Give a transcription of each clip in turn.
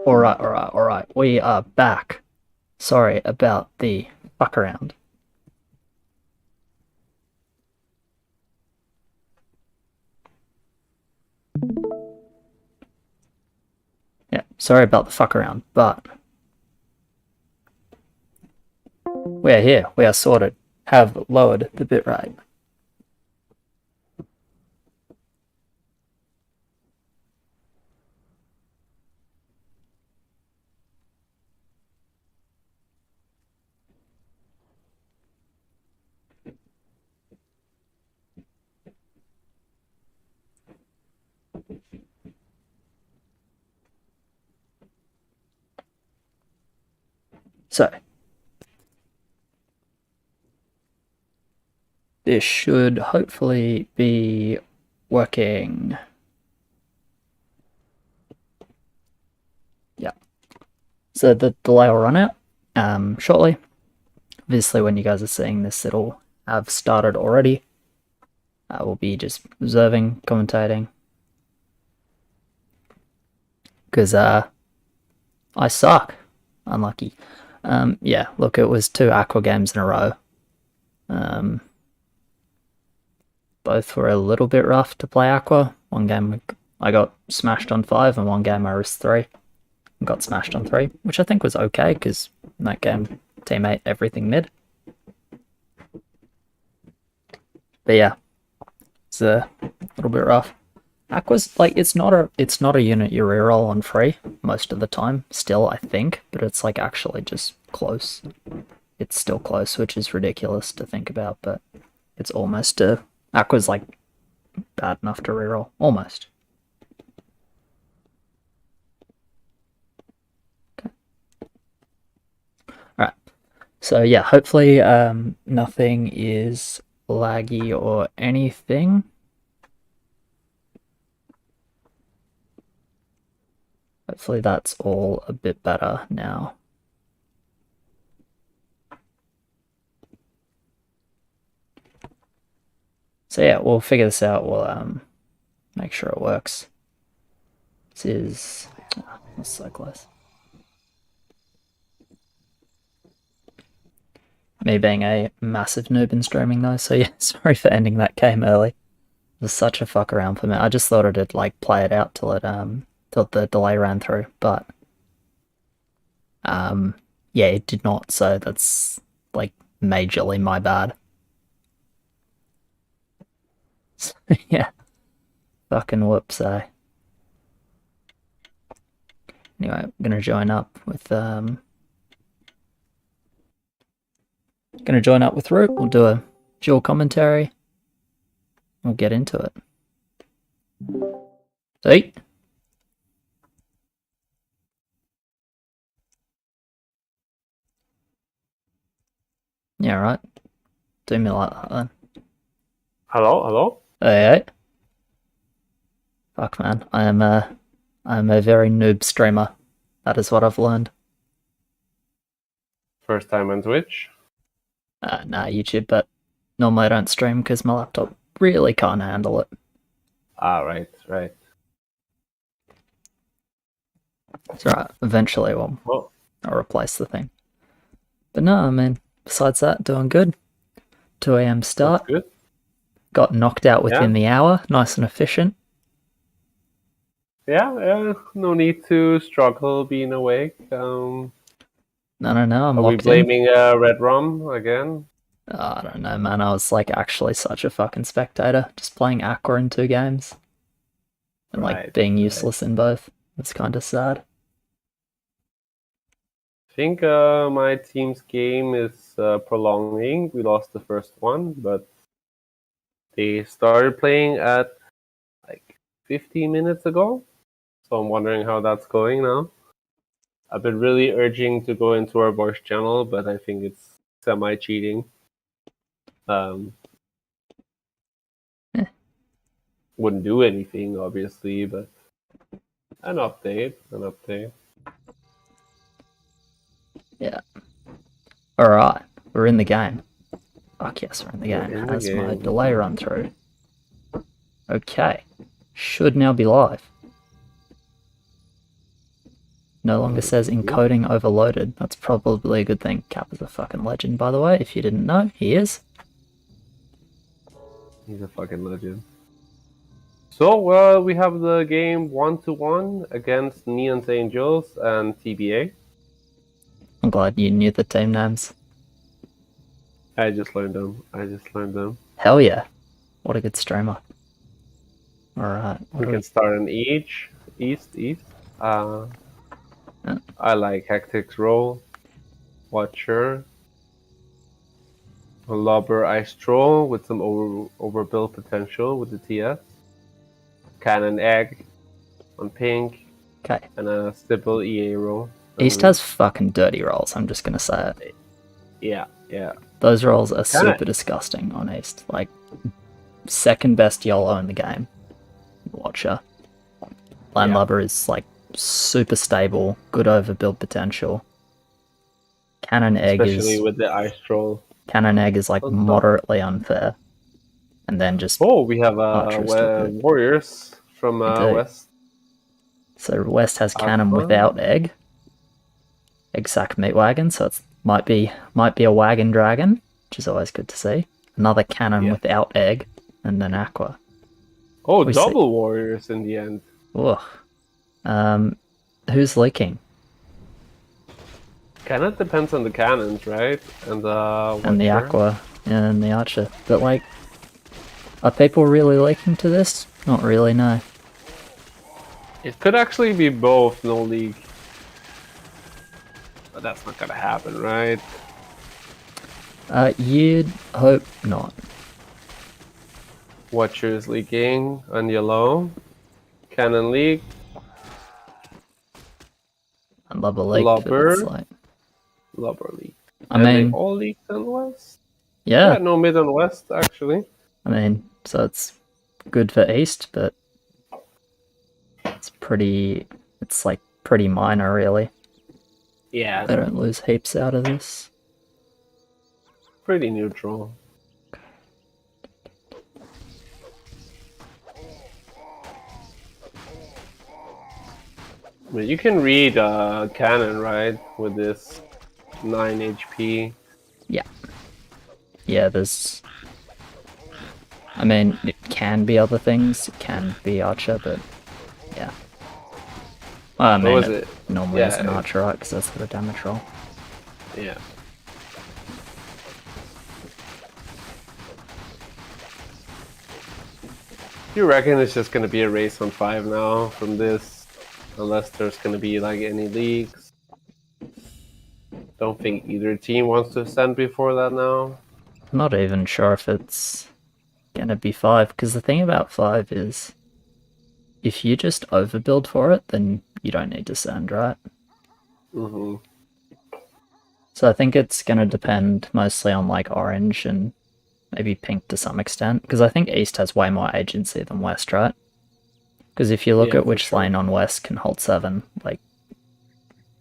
Alright. We are back. Sorry about the fuck around. Yeah, sorry about the fuck around, but we're here. We are sorted. Have lowered the bitrate. So, this should hopefully be working. Yeah. So the delay will run out shortly. Obviously, when you guys are seeing this, it'll have started already. We'll be just observing, commentating. Because I suck. Unlucky. Yeah, look, it was 2 Aqua games in a row. Both were a little bit rough to play Aqua. One game I got smashed on 5, and one game I risked 3. And got smashed on 3, which I think was okay, because in that game, teammate everything mid. But yeah, it's a little bit rough. Aqua's like it's not a unit you reroll on free most of the time, still I think, but it's like actually just close. It's still close, which is ridiculous to think about, but it's almost Aqua's like bad enough to reroll. Almost. Okay. Alright. So yeah, hopefully nothing is laggy or anything. Hopefully that's all a bit better now. So yeah, we'll figure this out. We'll make sure it works. This is that's so close. Me being a massive noob in streaming though, so yeah, sorry for ending that game early. It was such a fuck around for me. I just thought it'd like play it out till the delay ran through, but yeah, it did not, so that's like majorly my bad. Yeah. Fucking whoops, eh? Anyway, I'm gonna join up with Root. We'll do a dual commentary. We'll get into it. See? Yeah, right. Do me like that then. Hello? Hey. Fuck man, I'm a very noob streamer. That is what I've learned. First time on Twitch? Nah, YouTube, but normally I don't stream because my laptop really can't handle it. Ah, right. It's alright, eventually I'll replace the thing. But no, I mean, besides that, doing good. 2 a.m. start. That's good. Got knocked out within the hour, nice and efficient. Yeah, no need to struggle being awake. No, I'm are we locked in. blaming Red Rum again? I don't know, man. I was like actually such a fucking spectator, just playing Aqua in 2 games. And like being useless in both. It's kind of sad. I think my team's game is prolonging. We lost the first one, but they started playing at like 15 minutes ago. So I'm wondering how that's going now. I've been really urging to go into our voice channel, but I think it's semi-cheating. Wouldn't do anything, obviously, but an update. Yeah. Alright, we're in the game. Fuck yes, we're in the game. As my delay run through. Okay. Should now be live. No longer says encoding overloaded. That's probably a good thing. Cap is a fucking legend, by the way. If you didn't know, he is. He's a fucking legend. So, we have the game 1-1 against Neon's Angels and TBA. I'm glad you knew the team names. I just learned them. Hell yeah. What a good streamer. Alright. We can start in east. Uh, Yeah. I like Hectic's role. Watcher. A Lobber Ice Troll with some overbuild potential with the TS. Cannon Egg on pink. Okay. And a Stipple EA role. East has fucking dirty rolls, I'm just gonna say it. Yeah. Those rolls are super disgusting on East. Like, second best YOLO in the game. Watcher. Landlubber is like super stable, good overbuild potential. Cannon Egg Especially with the Ice Troll. Cannon Egg is like moderately unfair. And then just we have Warriors from West. So West has Cannon without Egg. Egg Sack Meat Wagon, so it might be a Wagon Dragon, which is always good to see. Another Cannon without Egg, and then Aqua. Oh, double Warriors in the end. Ugh. Who's leaking? Kind of depends on the cannons, right? And the Aqua, and the Archer. But like, are people really leaking to this? Not really, no. It could actually be both, no leak. But that's not gonna happen, right? You'd hope not. Watcher's leaking on yellow. Cannon leak. And Lubber leaked. Lubber leak. I mean, they all leaked on west? Yeah. No mid on west, actually. I mean, so it's good for East, but it's like pretty minor, really. Yeah. They don't lose heaps out of this. Pretty neutral. But you can read Cannon, right? With this 9 HP. Yeah, there's... I mean, it can be other things. It can be Archer, but... Yeah. Well, I mean, it normally is an Archer, right? Because that's the damage roll. Yeah. You reckon it's just gonna be a race on 5 now from this? Unless there's gonna be like any leaks. Don't think either team wants to send before that now. I'm not even sure if it's gonna be 5, because the thing about 5 is if you just overbuild for it, then you don't need to send, right? Mm-hmm. So I think it's gonna depend mostly on like orange and maybe pink to some extent, because I think East has way more agency than West, right? Because if you look at which lane on West can hold 7, like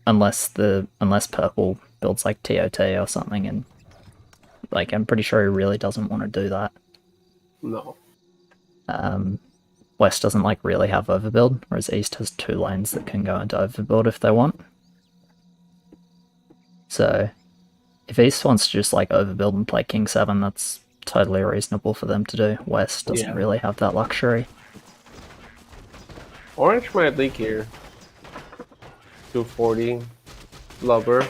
unless purple builds like TOT or something, and like I'm pretty sure he really doesn't want to do that. No. West doesn't like really have overbuild, whereas East has 2 lanes that can go into overbuild if they want. So if East wants to just like overbuild and play King 7, that's totally reasonable for them to do. West doesn't really have that luxury. Orange might leak here. 240. Lubber.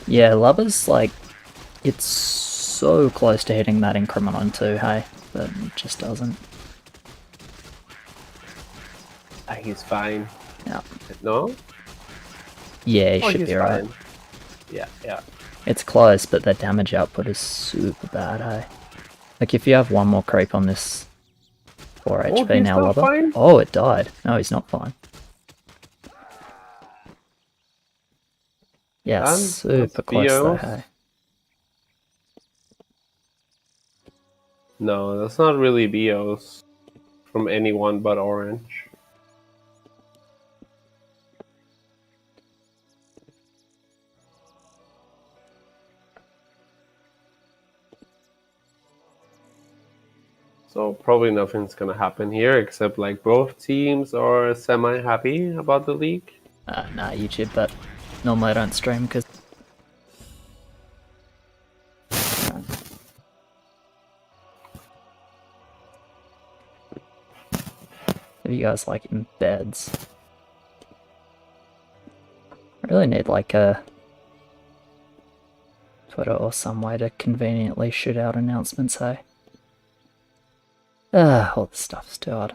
Yeah, Lubber's like, it's so close to hitting that increment on 2, hey? But it just doesn't. He's fine. Yeah. No? Yeah, he should be alright. Yeah. It's close, but the damage output is super bad, hey? Like, if you have one more creep on this 4 HP now, Lubber. Fine? Oh, it died. No, he's not fine. Yeah, super close though, hey? No, that's not really BOs from anyone but orange. So probably nothing's gonna happen here except like both teams are semi-happy about the league. Nah, YouTube, but normally I don't stream because. If you guys like embeds, I really need like a Twitter or some way to conveniently shoot out announcements, hey? All this stuff's too hard.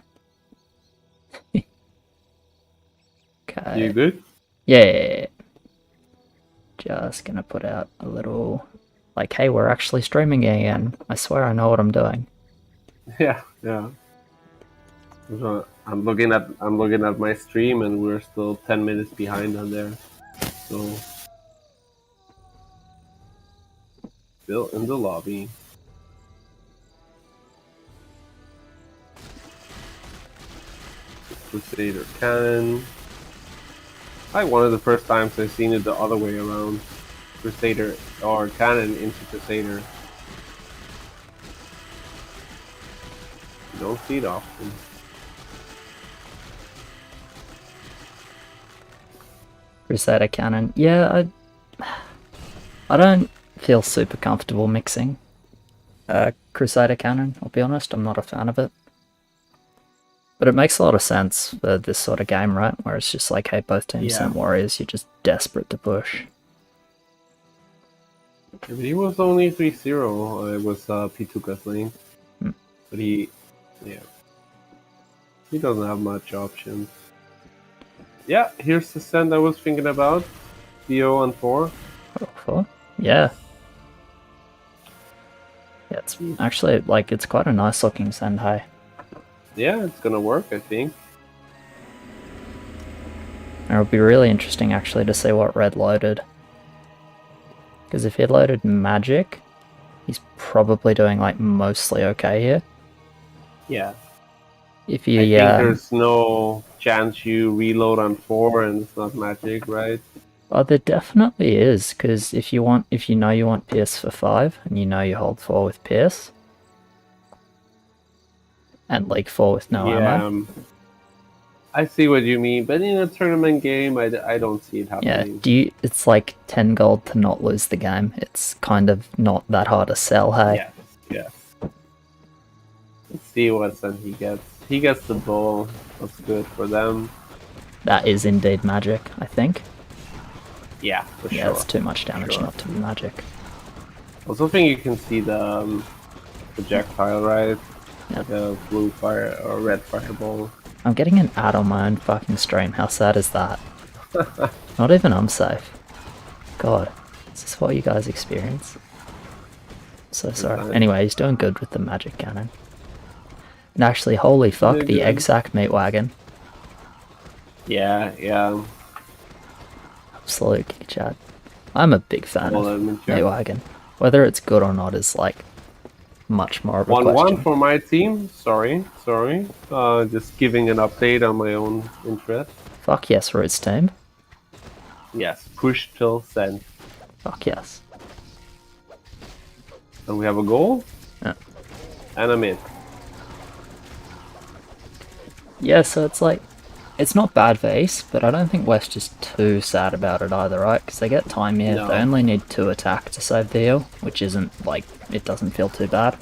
Okay. You good? Yeah. Just gonna put out a little, like, hey, we're actually streaming again. I swear I know what I'm doing. Yeah, yeah. So I'm looking at my stream, and we're still 10 minutes behind on there. So still in the lobby. Crusader cannon. One of the first times I've seen it the other way around. Crusader or cannon into Crusader. You don't see it often. Crusader cannon. Yeah, I don't feel super comfortable mixing Crusader cannon, I'll be honest. I'm not a fan of it. But it makes a lot of sense for this sort of game, right? Where it's just like, hey, both teams sent warriors, you're just desperate to push. But he was only 3-0. It was Pituka's lane. But he doesn't have much options. Yeah, here's the send I was thinking about. BO on 4. Oh, 4? Yeah. Yeah, it's actually, like, it's quite a nice looking send, hey? Yeah, it's gonna work, I think. And it'll be really interesting, actually, to see what Red loaded. Because if he loaded Magic, he's probably doing, like, mostly okay here. Yeah. If you, I think there's no chance you reload on 4 and it's not Magic, right? Oh, there definitely is, because if you know you want Pierce for 5, and you know you hold 4 with Pierce, and like 4 with no ammo. I see what you mean, but in a tournament game, I don't see it happening. Yeah, it's like 10 gold to not lose the game. It's kind of not that hard to sell, hey? Yes. Let's see what send he gets. He gets the bull. That's good for them. That is indeed Magic, I think. Yeah, for sure. Yeah, it's too much damage not to be Magic. I also think you can see the projectile, right? Yep. The blue fire or red fireball. I'm getting an ad on my own fucking stream. How sad is that? Not even I'm safe. God, is this what you guys experience? So sorry. Anyway, he's doing good with the magic cannon. And actually, holy fuck, the egg sack meat wagon. Yeah. Absolute kick chat. I'm a big fan of meat wagon. Whether it's good or not is like much more of a question. 1-1 for my team. Sorry. Just giving an update on my own interest. Fuck yes, Roots team. Yes, push till send. Fuck yes. And we have a goal. Yeah. And I'm in. Yeah, so it's like, it's not bad for Ace, but I don't think West is too sad about it either, right? Because they get time here. No. They only need 2 attack to save the heal, which isn't like, it doesn't feel too bad.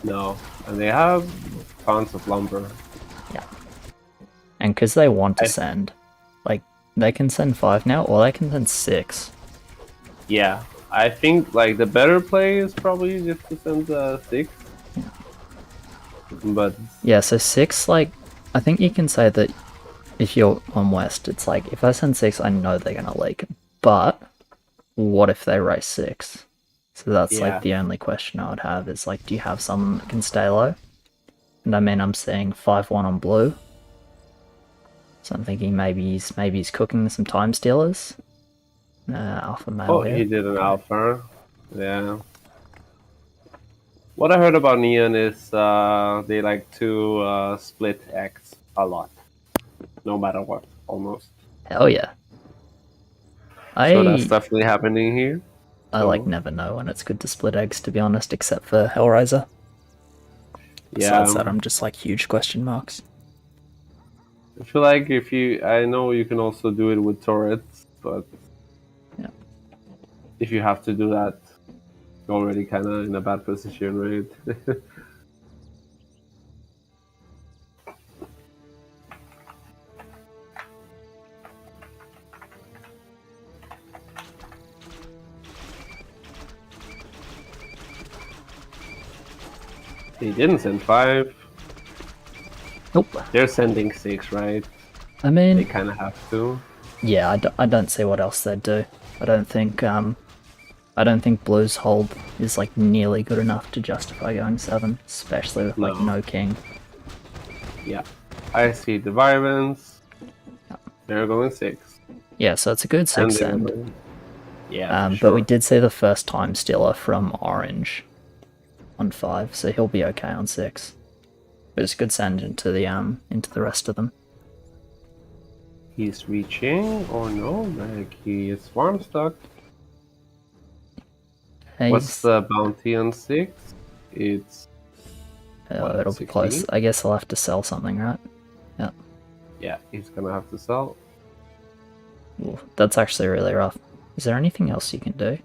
No, and they have tons of lumber. Yeah. And because they want to send, like, they can send 5 now, or they can send 6. Yeah, I think like the better play is probably just to send 6. Yeah. But yeah, so 6, like, I think you can say that if you're on West, it's like, if I send 6, I know they're gonna leak. But what if they race 6? So that's like the only question I would have is like, do you have someone that can stay low? And I mean, I'm seeing 5-1 on blue. So I'm thinking maybe he's cooking some time stealers. Alpha male. Oh, he did an alpha. Yeah. What I heard about Neon is they like to split X a lot, no matter what, almost. Hell yeah. So that's definitely happening here. I like never know when it's good to split eggs, to be honest, except for Hellraiser. Besides that, I'm just like huge question marks. I feel like I know you can also do it with turrets, but Yeah. if you have to do that, you're already kind of in a bad position, right? They didn't send 5. Nope. They're sending 6, right? I They mean, kind of have to. yeah, I don't see what else they'd do. I don't think Blue's hold is like nearly good enough to justify going 7, especially with like No. no king. Yeah. I see the Vivens. They're going 6. Yeah, so it's a good And 6 they're send. going. Yeah, for But we sure. did see the first time stealer from Orange on 5, so he'll be okay on 6. But it's a good send into the rest of them. He's reaching or no? Like he is farm stuck. What's the bounty on 6? It's what, It'll be close. 16? I guess I'll have to sell something, right? Yeah. Yeah, he's gonna have to sell. Ooh, that's actually really rough. Is there anything else you can do?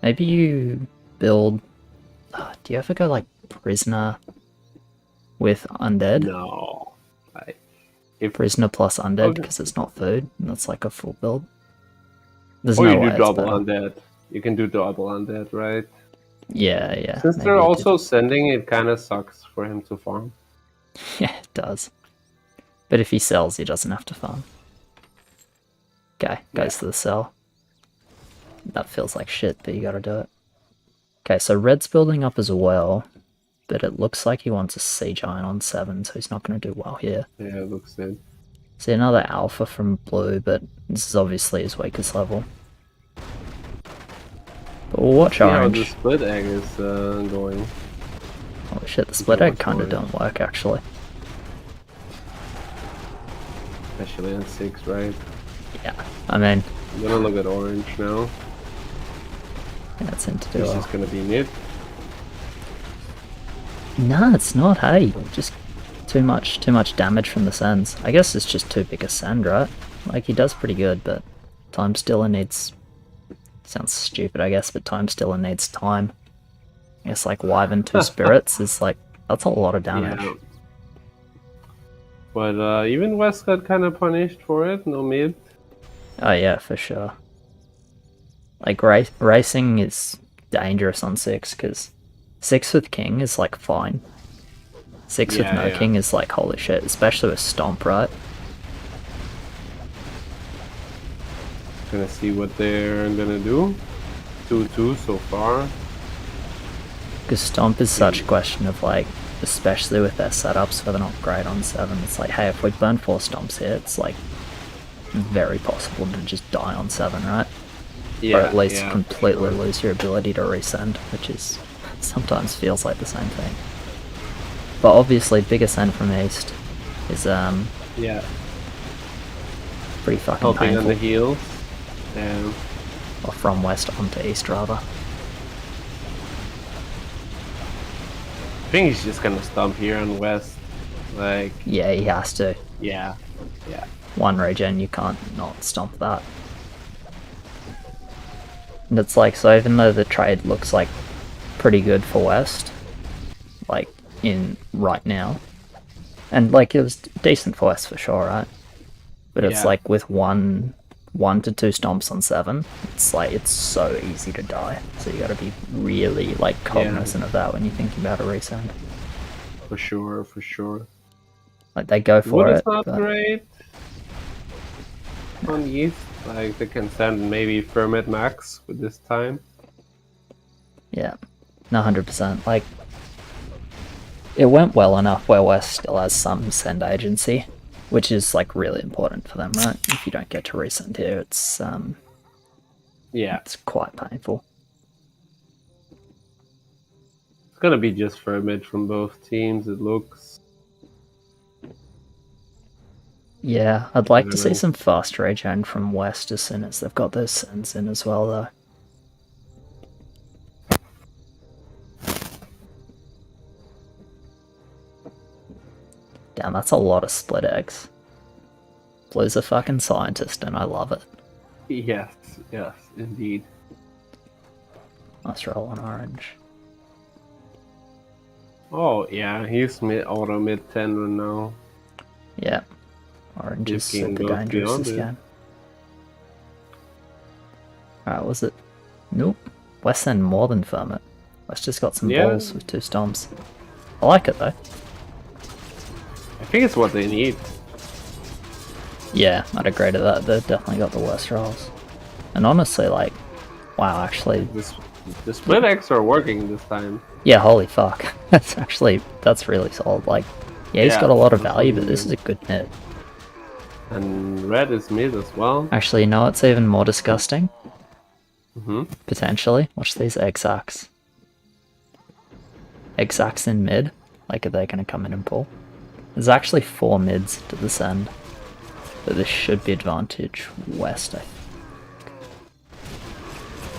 Maybe you build... do you ever go like prisoner with undead? No. If Prisoner plus undead okay. because it's not food, and that's like a full build. There's Or no you way do it's double better. undead. You can do double undead, right? Yeah. Since maybe they're you also sending, it kind of sucks for him to farm. Yeah, it does. But if he sells, he doesn't have to farm. Okay, goes to the sell. That feels like shit, but you gotta do it. Okay, so Red's building up as well, but it looks like he wants a Sea Giant on 7, so he's not going to do well here. Yeah, it looks good. See another Alpha from Blue, but this is obviously his weakest level. But we'll watch Orange. How the split egg is going. Oh shit, the split egg kind of don't work actually. Especially on 6, right? Yeah, I mean... I'm gonna look at Orange now. That's him to do This well. is gonna be mid. No, it's not, hey. Just too much damage from the sends. I guess it's just too big a send, right? Like, he does pretty good, but Time Stealer needs... Sounds stupid, I guess, but Time Stealer needs time. I guess, like, Wyvern 2 Spirits is, like, that's a lot of damage. Yeah. But even West got kind of punished for it, no mid. Oh yeah, for sure. Like, racing is dangerous on 6, because 6 with King is, like, fine. 6 with no King is, like, holy shit, especially with Stomp, right? Gonna see what they're gonna do. 2-2 so far. Because Stomp is such a question of, like, especially with their setups where they're not great on 7, it's like, hey, if we burn 4 Stomps here, it's, like, very possible to just die on 7, right? Yeah, or at least completely lose your ability to resend, which is sometimes feels like the same thing. But obviously, big ascent from east is yeah, pretty fucking helping painful. on the heels. Yeah. Or from west onto east, rather. I think he's just gonna stomp here on west. Like. Yeah, he has to. Yeah. One regen, you can't not stomp that. And it's like, so even though the trade looks like pretty good for West, like in right now, and like it was decent for West for sure, right? But it's like with one to two stomps on 7, it's like it's so easy to die. So you got to be really like cognizant of that when you're thinking about a resend. For sure. Like they go for Wood it. is not but... great on east. Like they can send maybe Fermet Max with this time. Yeah, no, 100%. Like it went well enough where West still has some send agency, which is like really important for them, right? If you don't get to resend here, it's it's quite painful. It's gonna be just Fermet from both teams. It looks. Yeah, I'd like to see some fast regen from West as soon as they've got those sends in as well, though. Damn, that's a lot of split eggs. Blue's a fucking scientist, and I love it. Yes, yes, indeed. Nice roll on orange. Oh yeah, he's auto mid 10 right now. Yeah. Orange is This game super goes dangerous beyond this it. game. Alright, was it? Nope. West End more than Ferment. West just got some Yeah. balls with 2 stomps. I like it though. I think it's what they need. Yeah, I'd agree to that. They've definitely got the worst rolls. And honestly, like, wow, actually, The split X are working this time. yeah, holy fuck. That's really solid. Like, yeah, he's Yeah, got a lot of that's value, what but we this is do. a good mid. And red is mid as well. Actually, you know what's even more disgusting? Mm-hmm. Potentially. Watch these egg sacks. Egg sacks in mid. Like, are they going to come in and pull? There's actually 4 mids to this end. But this should be advantage West, I think.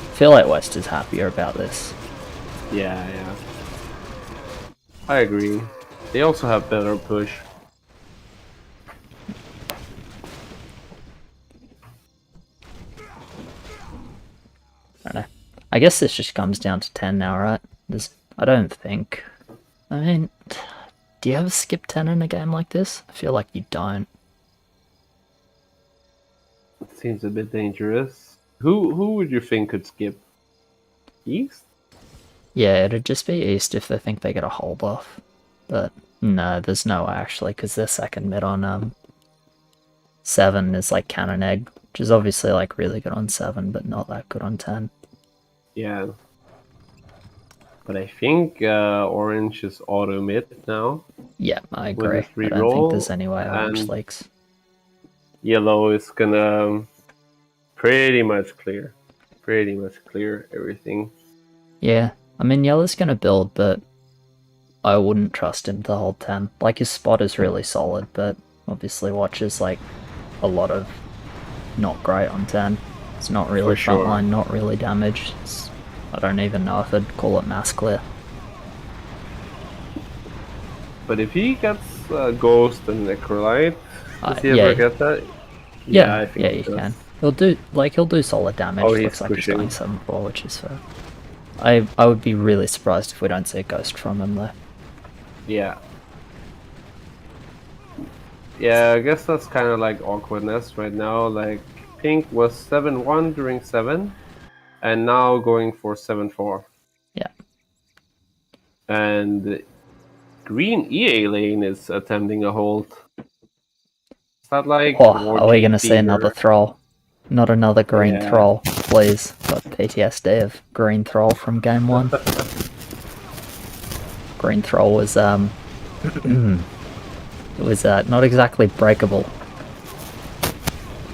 I feel like West is happier about this. Yeah, yeah. I agree. They also have better push. I don't know. I guess this just comes down to 10 now, right? I don't think... I mean, do you ever skip 10 in a game like this? I feel like you don't. It seems a bit dangerous. Who would you think could skip? East? Yeah, it'd just be East if they think they get a hold off. But no, there's no way actually, because their second mid on 7 is like Cannon Egg, which is obviously like really good on 7, but not that good on 10. Yeah. But I think orange is auto mid now. Yeah, I With agree. this I don't think there's reroll, any way Orange and leaks. Yellow is gonna pretty much clear everything. Yeah, I mean Yellow's gonna build, but I wouldn't trust him to hold 10. Like his spot is really solid, but obviously watches like a lot of not great on 10. It's not really For sure. frontline, not really damaged. I don't even know if I'd call it mass clear. But if he gets Ghost and Necrolite, does he yeah, ever get that? yeah, I think yeah, he he does. can. He'll do solid damage. Oh, he's Looks like pushing. he's going 7-4, which is fair. I would be really surprised if we don't see a ghost from him though. Yeah. Yeah, I guess that's kind of like awkwardness right now. Like, Pink was 7-1 during 7, and now going for 7-4. Yeah. And green EA lane is attempting a hold. Is that like... Oh, are we going to see GP another or- Thrall? Not another green Yeah. Thrall, please. Got PTSD of green Thrall from game 1. Green Thrall was, it was not exactly breakable.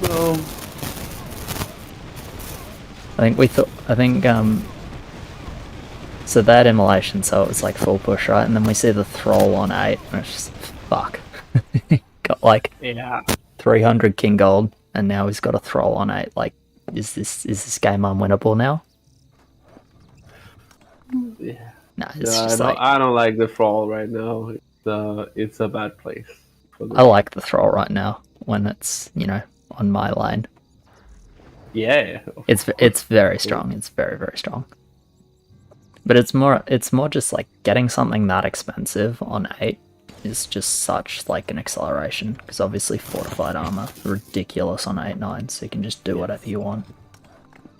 No. So that immolation, so it was like full push, right? And then we see the Thrall on 8, and it's just, fuck. Got like Yeah. 300 King Gold, and now he's got a Thrall on 8. Like, is this game unwinnable now? Yeah. No, it's Yeah, just like, I don't like the Thrall right now. It's a bad place. I like the Thrall right now, when it's, you know, on my line. Yeah. It's very strong, it's very, very strong. But it's more just like getting something that expensive on 8 is just such like an acceleration, because obviously fortified armor ridiculous on 8-9, so you can just do whatever you want.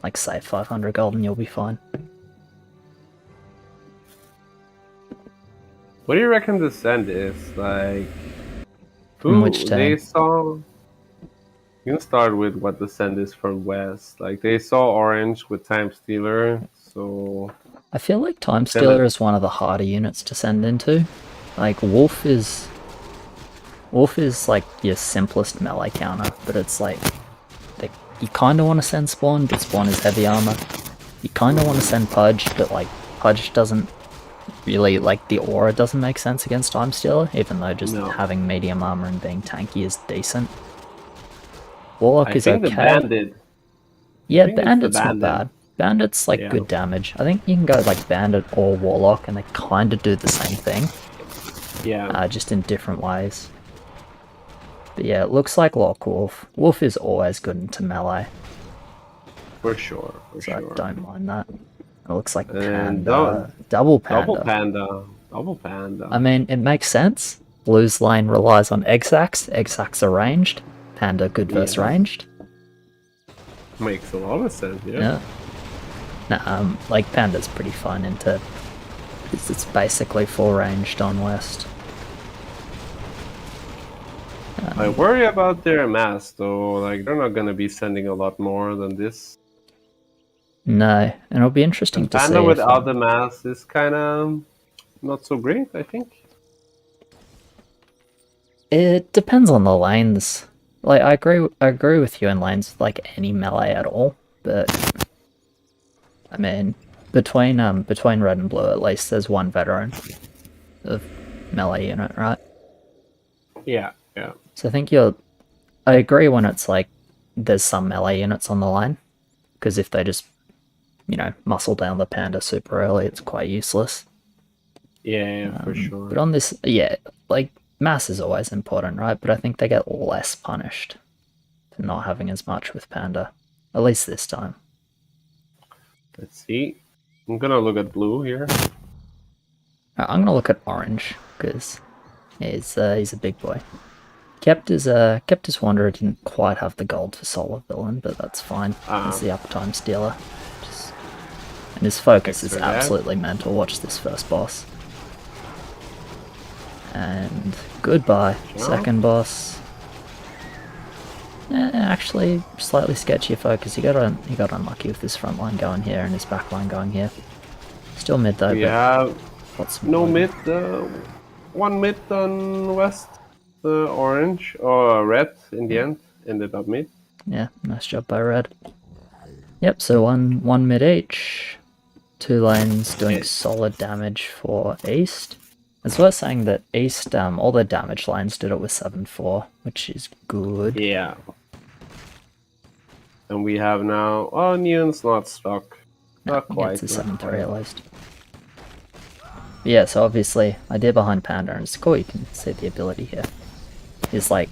Like save 500 gold and you'll be fine. What do you reckon the send is? Like, From which they team? saw. You can start with what the send is from West. Like, they saw orange with Time Stealer, so. I feel like Time Stealer is one of the harder units to send into. Like Wolf is like your simplest melee counter, but it's like you kind of want to send Spawn, but Spawn is heavy armor. You kind of want to send Pudge, but like Pudge doesn't really, like the aura doesn't make sense against Time Stealer, even though just having medium armor and being tanky is decent. Warlock is okay. The Bandit. Yeah, Bandit's not bad. Bandit's like good damage. I think you can go like Bandit or Warlock and they kind of do the same thing. Yeah. Just in different ways. But yeah, it looks like Lock Wolf. Wolf is always good into melee, For sure, for so sure. I don't mind that. It looks like And Panda. Double Panda. double panda. Double panda. I mean, it makes sense. Blue's lane relies on exacs. Exacs are ranged. Panda good versus Yeah. ranged. Makes a lot of sense, yeah. Yeah. Nah, like Panda's pretty fine into. It's basically full ranged on West. I worry about their mass though. Like they're not gonna be sending a lot more than this. No, and it'll be interesting And to see panda if, without the mass is kind of not so great, I think. it depends on the lanes. Like I agree with you in lanes with, like any melee at all, but I mean between red and blue at least there's one veteran of melee unit, right? Yeah, yeah. So I think I agree when it's like there's some melee units on the line, because if they just, muscle down the panda super early, it's quite useless. Yeah, for sure. But on this, yeah, like mass is always important, right? But I think they get less punished for not having as much with panda, at least this time. Let's see. I'm gonna look at blue here. I'm gonna look at orange because he's a big boy. Kept his Wanderer didn't quite have the gold for solo villain, but that's fine. He's the uptime stealer. And his focus is absolutely mental. Watch this first boss. And goodbye, second boss. Actually, slightly sketchy focus. He got unlucky with his front line going here and his back line going here. Still mid though. We have no mid. One mid on West. Orange or red in the end ended up mid. Yeah, nice job by red. Yep, so one mid each. Two lanes doing solid damage for East. It's worth saying that East, all the damage lines did it with 7-4, which is good. Yeah. And we have now Neon's not stuck. Not quite. It's a 7-3 at least. Yeah, so obviously idea behind Panda, and it's cool you can see the ability here. Is like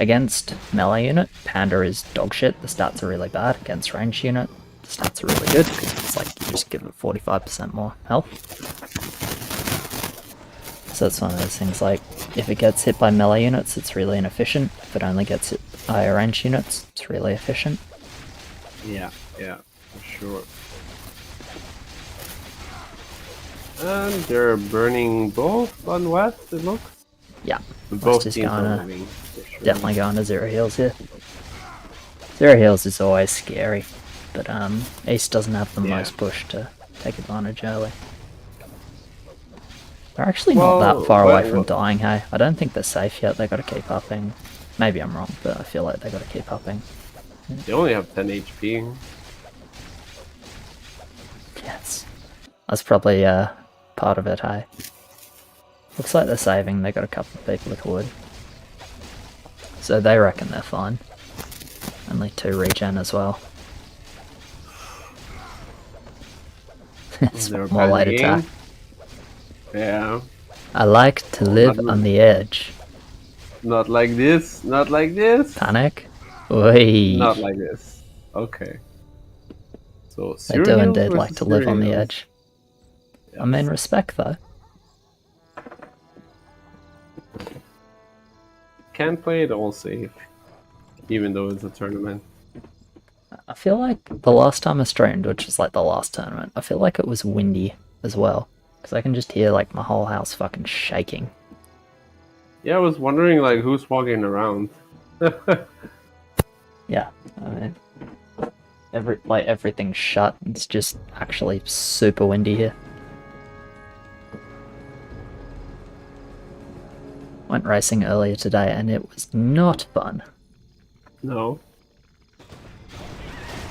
against melee unit, Panda is dog shit. The stats are really bad. Against range unit, the stats are really good because it's like you just give it 45% more health. So it's one of those things like if it gets hit by melee units, it's really inefficient. If it only gets hit by range units, it's really efficient. Yeah, for sure. And they're burning both on West, it looks. Yeah, both just teams gonna are moving, sure. Definitely going to zero heals here. Zero heals is always scary, but East doesn't have the most push to take advantage early. They're actually not that far away from dying, hey? I don't think they're safe yet. They got to keep upping. Maybe I'm wrong, but I feel like they got to keep upping. They only have 10 HP. Yes, that's probably part of it, hey? Looks like they're saving. They got a couple of people with wood. So they reckon they're fine. Only 2 regen as well. It's more late attack. Yeah. I like to live on the edge. Not like this. Not like this. Panic? Oi. Not like this. Okay. So they do indeed like to live on the edge. Yes. I mean, respect though. Can't play it all safe, even though it's a tournament. I feel like the last time I streamed, which was like the last tournament, I feel like it was windy as well. Because I can just hear like my whole house fucking shaking. Yeah, I was wondering like who's walking around. Yeah, I mean, everything's shut. It's just actually super windy here. Went racing earlier today and it was not fun. No.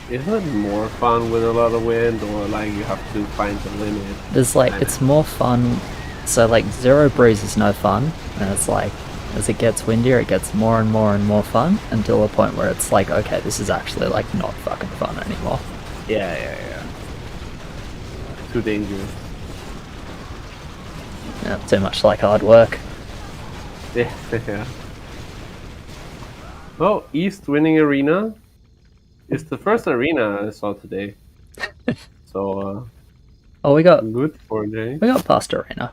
Isn't it more fun with a lot of wind, or like you have to find the limit? There's like, it's more fun. So like zero breeze is no fun, and it's like as it gets windier it gets more and more and more fun until a point where it's like, okay, this is actually like not fucking fun anymore. Yeah. Too dangerous. Yeah, too much like hard work. Yeah. Oh, East winning arena. It's the first arena I saw today. So Oh, we got good for Jay. past arena.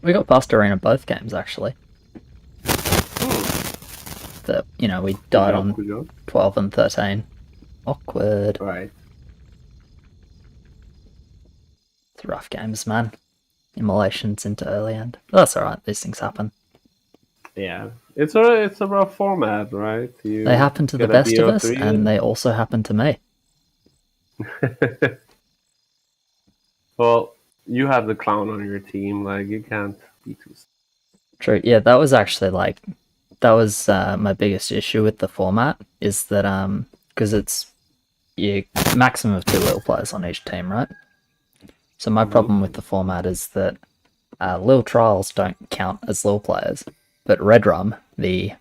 We got past arena both games actually. That we Good died job, on good job. 12 and 13. Awkward. Right. It's rough games, man. Immolations into early end. But that's alright, these things happen. Yeah. It's a rough format, right? You They happen to the get a best of us, BO3 and they also happen to me. Well, you have the clown on your team, like you can't be too. True, yeah, that was actually my biggest issue with the format, is that because it's maximum of 2 little players on each team, right? So my problem with the format is that Lil Trials don't count as Lil players, but Redrum, the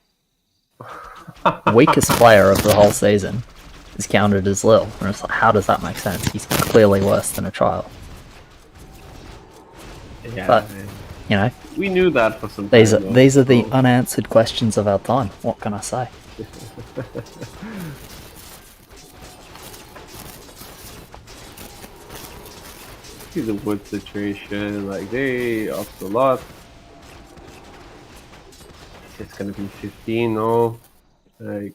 weakest player of the whole season, is counted as Lil. And it's like, how does that make sense? He's clearly worse than a Trial. Yeah, But, we knew that for some time. these are the unanswered questions of our time. What can I say? See the wood situation, like they upped a lot. It's gonna be 15, no? Like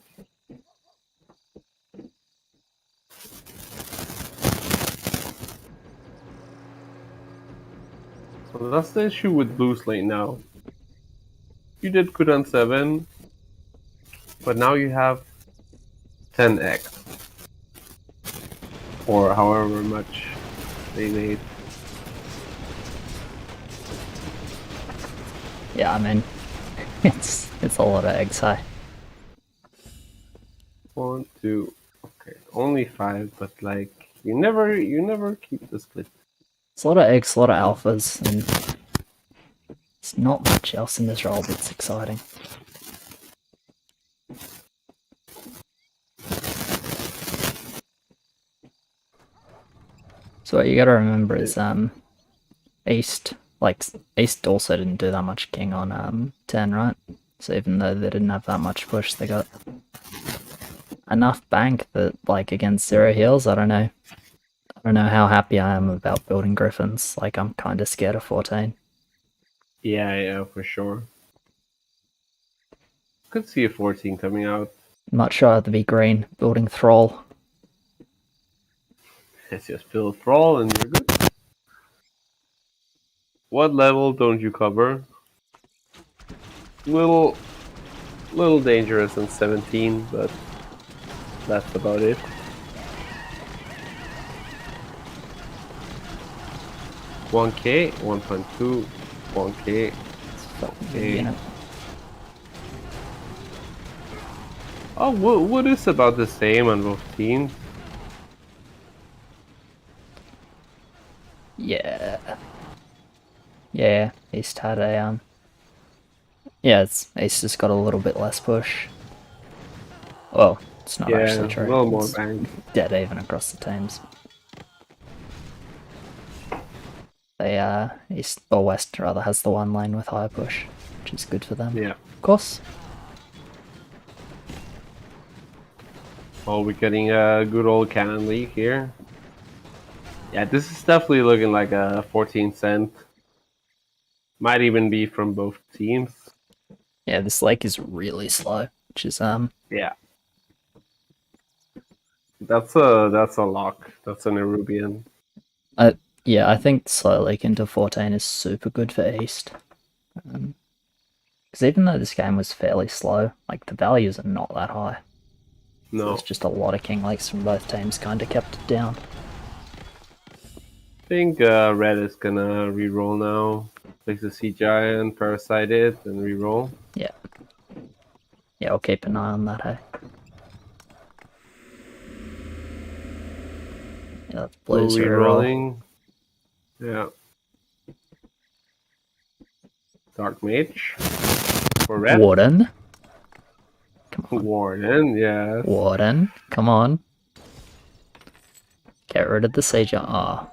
so that's the issue with blue slate now. You did good on 7, but now you have 10x. Or however much they made. Yeah, I mean, it's a lot of eggs, hey? 1, 2, okay, only 5, but like you never keep the split. It's a lot of eggs, a lot of alphas, and there's not much else in this role that's exciting. So what you gotta remember is East also didn't do that much king on 10, right? So even though they didn't have that much push, they got enough bank that, like, against 0 heals, I don't know how happy I am about building Griffins. Like, I'm kind of scared of 14. Yeah, for sure. Could see a 14 coming out. Much rather be green, building Thrall. It's just build Thrall and you're good. What level don't you cover? Little dangerous in 17, but that's about it. $1K, 1.2, $1K. Okay. Oh, what is about the same on both teams? Yeah. Yeah, East had a yeah, East just got a little bit less push. Well, it's not actually true. A little more It's bank. dead even across the teams. They East or West rather has the one lane with higher push, which is good for them. Yeah. Of course. Oh, we're getting a good old cannon league here. Yeah, this is definitely looking like a 14 cent. Might even be from both teams. Yeah, this lake is really slow, which is Yeah. That's a lock. That's an Erubian. yeah, I think slow lake into 14 is super good for East. Because even though this game was fairly slow, like, the values are not that high. No. So it's just a lot of king lakes from both teams kind of kept it down. I think red is gonna reroll now. Place the Sea Giant, parasite it, and reroll. Yeah. Yeah, I'll keep an eye on that, hey. Yeah, that's blues Blue reroll. rerolling. Yeah. Dark Mage. For red. Warden. Come on. Warden, yes. Warden, come on. Get rid of the Sea Giant. Ah.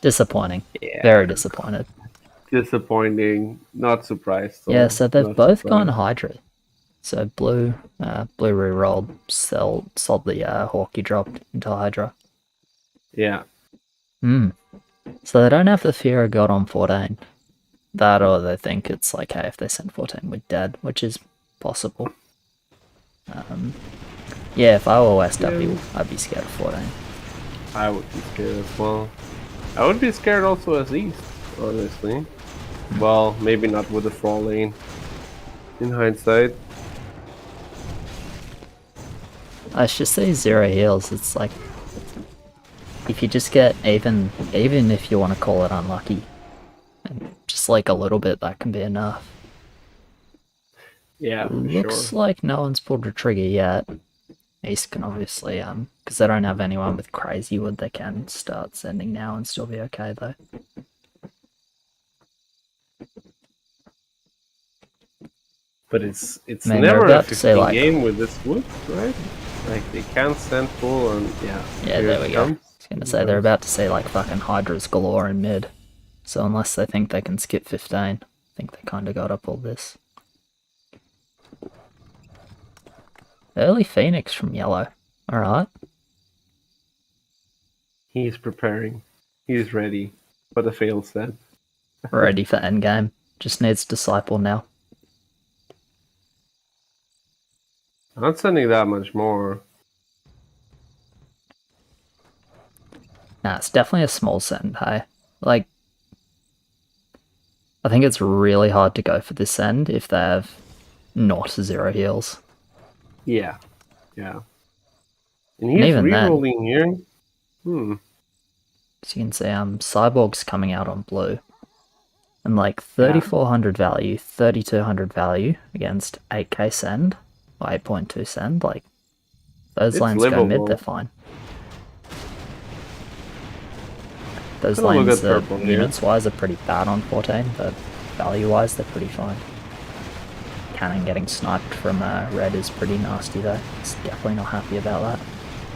Disappointing. Yeah. Very disappointed. Disappointing. Not surprised Yeah, though. so they've Not both gone surprised. Hydra. So blue rerolled, sold the HoaR he dropped into Hydra. Yeah. So they don't have the fear of God on 14. That, or they think it's like, hey, if they send 14, we're dead, which is possible. Yeah, if I were West, Yeah. I'd be scared of 14. I would be scared as well. I would be scared also as East, honestly. Well, maybe not with the Thrall lane. In hindsight. I should say 0 heals. It's like, if you just get, even if you want to call it unlucky, and just like a little bit, that can be enough. Yeah, for Looks sure. like no one's pulled a trigger yet. East can obviously, because they don't have anyone with crazy wood, they can start sending now and still be okay though. But it's I mean, they're never a about to say 15 like, game with this wood, right? Like they can't stand full and yeah. yeah, Here there it we go. I comes. was gonna Here it say they're comes. about to say like fucking Hydras galore in mid. So unless they think they can skip 15, I think they kind of got up all this. Early Phoenix from yellow. Alright. He's preparing. He's ready for the fail set. Ready for endgame. Just needs Disciple now. Not sending that much more. Nah, it's definitely a small send, hey. Like, I think it's really hard to go for this end if they have not 0 heals. Yeah. Yeah. And And he's even then, re-rolling here. Hmm. as you can see, Cyborg's coming out on blue. And like Yeah. 3400 value, 3200 value against 8k send, or 8.2 send, like, those It's lanes go mid, they're livable. fine. Those Gonna look lanes, at purple here. units-wise, are pretty bad on 14, but value-wise, they're pretty fine. Cannon getting sniped from red is pretty nasty though. It's definitely not happy about that.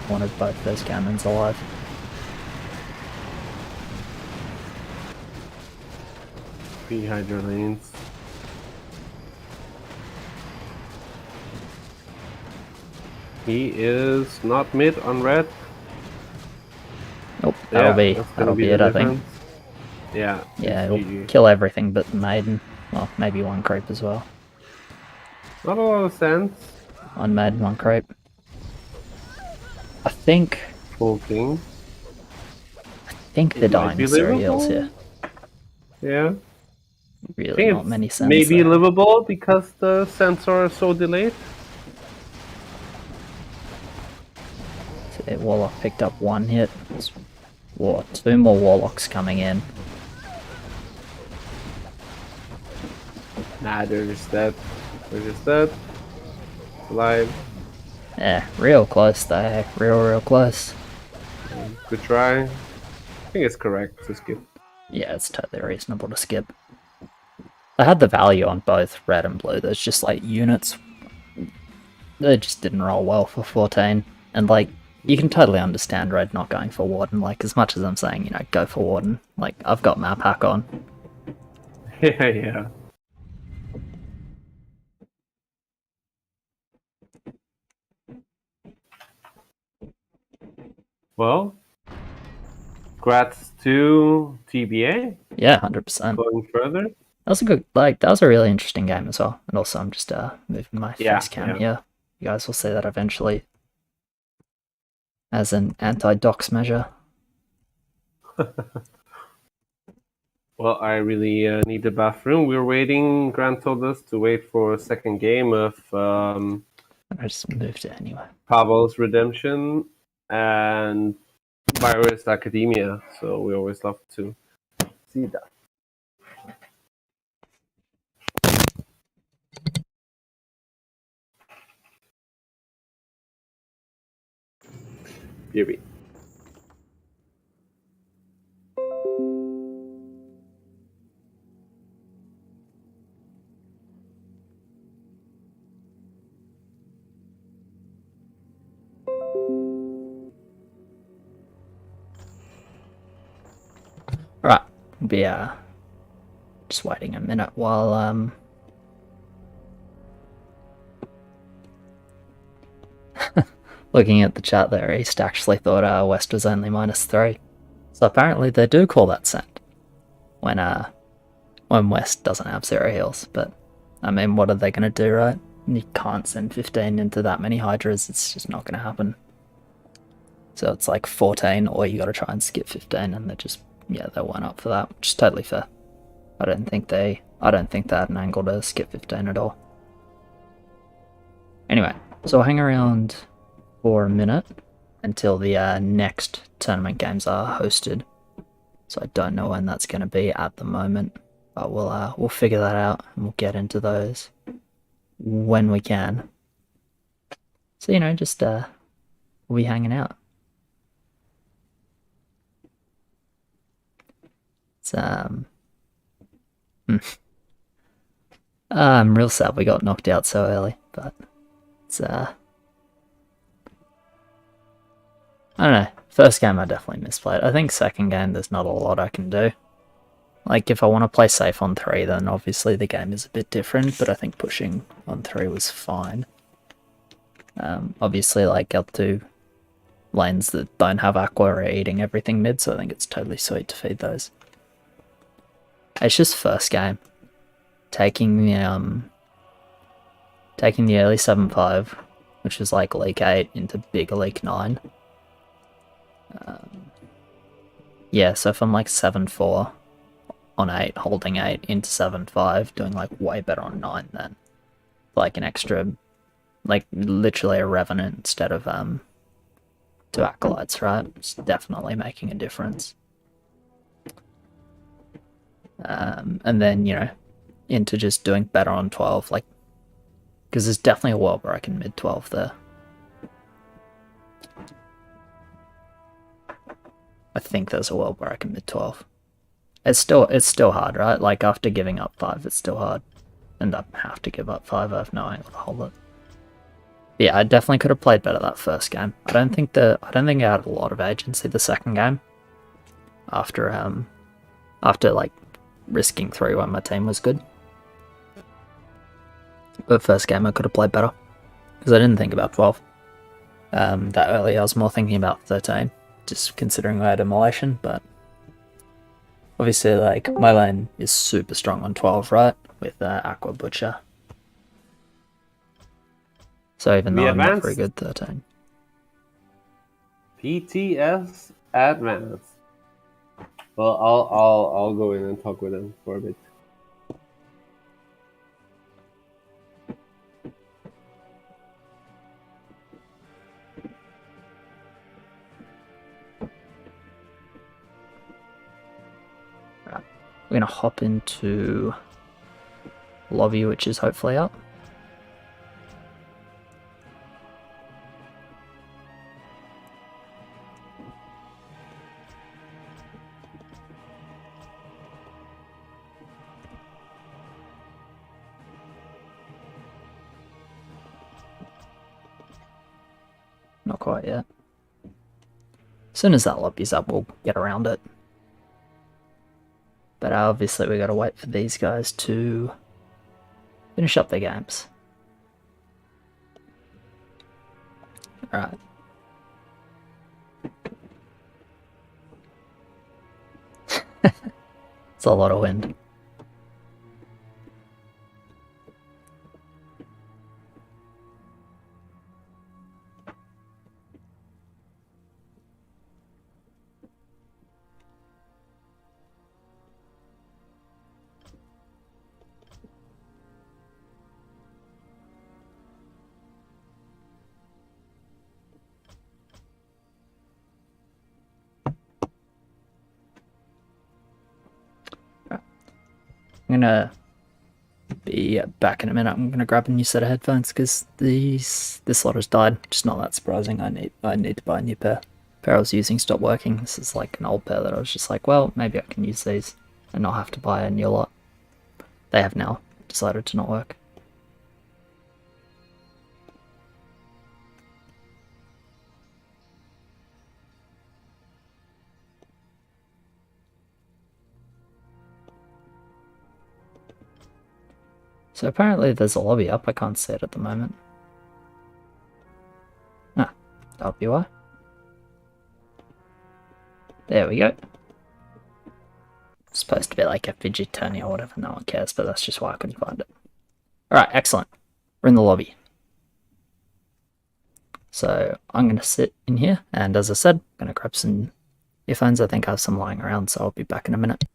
Wanted both those cannons alive. Three Hydra lanes. He is not mid on red. Nope, Yeah, that's gonna that'll be be the it, I think. difference. Yeah, Yeah, it's it'll GG. kill everything but Maiden. Well, maybe one creep as well. Not a lot of sense. One Maiden, one creep. I think Full king. they're It might dying be with 0 heals here. livable. Yeah. I Really think not it's many sends maybe there. livable because the sensor is so delayed. So, Warlock picked up one hit. Two more Warlocks coming in. Nah, they're just dead. They're just dead. Alive. Yeah, real close though. Real close. Good try. I think it's correct to skip. Yeah, it's totally reasonable to skip. I had the value on both red and blue. There's just like units, they just didn't roll well for 14. And like, you can totally understand red not going for Warden. Like, as much as I'm saying, go for Warden. Like, I've got map hack on. Yeah, yeah. Well, congrats to TBA. Yeah, 100%. Going further. That was a good, that was a really interesting game as well. And also, I'm just moving my face cam Yeah. here. You guys will see that eventually as an anti-dox measure. Well, I really need the bathroom. We're waiting. Grant told us to wait for a second game of I just moved it anyway. Pavel's Redemption and Virus Academia. So we always love to see that. Beauty. Right, be Just waiting a minute while looking at the chat there. East actually thought West was only -3, so apparently they do call that send when West doesn't have 0 heals. But I mean, what are they gonna do, right? You can't send 15 into that many Hydras. It's just not gonna happen. So it's like 14, or you gotta try and skip 15, and they just, yeah, they went up for that, which is totally fair. I don't think they had an angle to skip 15 at all. Anyway, so I'll hang around for a minute until the next tournament games are hosted. So I don't know when that's going to be at the moment, but we'll figure that out and we'll get into those when we can. So just we'll be hanging out. It's I'm real sad we got knocked out so early, but it's I don't know. First game I definitely misplayed. I think second game there's not a lot I can do. Like if I want to play safe on 3, then obviously the game is a bit different, but I think pushing on 3 was fine. Obviously like L2 lanes that don't have aqua are eating everything mid, so I think it's totally sweet to feed those. It's just first game. Taking the early 7-5, which is like League 8 into bigger League 9. Yeah, so if I'm like 7-4 on 8, holding 8 into 7-5, doing like way better on 9 then. Like an extra, like literally a Revenant instead of 2 Acolytes, right? It's definitely making a difference. And then, into just doing better on 12, like, because there's definitely a world where I can mid 12 there. I think there's a world where I can mid 12. It's still hard, right? Like after giving up 5, it's still hard. And I have to give up 5, I have no angle to hold it. Yeah, I definitely could have played better that first game. I don't think I had a lot of agency the second game. After like risking 3 when my team was good. But first game I could have played better. Because I didn't think about 12. That early I was more thinking about 13. Just considering I had immolation, but obviously like my lane is super strong on 12, right? With Aqua Butcher. So even though I'm not very good 13. PTS Advanced. Well, I'll go in and talk with him for a bit. Right. We're gonna hop into lobby, which is hopefully up. Not quite yet. As soon as that lobby's up, we'll get around it. But obviously we gotta wait for these guys to finish up their games. Alright. It's a lot of wind. I'm gonna be back in a minute. I'm gonna grab a new set of headphones because this lot has died. Just not that surprising. I need to buy a new pair. Pair I was using stopped working. This is like an old pair that I was just like, well, maybe I can use these and not have to buy a new lot. They have now decided to not work. So apparently there's a lobby up, I can't see it at the moment. Ah, that'll be why. There we go. It's supposed to be like FBG tourney or whatever, no one cares, but that's just why I couldn't find it. Alright, excellent. We're in the lobby. So I'm going to sit in here, and as I said, I'm going to grab some earphones. I think I have some lying around, so I'll be back in a minute.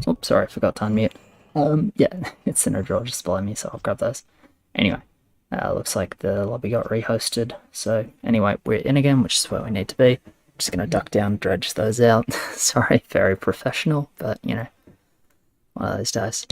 Oops, sorry, I forgot to unmute. Yeah, it's in a drawer just below me, so I'll grab those. Anyway, looks like the lobby got rehosted. So anyway, we're in again, which is where we need to be. Just gonna duck down, dredge those out. Sorry, very professional, but you know, one of those days.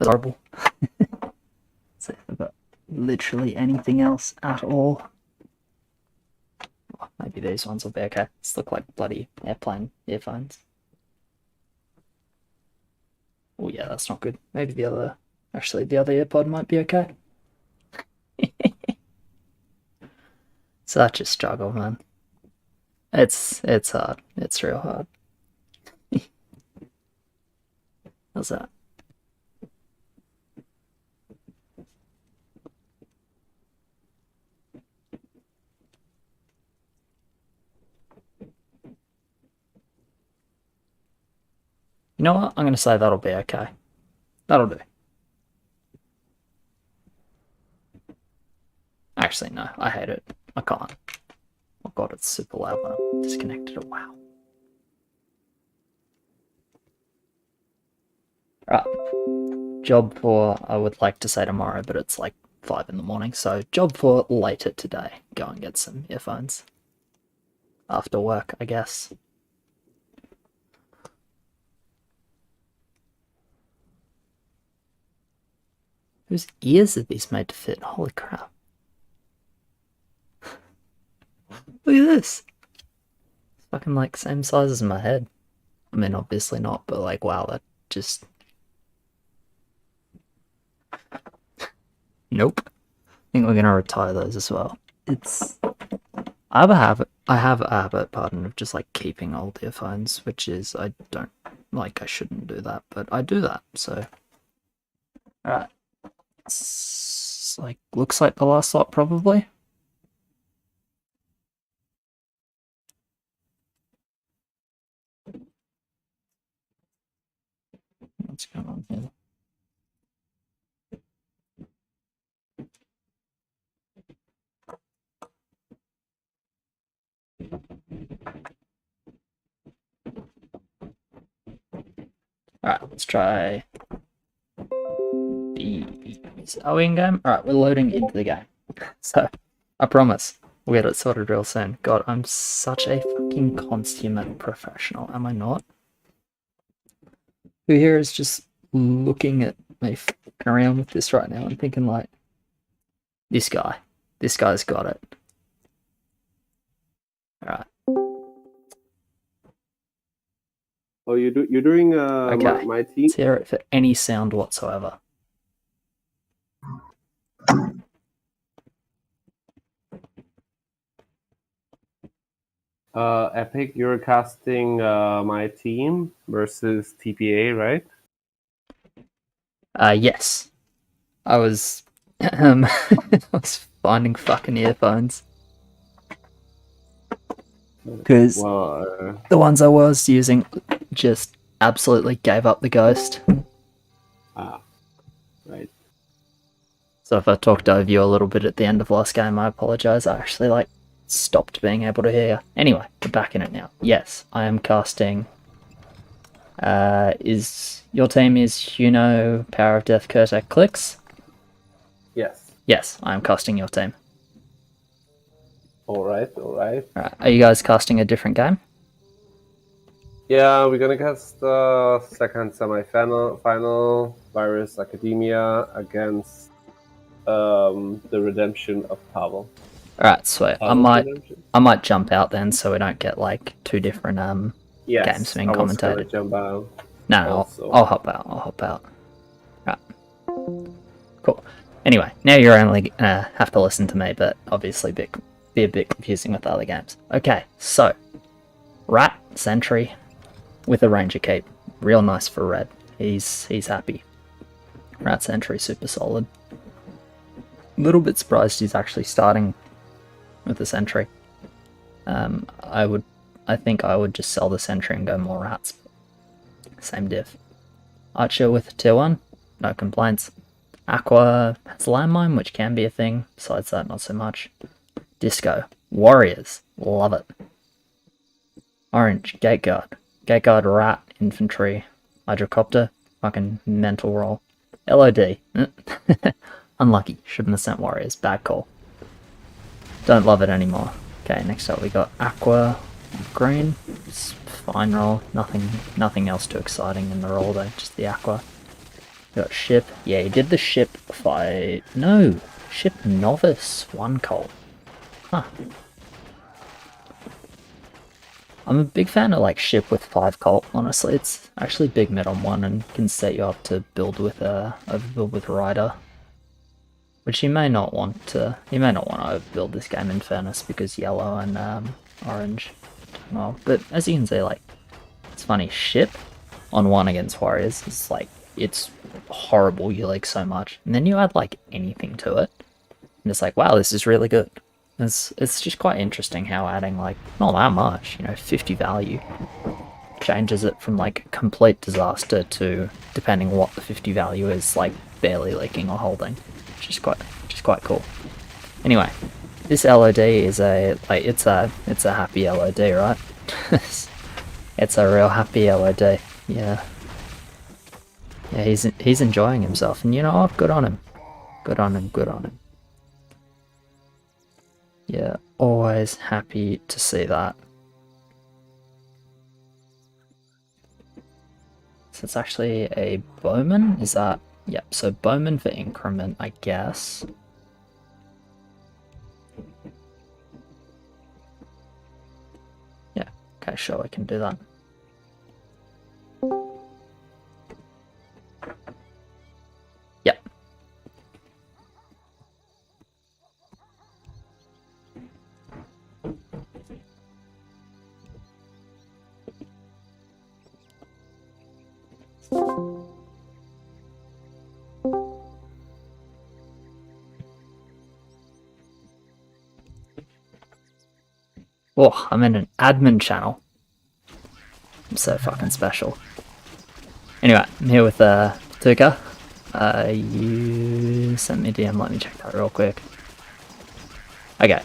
Horrible. So if I've got literally anything else at all. Oh, maybe these ones will be okay. These look like bloody airplane earphones. Oh yeah, that's not good. Maybe the other earpod might be okay. Such a struggle, man. It's hard. It's real hard. How's that? You know what? I'm gonna say that'll be okay. That'll do. Actually, no, I hate it. I can't. Oh god, it's super loud when I'm disconnected it. Wow. Right. Job for, I would like to say tomorrow, but it's like 5 in the morning, so job for later today. Go and get some earphones. After work, I guess. Whose ears are these made to fit? Holy crap. Look at this. It's fucking like same size as my head. I mean, obviously not, but like, wow, that just... Nope. I think we're gonna retire those as well. It's... I have a habit, pardon, of just like keeping old earphones, which is, I don't, like, I shouldn't do that, but I do that, so. Alright. looks like the last slot probably. What's going on here? Alright, let's try are we in game? Alright, we're loading into the game. So, I promise, we'll get it sorted real soon. God, I'm such a fucking consummate professional, am I not? Who here is just looking at me fucking around with this right now and thinking like, this guy's got it. Alright. Oh, you're doing Okay. my team? Let's hear it for any sound whatsoever. Epic, you're casting my team versus TPA, right? Yes. I was I was finding fucking earphones. Because the ones I was using just absolutely gave up the ghost. Right. So if I talked over you a little bit at the end of last game, I apologise. I actually stopped being able to hear you. Anyway, we're back in it now. Yes, I am casting. Is your team Power of Death, Kurtek, Clicks? Yes. Yes, I am casting your team. Alright. Alright, are you guys casting a different game? Yeah, we're gonna cast the second semi-final Virus Academia against the Redemption of Pavel. Alright, sweet. I might jump out then so we don't get two different games being commentated. Jump out. No, I'll hop out. Right. Cool. Anyway, now you're only gonna have to listen to me, but obviously be a bit confusing with the other games. Okay, so Rat Sentry with a Ranger Keep. Real nice for Red. He's happy. Rat Sentry super solid. Little bit surprised he's actually starting with the Sentry. I think I would just sell the Sentry and go more Rats. Same diff. Archer with a tier 1, no complaints. Aqua has landmine, which can be a thing. Besides that, not so much. Disco. Warriors. Love it. Orange. Gateguard. Gateguard, Rat, Infantry. Hydrocopter. Fucking mental roll. LOD. Unlucky. Shouldn't have sent Warriors. Bad call. Don't love it anymore. Okay, next up we got Aqua. Green. It's fine roll. Nothing else too exciting in the roll though. Just the Aqua. We got Ship. Yeah, he did the Ship fight. No. Ship Novice. 1 call. Huh. I'm a big fan of Ship with 5 cult, honestly. It's actually big mid on 1 and can set you up to build with overbuild with Rider. Which you may not want to overbuild this game in fairness because yellow and orange. Well, but as you can see, it's funny, Ship on 1 against Warriors is it's horrible, you so much. And then you add anything to it. And it's wow, this is really good. It's just quite interesting how adding not that much, 50 value changes it from complete disaster to, depending what the 50 value is, barely leaking or holding. Which is quite cool. Anyway, this LOD is it's a happy LOD, right? It's a real happy LOD. Yeah. Yeah, he's enjoying himself, and good on him. Good on him. Yeah, always happy to see that. So it's actually a Bowman, is that? Yep, so Bowman for increment, I guess. Yeah, okay, sure, I can do that. Yep. Oh, I'm in an admin channel. I'm so fucking special. Anyway, I'm here with Tuka. You sent me a DM. Let me check that real quick. Okay.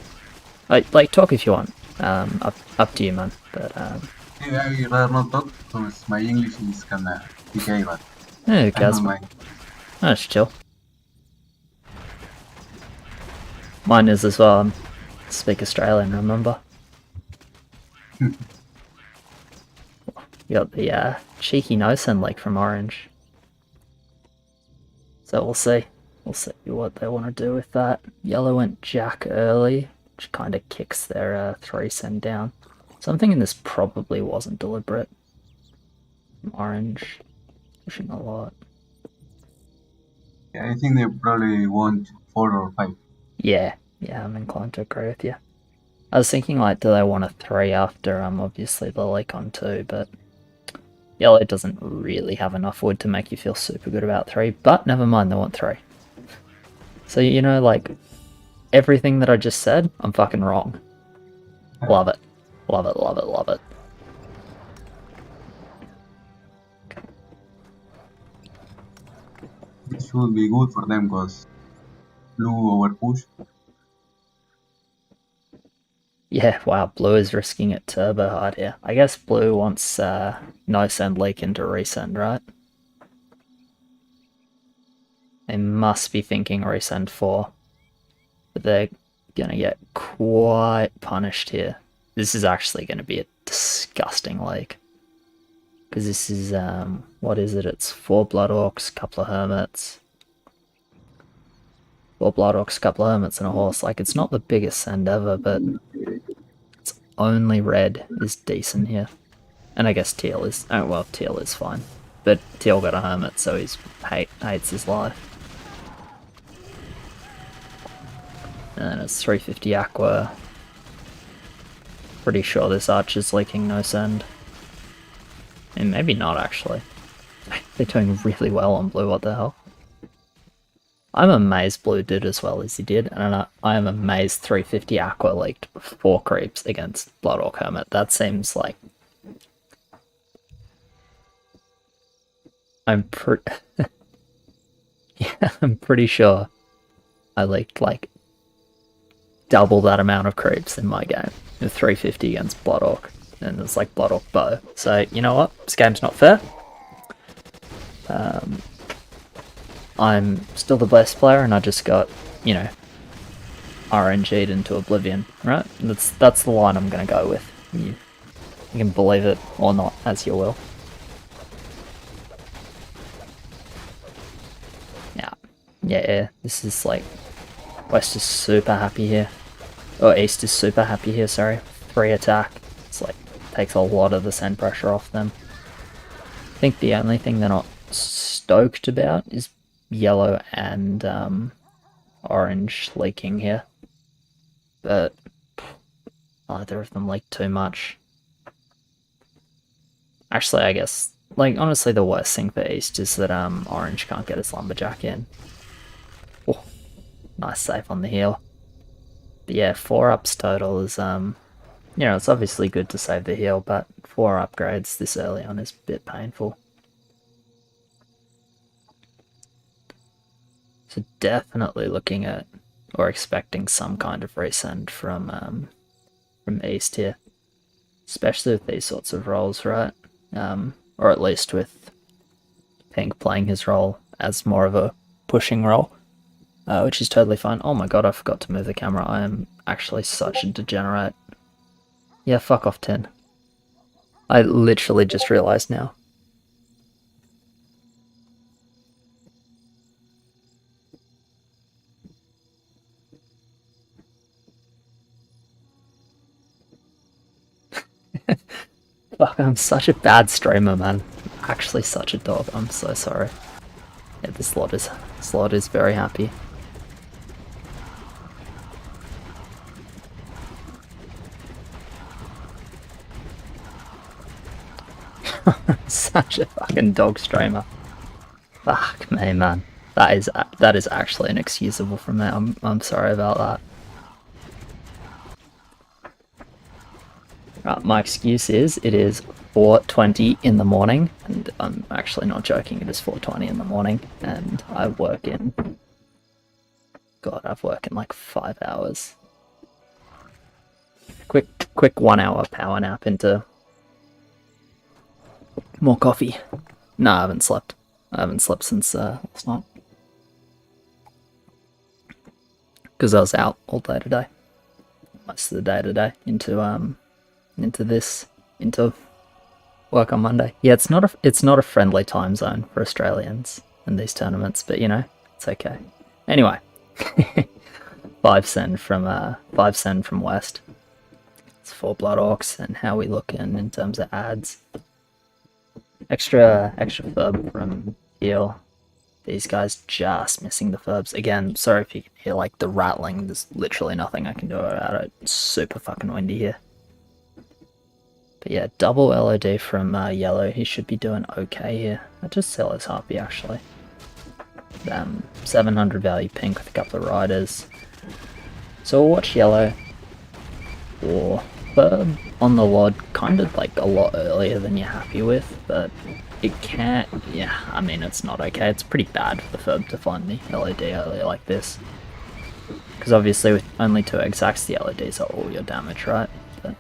Like talk if you want. Up to you, man. But I rather not talk because my English is kinda decay, but who I cares? don't mind. That's chill. Mine is as well. I speak Australian, remember? You got the cheeky nose and like from Orange. So we'll see. We'll see what they want to do with that. Yellow went Jack early, which kind of kicks their 3 send down. So I'm thinking this probably wasn't deliberate. Orange pushing a lot. Yeah, I think they probably want 4 or 5. Yeah, I'm inclined to agree with you. I was thinking like, do they want a 3 after obviously the lake on 2, but Yellow doesn't really have enough wood to make you feel super good about 3, but never mind, they want 3. So, you know, like, everything that I just said, I'm fucking wrong. Love it. Love it, love it, love it. It should be good for them because blue over push. Yeah, wow, Blue is risking it turbo hard here. I guess Blue wants no send leak into resend, right? They must be thinking resend 4. But they're gonna get quite punished here. This is actually gonna be a disgusting lake. Because this is, what is it? It's 4 Blood Orcs, couple of Hermits. 4 Blood Orcs, couple of Hermits, and a horse. Like, it's not the biggest send ever, but it's only red is decent here. And I guess teal is, oh well, teal is fine. But teal got a Hermit, so he's hates his life. And then it's 350 Aqua. Pretty sure this archer's leaking no send. And maybe not, actually. They're doing really well on blue, what the hell? I'm amazed blue did as well as he did, and I am amazed 350 Aqua leaked 4 creeps against Blood Orc Hermit. That seems like... I'm yeah, I'm pretty sure I leaked like double that amount of creeps in my game with 350 against Blood Orc, and it's like Blood Orc bow. So you know what? This game's not fair. I'm still the best player, and I just got, you know, RNG'd into oblivion, right? That's the line I'm gonna go with. You can believe it or not, as you will. Yeah, this is like, West is super happy here. Or East is super happy here, sorry. 3 attack. It's like, takes a lot of the send pressure off them. I think the only thing they're not stoked about is yellow and orange leaking here. But neither of them leak too much. Actually, I guess, like, honestly the worst thing for East is that orange can't get his lumberjack in. Oh, nice save on the heal. But yeah, 4 ups total is, you know, it's obviously good to save the heal, but 4 upgrades this early on is a bit painful. So definitely looking at, or expecting some kind of resend from East here. Especially with these sorts of roles, right? Or at least with Pink playing his role as more of a pushing role. Which is totally fine. Oh my god, I forgot to move the camera. I am actually such a degenerate. Yeah, fuck off, 10. I literally just realised now. Fuck, I'm such a bad streamer, man. I'm actually such a dog. I'm so sorry. Yeah, this lot is very happy. Such a fucking dog streamer. Fuck me, man. That is actually inexcusable from me. I'm sorry about that. My excuse is it is 4:20 in the morning, and I'm actually not joking, it is 4:20 in the morning, and I work in... God, I've worked in like 5 hours. Quick 1 hour power nap into more coffee. No, I haven't slept. I haven't slept since last night. Because I was out all day today. Most of the day today into work on Monday. Yeah, it's not a friendly time zone for Australians in these tournaments, but you know, it's okay. Anyway, 5 send from West. It's 4 Blood Orcs, and how we looking in terms of ads. Extra Ferb from Heal. These guys just missing the Ferbs. Again, sorry if you can hear like the rattling, there's literally nothing I can do about it. It's super fucking windy here. But yeah, double LOD from Yellow, he should be doing okay here. I just sell his Harpy actually. 700 value Pink with a couple of riders. So we'll watch Yellow or Ferb on the LOD, kind of like a lot earlier than you're happy with, but it can't, yeah, I mean, it's not okay. It's pretty bad for the Ferb to find the LOD earlier like this. Because obviously with only 2 exacts, the LODs are all your damage, right? But,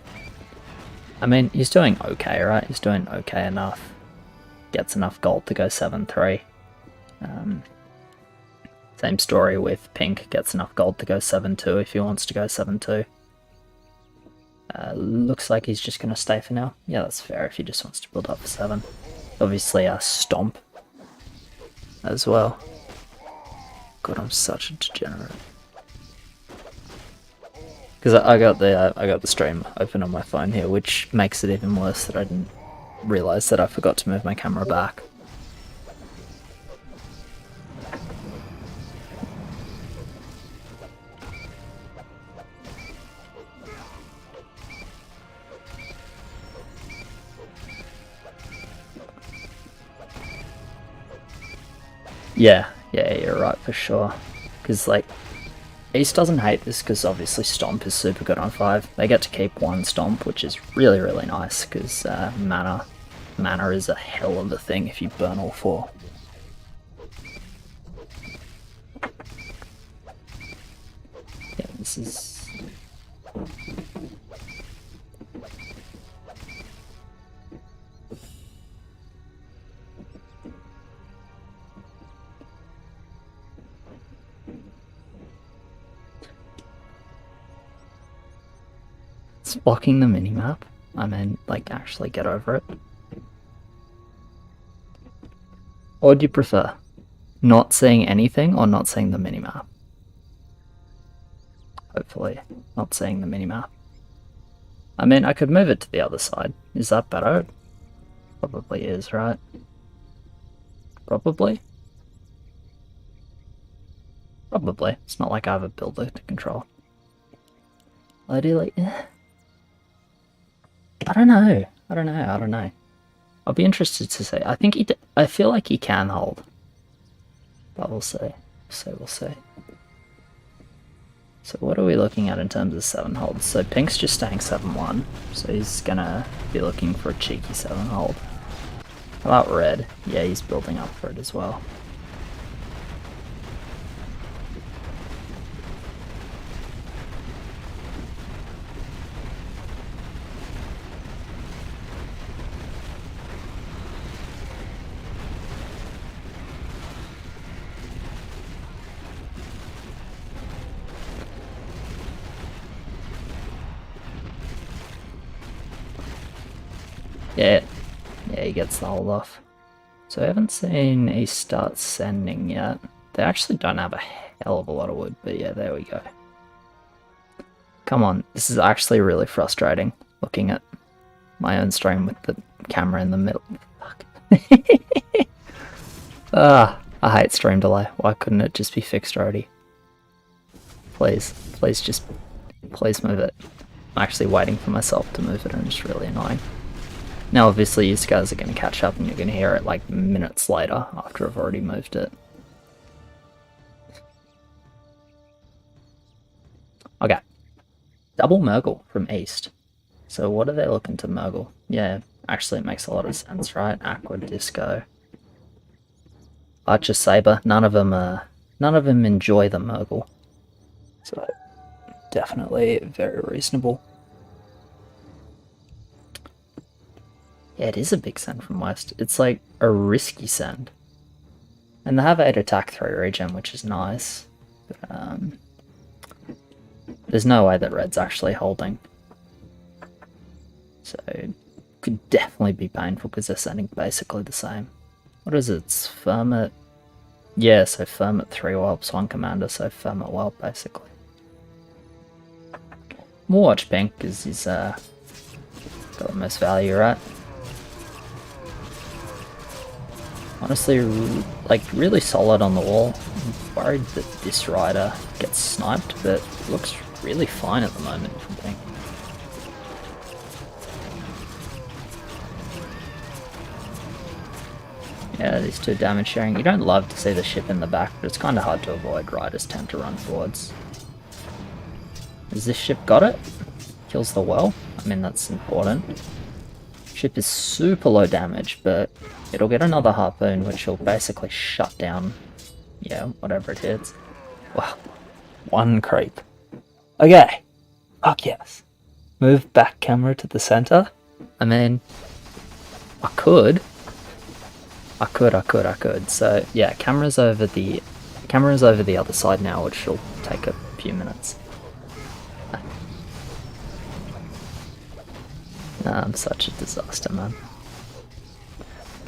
I mean, he's doing okay, right? He's doing okay enough. Gets enough gold to go 7-3. Same story with Pink, gets enough gold to go 7-2 if he wants to go 7-2. Looks like he's just going to stay for now. Yeah, that's fair if he just wants to build up for 7. Obviously, Stomp as well. God, I'm such a degenerate. Because I got the stream open on my phone here, which makes it even worse that I didn't realize that I forgot to move my camera back. Yeah, you're right for sure. Because, like, East doesn't hate this because obviously Stomp is super good on 5. They get to keep 1 Stomp, which is really, really nice because mana is a hell of a thing if you burn all 4. Yeah, this is... It's blocking the minimap. I mean, like, actually get over it. Or do you prefer not seeing anything or not seeing the minimap? Hopefully, not seeing the minimap. I mean, I could move it to the other side. Is that better? Probably is, right? Probably? Probably. It's not like I have a builder to control. Ideally, I don't know. I'll be interested to see. I think I feel like he can hold. But we'll see. We'll see. So what are we looking at in terms of 7 holds? So Pink's just staying 7-1. So he's gonna be looking for a cheeky 7 hold. How about Red? Yeah, he's building up for it as well. Yeah, he gets the hold off. So I haven't seen he start sending yet. They actually don't have a hell of a lot of wood, but yeah, there we go. Come on, this is actually really frustrating, looking at my own stream with the camera in the middle. Fuck. I hate stream delay. Why couldn't it just be fixed already? Please move it. I'm actually waiting for myself to move it and it's really annoying. Now obviously you guys are going to catch up and you're going to hear it like minutes later after I've already moved it. Okay. Double Murgle from East. So what are they looking to Murgle? Yeah, actually it makes a lot of sense, right? Aqua, Disco, Archer, Saber. None of them enjoy the Murgle. So definitely very reasonable. Yeah, it is a big send from West. It's like a risky send. And they have 8 attack, 3 regen, which is nice. But, there's no way that Red's actually holding. So, could definitely be painful because they're sending basically the same. What is it? It's firm at... Yeah, so firm at 3 whelps, 1 commander, so firm at whelp, basically. We'll watch pink because he's got the most value, right? Honestly, like, really solid on the wall. I'm worried that this rider gets sniped, but it looks really fine at the moment from pink. Yeah, these two damage sharing. You don't love to see the ship in the back, but it's kind of hard to avoid. Riders tend to run forwards. Has this ship got it? Kills the well. I mean, that's important. Ship is super low damage, but it'll get another harpoon, which will basically shut down, yeah, whatever it hits. Wow, 1 creep. Okay, fuck yes. Move back camera to the center. I mean, I could. So yeah, camera's over the other side now, which will take a few minutes. I'm such a disaster, man.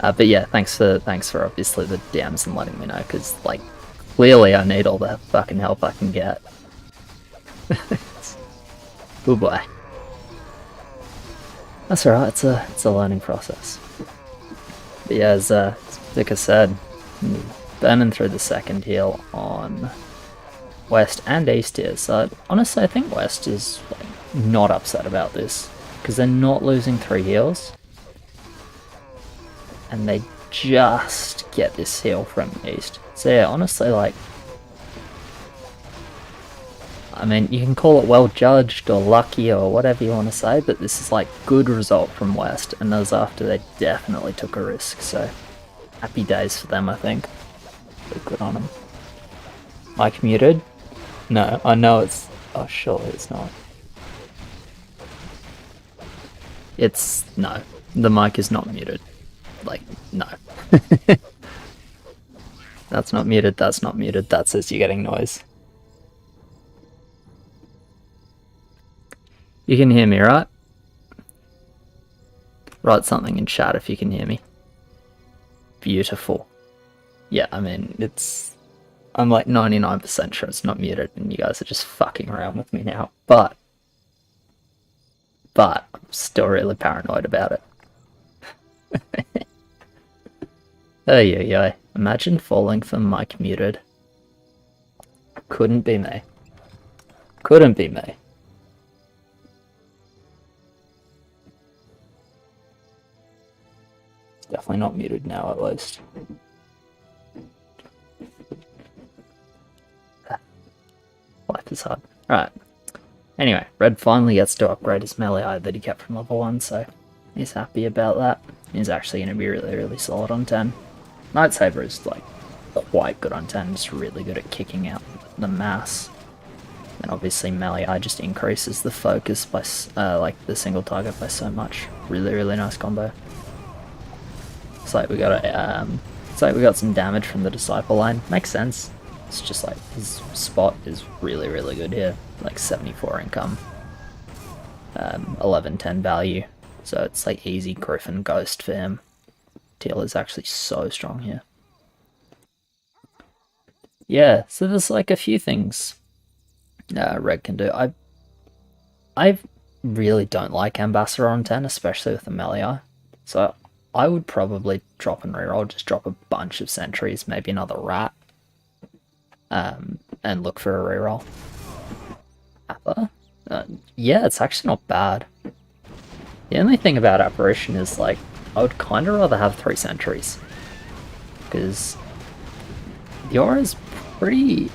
But yeah, thanks for obviously the DMs and letting me know, because like clearly I need all the fucking help I can get. Oh boy. That's alright. It's a learning process. But yeah, as Vika said, burning through the second heal on West and East here. So honestly, I think West is like not upset about this because they're not losing 3 heals. And they just get this heal from East. So yeah, honestly, like, I mean, you can call it well judged or lucky or whatever you want to say, but this is like good result from West, and that was after they definitely took a risk. So happy days for them, I think. But good on them. Mic muted? No, I know it's. Oh, surely it's not. It's no. The mic is not muted. Like, no. That's not muted, that's not muted, that says you're getting noise. You can hear me, right? Write something in chat if you can hear me. Beautiful. Yeah, I mean, I'm like 99% sure it's not muted and you guys are just fucking around with me now. But I'm still really paranoid about it. Oh yeah. Imagine falling from mic muted. Couldn't be me. Couldn't be me. It's definitely not muted now, at least. Life is hard. Right. Anyway, Red finally gets to upgrade his melee eye that he kept from level 1, so he's happy about that. He's actually going to be really, really solid on 10. Night Saber is like quite good on 10, just really good at kicking out the mass. And obviously melee eye just increases the focus by like the single target by so much. Really, really nice combo. It's like we got some damage from the disciple line. Makes sense. It's just like his spot is really, really good here. Like 74 income, 11-10 value. So it's like easy Griffin Ghost for him. Teal is actually so strong here. Yeah, so there's like a few things Red can do. I really don't like Ambassador on 10, especially with the melee eye. So I would probably drop and reroll, just drop a bunch of sentries, maybe another rat, and look for a reroll. Appa? Yeah, it's actually not bad. The only thing about Apparition is, like, I would kind of rather have 3 sentries. Because the aura is pretty...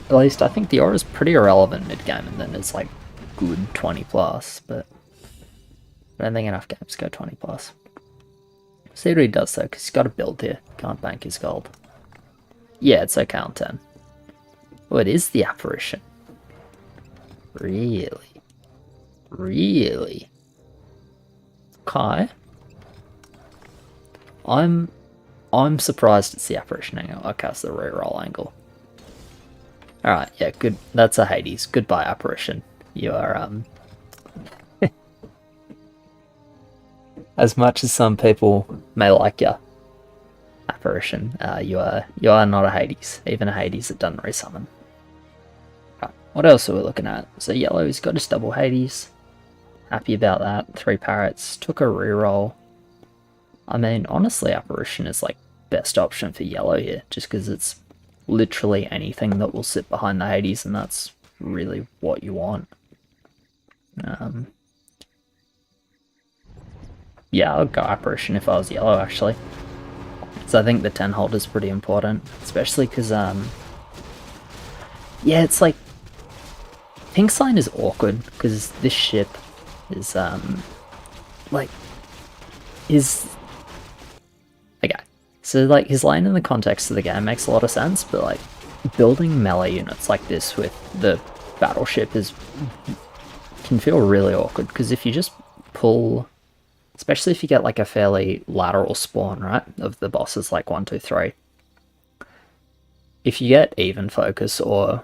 At least I think the aura is pretty irrelevant mid-game, and then it's, like, good 20+, but... I don't think enough games go 20 plus. See what he does though, because he's got a build here. Can't bank his gold. Yeah, it's okay on 10. Oh, it is the apparition. Really? Really? Kai? I'm surprised it's the apparition angle. Okay, it's the reroll angle. Alright, yeah, good. That's a Hades. Goodbye, apparition. You are, as much as some people may like you, apparition, you are not a Hades. Even a Hades that doesn't resummon. Right, what else are we looking at? So yellow's got his double Hades. Happy about that. 3 parrots. Took a reroll. I mean, honestly, apparition is like best option for yellow here, just because it's literally anything that will sit behind the Hades, and that's really what you want. Yeah, I would go apparition if I was yellow, actually. So I think the 10 hold is pretty important, especially because, yeah, it's like, Pink's line is awkward, because this ship is, like, okay, so, like, his line in the context of the game makes a lot of sense, but, like, building melee units like this with the battleship can feel really awkward, because if you just pull, especially if you get like a fairly lateral spawn, right, of the bosses like 1, 2, 3. If you get even focus, or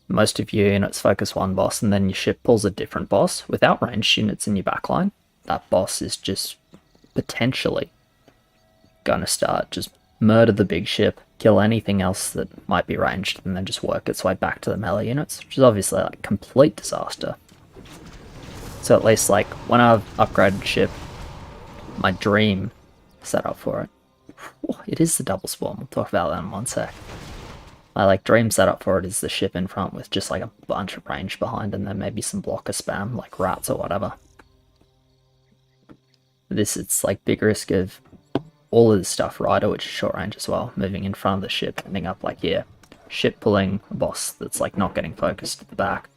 most of your units focus one boss and then your ship pulls a different boss, without ranged units in your backline, that boss is just potentially going to start just murder the big ship, kill anything else that might be ranged, and then just work its way back to the melee units, which is obviously like complete disaster. So at least like when I've upgraded ship, my dream setup for it. Oh, it is the double spawn. We'll talk about that in 1 sec. My like dream setup for it is the ship in front with just like a bunch of range behind, and then maybe some blocker spam like rats or whatever. This, it's like big risk of all of this stuff, Rider, which is short range as well, moving in front of the ship, ending up like here. Ship pulling a boss that's like not getting focused at the back.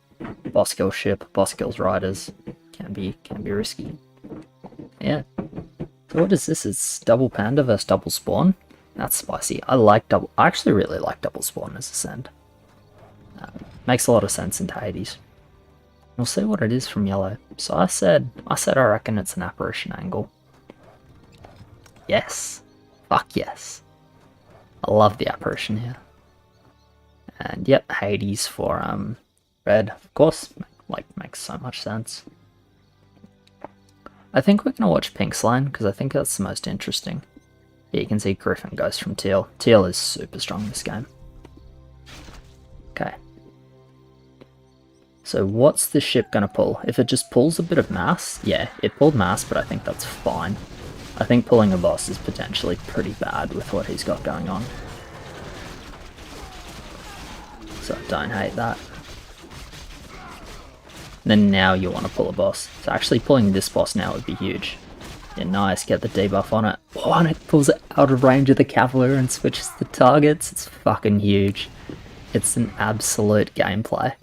Boss kills ship, boss kills riders. Can be risky. Yeah. So what is this? It's double panda versus double spawn. That's spicy. I actually really like double spawn as a send. Makes a lot of sense into Hades. We'll see what it is from yellow. So I said I reckon it's an apparition angle. Yes. Fuck yes. I love the apparition here. And yep, Hades for red, of course. Like, makes so much sense. I think we're going to watch Pink's line, because I think that's the most interesting. Yeah, you can see Griffin goes from teal. Teal is super strong this game. Okay. So what's the ship going to pull? If it just pulls a bit of mass, yeah, it pulled mass, but I think that's fine. I think pulling a boss is potentially pretty bad with what he's got going on. So don't hate that. Then now you want to pull a boss. So actually pulling this boss now would be huge. Yeah, nice, get the debuff on it. Oh, and it pulls it out of range of the Cavalier and switches the targets. It's fucking huge. It's an absolute gameplay.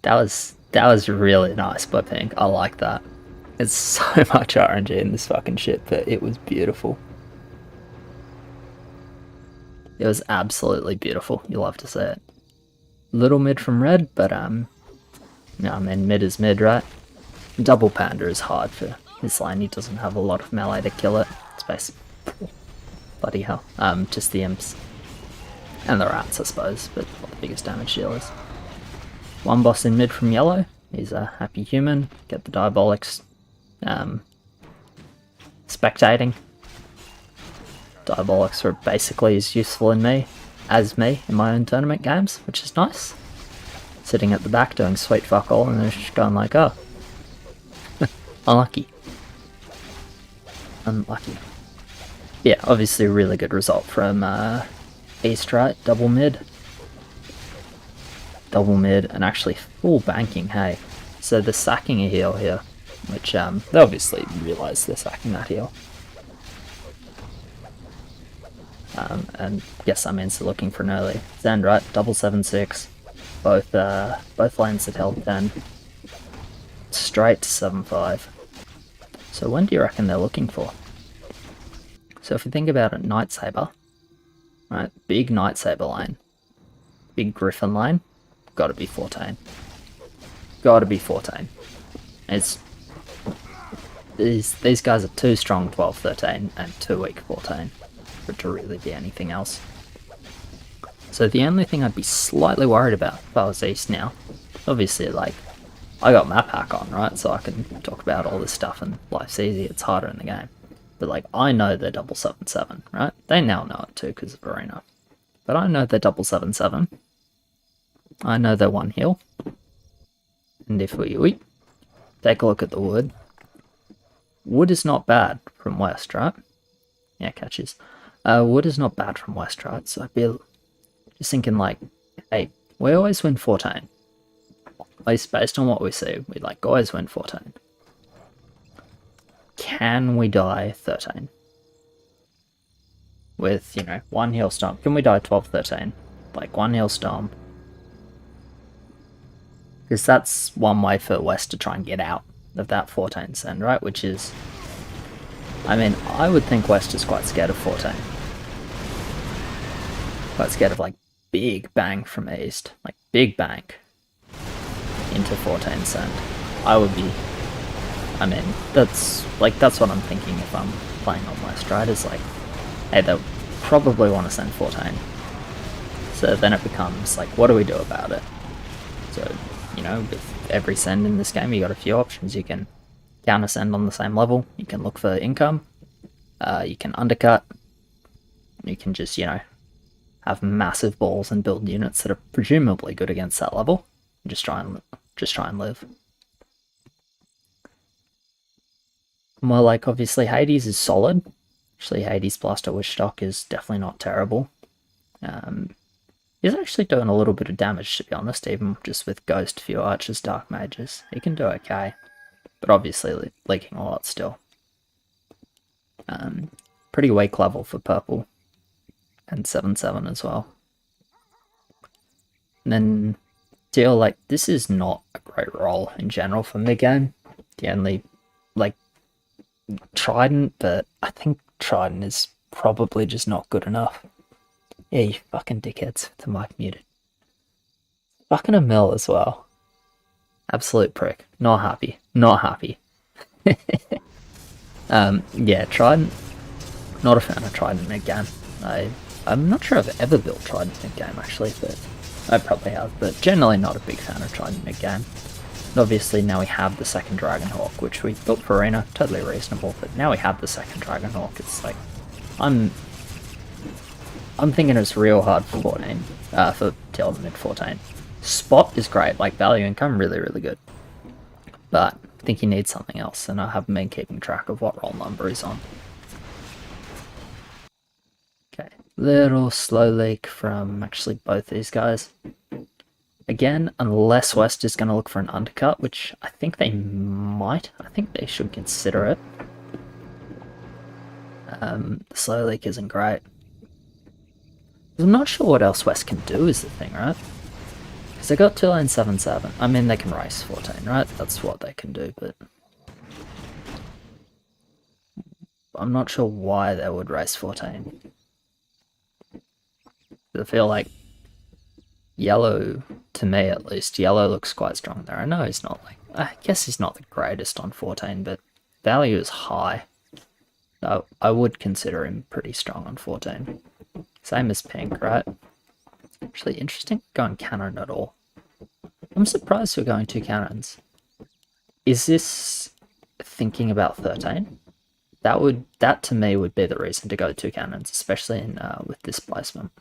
That was really nice by Pink. I like that. There's so much RNG in this fucking shit, but it was beautiful. It was absolutely beautiful. You'll love to see it. Little mid from red, but no, I mean mid is mid, right? Double panda is hard for his line. He doesn't have a lot of melee to kill it. It's basically, bloody hell. Just the imps and the rats, I suppose, but what the biggest damage dealers. One boss in mid from yellow. He's a happy human. Get the diabolics. Spectating. Diabolics are basically as useful as me in my own tournament games, which is nice. Sitting at the back doing sweet fuck all, and they're just going like, oh, unlucky. Unlucky. Yeah, obviously a really good result from East, right? Double mid, and actually full banking, hey. So they're sacking a heal here, which they obviously realise they're sacking that heal. And yes, that means they're looking for an early Zend, right? Double 7-6. Both lanes that held 10. Straight to 7-5. So when do you reckon they're looking for? So if you think about it, Night Saber, right? Big Night Saber lane. Big Griffin lane. Gotta be 14. Gotta be 14. It's... These guys are too strong 12, 13, and too weak 14 for it to really be anything else. So the only thing I'd be slightly worried about if I was East now, obviously, like, I got map hack on, right? So I can talk about all this stuff and life's easy, it's harder in the game. But, like, I know they're 777, right? They now know it too because of Arena. But I know they're 777. I know they're one heal. And if we take a look at the wood. Wood is not bad from West, right? Yeah, catches. Wood is not bad from West, right? So I'd be just thinking like, hey, we always win 14. At least based on what we see, we like always win 14. Can we die 13? With, you know, one heal stomp. Can we die 12, 13? Like one heal stomp. Because that's one way for West to try and get out of that 14 send, right? Which is, I mean, I would think West is quite scared of 14. Quite scared of like big bang from East, like big bang into 14 send. I would be, I mean, that's what I'm thinking if I'm playing on West, right? Is like, hey, they'll probably want to send 14. So then it becomes like, what do we do about it? So, you know, with every send in this game, you got a few options. You can counter send on the same level. You can look for income. You can undercut. You can just, you know, have massive balls and build units that are presumably good against that level. And just try and live. More like, obviously, Hades is solid. Actually, Hades Blaster Wish stock is definitely not terrible. He's actually doing a little bit of damage, to be honest, even just with Ghost, few Archers, Dark Mages. He can do okay, but obviously leaking a lot still. Pretty weak level for purple, and 7/7 as well. And then Teal, like, this is not a great role in general for mid-game. The only, like, Trident, but I think Trident is probably just not good enough. Yeah, you fucking dickheads. The mic muted. Fucking a mill as well. Absolute prick. Not happy. Not happy. Yeah, Trident. Not a fan of Trident mid-game. I'm not sure I've ever built Trident mid-game, actually, but I probably have. But generally not a big fan of Trident mid-game. And obviously now we have the second Dragonhawk, which we built for Arena. Totally reasonable, but now we have the second Dragonhawk. It's like, I'm thinking it's real hard for 14, for Teal mid 14. Spot is great, like value income, really, really good. But I think he needs something else, and I haven't been keeping track of what roll number he's on. Okay, little slow leak from actually both these guys. Again, unless West is going to look for an undercut, which I think they might. I think they should consider it. The slow leak isn't great. I'm not sure what else West can do is the thing, right? Because they got 2 lane 7/7. I mean, they can race 14, right? That's what they can do, but I'm not sure why they would race 14. I feel like yellow, to me at least, yellow looks quite strong there. I know he's not like, I guess he's not the greatest on 14, but value is high. So I would consider him pretty strong on 14. Same as pink, right? Actually, interesting going cannon at all. I'm surprised we're going 2 cannons. Is this thinking about 13? That to me would be the reason to go 2 cannons, especially in with this placement.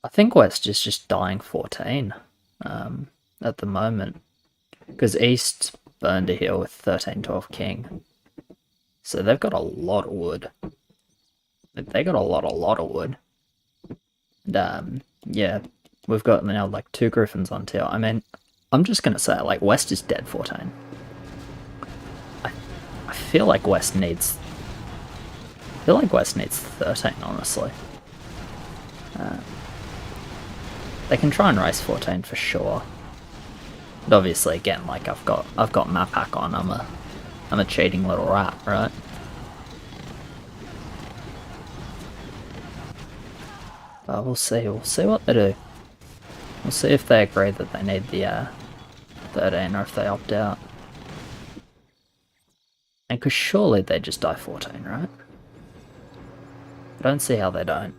I think West is just dying 14 at the moment, because East burned a heal with 13-12 King. So they've got a lot of wood. They got a lot of wood. And, yeah, we've got now like 2 Griffins on Teal. I mean, I'm just going to say, like, West is dead 14. I feel like West needs... 13, honestly. They can try and race 14 for sure. But obviously, again, like I've got map hack on. I'm a cheating little rat, right? But we'll see what they do. We'll see if they agree that they need the 13 or if they opt out. And because surely they just die 14, right? I don't see how they don't.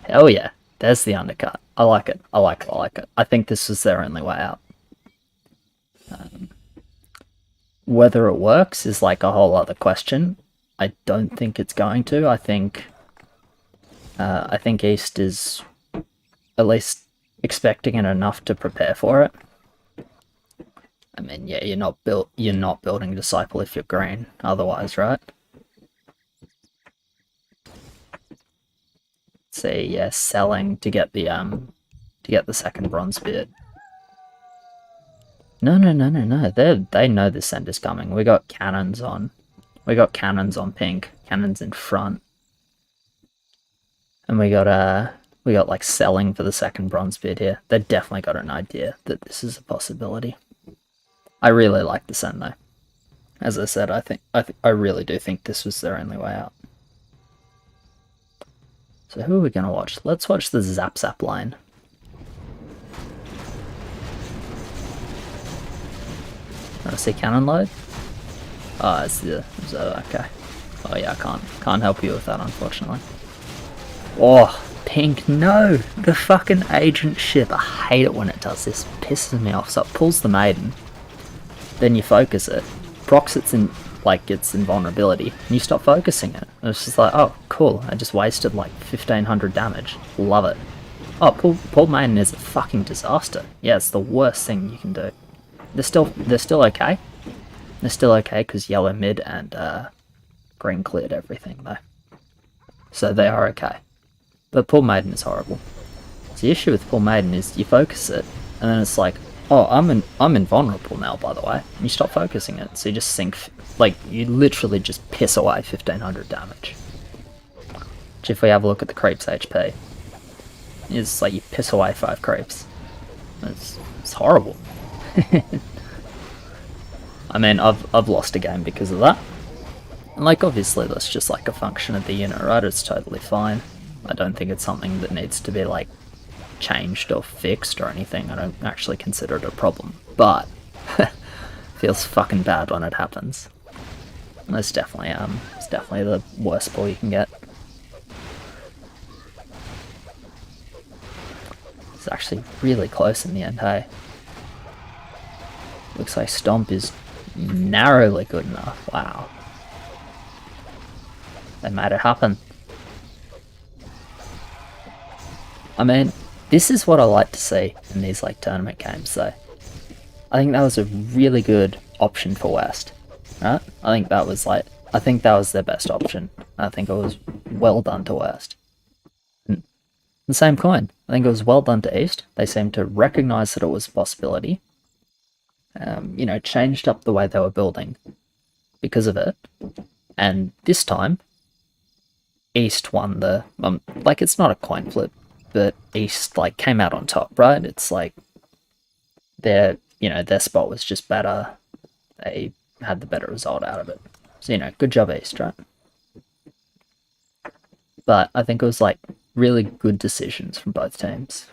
Hell yeah, there's the undercut. I like it. I like it. I think this was their only way out. Whether it works is like a whole other question. I don't think it's going to. I think East is at least expecting it enough to prepare for it. I mean, yeah, you're not building Disciple if you're green, otherwise, right? See, yeah, selling to get the second bronze bit. No. They know this end is coming. We got cannons on pink, cannons in front. And we got like selling for the second bronze bid here. They definitely got an idea that this is a possibility. I really like this end though. As I said, I really do think this was their only way out. So who are we gonna watch? Let's watch the Zap line. Wanna see cannon load? Oh, it's okay. Oh yeah, I can't help you with that, unfortunately. Oh, pink, no! The fucking agent ship. I hate it when it does this. It pisses me off. So it pulls the maiden, then you focus it, procs its invulnerability, and you stop focusing it. And it's just like, oh, cool. I just wasted like 1500 damage. Love it. Oh, pull maiden is a fucking disaster. Yeah, it's the worst thing you can do. They're still okay. They're still okay because yellow mid and green cleared everything though, so they are okay. But pull maiden is horrible. So the issue with pull maiden is you focus it, and then it's like, oh, I'm invulnerable now, by the way. And you stop focusing it, so you just sink, like you literally just piss away 1500 damage. Which if we have a look at the creeps HP, is like you piss away 5 creeps. It's horrible. I mean, I've lost a game because of that. And like obviously that's just like a function of the unit, right? It's totally fine. I don't think it's something that needs to be like changed or fixed or anything. I don't actually consider it a problem. But feels fucking bad when it happens. And it's definitely the worst pull you can get. It's actually really close in the end, hey? Looks like Stomp is narrowly good enough. Wow. They made it happen. I mean, this is what I like to see in these like tournament games though. I think that was a really good option for West. Right? I think that was their best option. I think it was well done to West. And the same coin. I think it was well done to East. They seemed to recognise that it was a possibility. Changed up the way they were building because of it. And this time, East won the, it's not a coin flip, but East, came out on top, right? It's like, their spot was just better. They had the better result out of it. So, good job, East, right? But I think it was, really good decisions from both teams.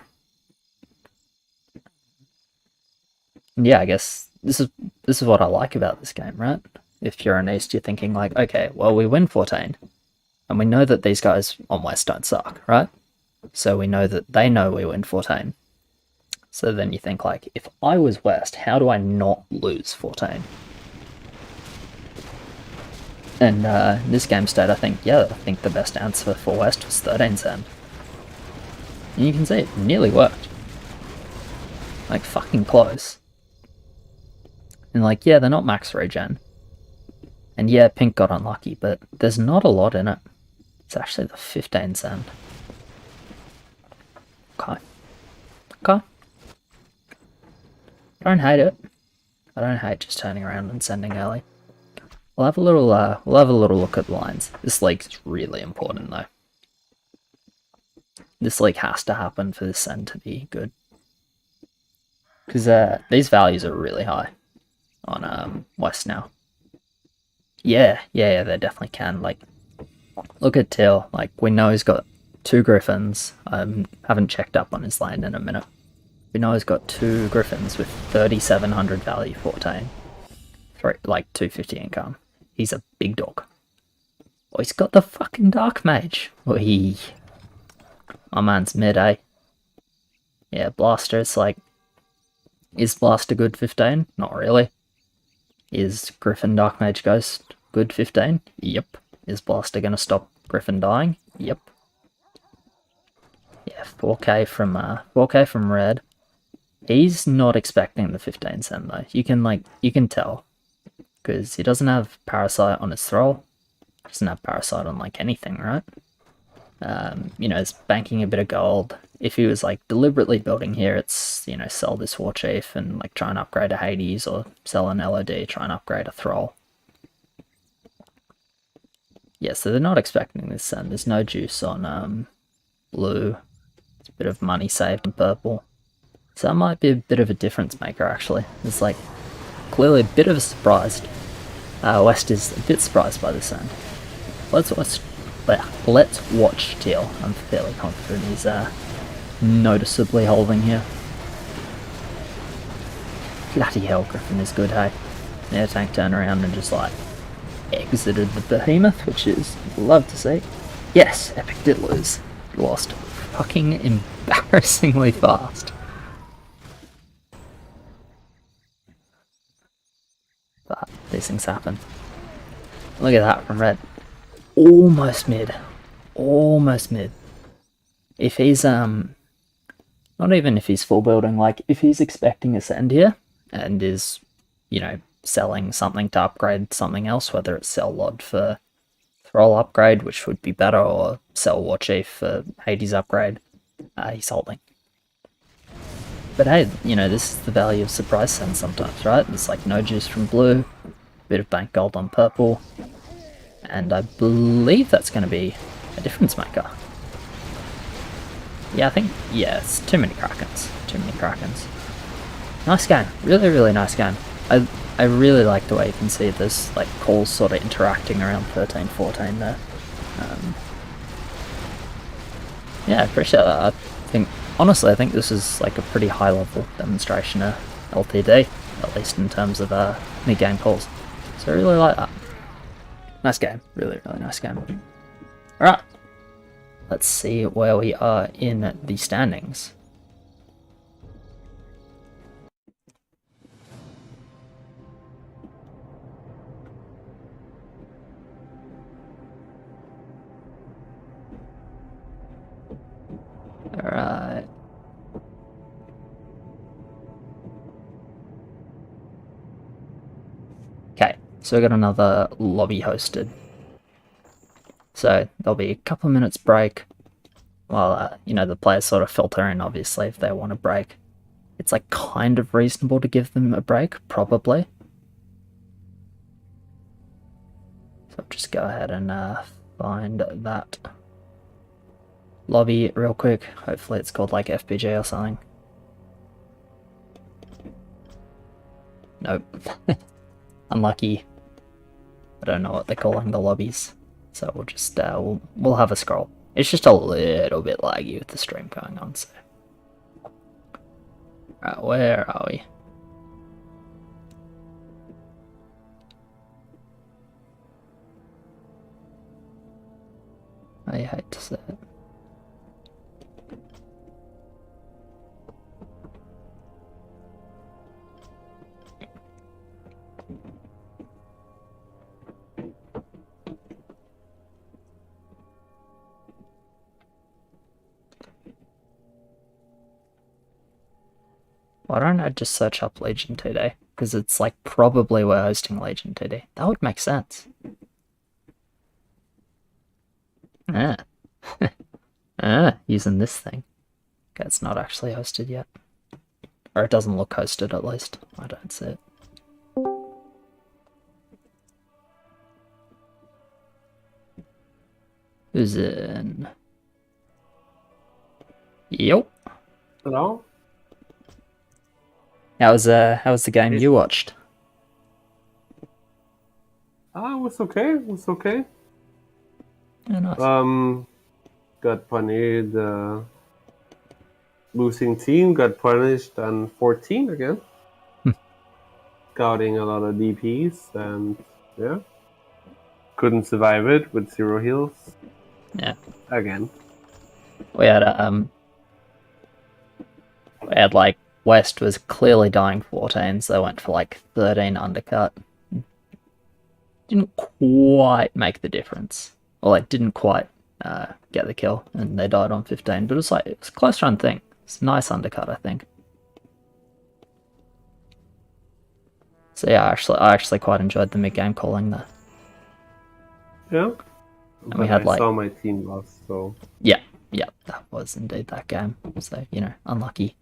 Yeah, I guess this is what I like about this game, right? If you're an East, you're thinking okay, well, we win 14, and we know that these guys on West don't suck, right? So we know that they know we win 14. So then you think if I was West, how do I not lose 14? And in this game state, I think the best answer for West was 13's end. And you can see it nearly worked. Fucking close. And they're not max regen. And yeah, pink got unlucky, but there's not a lot in it. It's actually the 15's end. Okay. Don't hate it. I don't hate just turning around and sending early. We'll have a little look at lines. This league is really important though. This league has to happen for this send to be good. Because these values are really high on West now. Yeah, they definitely can. Like, look at Till. Like, we know he's got 2 Griffins. I haven't checked up on his lane in a minute. We know he's got 2 Griffins with 3,700 value 14. Like 250 income. He's a big dog. Oh, he's got the fucking Dark Mage. Oi. My man's mid, eh? Yeah, Blaster, it's like... Is Blaster good 15? Not really. Is Griffin Dark Mage Ghost good 15? Yep. Is Blaster gonna stop Griffin dying? Yep. Yeah, 4k from Red. He's not expecting the 15 send though. You can tell. Because he doesn't have Parasite on his Thrall. Doesn't have Parasite on like anything, right? You know, he's banking a bit of gold. If he was like deliberately building here, it's, you know, sell this War Chief and like try and upgrade a Hades, or sell an LOD, try and upgrade a Thrall. Yeah, so they're not expecting this send. There's no juice on blue. It's a bit of money saved in purple. So that might be a bit of a difference maker actually. It's like clearly a bit of a surprise. West is a bit surprised by this send. Let's watch Teal. I'm fairly confident he's noticeably holding here. Bloody hell, Griffin is good, hey? Yeah, tank turned around and just like exited the behemoth, which is love to see. Yes, Epic did lose. Lost fucking embarrassingly fast. But these things happen. Look at that from Red. Almost mid. Almost mid. If he's not even if he's full building, like if he's expecting a send here and is, you know, selling something to upgrade something else, whether it's sell Lod for Thrall upgrade, which would be better, or sell War Chief for Hades upgrade, he's holding. But hey, you know, this is the value of surprise send sometimes, right? It's like no juice from blue, bit of bank gold on purple, and I believe that's going to be a difference maker. Yeah, I think, yeah, it's too many Krakens. Too many Krakens. Nice game. Really, really nice game. I really like the way you can see this, like, calls sort of interacting around 13, 14 there. Yeah, I appreciate that. I think, honestly, I think this is like a pretty high level demonstration of LTD, at least in terms of mid-game calls. So I really like that. Nice game. Really, really nice game. Alright. Let's see where we are in the standings. Alright. Okay, so we got another lobby hosted. So there'll be a couple of minutes break while, you know, the players sort of filter in, obviously, if they want a break. It's like kind of reasonable to give them a break, probably. So I'll just go ahead and find that lobby real quick. Hopefully it's called like FBG or something. Nope. Unlucky. I don't know what they're calling the lobbies. So we'll just, we'll have a scroll. It's just a little bit laggy with the stream going on, so. Right, where are we? I hate to say it. Why don't I just search up Legion 2D? Because it's like probably we're hosting Legion 2D. That would make sense. Using this thing. Okay, it's not actually hosted yet. Or it doesn't look hosted at least. I don't see it. Who's in? Yep. Hello? How was the game you watched? Ah, it was okay. It was okay. Yeah, nice. Got punished. Losing team got punished on 14 again. Scouting a lot of DPs and yeah, couldn't survive it with 0 heals. Yeah. Again. We had like West was clearly dying 14s. They went for like 13 undercut. Didn't quite make the difference. Well, it didn't quite get the kill, and they died on 15. But it was a close run thing. It's a nice undercut, I think. So yeah, I actually quite enjoyed the mid game calling there. Yeah. And But we had I like saw my team lost, so yeah, that was indeed that game. So unlucky.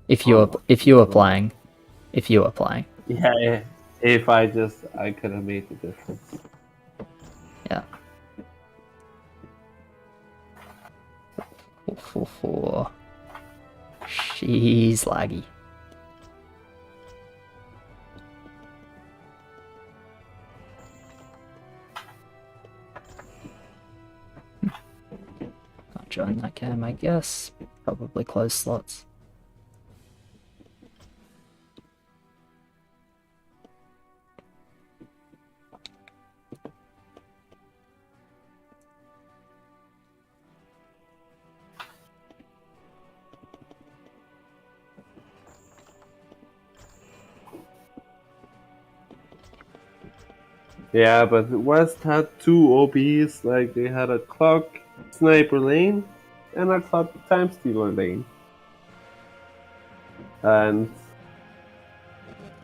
If you were playing. yeah. If I could have made the difference. Yeah. She's laggy. Can't join that game, I guess. Probably close slots. Yeah, but West had 2 OPs, like they had a clock sniper lane and a clock time stealer lane. And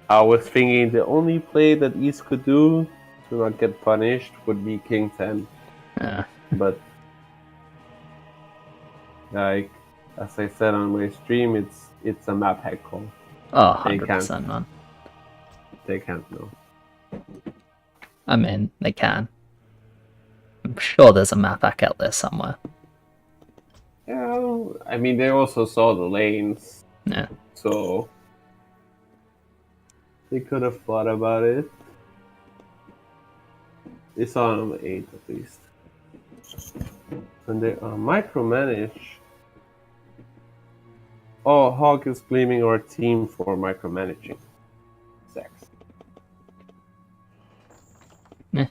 I was thinking the only play that East could do to not get punished would be King 10. Yeah. But like as I said on my stream, it's a map hack call. Oh, They 100%, man. They can't know. I mean, they can. I'm sure there's a map hack out there somewhere. Yeah, I mean they also saw the lanes, Yeah. so they could have thought about it. They saw them 8 at least. And they micromanage. Oh, Hawk is blaming our team for micromanaging. Sex. Yeah.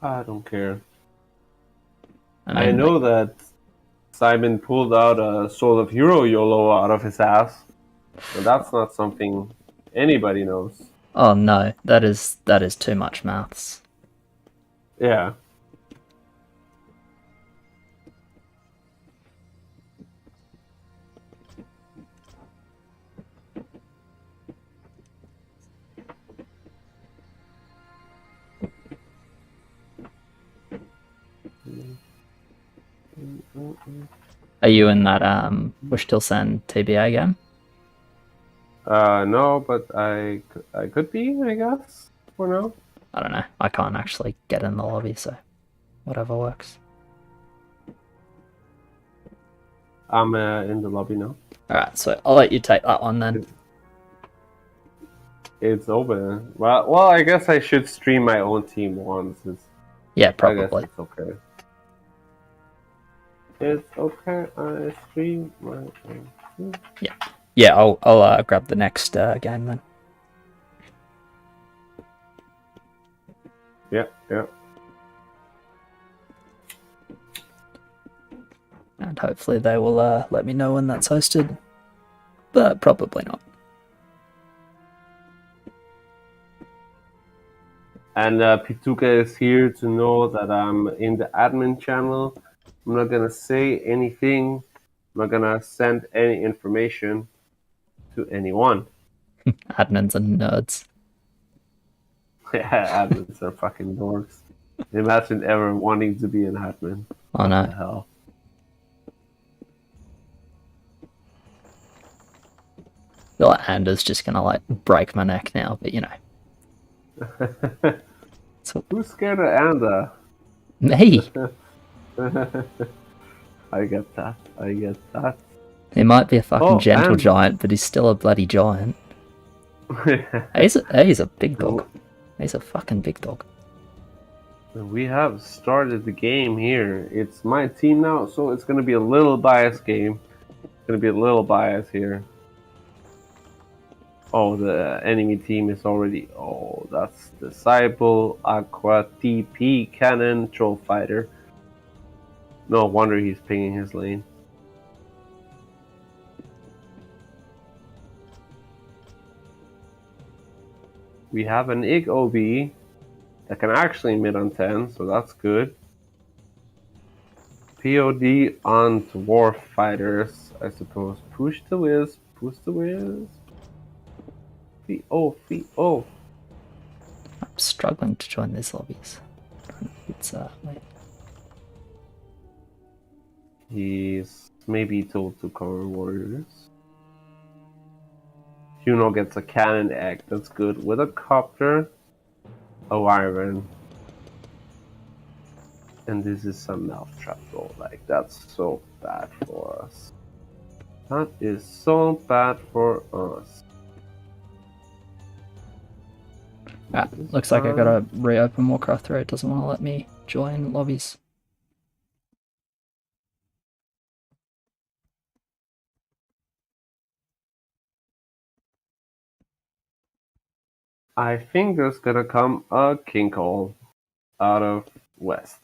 I don't care. I I know that Simon pulled out a Soul of Hero YOLO out of his ass, but that's not something anybody knows. Oh no, that is too much maths. Yeah. Are you in that Push Till Send TBA game? No, but I could be, I guess, for now. I don't know. I can't actually get in the lobby, so whatever works. I'm in the lobby now. Alright, so I'll let you take that one then. It's open. Well, I guess I should stream my own team once. Yeah, I probably. guess it's okay. It's okay. I stream my own team. Yeah, I'll grab the next game then. Yeah. And hopefully they will let me know when that's hosted. But probably not. And Pituka is here to know that I'm in the admin channel. I'm not gonna say anything. I'm not gonna send any information to anyone. Admins are nerds. Yeah, admins are fucking dorks. Imagine ever wanting to be an admin. Oh What no. the hell? I feel like Anders just gonna like break my neck now, but you know. So Who's scared of Anda? me. I get that. I get that. He might be a fucking Oh, gentle and giant, but he's still a bloody giant. He's a big dog. He's a fucking big dog. we have started the game here. It's my team now, so it's gonna be a little biased game. It's gonna be a little bias here. Oh, the enemy team is already. Oh, that's Disciple, Aqua, TP, Cannon, Troll Fighter. No wonder he's pinging his lane. We have an IG OB that can actually mid on 10, so that's good. POD on Dwarf Fighters, I suppose. Push the Wiz, push the Wiz. Oh. I'm struggling to join these lobbies. It's wait. He's maybe told to cover warriors. Juno gets a cannon egg, that's good. With a copter, a wyvern. And this is some mouth trap roll. Like, that's so bad for us. That is so bad for us. Looks like I gotta reopen Warcraft 3. It doesn't want to let me join lobbies. I think there's gonna come a king call out of west.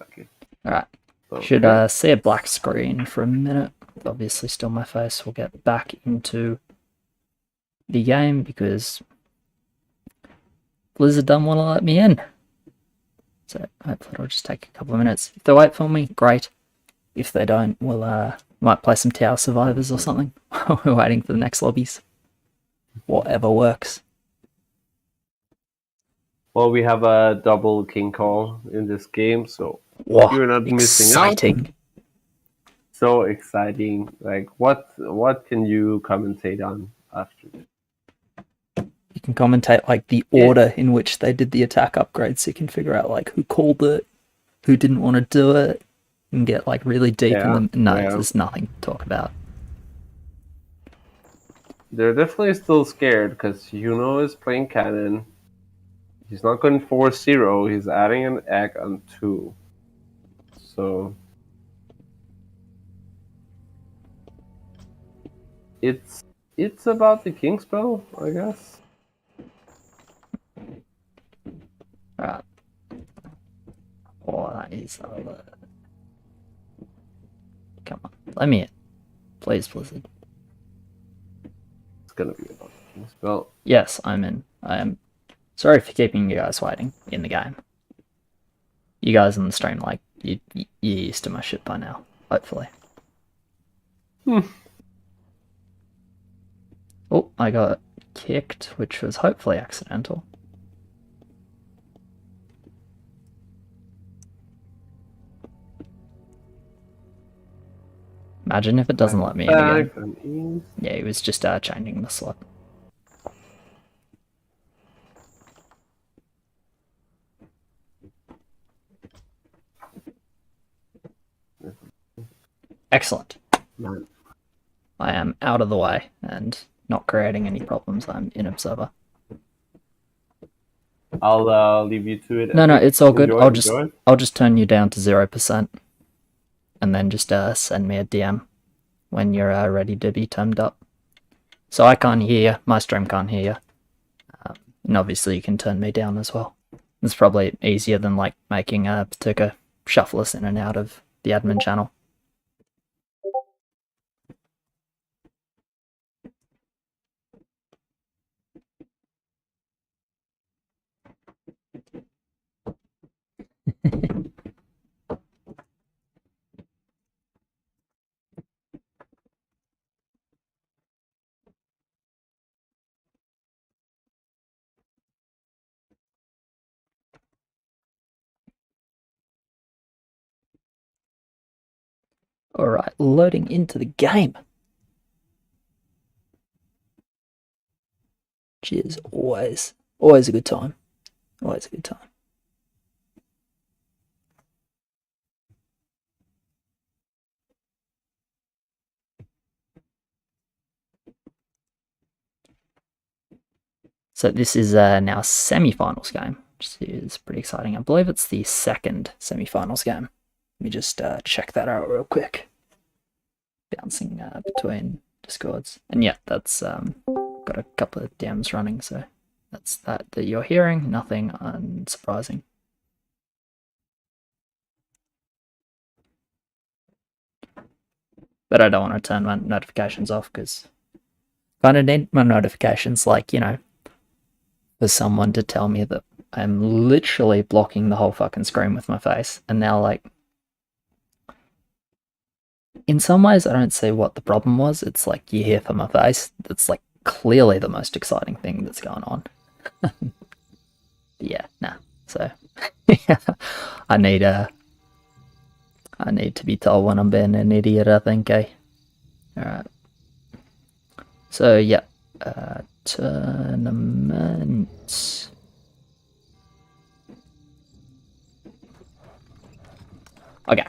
Okay. Alright. Okay. Should see a black screen for a minute. Obviously still my face. We'll get back into the game because Blizzard don't want to let me in. So hopefully it'll just take a couple of minutes. If they wait for me, great. If they don't, we'll might play some Tower Survivors or something. We're waiting for the next lobbies. Whatever works. Well, we have a double king call in this game, so Wow, you're not missing out. exciting. So exciting. Like, what can you commentate on after this? You can commentate like the order in which they did the attack upgrade, so you can figure out like who called it, who didn't want to do it, and get like really deep in them. No, there's nothing to talk about. They're definitely still scared because Juno is playing cannon. He's not going for 0. He's adding an egg on 2. So it's about the king spell, I guess. Right. Oh, that is come on, let me in, please, Blizzard. It's gonna be about the king spell. Yes, I'm in. I am sorry for keeping you guys waiting in the game. You guys on the stream, like, you're used to my shit by now, hopefully. Oh, I got kicked, which was hopefully accidental. Imagine if it doesn't let me in again. Yeah, he was just changing the slot. Excellent. I am out of the way and not creating any problems. I'm in Observer. I'll leave you to it. No, it's all good. Enjoy. I'll just turn you down to 0%, and then just send me a DM when you're ready to be termed up. So I can't hear you. My stream can't hear you. And obviously you can turn me down as well. It's probably easier than like making a Patuka shuffle us in and out of the admin channel. Alright, loading into the game. which is always a good time. Always a good time. So this is now semi-finals game, which is pretty exciting. I believe it's the second semi-finals game. Let me just check that out real quick. Bouncing between Discords. And yeah, that's got a couple of DMs running, so that's that you're hearing. Nothing unsurprising. But I don't want to turn my notifications off because I kind of need my notifications, like, you know, for someone to tell me that I'm literally blocking the whole fucking screen with my face. And now, like, in some ways, I don't see what the problem was. It's like you hear from my face. That's like clearly the most exciting thing that's going on. Yeah, nah. So, yeah, I need to be told when I'm being an idiot, I think, eh? Alright. So, yeah. Tournament. Okay.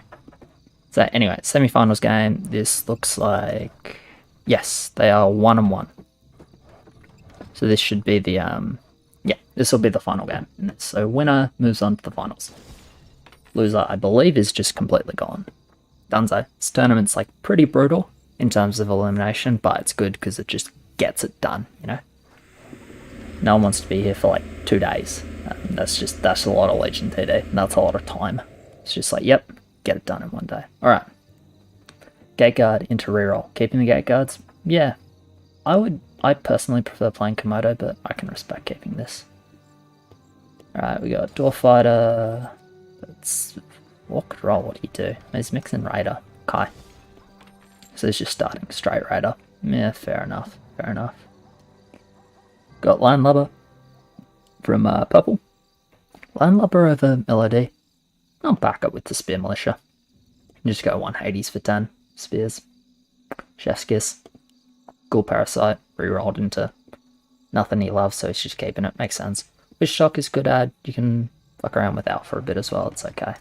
So anyway, semi-finals game. This looks like, yes, they are 1-1. So this should be the yeah, this will be the final game. So winner moves on to the finals. Loser, I believe, is just completely gone. Dunzo. This tournament's like pretty brutal in terms of elimination, but it's good because it just gets it done, you know? No one wants to be here for like 2 days. That's a lot of Legion TD, and that's a lot of time. It's just like, yep, get it done in 1 day. Alright. Gate guard into reroll. Keeping the gate guards? Yeah. I personally prefer playing Komodo, but I can respect keeping this. Alright, we got Door Fighter. Let's walk roll, what do you do? He's mixing Raider. Kai. So he's just starting straight Raider. Yeah, fair enough. Fair enough. Got Landlubber from Purple. Landlubber over Melody. I'll back up with the Spear Militia. Just go 180s for 10 spears. Chef's Kiss. Ghoul Parasite. Rerolled into nothing he loves, so he's just keeping it. Makes sense. Wish Shock is good ad. You can fuck around with Out for a bit as well. It's okay.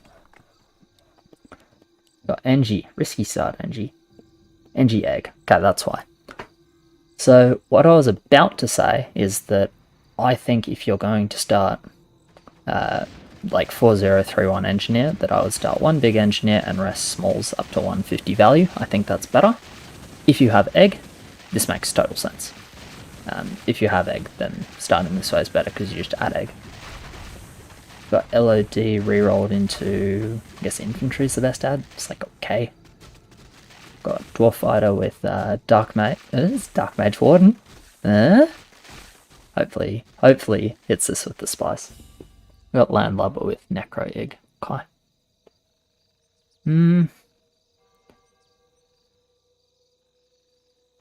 Got NG. Risky start, NG. NG Egg. Okay, that's why. So what I was about to say is that I think if you're going to start like 4031 Engineer, that I would start one big Engineer and rest smalls up to 150 value. I think that's better. If you have Egg, this makes total sense. If you have Egg, then starting this way is better because you just add Egg. Got LOD rerolled into, I guess Infantry is the best ad. It's like okay. Got Dwarf Fighter with Dark Mage. It's Dark Mage Warden. Hopefully hits this with the Spice. We got Landlubber with Necro Egg. Okay.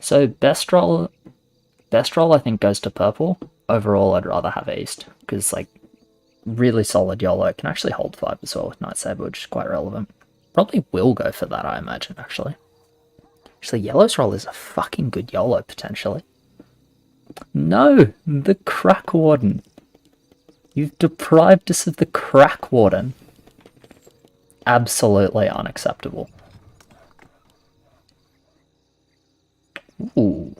So best roll I think goes to Purple. Overall, I'd rather have East because like really solid YOLO can actually hold 5 as well with Night Saber, which is quite relevant. Probably will go for that, I imagine. Actually, Yellow's roll is a fucking good YOLO potentially. No, the Crack Warden. You've deprived us of the Crack Warden. Absolutely unacceptable. Ooh.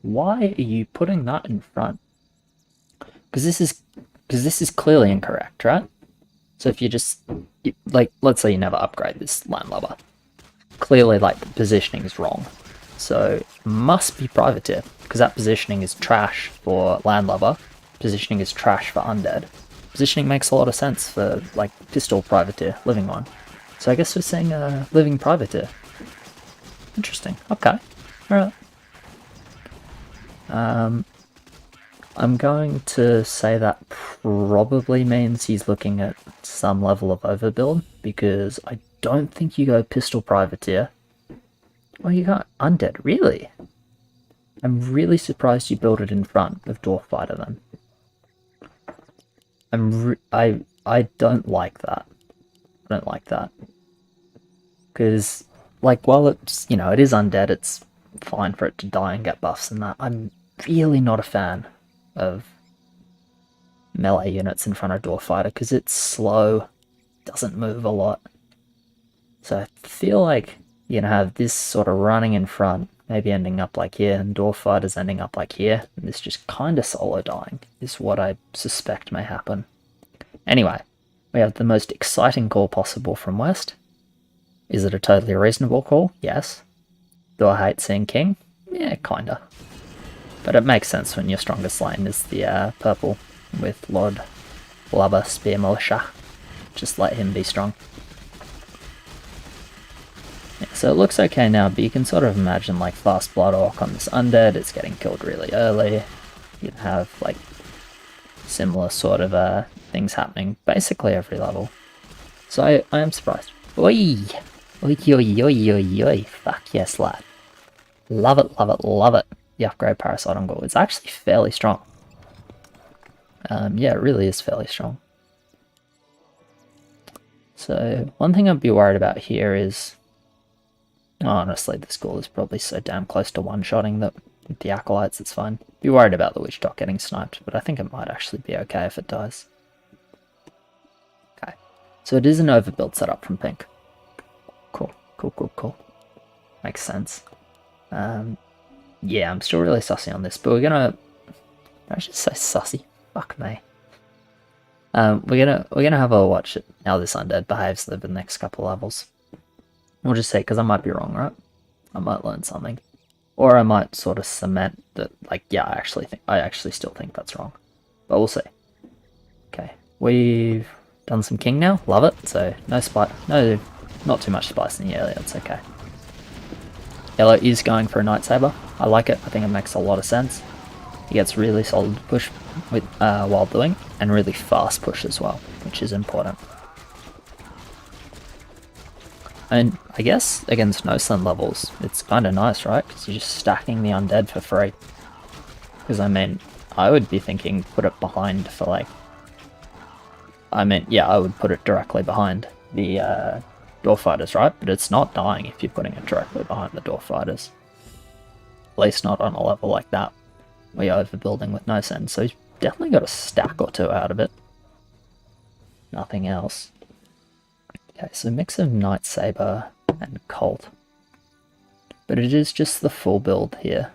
Why are you putting that in front? Because this is clearly incorrect, right? So if you just like, let's say you never upgrade this Landlubber, clearly like the positioning is wrong. So it must be Privateer because that positioning is trash for Landlubber. Positioning is trash for Undead. Positioning makes a lot of sense for like Pistol Privateer, Living one. So I guess we're saying Living Privateer. Interesting. Okay. Alright. I'm going to say that probably means he's looking at some level of overbuild because I don't think you go Pistol Privateer. Well, you got Undead, really? I'm really surprised you built it in front of Dwarf Fighter then. I don't like that. I don't like that. Because, like, while it's, you know, it is Undead, it's fine for it to die and get buffs and that. I'm really not a fan of melee units in front of Dwarf Fighter because it's slow, doesn't move a lot. So I feel like you're going to have this sort of running in front, maybe ending up like here, and Dwarf Fighter's ending up like here, and this just kind of solo dying is what I suspect may happen. Anyway, we have the most exciting call possible from West. Is it a totally reasonable call? Yes. Do I hate seeing King? Yeah, kinda. But it makes sense when your strongest lane is the purple with Lord Blubber Spear Militia. Just let him be strong. Yeah, so it looks okay now, but you can sort of imagine like fast Blood Orc on this undead, it's getting killed really early. You have like similar sort of things happening basically every level. So I am surprised. Oi! Oi oi oi oi oi, fuck yes lad. Love it, love it, love it. The upgrade Parasite on Gore is actually fairly strong. Yeah, it really is fairly strong. So one thing I'd be worried about here is, honestly, the school is probably so damn close to one-shotting that with the Acolytes it's fine. Be worried about the Witch Dog getting sniped, but I think it might actually be okay if it dies. Okay, so it is an overbuild setup from Pink. Cool, cool, cool, cool. Makes sense. Yeah, I'm still really sussy on this, but we're gonna... I should say sussy. Fuck me. We're gonna have a watch at how this undead behaves over the next couple levels. We'll just say, because I might be wrong, right? I might learn something, or I might sort of cement that, like, yeah, I actually still think that's wrong, but we'll see. Okay, we've done some King now. Love it. So no spice, no, not too much spice in the area. It's okay. Yellow is going for a Nightsaber. I like it. I think it makes a lot of sense. He gets really solid push with while doing, and really fast push as well, which is important. And I guess against no sun levels, it's kind of nice, right? Because you're just stacking the undead for free. Because I mean, I would be thinking put it behind for like... I mean, yeah, I would put it directly behind the Dwarf Fighters, right? But it's not dying if you're putting it directly behind the Dwarf Fighters. At least not on a level like that, where you're overbuilding with no sense. So you've definitely got a stack or two out of it. Nothing else. Okay, so mix of Nightsaber and Colt. But it is just the full build here.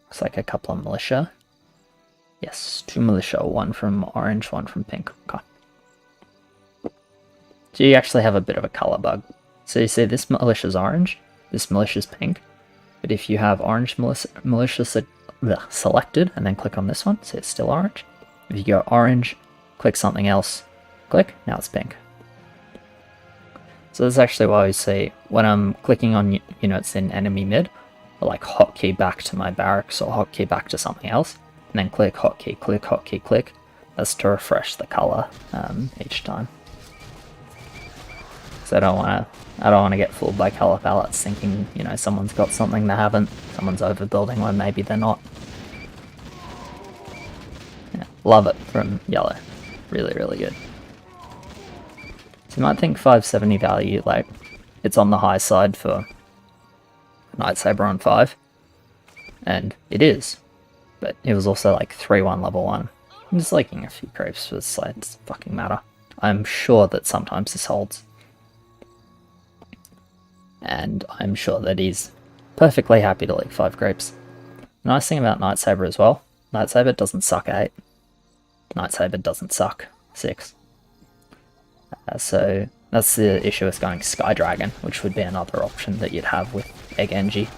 Looks like a couple of Militia. Yes, 2 Militia, one from orange, one from pink. Okay. So you actually have a bit of a colour bug. So you see this Militia's orange, this Militia's pink. But if you have orange Militia selected and then click on this one, see it's still orange. If you go orange, click something else, click, now it's pink. So that's actually why we see when I'm clicking on units in enemy mid, I like hotkey back to my barracks or hotkey back to something else, and then click, hotkey, click, hotkey, click. That's to refresh the color each time. So I don't want to get fooled by color palettes thinking, you know, someone's got something they haven't, someone's overbuilding when maybe they're not. Yeah, love it from yellow. Really, really good. So you might think 570 value, like, it's on the high side for Nightsaber on 5. And it is. But it was also like 3-1 level 1. I'm just liking a few creeps for this side, it doesn't fucking matter. I'm sure that sometimes this holds. And I'm sure that he's perfectly happy to leak 5 creeps. The nice thing about Nightsaber as well, Nightsaber doesn't suck 8. Nightsaber doesn't suck 6. So that's the issue with going Sky Dragon, which would be another option that you'd have with Egg Engie.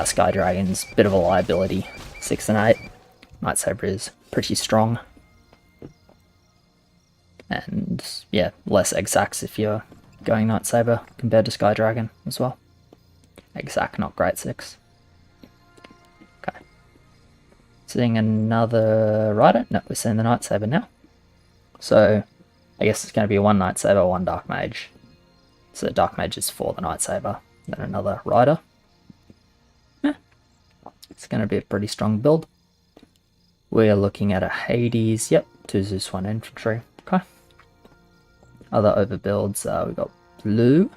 Sky Dragon's a bit of a liability, 6 and 8. Nightsaber is pretty strong. And yeah, less exacts if you're going Nightsaber compared to Sky Dragon as well. Exact, not great 6. Okay. Seeing another rider? No, we're seeing the Nightsaber now. So I guess it's going to be 1 Nightsaber, 1 Dark Mage. So the Dark Mage is for the Nightsaber, then another rider. Yeah. It's going to be a pretty strong build. We're looking at a Hades, yep, 2 Zeus, 1 Infantry. Okay. Other overbuilds, we've got blue.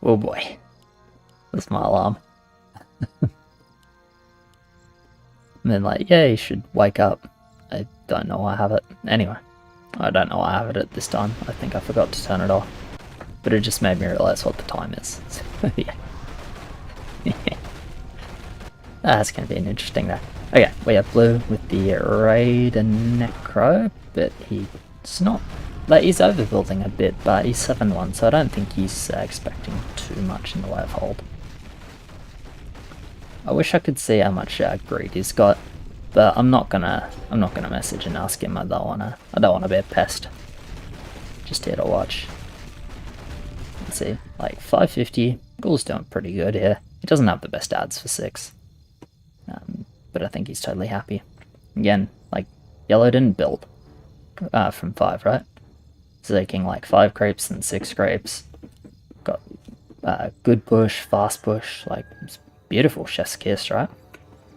Oh boy. That's my alarm. And then like, yeah, you should wake up. I don't know why I have it. Anyway, I don't know why I have it at this time. I think I forgot to turn it off. But it just made me realise what the time is. So, yeah. That's going to be an interesting day. Okay, we have blue with the Raid and Necro, but he's not... Like, he's overbuilding a bit, but he's 7-1, so I don't think he's expecting too much in the way of hold. I wish I could see how much greed he's got, but I'm not gonna message and ask him. I don't wanna be a pest. Just here to watch. Let's see, like 550. Ghoul's doing pretty good here. He doesn't have the best ads for 6, but I think he's totally happy. Again, like yellow didn't build from 5, right? Taking like 5 creeps and 6 creeps. Got good push, fast push, like it's beautiful chef's kiss, right?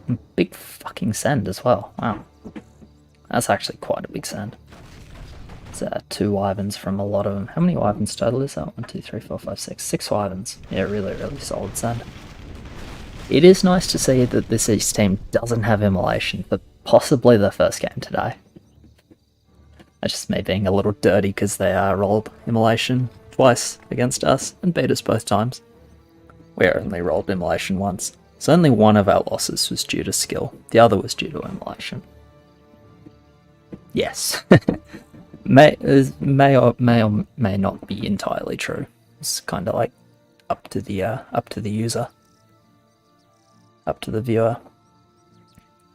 And big fucking send as well. Wow, that's actually quite a big send. It's 2 wyverns from a lot of them. How many wyverns total is that? 1, 2, 3, 4, 5, 6. 6 wyverns. Yeah, really solid send. It is nice to see that this East team doesn't have immolation for possibly the first game today. That's just me being a little dirty because they rolled immolation twice against us and beat us both times. We only rolled immolation once, so only one of our losses was due to skill. The other was due to immolation. Yes. may or may not be entirely true. It's kind of like up to the user, up to the viewer.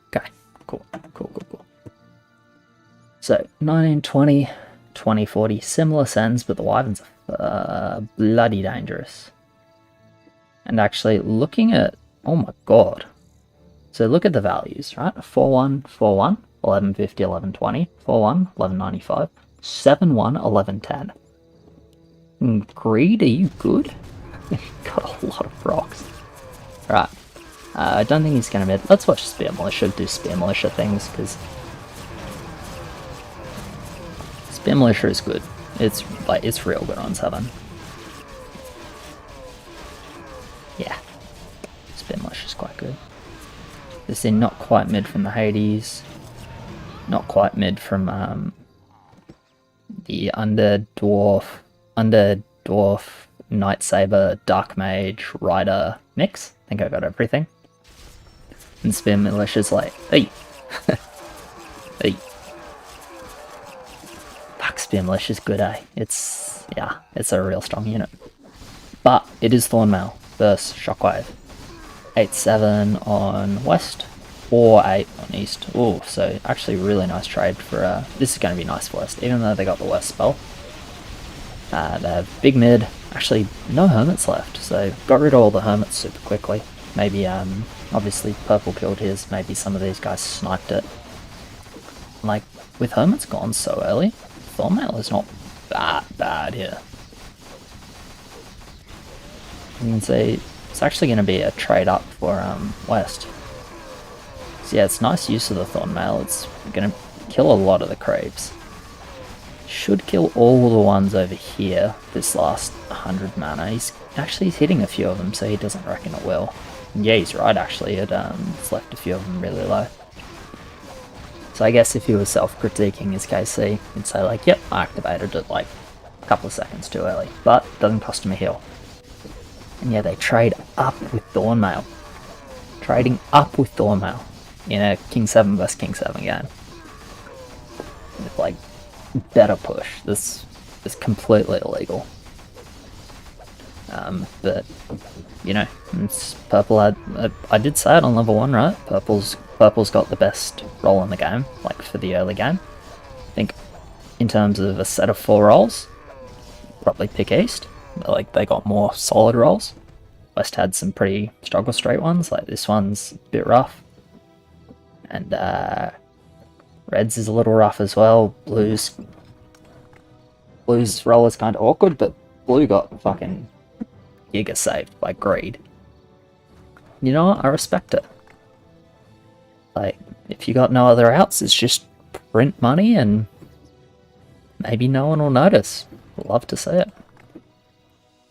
Okay, cool. So 1920, 2040, similar sends, but the wyverns are bloody dangerous. And actually, looking at, oh my god. So look at the values, right? 4-1, 4-1, 1150, 1120, 4-1, 1195, 7-1, 1110. Greed, are you good? Got a lot of rocks. Right. I don't think he's going to be... Let's watch Spear Militia do Spear Militia things, because... Spear Militia is good. It's real good on 7. Yeah. Spear Militia is quite good. This is not quite mid from the Hades. Not quite mid from the Under Dwarf, Night Saber, Dark Mage, Rider mix. I think I got everything. And Spear Militia's like, hey! Hey! Fuck, Spear Militia's good, eh? It's a real strong unit. But it is Thornmail versus Shockwave. 8-7 on west, 4-8 on east. Oh, so actually really nice trade for, this is going to be nice for west, even though they got the west spell. They have big mid, actually no hermits left, so got rid of all the hermits super quickly. Maybe, obviously purple killed his, maybe some of these guys sniped it. Like, with hermits gone so early, Thornmail is not that bad here. You can see it's actually going to be a trade up for west. So yeah, it's nice use of the Thornmail. It's going to kill a lot of the creeps. Should kill all the ones over here, this last 100 mana. He's hitting a few of them, so he doesn't reckon it will. And yeah, he's right actually, it's left a few of them really low. So I guess if he was self-critiquing his KC, he'd say like, yep, I activated it like a couple of seconds too early, but it doesn't cost him a heal. And yeah, they trade up with Thornmail. Trading up with Thornmail in a King 7 vs King 7 game. With like, better push. This is completely illegal. But, you know, it's purple I did say it on level 1, right? Purple's got the best role in the game, like for the early game. I think in terms of a set of 4 roles, probably pick East. Like, they got more solid roles. West had some pretty struggle straight ones, like this one's a bit rough. And Red's is a little rough as well. Blue's role is kind of awkward, but Blue got fucking giga saved by greed. You know what? I respect it. Like, if you got no other outs, it's just print money and maybe no one will notice. Love to see it.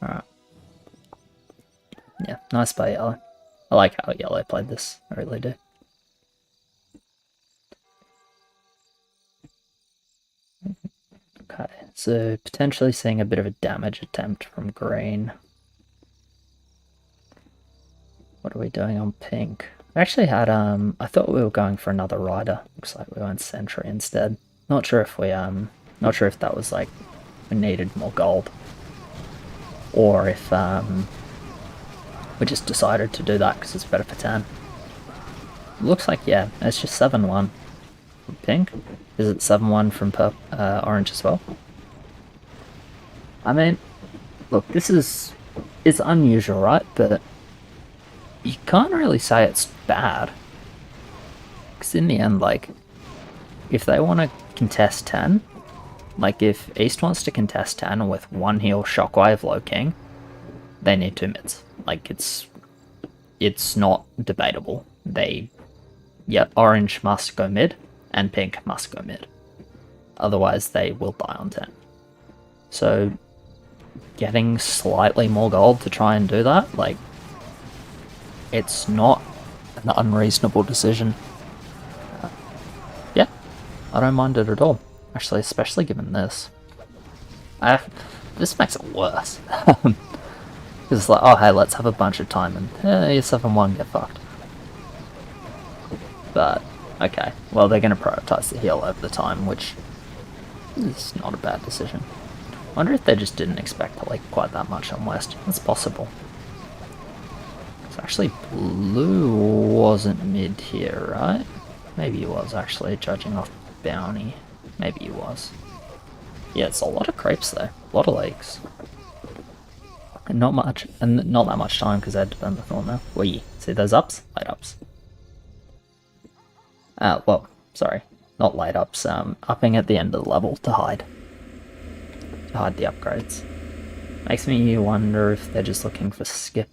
Alright. Yeah, nice by yellow. I like how yellow played this. I really do. Okay, so potentially seeing a bit of a damage attempt from green. What are we doing on pink? We actually had, I thought we were going for another rider. Looks like we went sentry instead. Not sure if we, not sure if that was like, we needed more gold. Or if, we just decided to do that because it's better for 10. Looks like, yeah, it's just 7-1 from pink. Is it 7-1 from orange as well? I mean, look, it's unusual, right? But you can't really say it's bad. Because in the end, like, if they want to contest 10, like if East wants to contest 10 with 1 heal, Shockwave, Low King, they need 2 mids. Like, it's not debatable. Orange must go mid, and pink must go mid. Otherwise, they will die on 10. So, getting slightly more gold to try and do that, like, it's not an unreasonable decision. Yeah, I don't mind it at all. Actually, especially given this. This makes it worse. Because it's like, oh hey, let's have a bunch of time and you're 7-1, get fucked. But, okay, well they're going to prioritize the heal over the time, which is not a bad decision. I wonder if they just didn't expect to like quite that much on West. That's possible. So actually blue wasn't mid here, right? Maybe he was actually, judging off bounty. Maybe he was. Yeah, it's a lot of crepes though. A lot of legs. And not that much time because I had to burn the thorn now. Wee. See those ups? Light ups. Well, sorry. Not light ups. Upping at the end of the level to hide. To hide the upgrades. Makes me wonder if they're just looking for skip.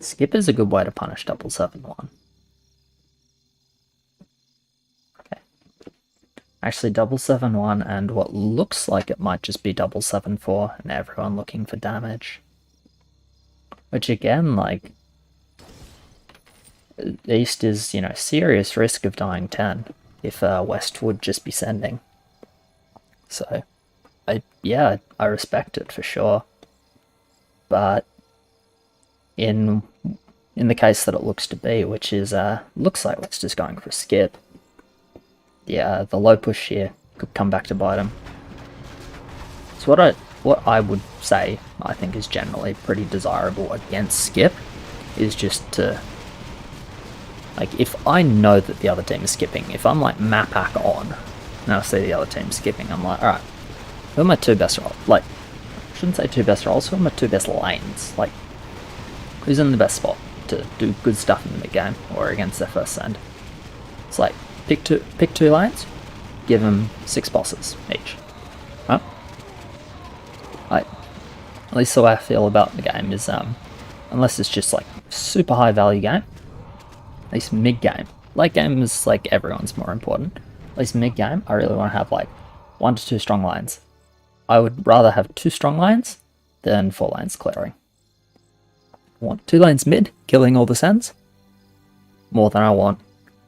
Skip is a good way to punish 7-7-1. Okay. Actually 7-7-1 and what looks like it might just be 7-7-4 and everyone looking for damage. Which again, like, East is, you know, serious risk of dying 10 if West would just be sending. So, yeah, I respect it for sure. But in the case that it looks to be, which is looks like West is going for a skip. Yeah, the low push here could come back to bite him. So what I would say, I think is generally pretty desirable against skip, is just to, like, if I know that the other team is skipping, if I'm like map hack on, and I see the other team skipping, I'm like, alright, who are my 2 best roles? Like, I shouldn't say 2 best roles, who are my 2 best lanes? Like, who's in the best spot to do good stuff in the mid game or against their first send? It's like, pick two lanes, give them 6 bosses each. Huh? Like, at least the way I feel about the game is, unless it's just like super high value game, at least mid game. Late game is like everyone's more important. At least mid game, I really want to have like 1 to 2 strong lanes. I would rather have 2 strong lanes than 4 lanes clearing. I want 2 lanes mid, killing all the sends, more than I want,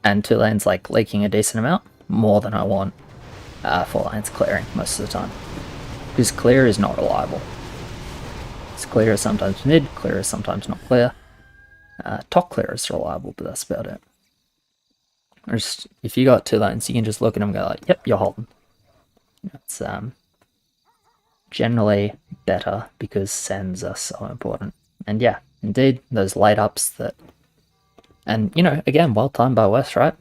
and 2 lanes like leaking a decent amount, more than I want 4 lanes clearing most of the time. Because clear is not reliable. It's clear is sometimes mid, clear is sometimes not clear. Top clear is reliable, but that's about it. Or just, if you got 2 lanes, you can just look at them and go like, yep, you're holding. It's generally better because sends are so important. And yeah, indeed, those light ups that, and you know, again, well timed by West, right?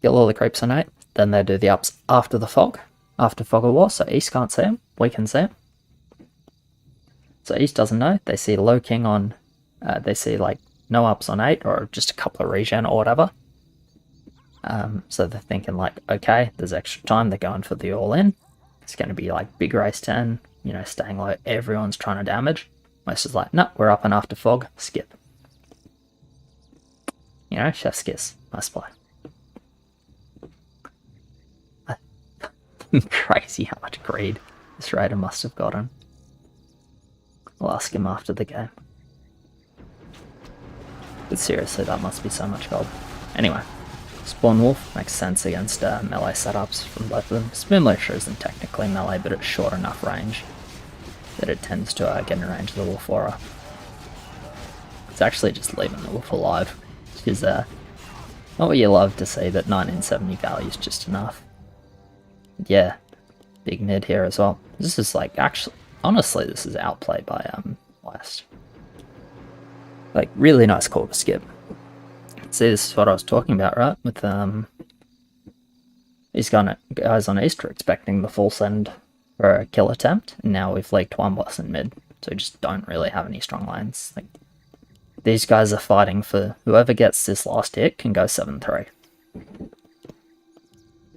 Kill all the creeps on 8, then they do the ups after the fog, after fog of war, so East can't see them, we can see them. So East doesn't know, they see low king on, they see like no ups on 8 or just a couple of regen or whatever. So they're thinking like, okay, there's extra time, they're going for the all-in. It's going to be like big race 10, you know, staying low, everyone's trying to damage. Most is like, no, we're up and after fog, skip. You know, chef's kiss, nice play. Crazy how much greed this raider must have gotten. I'll ask him after the game. But seriously, that must be so much gold. Anyway, Spawn Wolf makes sense against melee setups from both of them. Spoon Leacher isn't technically melee, but it's short enough range that it tends to get in range of the Wolf Aura. It's actually just leaving the Wolf alive, which is not what you love to see, but 1970 value is just enough. Yeah, big nid here as well. This is like, actually, honestly, this is outplayed by West. Like, really nice call to skip. See, this is what I was talking about, right? With these guys on East are expecting the full send for a kill attempt, and now we've leaked one boss in mid, so we just don't really have any strong lines. Like, these guys are fighting for whoever gets this last hit can go 7-3.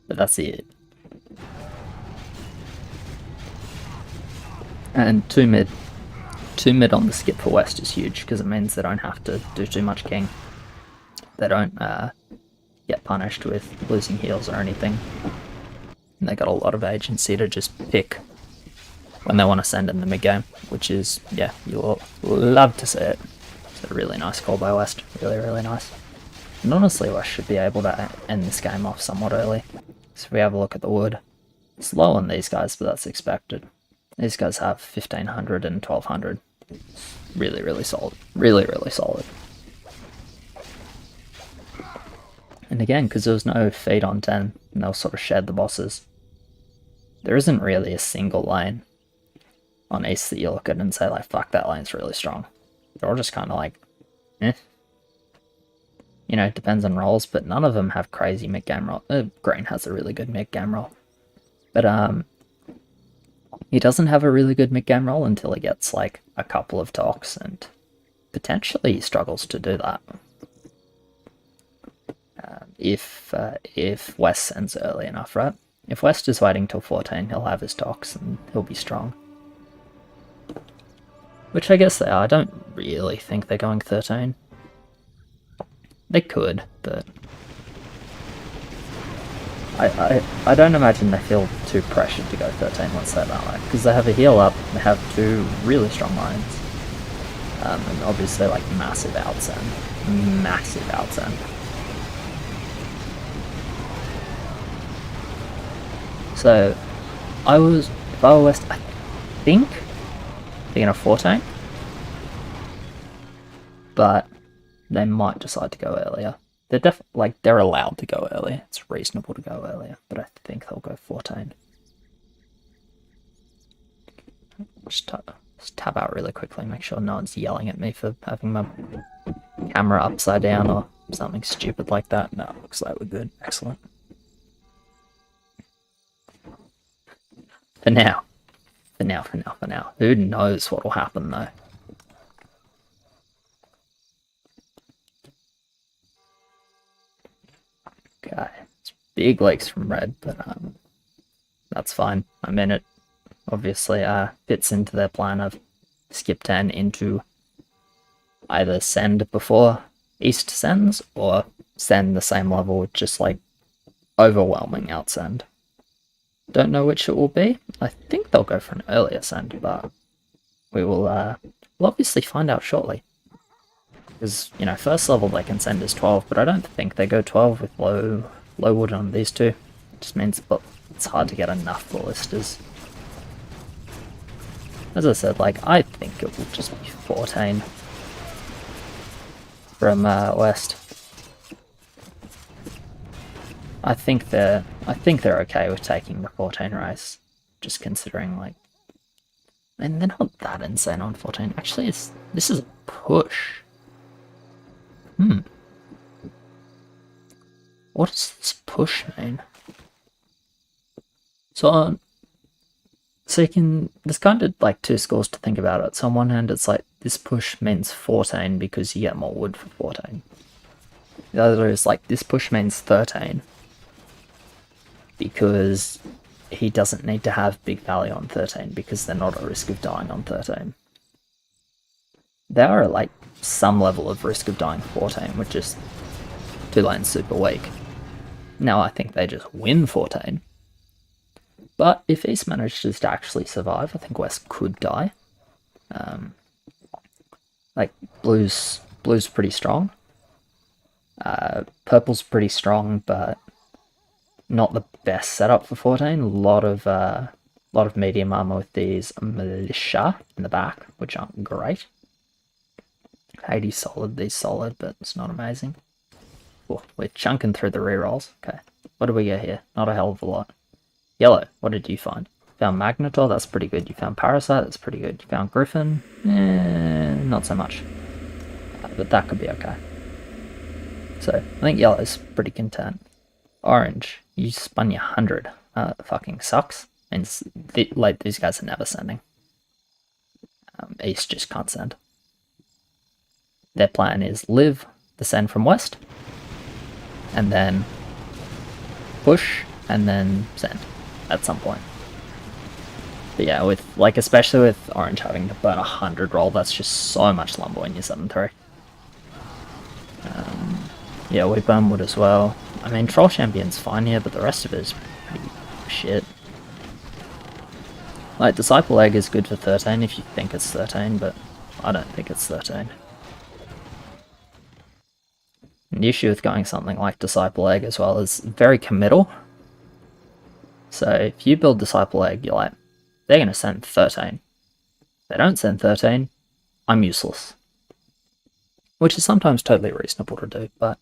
But that's it. And 2 mid. 2 mid on the skip for West is huge, because it means they don't have to do too much king. They don't get punished with losing heals or anything. And they got a lot of agency to just pick when they want to send in the mid game, which is, yeah, you'll love to see it. It's a really nice call by West, really, really nice. And honestly, West should be able to end this game off somewhat early. So if we have a look at the wood, it's low on these guys, but that's expected. These guys have 1500 and 1200. Really, really solid. Really, really solid. And again, because there was no feed on 10, and they'll sort of shed the bosses, there isn't really a single lane on East that you look at and say, like, fuck, that lane's really strong. They're all just kind of like, eh. You know, it depends on roles, but none of them have crazy mid-game roll. Green has a really good mid-game roll. But, he doesn't have a really good mid-game roll until he gets, like, a couple of talks, and potentially he struggles to do that. If West sends early enough, right? If West is waiting till 14, he'll have his talks and he'll be strong. Which I guess they are. I don't really think they're going 13. They could, but I don't imagine they feel too pressured to go 13 once they're that way, because they have a heal up, they have 2 really strong lines, and obviously like massive outsend. Massive outsend. So, if I were West, I think they're going to 14, but they might decide to go earlier. They're they're allowed to go earlier. It's reasonable to go earlier, but I think they'll go 14. Just tab out really quickly, make sure no one's yelling at me for having my camera upside down or something stupid like that. No, looks like we're good. Excellent. For now. For now. Who knows what will happen though? Okay. It's big leaks from red, but that's fine. I mean, it obviously fits into their plan of skip 10 into either send before East sends or send the same level with just like overwhelming outsend. Don't know which it will be. I think they'll go for an earlier send, but we will we'll obviously find out shortly. Because, you know, first level they can send is 12, but I don't think they go 12 with low wood on these two. It just means it's hard to get enough ballisters. As I said, like, I think it will just be 14 from West. I think they're okay with taking the 14 race, just considering, like, and they're not that insane on 14. Actually, this is a push. What does this push mean? So there's kind of like 2 schools to think about it. So on one hand, it's like, this push means 14 because you get more wood for 14. The other is like, this push means 13 because he doesn't need to have big value on 13 because they're not at risk of dying on 13. They are at like some level of risk of dying 14, which is 2 lanes super weak. Now I think they just win 14. But if East manages to actually survive, I think West could die. Like, Blue's pretty strong. Purple's pretty strong, but not the best setup for 14. A lot of medium armor with these militia in the back, which aren't great. 80 solid, these solid, but it's not amazing. Oh, we're chunking through the rerolls. Okay, what do we get here? Not a hell of a lot. Yellow, what did you find? Found Magnetor, that's pretty good. You found Parasite, that's pretty good. You found Griffin, not so much. But that could be okay. So, I think yellow's pretty content. Orange, you spun your 100. Fucking sucks. And these guys are never sending. East just can't send. Their plan is live the send from west, and then push, and then send at some point. But yeah, with especially with orange having to burn 100 roll, that's just so much lumber when you 7-3. Yeah, we burn wood as well. I mean, Troll Champion's fine here, but the rest of it is pretty shit. Like, Disciple Egg is good for 13 if you think it's 13, but I don't think it's 13. And the issue with going something like Disciple Egg as well is very committal. So if you build Disciple Egg, you're like, they're going to send 13. If they don't send 13, I'm useless. Which is sometimes totally reasonable to do, but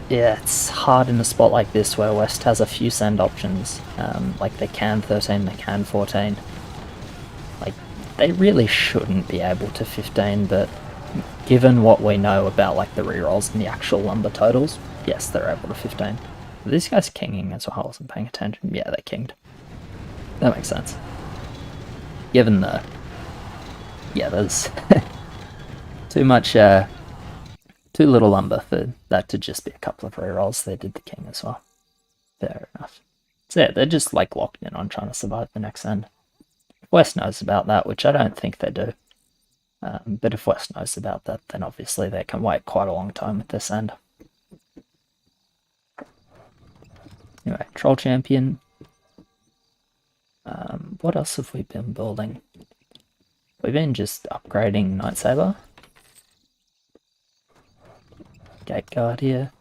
yeah, it's hard in a spot like this where West has a few send options. Like they can 13, they can 14. Like, they really shouldn't be able to 15, but given what we know about like the rerolls and the actual lumber totals, yes, they're able to 15. Are these guys kinging as well? I wasn't paying attention. Yeah, they kinged. That makes sense. Given the... Yeah, there's too much, too little lumber for that to just be a couple of rerolls. They did the king as well. Fair enough. So yeah, they're just like locked in on trying to survive the next end. West knows about that, which I don't think they do. But if West knows about that, then obviously they can wait quite a long time with this end. Anyway, Troll Champion. What else have we been building? We've been just upgrading Nightsaber. Gate Guard here.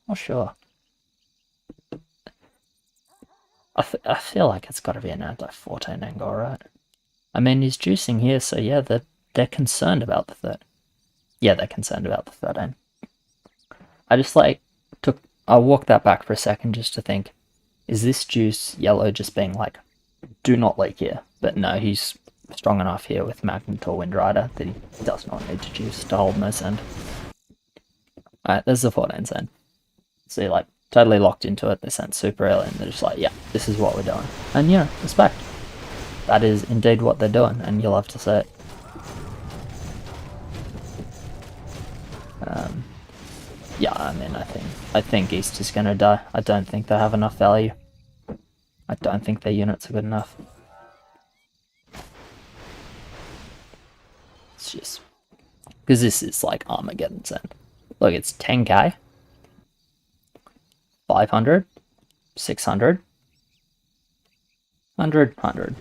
Not sure. I feel like it's got to be an anti-14 angle, right? I mean, he's juicing here, so yeah, they're concerned about the third. Yeah, they're concerned about the 13. I just I walked that back for a second just to think, is this juice yellow just being like, do not leak here? But no, he's strong enough here with Magnetor Windrider that he does not need to juice to hold no send. Alright, there's the 14 send. So you're like totally locked into it. They sent super early and they're just like, yeah, this is what we're doing. And you know, respect. That is indeed what they're doing, and you'll have to say it. Yeah, I mean, I think East is gonna die. I don't think they have enough value. I don't think their units are good enough. It's just because this is like Armageddon send. Look, it's 10k, 500, 600, 100.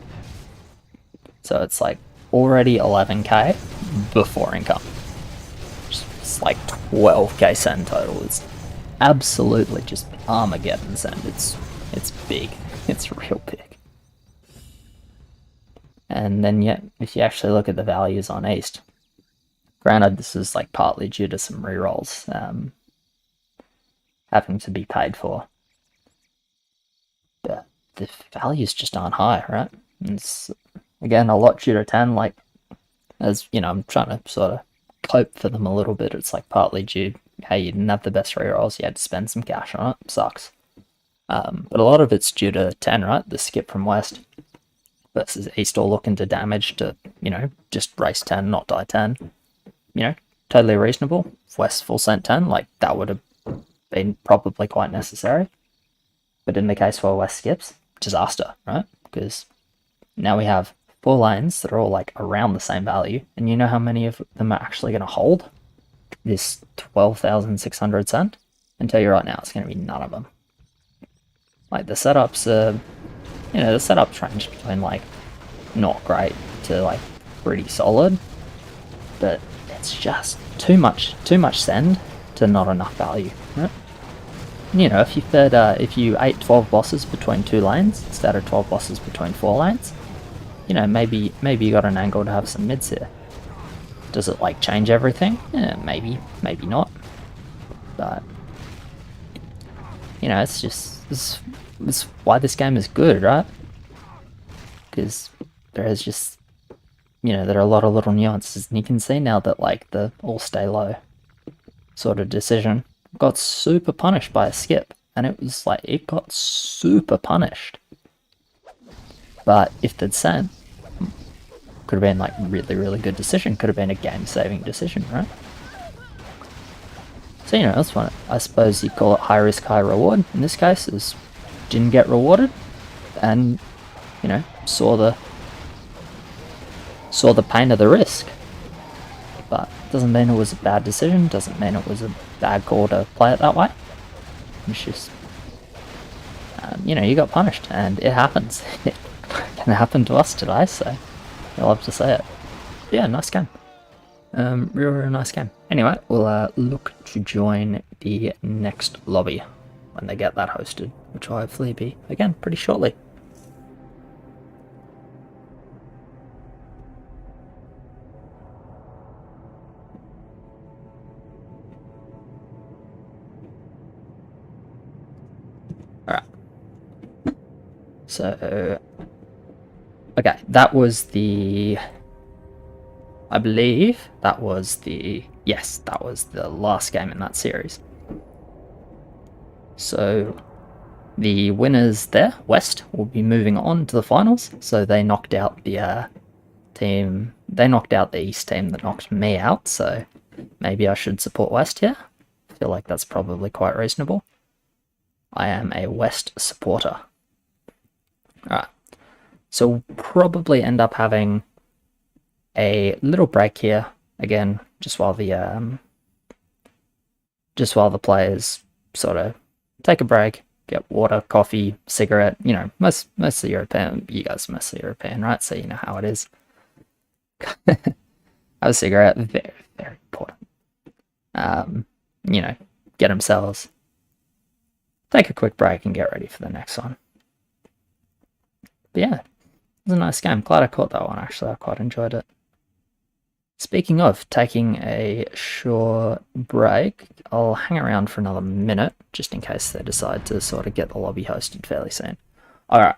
So it's like already 11k before income. It's like 12k send total. It's absolutely just Armageddon send. It's big. It's real big. And then yeah, if you actually look at the values on East, granted this is like partly due to some rerolls having to be paid for, but the values just aren't high, right? And it's again a lot due to 10, like, as you know, I'm trying to sort of cope for them a little bit. It's like partly due, hey, you didn't have the best rerolls, you had to spend some cash on it, sucks. But a lot of it's due to 10, right? The skip from West versus East all looking to damage to, you know, just race 10, not die 10. You know, totally reasonable. If West full sent 10, like, that would have been probably quite necessary. But in the case where West skips, disaster, right? Because now we have 4 lanes that are all like around the same value, and you know how many of them are actually going to hold this 12,600 cent? I can tell you right now, it's going to be none of them. Like, the setups are, you know, the setups range between like not great to like pretty solid, but it's just too much send to not enough value, right? You know, if you ate 12 bosses between 2 lanes instead of 12 bosses between 4 lanes, you know, maybe you got an angle to have some mids here. Does it like change everything? Yeah, maybe not. But you know, it's just this why this game is good, right? Because there is just, you know, there are a lot of little nuances, and you can see now that like the all stay low sort of decision got super punished by a skip, and it was like it got super punished. But if they'd sent, could have been like really good decision, could have been a game saving decision, right? So you know, that's one, I suppose you'd call it high risk, high reward. In this case, is didn't get rewarded, and you know, saw the pain of the risk. But doesn't mean it was a bad decision, doesn't mean it was a bad call to play it that way. It's just, you know, you got punished, and it happens. It can happen to us today, so I love to say it. Yeah, nice game. Real nice game. Anyway, we'll look to join the next lobby when they get that hosted, which will hopefully be, again, pretty shortly. Alright. So, okay, that was the, I believe that was the, yes, that was the last game in that series. So the winners there, West, will be moving on to the finals. So they knocked out the team, they knocked out the East team that knocked me out. So maybe I should support West here. I feel like that's probably quite reasonable. I am a West supporter. Alright, so we'll probably end up having a little break here again, just while the players sort of take a break, get water, coffee, cigarette. You know, mostly European. You guys are mostly European, right? So you know how it is. Have a cigarette, very important. You know, get themselves, take a quick break, and get ready for the next one. But yeah, it was a nice game. Glad I caught that one. Actually, I quite enjoyed it. Speaking of taking a short break, I'll hang around for another minute, just in case they decide to sort of get the lobby hosted fairly soon. Alright.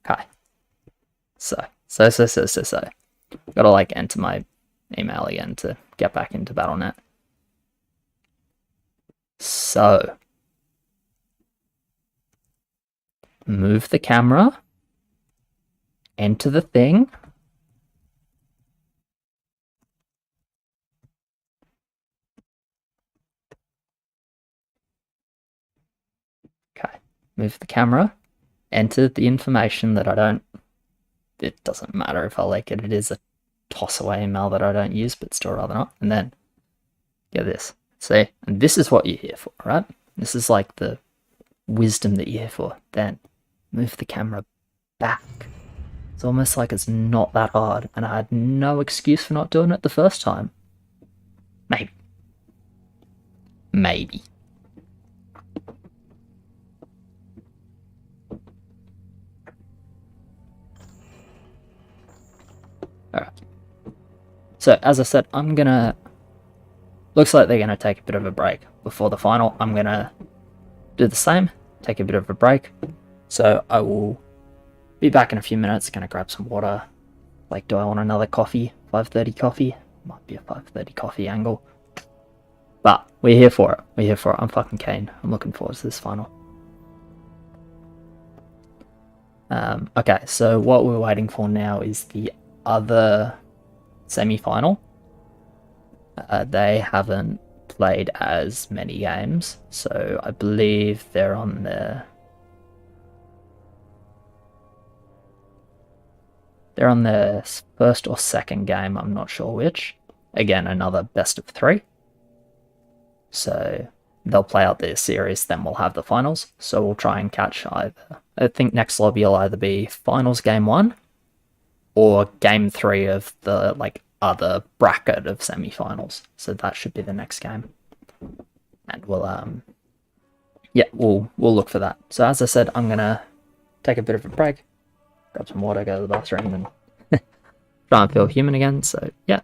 Okay. So. Gotta like enter my email again to get back into Battle.net. So. Move the camera. Enter the thing. Okay, move the camera, enter the information that I don't, it doesn't matter if I like it, it is a toss away email that I don't use, but still rather not, and then get this, see, and this is what you're here for, right? This is like the wisdom that you're here for. Then move the camera back. It's almost like it's not that hard, and I had no excuse for not doing it the first time. Maybe. Alright. So, as I said, looks like they're gonna take a bit of a break before the final. I'm gonna do the same, take a bit of a break. So, I will be back in a few minutes, gonna grab some water. Like, do I want another coffee? 5:30 coffee? Might be a 5:30 coffee angle. But, we're here for it. I'm fucking keen. I'm looking forward to this final. Okay, so what we're waiting for now is the other semi-final. They haven't played as many games, so I believe they're on their first or second game, I'm not sure which. Again, another best of 3. So they'll play out their series, then we'll have the finals. So we'll try and catch either, I think next lobby will either be finals game 1 or game 3 of the like other bracket of semi-finals. So that should be the next game, and we'll look for that. So as I said, I'm gonna take a bit of a break, grab some water, go to the bathroom, and try and feel human again. So yeah.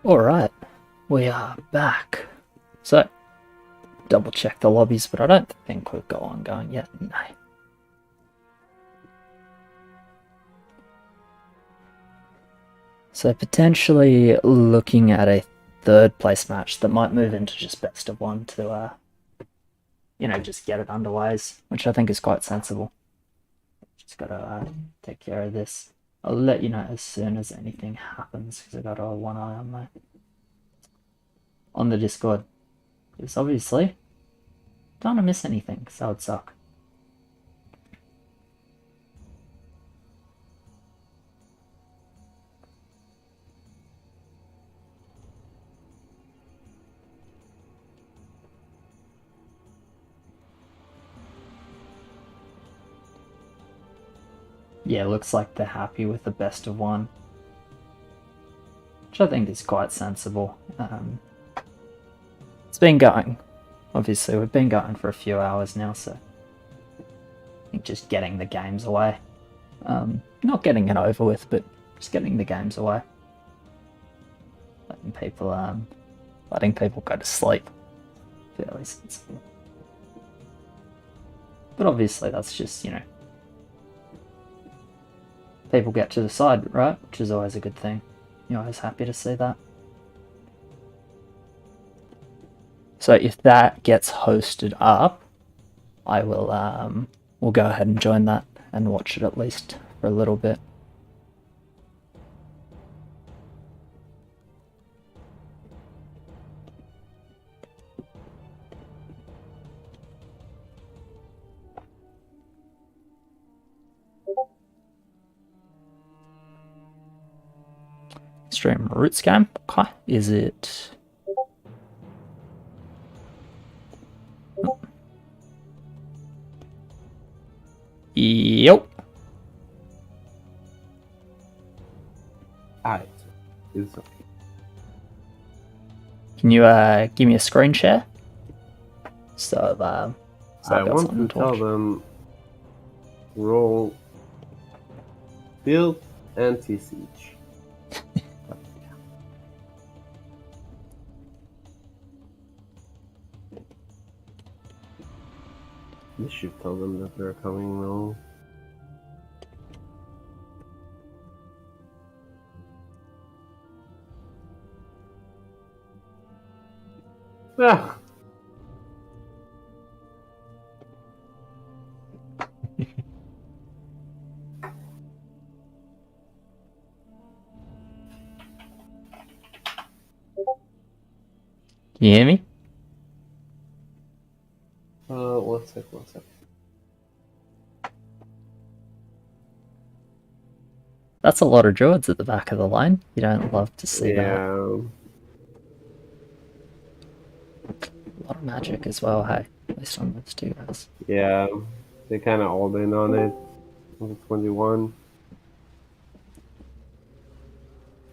Alright, we are back. So, double check the lobbies, but I don't think we've got one going yet. No. So potentially looking at a third place match that might move into just best of one to, just get it underways, which I think is quite sensible. Just gotta take care of this. I'll let you know as soon as anything happens because I got one eye on the Discord. Because obviously, don't want to miss anything, so that would suck. Yeah, looks like they're happy with the best of one, which I think is quite sensible. It's been going. Obviously, we've been going for a few hours now, so I think just getting the games away. Not getting it over with, but just getting the games away. Letting people go to sleep. Fairly sensible. But obviously, that's just, you know, people get to decide, right? Which is always a good thing. You're always happy to see that. So if that gets hosted up, I will we'll go ahead and join that and watch it at least for a little bit. Stream roots game. Okay. Is it? Yep. Alright. It's okay. Can you give me a screen share? So I want to tell them roll build anti-siege. This should tell them that they're coming now. Ah. Can you hear me? One sec. That's a lot of druids at the back of the line. You don't love to see that. Yeah. A lot of magic as well, hey. At least on those two guys. Yeah. They kind of all in on it. On the 21.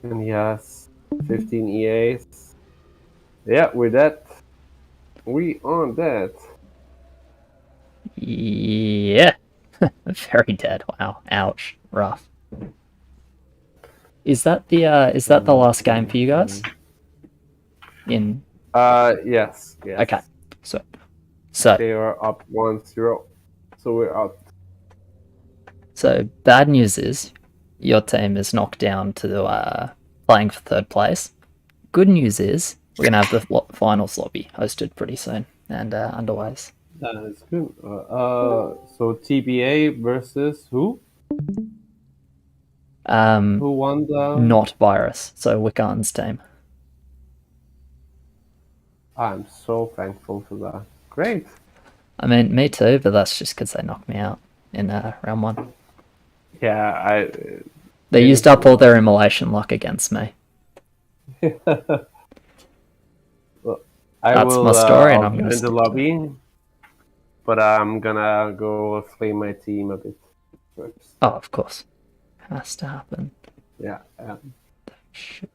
And he has 15 EAs. Yeah, we're that. We on that. Yeah. Very dead. Wow. Ouch. Rough. Is that the last game for you guys? Yes. Okay. So They are up 1-0. So we're out. So bad news is your team is knocked down to playing for third place. Good news is we're gonna have the finals lobby hosted pretty soon and underways. That is good. So TBA versus who? Who won the? Not Virus, so Wiccan's team. I'm so thankful for that. Great. I mean, me too, but that's just because they knocked me out in round one. Yeah, They used up all their immolation luck against me. well, That's my story, and I'm in gonna the lobby. But I'm gonna go flame my team a bit first. Oh, of course, has to happen. Yeah. That should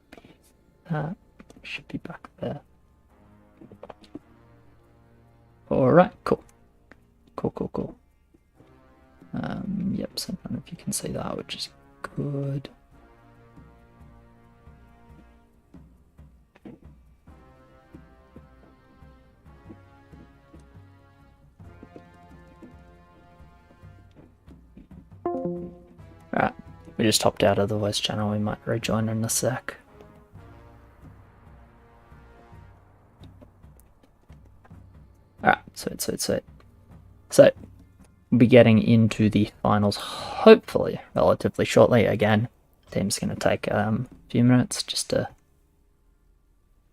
be back there. All right, cool. Yep, so I don't know if you can see that, which is good. Alright, we just hopped out of the voice channel, we might rejoin in a sec. Alright, sweet. So, we'll be getting into the finals hopefully relatively shortly. Again, team's going to take a few minutes just to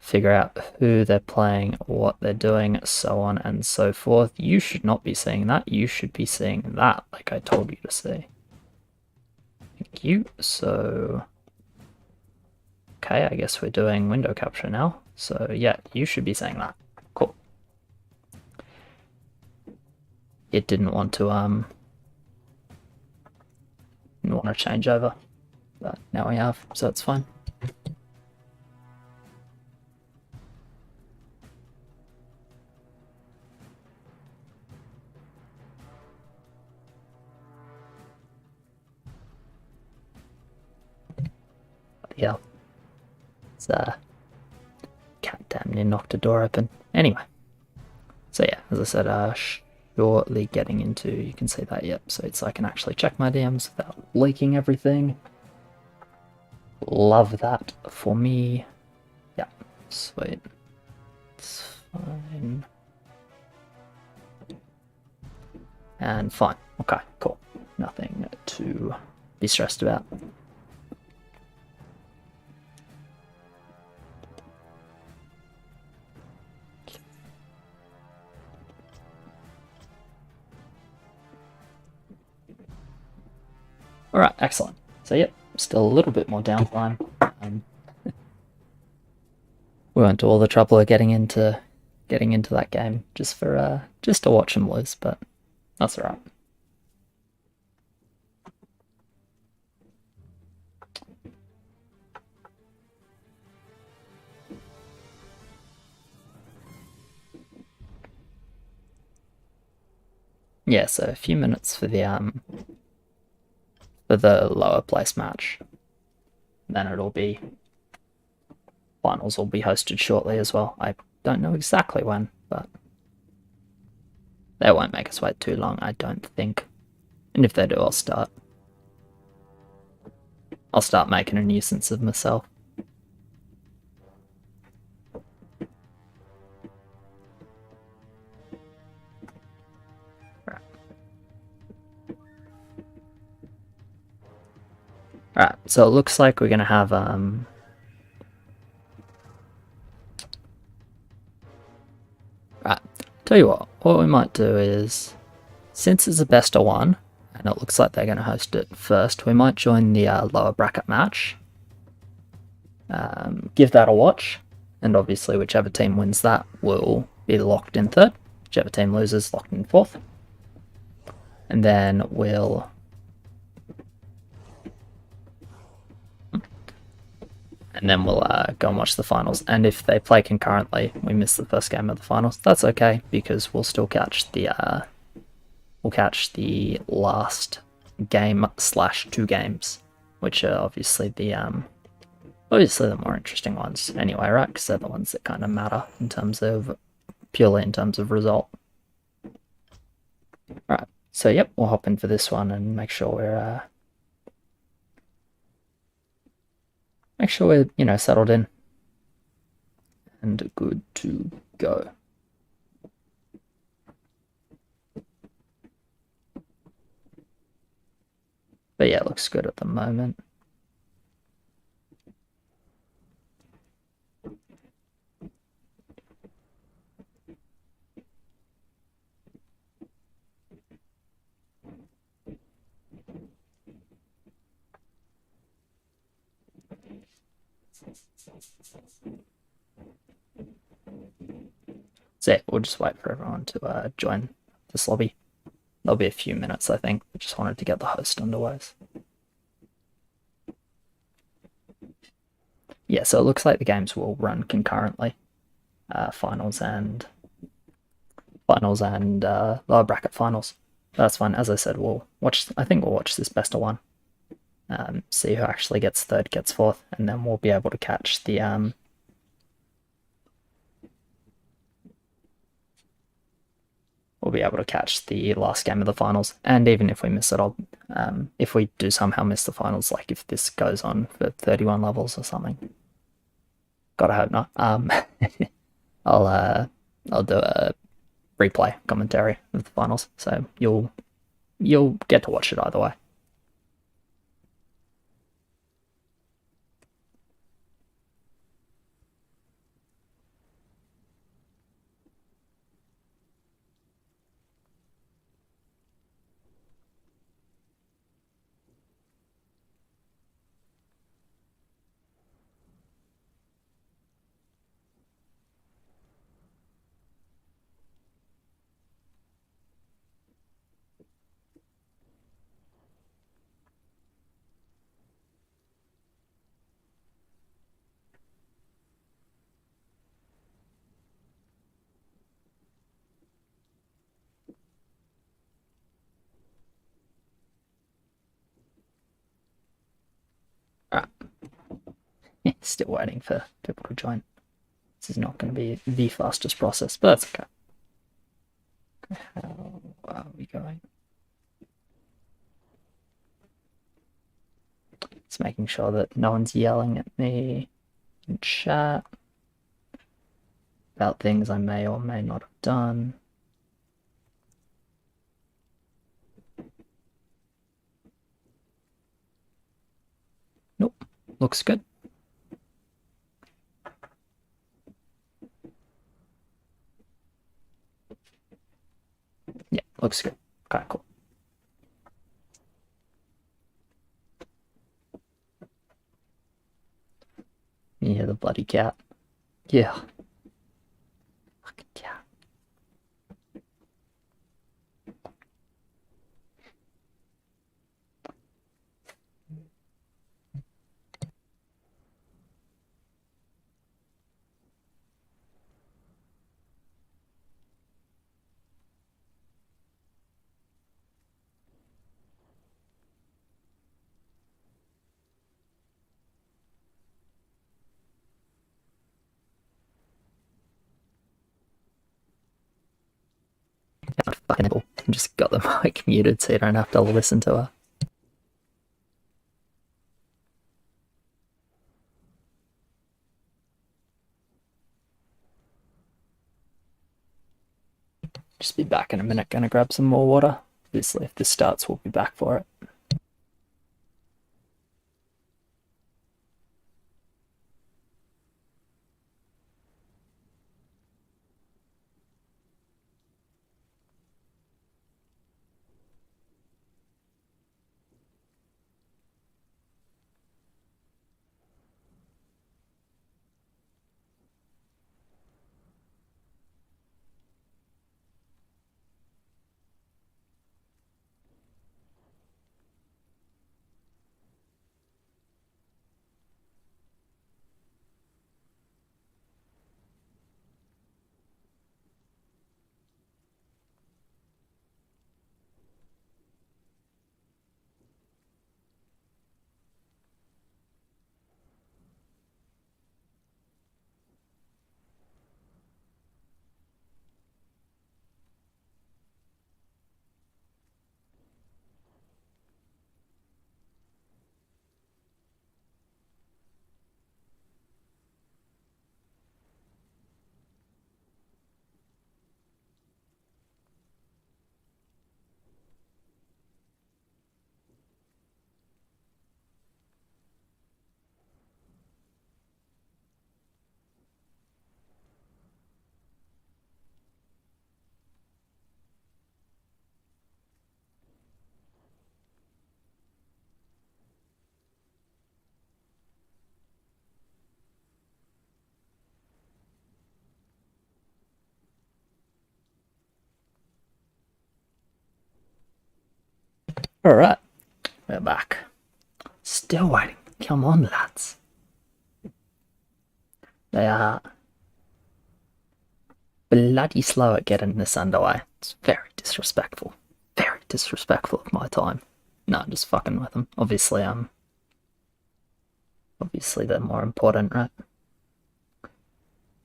figure out who they're playing, what they're doing, so on and so forth. You should not be seeing that. You should be seeing that, like I told you to see. Thank you. So, okay, I guess we're doing window capture now. So yeah, you should be seeing that. Cool. It didn't want to change over, but now we have, so it's fine. Yeah, it's cat damn near knocked a door open. Anyway, so yeah, as I said, shortly getting into, you can see that, yep, so it's I can actually check my DMs without leaking everything. Love that for me. Yeah, sweet. It's fine. And fine. Okay, cool. Nothing to be stressed about. Alright, excellent. So yep, still a little bit more downtime. We went to all the trouble of getting into that game just to watch them lose, but that's alright. Yeah, so a few minutes for the lower place match. Then finals will be hosted shortly as well. I don't know exactly when, but they won't make us wait too long, I don't think. And if they do, I'll start making a nuisance of myself. Alright, so it looks like we're gonna have right, tell you what we might do is, since it's a best of one, and it looks like they're gonna host it first, we might join the lower bracket match. Give that a watch, and obviously whichever team wins that will be locked in third, whichever team loses locked in fourth. And then we'll go and watch the finals. And if they play concurrently, we miss the first game of the finals. That's okay, because we'll still catch the last game / 2 games, which are obviously the more interesting ones anyway, right? Because they're the ones that kind of matter purely in terms of result. Right. So yep, we'll hop in for this one and make sure we're settled in and good to go. But yeah, it looks good at the moment. So yeah, we'll just wait for everyone to join this lobby. There'll be a few minutes, I think. I just wanted to get the host underway. Yeah, so it looks like the games will run concurrently. Finals and lower bracket finals. That's fine. As I said, I think we'll watch this best of one. See who actually gets third, gets fourth, and then we'll be able to catch the last game of the finals. And even if we miss it, if we do somehow miss the finals, like if this goes on for 31 levels or something, God, I hope not. I'll do a replay commentary of the finals, so you'll get to watch it either way. Alright. Still waiting for people to join. This is not going to be the fastest process, but that's okay. How are we going? Just making sure that no one's yelling at me in chat about things I may or may not have done. Nope, looks good. Yeah, looks good. Okay, cool. You hear the bloody cat? Yeah. Fucking cat. Fucking cool. Just got the mic muted so you don't have to listen to her. Just be back in a minute, gonna grab some more water. Obviously, if this starts, we'll be back for it. Alright, we're back. Still waiting. Come on, lads. They are bloody slow at getting this underway. It's very disrespectful. Very disrespectful of my time. No, I'm just fucking with them. Obviously, obviously they're more important, right?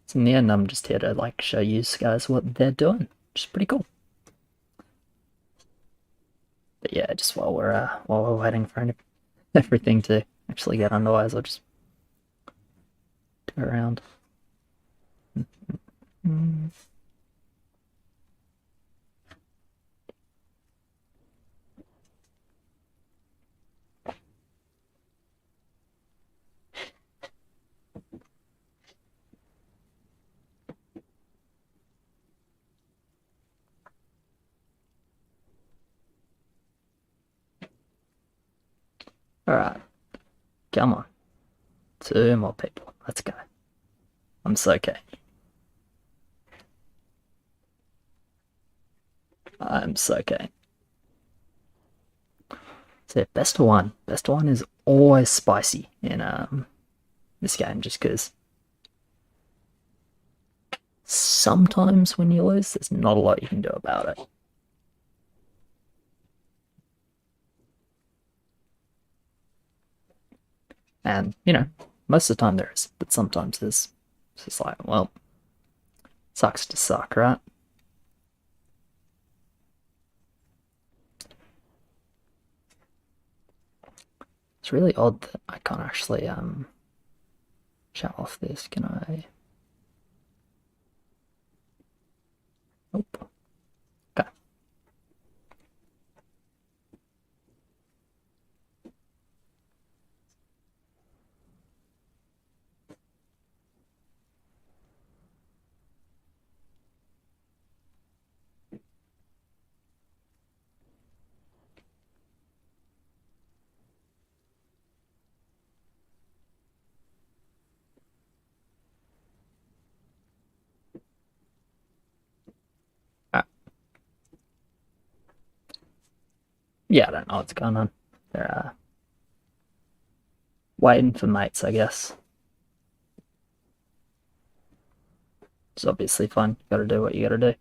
So in the end, I'm just here to like show you guys what they're doing, which is pretty cool. But yeah, just while we're waiting for everything to actually get underway, so I'll just go around. Alright, come on. 2 more people. Let's go. I'm so keen. I'm so keen. So yeah, best of one. Best of one is always spicy in this game, just because sometimes when you lose, there's not a lot you can do about it. And, you know, most of the time there is, but sometimes there's it's just like, well, sucks to suck, right? It's really odd that I can't actually shut off this, can I? Nope. Okay. Yeah, I don't know what's going on. They're waiting for mates, I guess. It's obviously fun. You gotta do what you gotta do.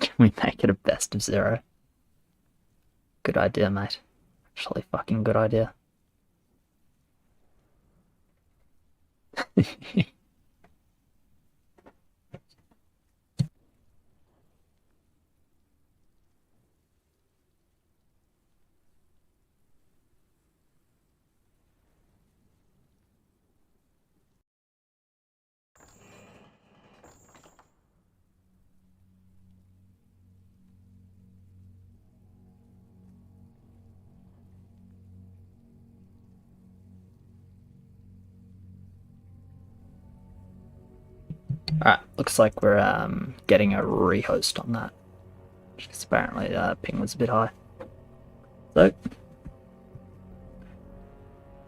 Can we make it a best of 0? Good idea, mate. Actually, fucking good idea. Alright, looks like we're getting a rehost on that. Because apparently ping was a bit high. So,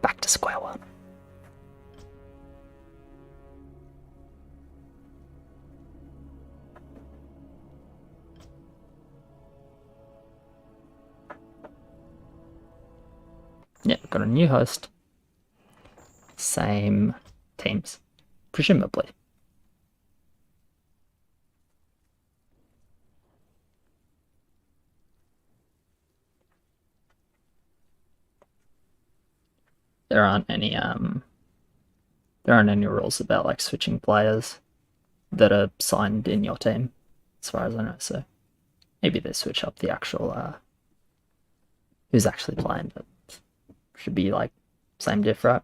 back to square one. Yeah, got a new host. Same teams, presumably. There aren't any rules about like switching players that are signed in your team, as far as I know. So maybe they switch up the actual who's actually playing, but should be like same diff, right?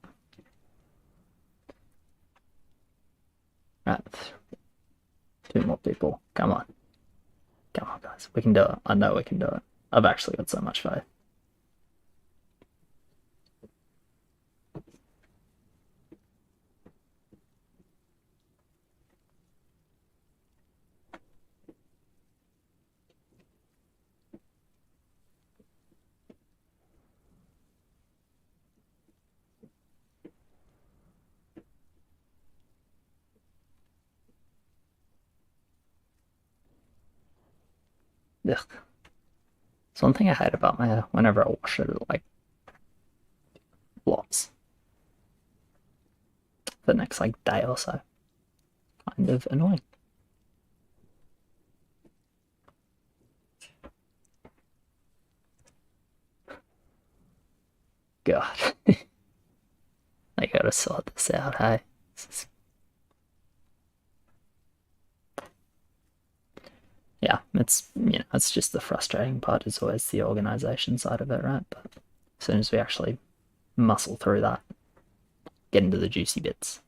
Right. 2 more people. Come on. Come on, guys. We can do it. I know we can do it. I've actually got so much faith. Ugh. It's one thing I hate about my hair. Whenever I wash it, it like blots. The next like day or so. Kind of annoying. God. I gotta sort this out, hey. Yeah, it's it's just the frustrating part is always the organization side of it, right? But as soon as we actually muscle through that, get into the juicy bits.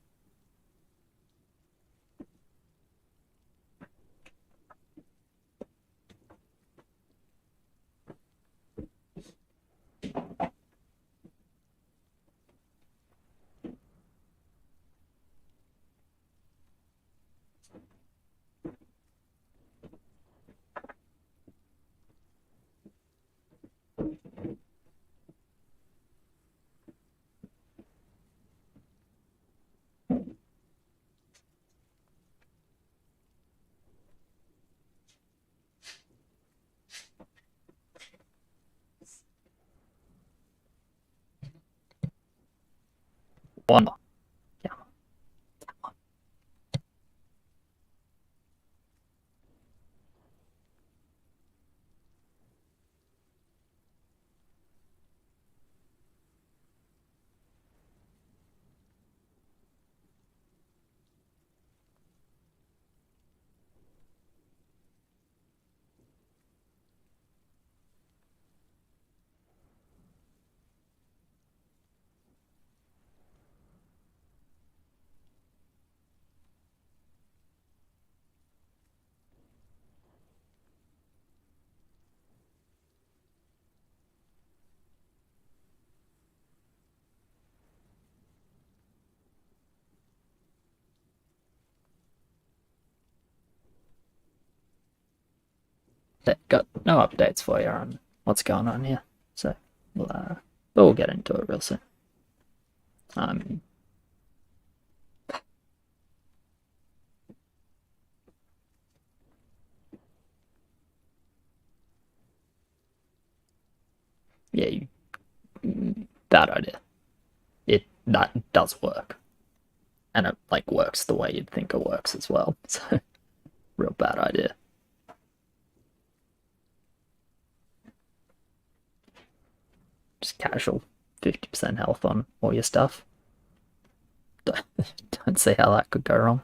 One more. Yeah. Got no updates for you on what's going on here, so but we'll get into it real soon. Yeah, bad idea. That does work, and it like works the way you'd think it works as well. So, real bad idea. Just casual 50% health on all your stuff. Don't see how that could go wrong.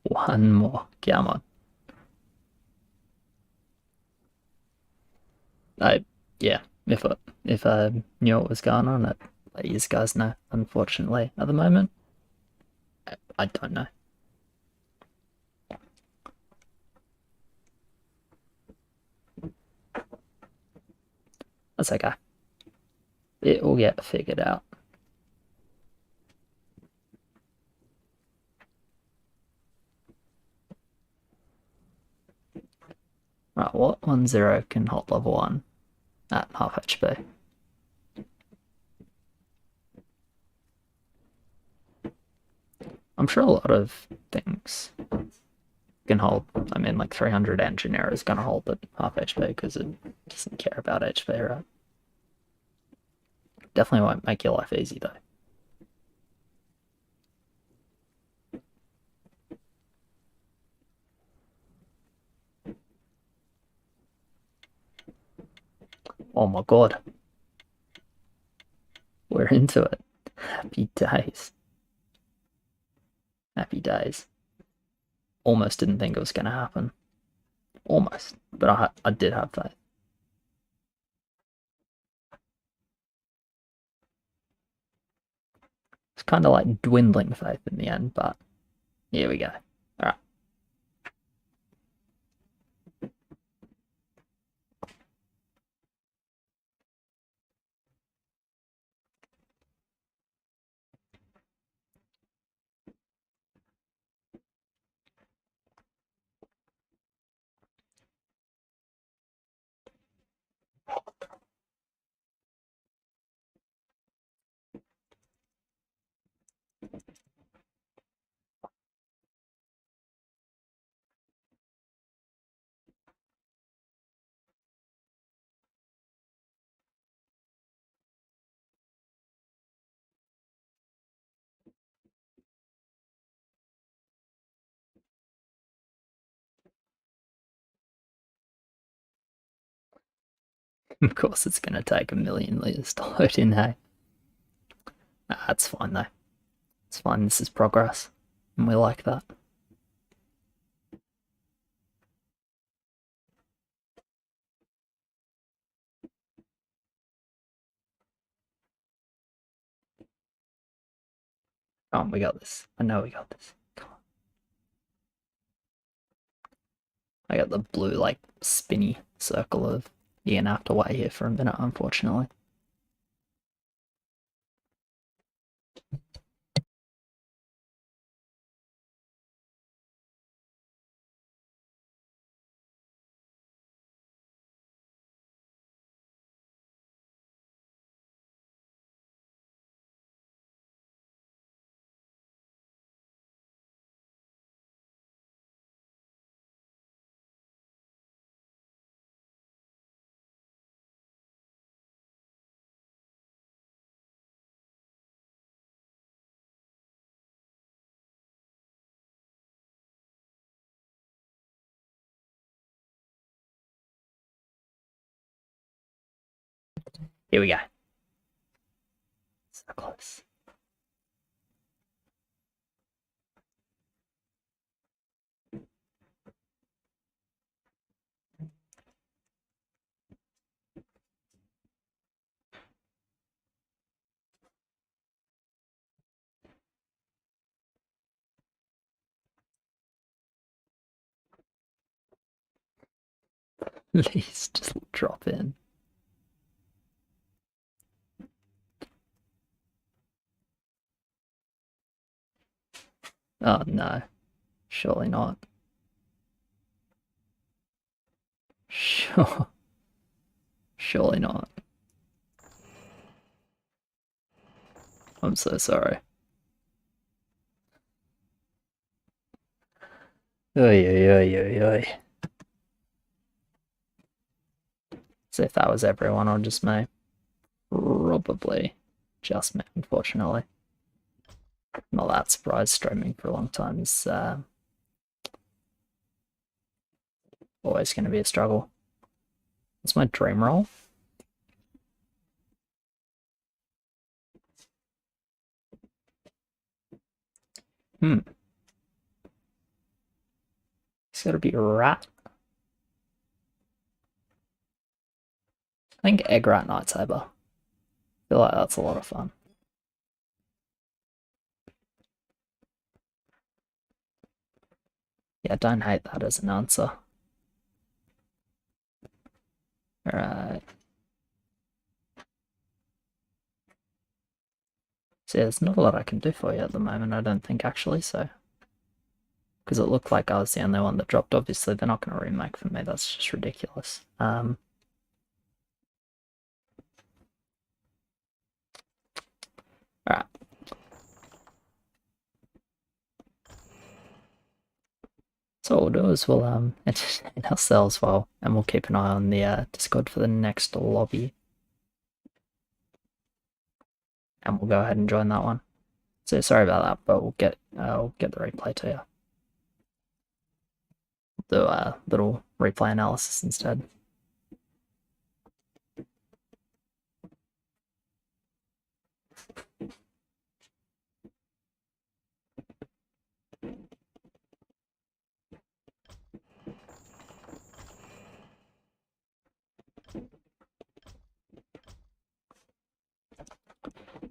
One more. Come on. Yeah. If I knew what was going on, I'd let you guys know. Unfortunately, at the moment, I don't know. That's okay. It will get figured out. Right, what 1-0 can hold level 1 at half HP? I'm sure a lot of things can hold. I mean, like 300 engineer is going to hold at half HP because it doesn't care about HP, right? Definitely won't make your life easy, though. Oh my god. We're into it. Happy days. Happy days. Almost didn't think it was going to happen. Almost. But I did have faith. It's kind of like dwindling faith in the end, but here we go. Alright. Of course it's going to take 1,000,000 liters to load in, hey? That's fine though. It's fine, this is progress. And we like that. Come on, we got this. I know we got this. Come on. I got the blue, like, spinny circle of you're gonna have to wait here for a minute, unfortunately. Here we go. So close. Please just drop in. Oh no, surely not. Sure, surely not. I'm so sorry. Oy, oy, oy, oy, oy. So if that was everyone or just me, probably just me, unfortunately. Not that surprised. Streaming for a long time is always going to be a struggle. What's my dream role? It's got to be a rat. I think egg rat night saber. I feel like that's a lot of fun. Yeah, don't hate that as an answer. Alright. So yeah, there's not a lot I can do for you at the moment, I don't think, actually, so. Because it looked like I was the only one that dropped. Obviously, they're not going to remake for me, that's just ridiculous. Alright. So what we'll do is we'll entertain ourselves well, and we'll keep an eye on the Discord for the next lobby. And we'll go ahead and join that one. So sorry about that, but we'll get the replay to you. Do a little replay analysis instead.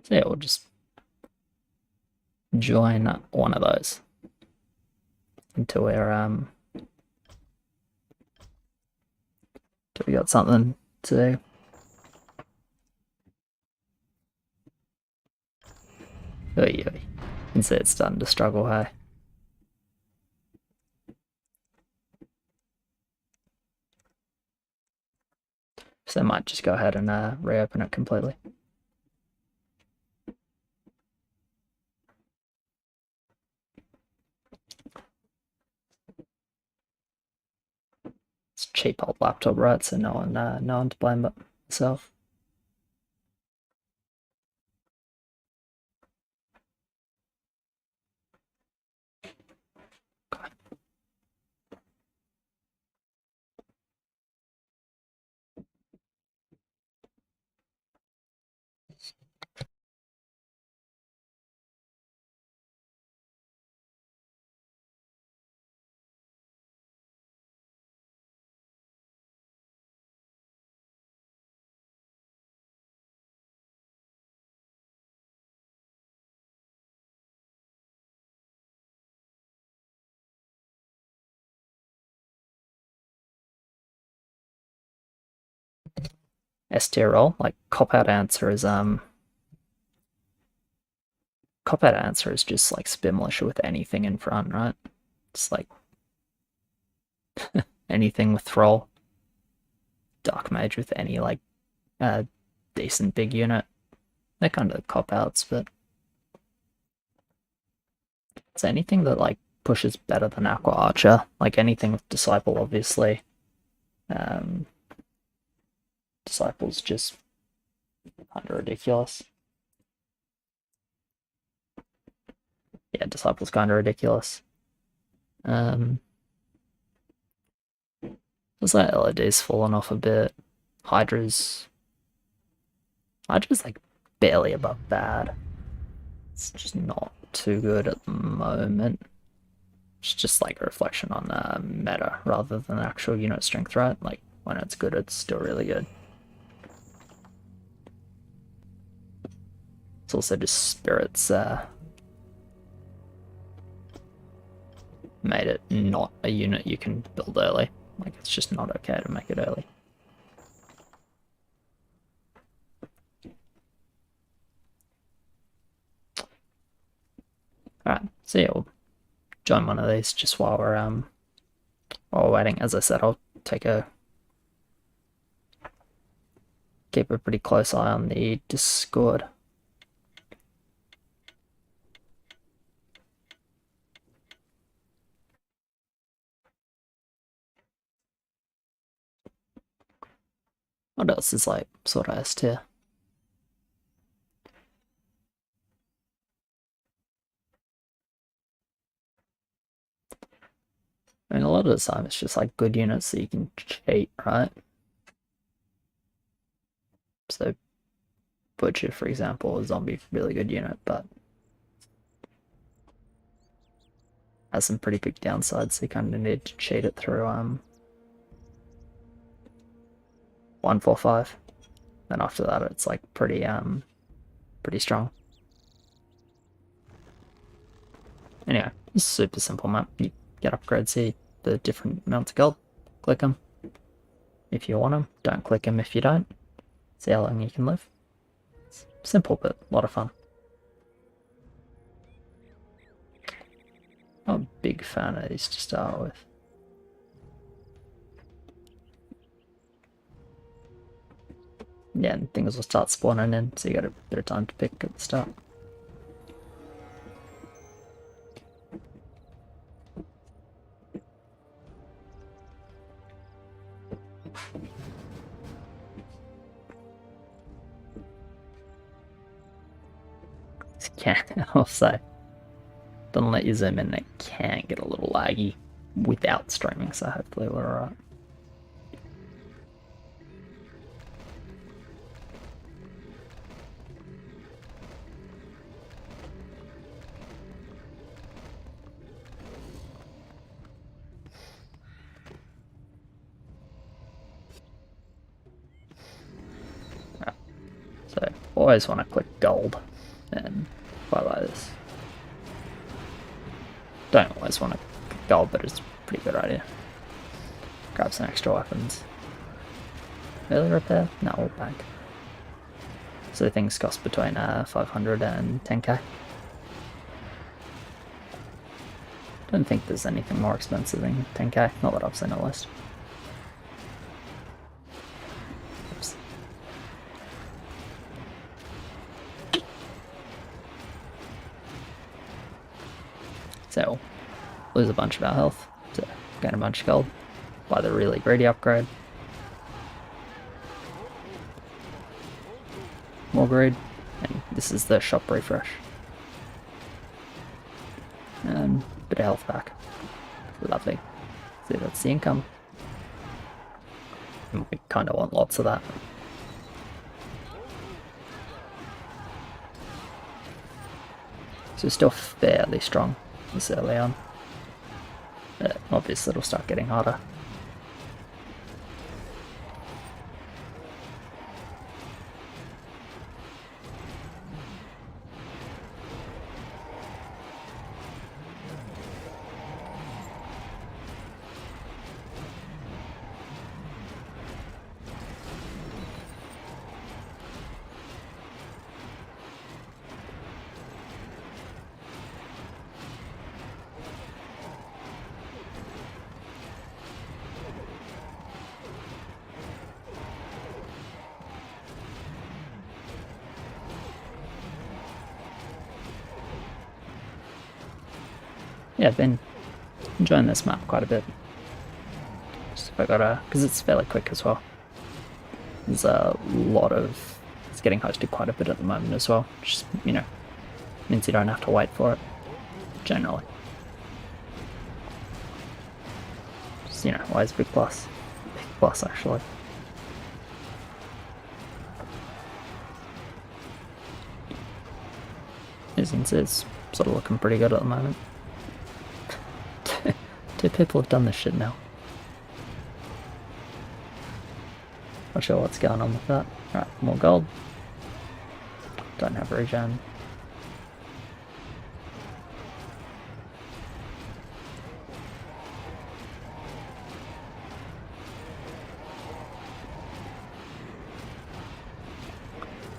So yeah, we'll just join one of those until we're until we got something to do. Oy, oy. You can see it's starting to struggle, hey? So I might just go ahead and reopen it completely. It's a cheap old laptop, right? So no one to blame but myself. S tier roll. Like cop out answer is just like Spear Militia with anything in front, right? It's like anything with Thrall. Dark Mage with any like decent big unit. They're kind of cop outs, but it's anything that like pushes better than Aqua Archer. Like anything with Disciple, obviously. Disciple's just kind of ridiculous. Yeah, Disciple's kind of ridiculous. Looks like LOD's fallen off a bit. Hydra's like barely above bad. It's just not too good at the moment. It's just like a reflection on meta rather than actual unit strength, right? Like when it's good, it's still really good. It's also just Spirits made it not a unit you can build early. Like it's just not okay to make it early. Alright, so yeah, we'll join one of these just while we're waiting. As I said, I'll keep a pretty close eye on the Discord. What else is like sort of S tier? I mean, a lot of the time it's just like good units that you can cheat, right? So, Butcher, for example, a zombie really good unit, but has some pretty big downsides, so you kind of need to cheat it through 145. Then after that, it's like pretty strong. Anyway, it's a super simple map. You get upgrades here, the different amounts of gold, click them if you want them, don't click them if you don't. See how long you can live. It's simple, but a lot of fun. Not a big fan of these to start with. Yeah, and things will start spawning in, so you got a bit of time to pick at the start. I'll say, doesn't let you zoom in, it can get a little laggy without streaming, so hopefully we're alright. So always want to click gold and buy this. Don't always want to click gold, but it's a pretty good idea. Grab some extra weapons. Early repair? No, all back. So things cost between 500 and 10k. Don't think there's anything more expensive than 10k, not that I've seen a list. Oops. So, lose a bunch of our health to gain a bunch of gold. Buy the really greedy upgrade. More greed, and this is the shop refresh. And bit of health back. Lovely. See, that's the income. And we kind of want lots of that. So still fairly strong this early on. But obviously it'll start getting harder. yeah, I've been enjoying this map quite a bit. Just if I gotta, because it's fairly quick as well. There's a lot of, it's getting hosted quite a bit at the moment as well. Just, you know, means you don't have to wait for it, generally. Just, you know, always a big plus. Big plus, actually. Since it's sort of looking pretty good at the moment. Two people have done this shit now. Not sure what's going on with that. Right, more gold. Don't have regen.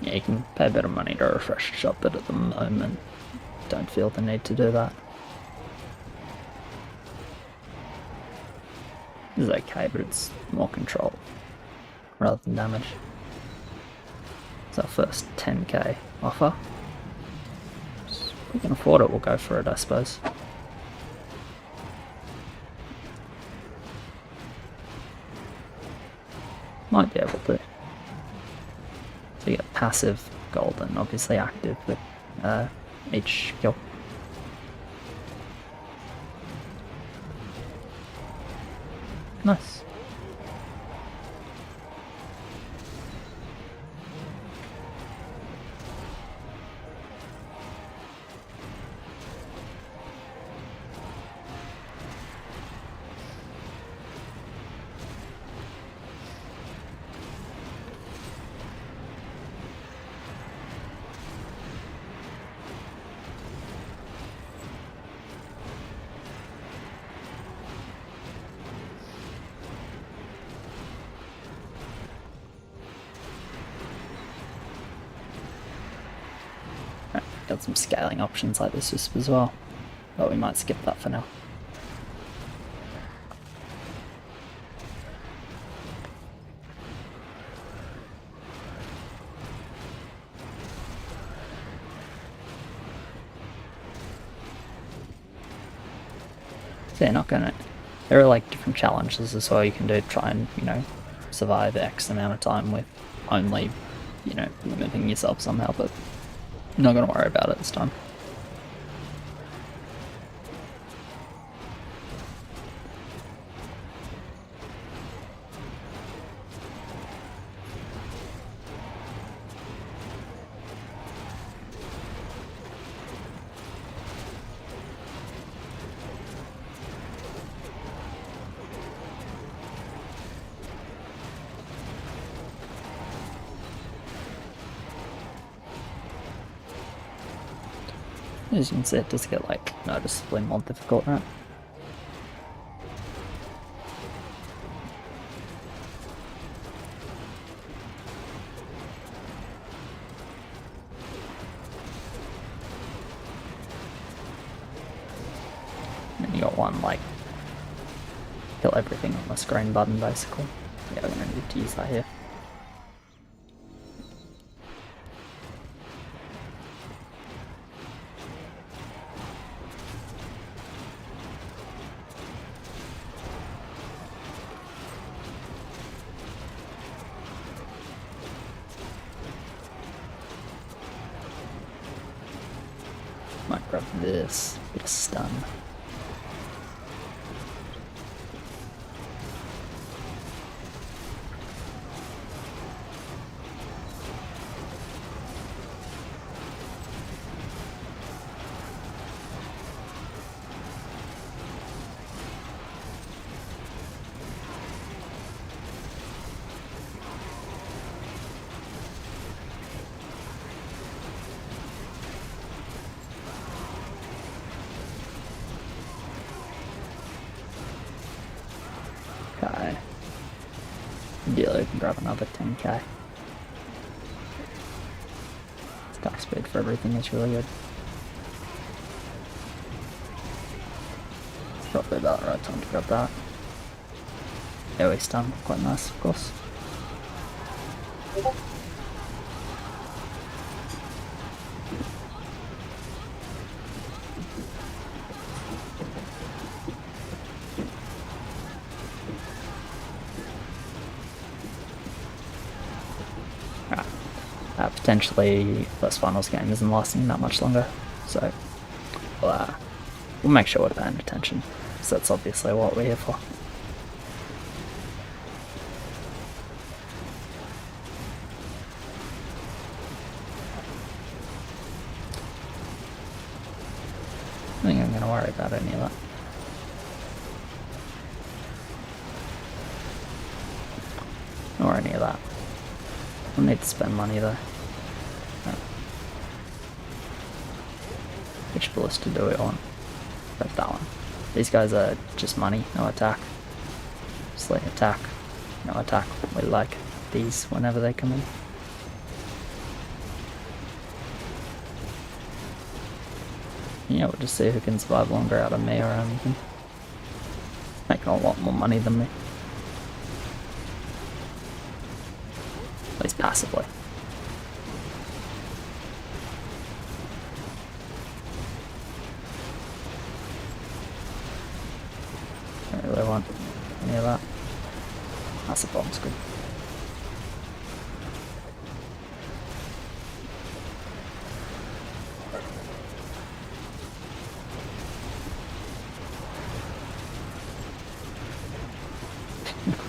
Yeah, you can pay a bit of money to refresh the shop, but at the moment, don't feel the need to do that. This is okay, but it's more control rather than damage. It's our first 10k offer. If we can afford it, we'll go for it, I suppose. Might be able to. So you get passive gold and obviously active with each kill. Nice. Got some scaling options like this as well, but we might skip that for now. So you're not gonna, there are like different challenges as well you can do to try and, you know, survive X amount of time with only, you know, limiting yourself somehow, but I'm not going to worry about it this time. As you can see, it does get like noticeably more difficult, right? And then you got one like kill everything on the screen button basically. Yeah, we're gonna need to use that here. Might grab this, bit of stun. Okay. Ideally, we can grab another 10k. Attack speed for everything is really good. It's probably about the right time to grab that. AoE stun, quite nice, of course. potentially first finals game isn't lasting that much longer, so we'll make sure we're paying attention, because that's obviously what we're here for. I think I'm going to worry about any of that. Or any of that. We'll need to spend money though. Which ballista do we want? Grab that one. These guys are just money, no attack. Just like attack, no attack. We like these whenever they come in. Yeah, we'll just see who can survive longer out of me or anything. Making a lot more money than me. At least passively. Don't really want any of that. That's the bomb's good.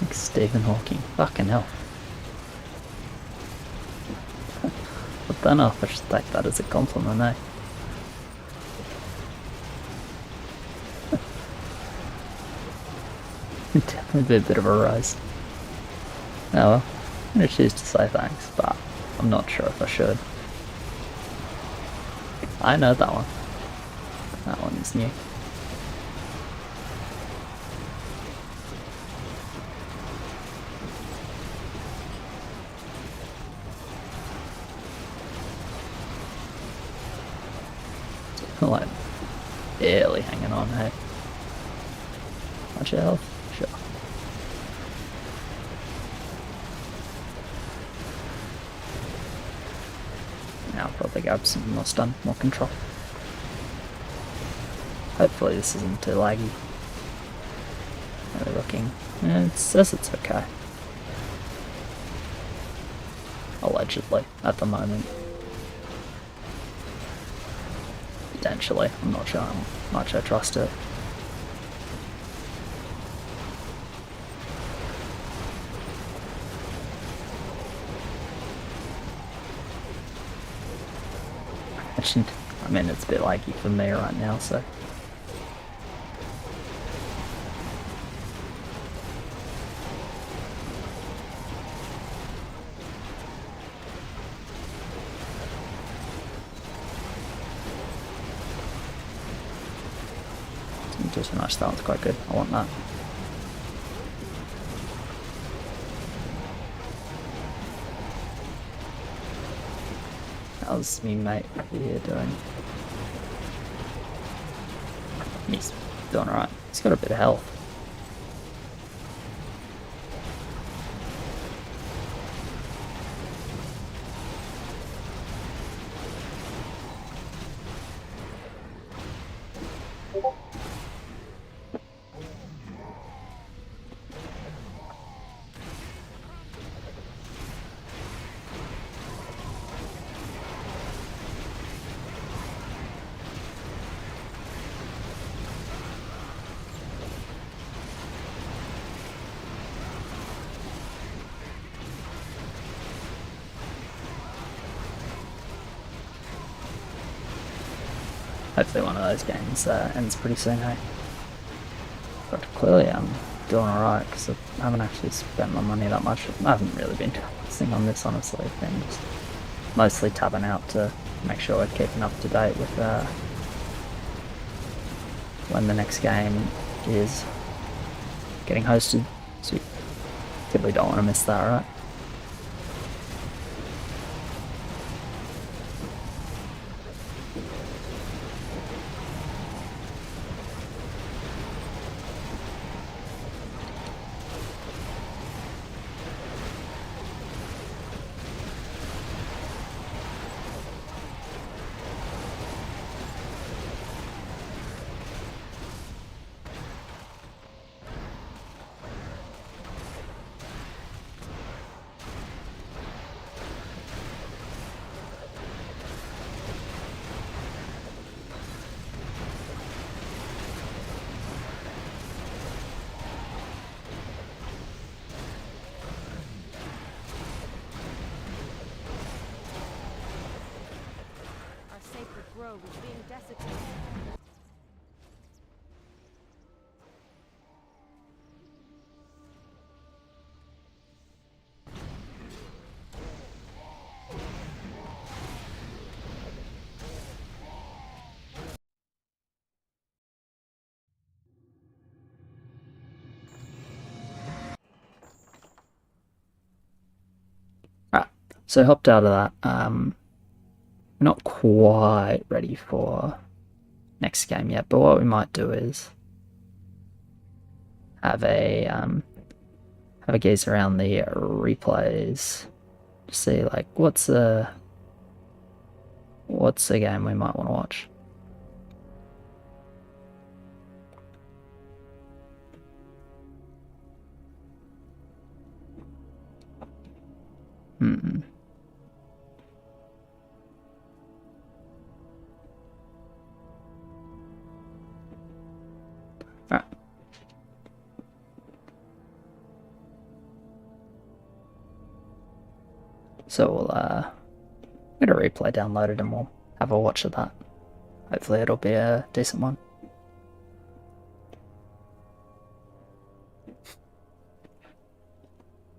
Like Stephen Hawking. Fucking hell. I don't know if I should take that as a compliment, eh? Definitely be a bit of a rise. Oh well, I'm gonna choose to say thanks, but I'm not sure if I should. I know that one. That one is new. Like, barely hanging on, hey. Much health? Sure. Now I'll probably grab some more stun, more control. Hopefully this isn't too laggy. Really looking. Yeah, it says it's okay. Allegedly, at the moment. Potentially, I'm not sure how much I trust it. I mean, it's a bit laggy for me right now, so. Didn't do too much, that one's quite good. I want that. How's me mate here doing? He's doing alright. He's got a bit of health. Hopefully one of those games ends pretty soon, hey? But clearly I'm doing alright, because I haven't actually spent my money that much. I haven't really been focusing on this, honestly. I've been just mostly tabbing out to make sure we're keeping up to date with when the next game is getting hosted. So you typically don't want to miss that, right? grove is being desecrated. Right, so hopped out of that. Not quite ready for next game yet, but what we might do is have a gaze around the replays to see like what's a game we might want to watch. Alright. So we'll get a replay downloaded and we'll have a watch of that. Hopefully it'll be a decent one.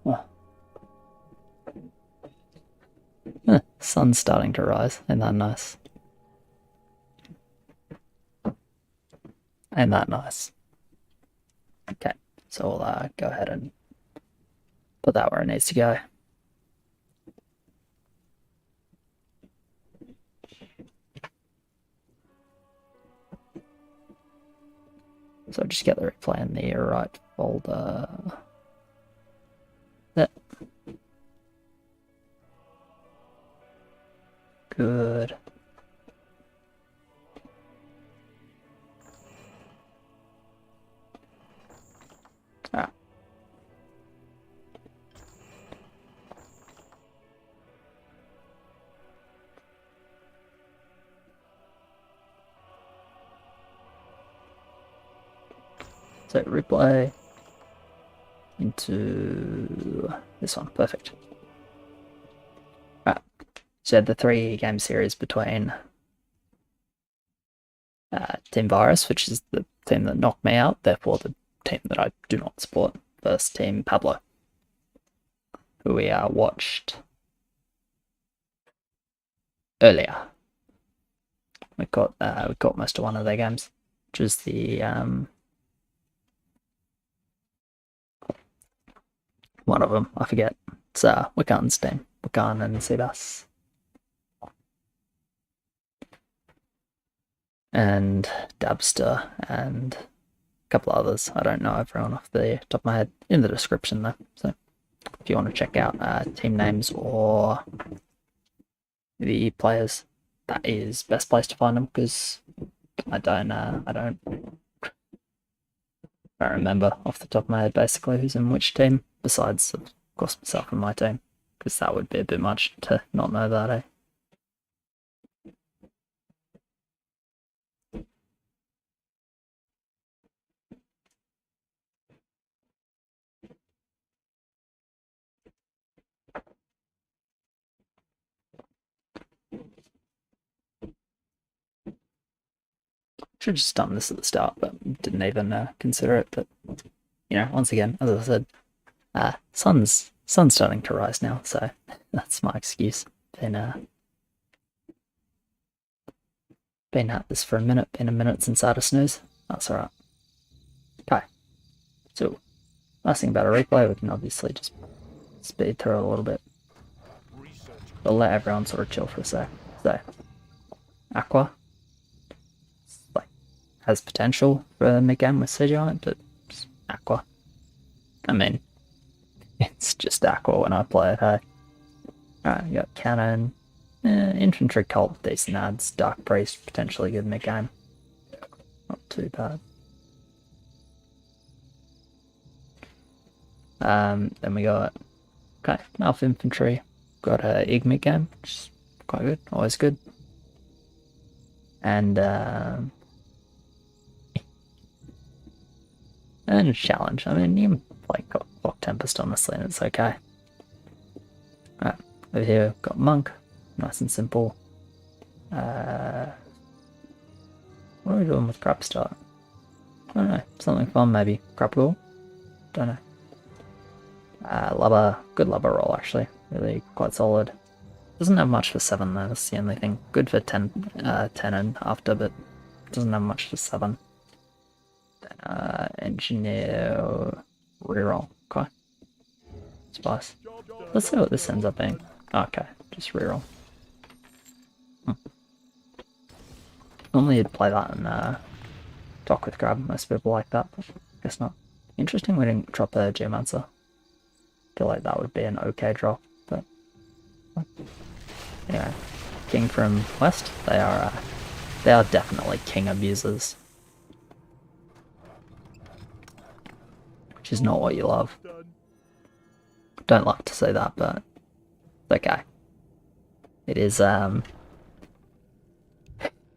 Oh. Sun's starting to rise. Ain't that nice? Ain't that nice? Okay, so we'll go ahead and put that where it needs to go. So just get the replay in the right folder. There. Good. Ah. So replay into this one. Perfect. Right. So the 3-game series between Team Virus, which is the team that knocked me out, therefore the team that I do not support, versus Team Pablo, who we watched earlier. We got most of one of their games, which is the one of them. I forget. It's Wikan's team. Wikan and Sebas. And Dabster and a couple others. I don't know everyone off the top of my head. In the description though. So if you want to check out team names or the players, that is best place to find them, because I don't remember off the top of my head basically who's in which team, besides of course myself and my team, because that would be a bit much to not know that, eh? Should have just done this at the start, but didn't even consider it. But you know, once again, as I said, sun's starting to rise now, so that's my excuse. Been at this for a minute. Been a minute since I had a snooze. That's alright. Okay. So, last thing about a replay, we can obviously just speed through it a little bit. But let everyone sort of chill for a sec. So, Aqua has potential for mid-game with CGI, but just Aqua. I mean, it's just Aqua when I play it, hey? Alright, we got Cannon, Infantry Cult, decent ads, Dark Priest, potentially good mid-game. Not too bad. Then we got, okay, Alpha Infantry, got a Ig mid-game, which is quite good, always good. And a challenge. I mean, you can play Clock Tempest honestly, and it's okay. Right, over here we've got Monk, nice and simple. we doing with crab start? I don't know. Something fun maybe. Crab goal? Don't know. Lubber. Good lubber roll actually. Really quite solid. Doesn't have much for 7 though, that's the only thing. Good for 10, 10 and after, but doesn't have much for 7. Then engineer reroll. Okay. Spice. Let's see what this ends up being. Okay, just reroll. Normally you'd play that and talk with grab. Most people like that, but guess not. Interesting we didn't drop a Geomancer. Feel like that would be an okay drop, but anyway. King from West, they are definitely king abusers. Which is not what you love. Don't like to say that, but it's okay. It is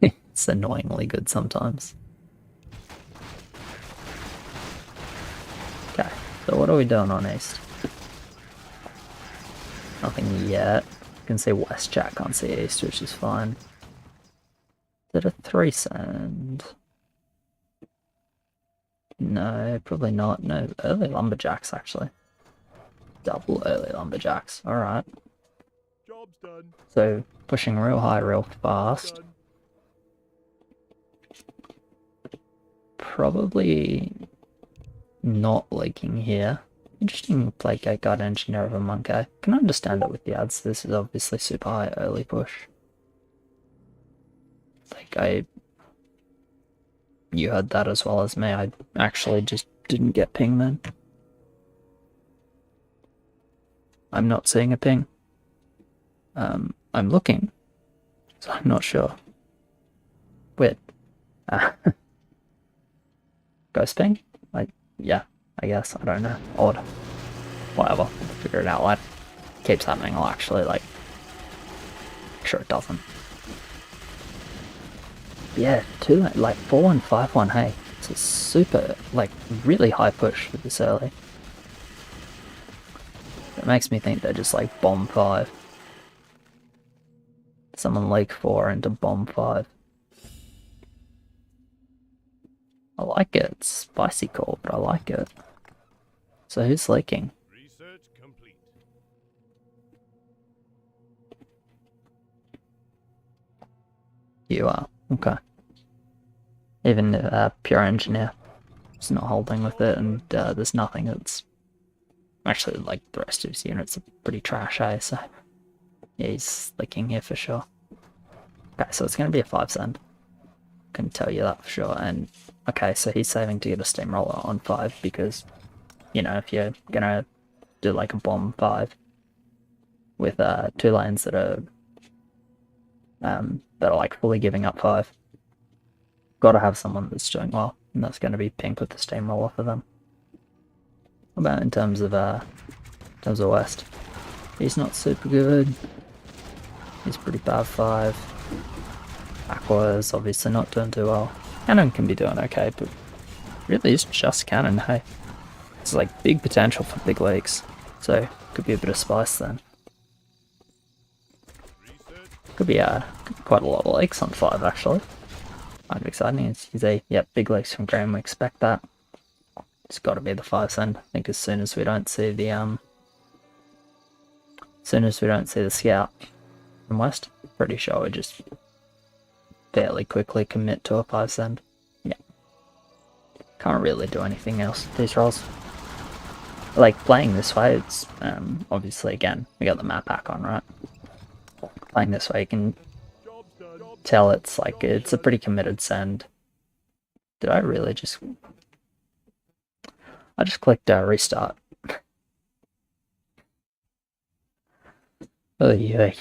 it's annoyingly good sometimes. Okay, so what are we doing on East? Nothing yet. You can see West chat, can't see East, which is fine. Is it a 3 send? No, probably not. No, early lumberjacks actually. Double early lumberjacks. Alright. Job's done. So pushing real high, real fast. Done. Probably not leaking here. Interesting play gate guard engineer of a monkey. Can understand it with the ads. This is obviously super high early push. Like you heard that as well as me. I actually just didn't get ping then. I'm not seeing a ping. I'm looking, so I'm not sure. Weird. Ghost ping? Yeah, I guess. I don't know. Odd. Whatever. We'll figure it out later. Keeps happening. I'll actually, like, make sure it doesn't. Yeah, 4-1, 5-1, hey. It's a super, like, really high push for this early. It makes me think they're just, like, bomb 5. Someone leak 4 into bomb 5. I like it. It's spicy call, but I like it. So who's leaking? Research complete. You are. Okay. Even pure engineer is not holding with it, and there's nothing that's actually like the rest of his units are pretty trash, eh? So yeah, he's leaking here for sure. Okay, so it's going to be a 5 send. Can tell you that for sure. And okay, so he's saving to get a steamroller on 5 because, you know, if you're gonna do like a bomb 5 with 2 lanes that are like fully giving up 5, gotta have someone that's doing well, and that's going to be pink with the steamroller for them. What about in terms of West? He's not super good. He's pretty bad 5. Aqua is obviously not doing too well. Cannon can be doing okay, but really it's just Cannon, hey. It's like big potential for big leaks, so could be a bit of spice then. Could be quite a lot of leaks on 5 actually. Kind of exciting. He's big leaks from Graham, we expect that. It's got to be the 5 send. I think as soon as we don't see the scout from West, pretty sure we just fairly quickly commit to a 5 send. Yeah. Can't really do anything else with these rolls. Like, playing this way, it's, obviously, again, we got the map back on, right? Playing this way, you can tell it's, like, it's a pretty committed send. Did I really just... I just clicked restart. Oh, yeah.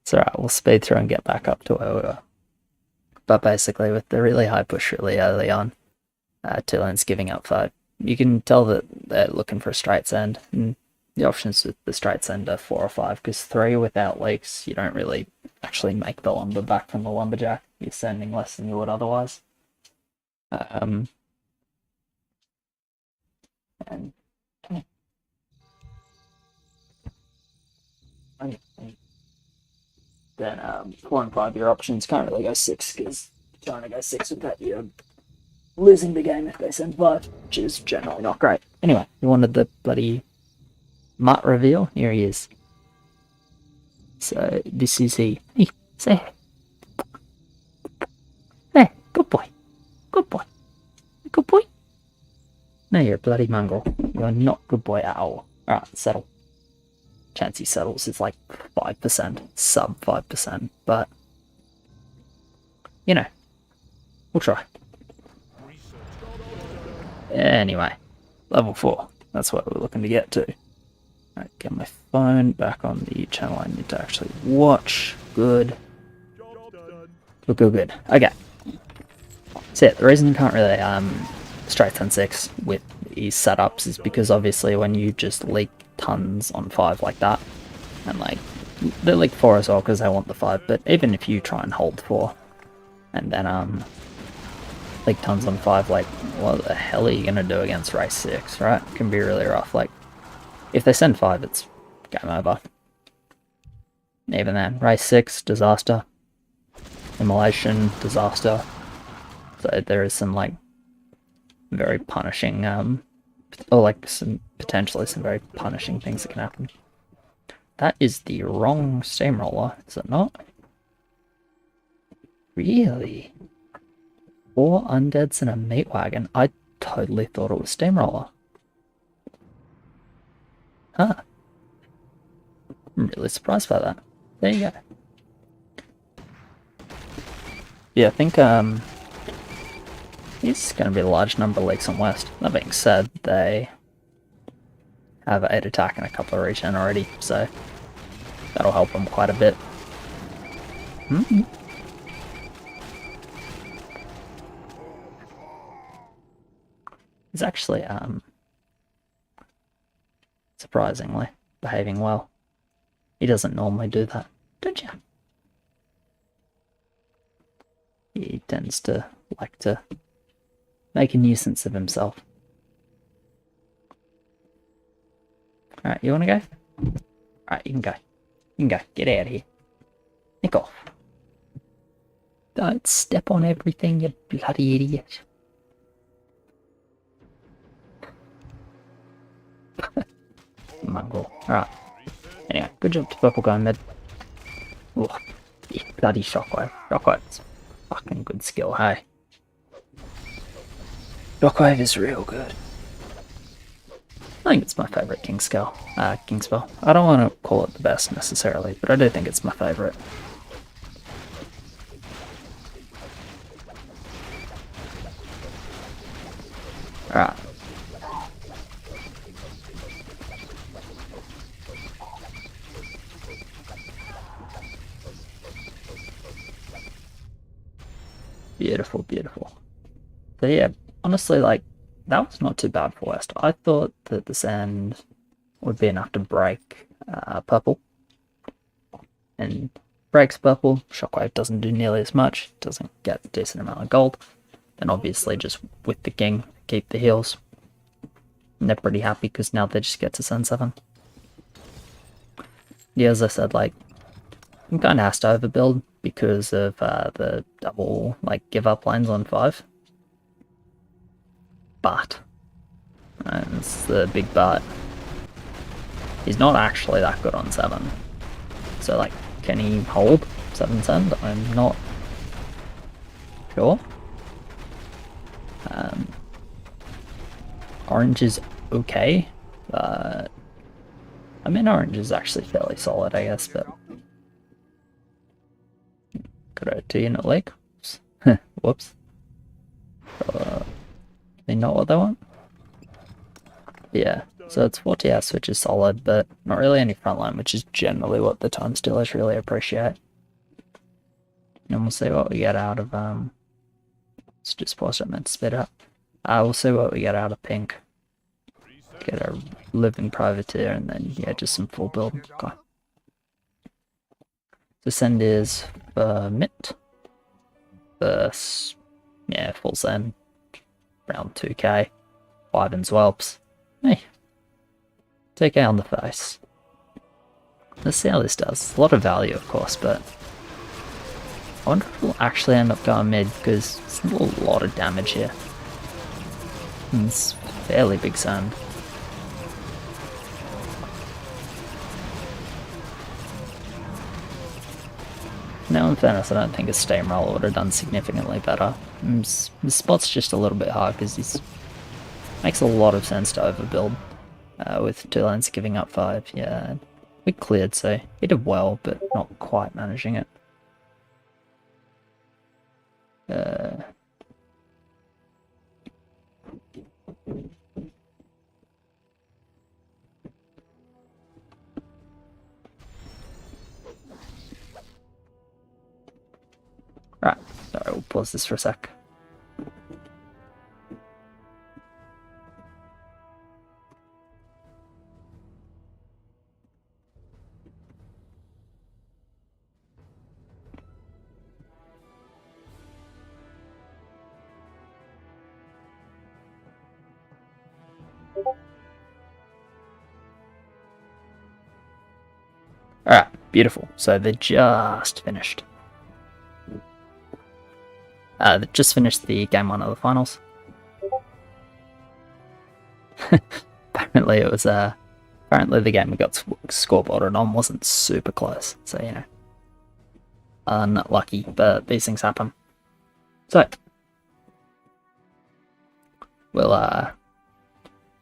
It's alright, we'll speed through and get back up to where we were. But basically, with the really high push really early on, 2 lanes giving up 5, you can tell that they're looking for a straight send. And the options with the straight send are 4 or 5, because 3 without leaks, you don't really actually make the lumber back from the lumberjack. You're sending less than you would otherwise. And then 4 and 5 your options. Can't really go 6 because trying to go 6 with that, you're losing the game if they send 5, which is generally not great. Anyway, you wanted the bloody Mutt reveal? Here he is. So this is he. Hey, say hey. Hey, good boy. Good boy. Good boy. No, you're a bloody mongrel. You're not good boy at all. Alright, settle. Chance he settles is like 5%, sub 5%, but you know, we'll try. Anyway, level 4. That's what we're looking to get to. Alright, get my phone back on the channel I need to actually watch. Good. Good, good, good. Okay. So yeah, the reason you can't really straight 10-6 with these setups is because obviously when you just leak tons on 5 like that, and like they leak 4 as well because they want the 5, but even if you try and hold 4 and then leak tons on 5, like what the hell are you gonna do against race 6, right? It can be really rough. Like if they send 5, it's game over. Even then, race 6, disaster. Immolation, disaster. So there is some like very punishing or like some potentially some very punishing things that can happen. That is the wrong steamroller, is it not? Really? 4 undeads and a meat wagon? I totally thought it was steamroller. Huh. I'm really surprised by that. There you go. Yeah, I think it's going to be a large number of leaks on West. That being said, they have 8 attack and a couple of regen already, so that'll help them quite a bit. He's actually, surprisingly, behaving well. He doesn't normally do that, don't you? He tends to like to make a nuisance of himself. Alright, you wanna go? Alright, you can go. You can go. Get out of here. Nick off. Don't step on everything, you bloody idiot. Mongrel. Alright. Anyway, good job to Purple going mid. Oh, yeah, bloody Shockwave. Shockwave's fucking good skill, hey? Shockwave is real good. I think it's my favourite King spell. I don't want to call it the best necessarily, but I do think it's my favourite. Alright. Beautiful, beautiful. So yeah, honestly, like, that was not too bad for West. I thought that the sand would be enough to break purple. And breaks purple, Shockwave doesn't do nearly as much, doesn't get a decent amount of gold. Then obviously just with the king, keep the heals. And they're pretty happy because now they just get to send 7. Yeah, as I said, like, I'm kind of has to overbuild because of the double, like, give up lanes on 5. But, and it's the big but, he's not actually that good on 7. So, like, can he hold 7 send? I'm not sure. Orange is okay. I mean, orange is actually fairly solid, I guess, but got a 2-unit leg. Whoops. They know what they want? Yeah, so it's 40s, which is solid, but not really any frontline, which is generally what the time stealers really appreciate. And we'll see what we get out of, let's just pause it, I meant to spit up. We'll see what we get out of pink. Get a living privateer, and then, yeah, just some full build. Okay. The send is Mint. Yeah, full send. Around 2k. 5 and swelps. Hey. 2k on the face. Let's see how this does. A lot of value, of course, but I wonder if we'll actually end up going mid, because it's a lot of damage here. And it's fairly big sand. Now, in fairness, I don't think a steamroller would have done significantly better. The spot's just a little bit hard because it makes a lot of sense to overbuild with 2 lanes giving up 5. Yeah, we cleared, so he did well, but not quite managing it. Right, sorry, we'll pause this for a sec. Alright, beautiful. So they just finished. They just finished the game 1 of the finals. Apparently it was apparently the game we got scoreboarded on wasn't super close, so you know, unlucky, but these things happen. So we'll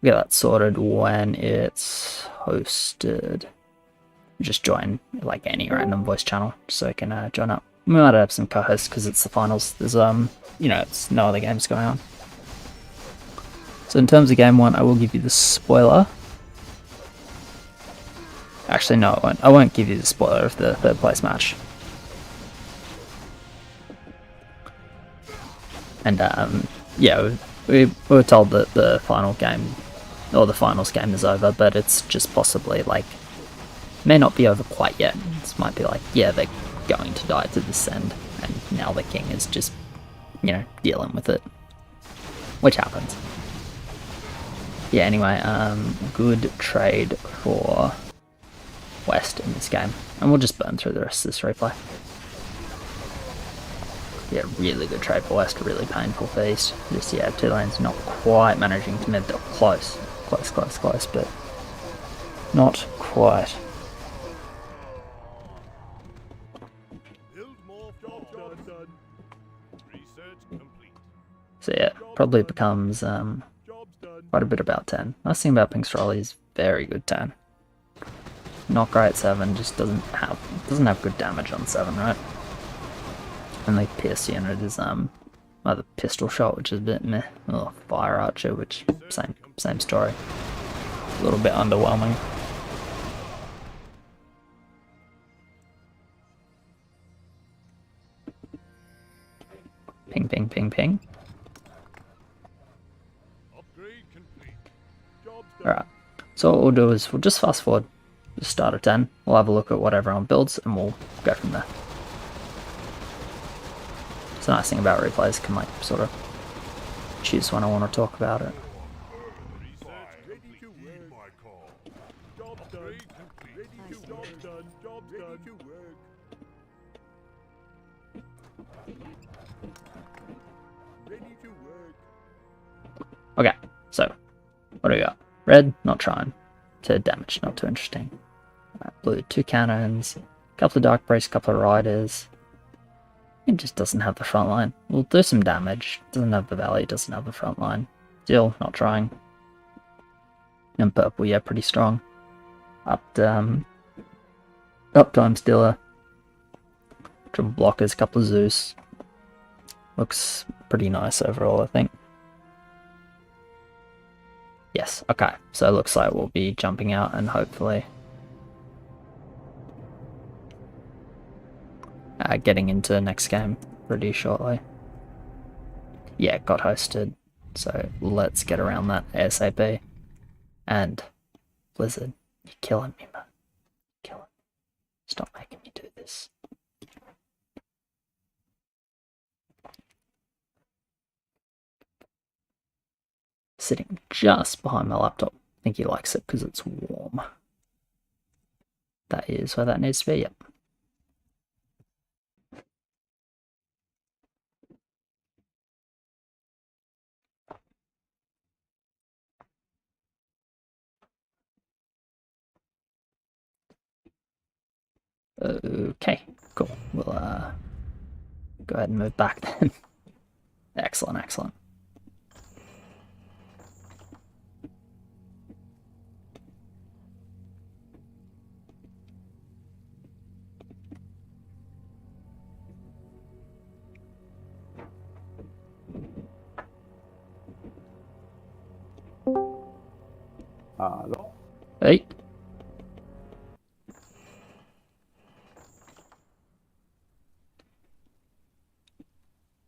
get that sorted when it's hosted. Just join like any random voice channel so you can join up. We might have some co-hosts because it's the finals. There's you know, it's no other games going on. So in terms of game 1, I will give you the spoiler. Actually, no, I won't. I won't give you the spoiler of the 3rd place match. And yeah, we were told that the final game, or the finals game, is over, but it's just possibly like, may not be over quite yet. This might be like, yeah, they're going to die to this end, and now the king is just, you know, dealing with it, which happens. Yeah, anyway, good trade for West in this game, and we'll just burn through the rest of this replay. Yeah, really good trade for West, really painful for East. Just, yeah, 2 lanes not quite managing to mid, they're close, but not quite. Build more. Job done. Research complete. So yeah, probably becomes Job's done. quite a bit about 10. Nice thing about Pink's Trolley is very good 10. Not great 7, just doesn't have good damage on 7, right? And the pierce unit is either pistol shot, which is a bit meh, or fire archer, which same story. A little bit underwhelming. Ping, ping, ping, ping. Upgrade complete. Job's done. Alright, so what we'll do is we'll just fast forward the start of 10, we'll have a look at what everyone builds, and we'll go from there. It's a nice thing about replays, can like sort of choose when I want to talk about it. Research ready to work. Job's done. Ready to job's done. Job's done. To work. Ready to work. Okay, so what do we got? Red, not trying. To damage, not too interesting. Blue, 2 cannons, couple of dark breaks, couple of riders. It just doesn't have the front line. We'll do some damage. Doesn't have the valley, doesn't have the front line. Still not trying. And purple, yeah, pretty strong. Uptime Stiller. Triple blockers, couple of Zeus. Looks pretty nice overall, I think. Yes, okay. So it looks like we'll be jumping out and hopefully getting into the next game pretty shortly. Yeah, got hosted. So let's get around that ASAP. And Blizzard, you're killing me, man. You're killing me. Stop making me do this. Sitting just behind my laptop. I think he likes it because it's warm. That is where that needs to be, yep. Okay, cool. We'll go ahead and move back then. Excellent, excellent. Hello. Hey.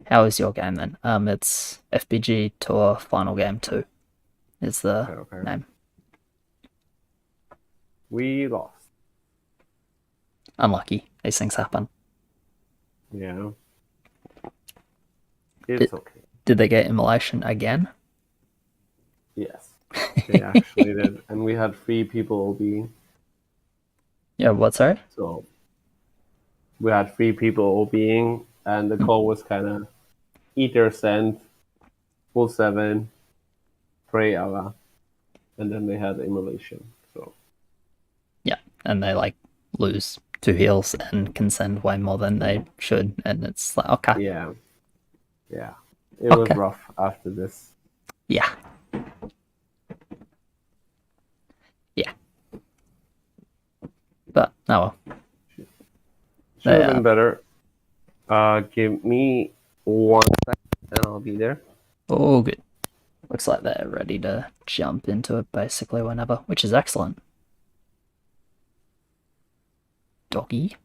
How is your game then? It's FBG Tour Final Game 2 is the Okay. name. We lost. Unlucky. These things happen. Yeah. It's okay. Did they get immolation again? Yes. They actually did. And we had 3 people OBing. Yeah, what, sorry? So we had 3 people OBing, and the call was kind of Ether send, full 7, pray Allah, and then they had immolation. So Yeah, and they like lose 2 heals and can send way more than they should, and it's like, okay. yeah. It was Okay. rough after this. Yeah. Yeah. But, oh well. Should have Yeah. been better. Give me 1 second and I'll be there. Oh, good. Looks like they're ready to jump into it basically whenever, which is excellent. Doggy.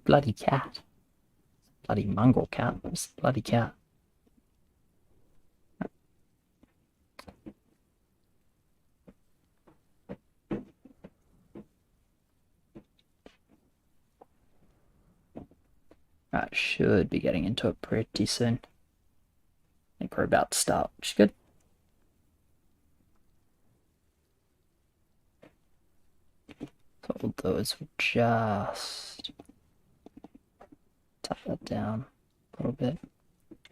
Bloody cat. Bloody mongrel cat. Where's the bloody cat? Right, should be getting into it pretty soon. I think we're about to start, which is good. So what we'll do is we'll just tap that down a little bit.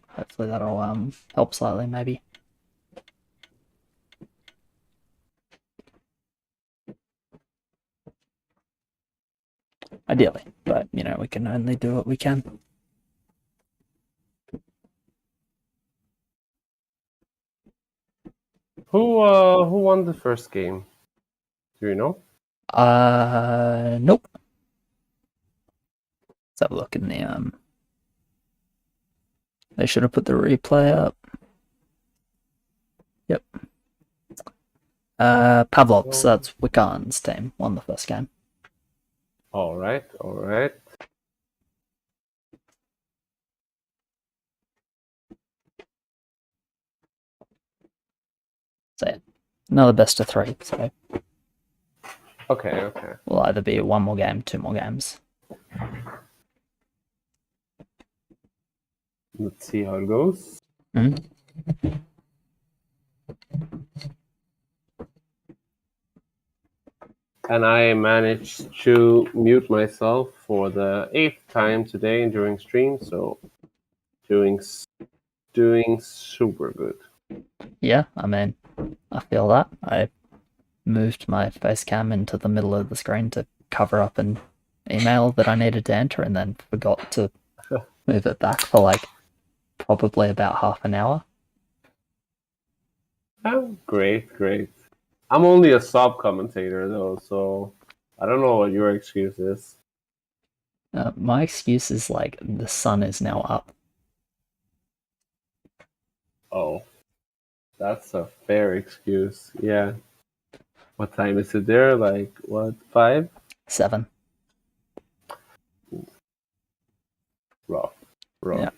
Hopefully that'll help slightly, maybe. Ideally, but you know, we can only do what we can. Who won the first game? Do you know? Nope. Let's have a look in the they should have put the replay up. Yep. Pavlov, so that's Wikan's team, won the first game. All right. So yeah, another best of 3. So Okay. will either be 1 more game, 2 more games. Let's see how it goes. Mm-hmm. And I managed to mute myself for the 8th time today during stream, so doing super good. Yeah, I mean, I feel that. I moved my face cam into the middle of the screen to cover up an email that I needed to enter and then forgot to move it back for like probably about half an hour. Oh, great. I'm only a sub commentator though, so I don't know what your excuse is. My excuse is like the sun is now up. Oh, that's a fair excuse. Yeah. What time is it there? Like, what, 5? 7. Rough. Yeah.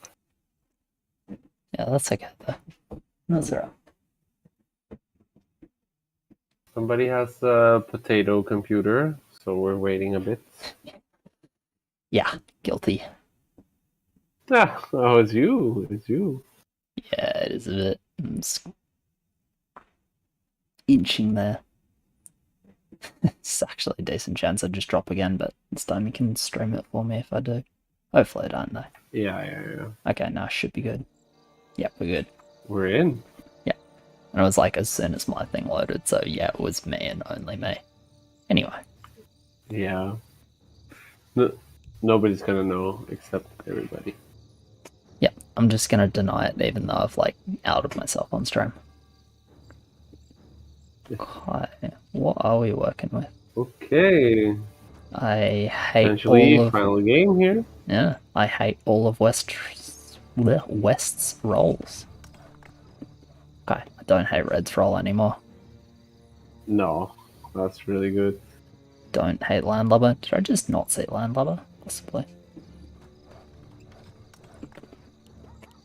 Yeah, that's okay though. That's alright. Somebody has a potato computer, so we're waiting a bit. Yeah, guilty. Oh, it's you. Yeah, it is a bit. I'm just inching there. It's actually a decent chance I'd just drop again, but this time you can stream it for me if I do. Hopefully I don't though. Yeah. Okay, no, should be good. Yep, we're good. We're in. Yeah. And it was like as soon as my thing loaded, so yeah, it was me and only me. Anyway. Yeah. Nobody's gonna know except everybody. Yep, I'm just gonna deny it even though I've like outed myself on stream. Okay, what are we working with? Okay. I hate Essentially, all of final game here. yeah. I hate all of West's roles. Okay, I don't hate Red's role anymore. No, that's really good. Don't hate Landlubber. Did I just not see Landlubber? Possibly.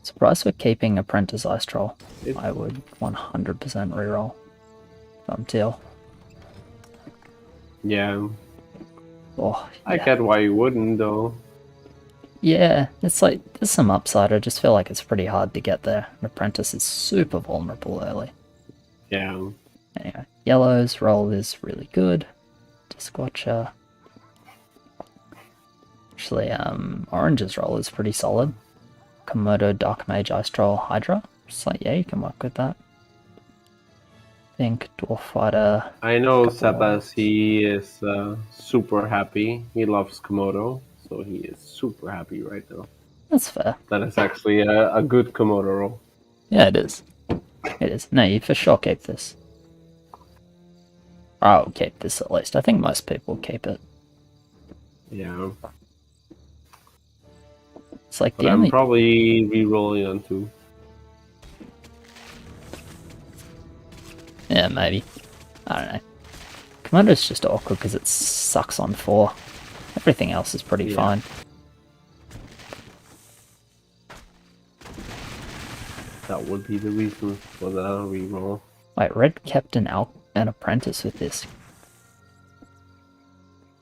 Surprised we're keeping Apprentice Ice Troll. I would 100% reroll. If I'm teal. Yeah, Oh, I yeah. get why you wouldn't though. Yeah, it's like, there's some upside. I just feel like it's pretty hard to get there. An Apprentice is super vulnerable early. Yeah. Anyway, Yellow's roll is really good. Disquatcher. Actually, Orange's roll is pretty solid. Komodo, Dark Mage, Ice Troll, Hydra. Just like, yeah, you can work with that. Think Dwarf Fighter. I know Couple Sebas, he is super happy. He loves Komodo, so he is super happy right now. That's fair. That is actually a good Komodo roll. Yeah, it is. It is. No, you for sure keep this. I'll keep this at least. I think most people keep it. Yeah. It's like But the I'm only... probably re-rolling on 2. Yeah, maybe. I don't know. Commando's just awkward because it sucks on 4. Everything else is pretty Yeah. fine. That would be the reason for the re-roll. Wait, Red kept an apprentice with this.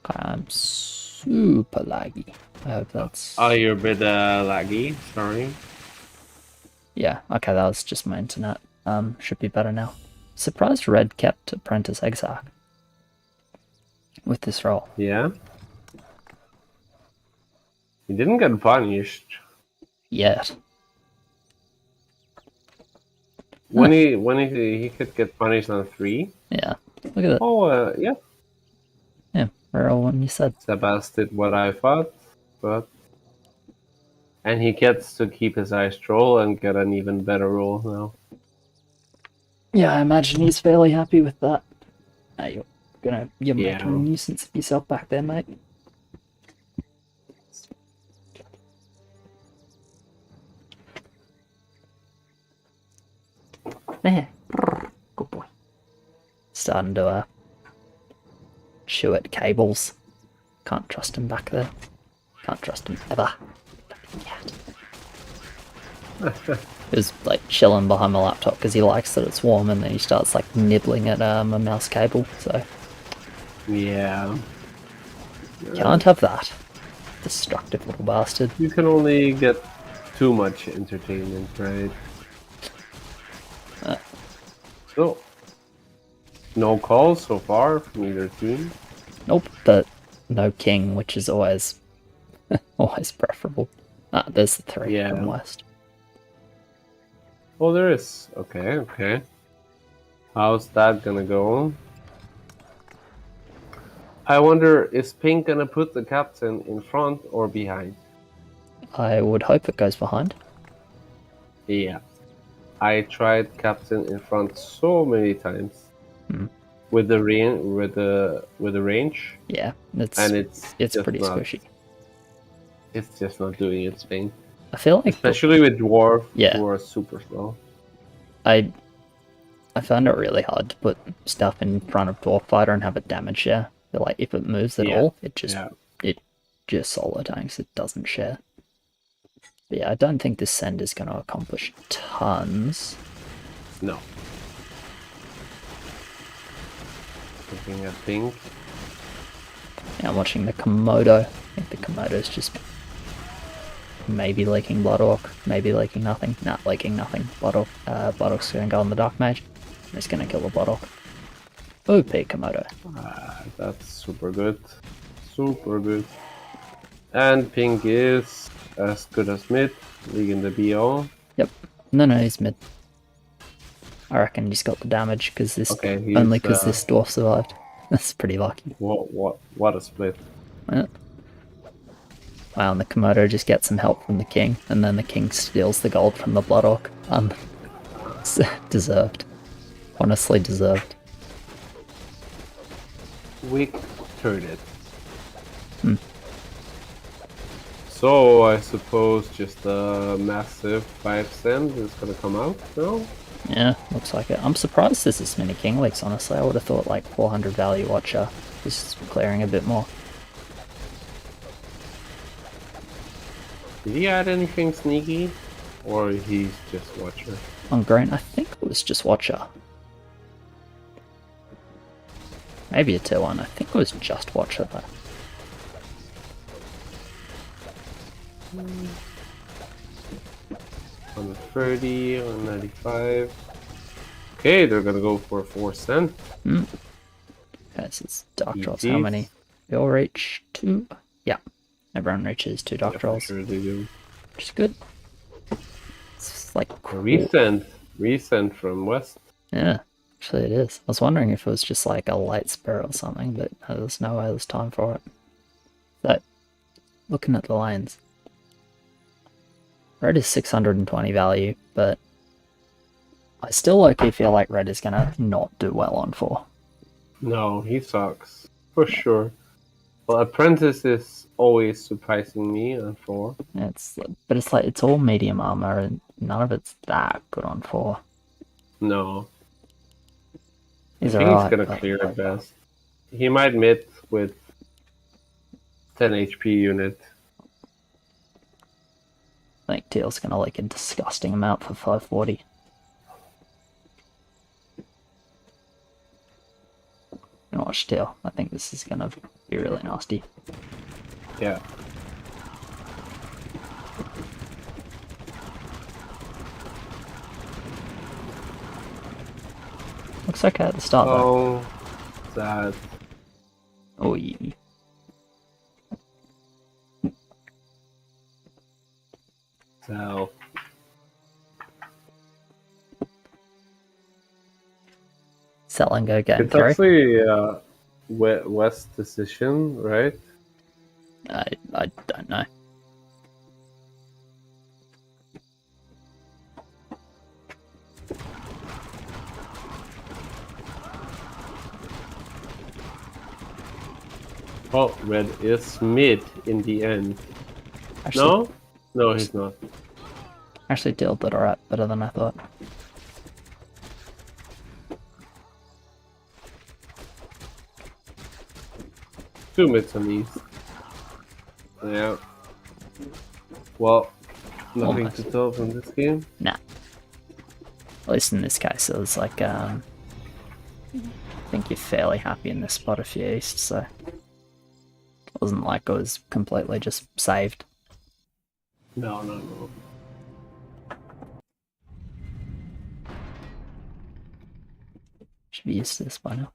Okay, I'm super laggy. I hope that's... Oh, you're a bit laggy, sorry. Yeah, okay, that was just my internet. Should be better now. Surprised Red kept Apprentice Exarch with this roll. Yeah? He didn't get punished. Yet. When he could get punished on 3. Yeah, look at that. Oh, yeah. Yeah, reroll one you said. Sebas did what I thought, but... And he gets to keep his Ice Troll and get an even better roll now. Yeah, I imagine he's fairly happy with that. You're Yeah. making a nuisance of yourself back there, mate. There. Good boy. Starting to chew at cables. Can't trust him back there. Can't trust him ever. He was like chilling behind my laptop because he likes that it's warm, and then he starts like nibbling at a mouse cable. So Yeah. can't have that. Destructive little bastard. You can only get too much entertainment, right? So, no calls so far from either team. Nope, but no king, which is always always preferable. Ah, there's the 3 Yeah. from West. Oh, there is. Okay, okay. How's that gonna go? I wonder, is Pink gonna put the captain in front or behind? I would hope it goes behind. Yeah. I tried captain in front so many times. Hmm. With the range, Yeah, it's and it's just pretty not, squishy. It's just not doing its thing. I feel like Especially with dwarf, Yeah. who are super slow. I found it really hard to put stuff in front of Dwarf Fighter and have it damage share. But like if it moves at Yeah. all, it just Yeah. solo tanks. It doesn't share. But yeah, I don't think this send is going to accomplish tons. No. Looking at Pink. Yeah, I'm watching the Komodo. I think the Komodo's just maybe leaking Blood Orc, maybe leaking nothing. Nah, leaking nothing. Blood Orc's going to go on the Dark Mage. He's going to kill the Blood Orc. OP Komodo. That's super good. Super good. And Pink is as good as mid, leaguing the BO. Yep. No, he's mid. I reckon he's got the damage because this Okay, he's, only because this dwarf survived. That's pretty lucky. What a split. Yeah. Wow, and the Komodo just gets some help from the king, and then the king steals the gold from the Blood Orc. Deserved. Honestly deserved. Victored it. Hmm. So I suppose just a massive 5 cent is gonna come out now. Yeah, looks like it. I'm surprised there's this many King Leaks, honestly. I would have thought like 400 value Watcher is clearing a bit more. Did he add anything sneaky? Or he's just Watcher? On green, I think it was just Watcher. Maybe a 2-1. I think it was just Watcher though. On the 30, on 95. Okay, they're gonna go for 4 cent. Okay, so it's Dark Trolls. How GGs. many? We all reach 2? Yeah. Everyone reaches 2 Dark Yeah, for Trolls, sure they do. which is good. It's like cool. Recent from West. Yeah, actually it is. I was wondering if it was just like a light spirit or something, but there's no way there's time for it. So, looking at the lanes. Red is 620 value, but I still low-key feel like Red is gonna not do well on 4. No, he sucks. For sure. Well, Apprentice is always surprising me on 4. But it's like, it's all medium armor, and none of it's that good on 4. No. He's I think alright, he's gonna but clear it best. He might mid with 10 HP unit. I think Teal's gonna like a disgusting amount for 540. And watch Teal. I think this is gonna be really nasty. Yeah. Looks okay at the start though. Oh, sad. Oh yeah. So, Sell and go game it's 3. actually West decision, right? I don't know. Oh, Red is mid in the end. Actually, No? No, he's not. Actually, Teal did alright, better than I thought. Two mids on these. Yeah. Well, nothing Almost. to tell from this game. Nah. At least in this case, it was like, I think you're fairly happy in this spot if you're east, so it wasn't like it was completely just saved. No. Should be used to this by now.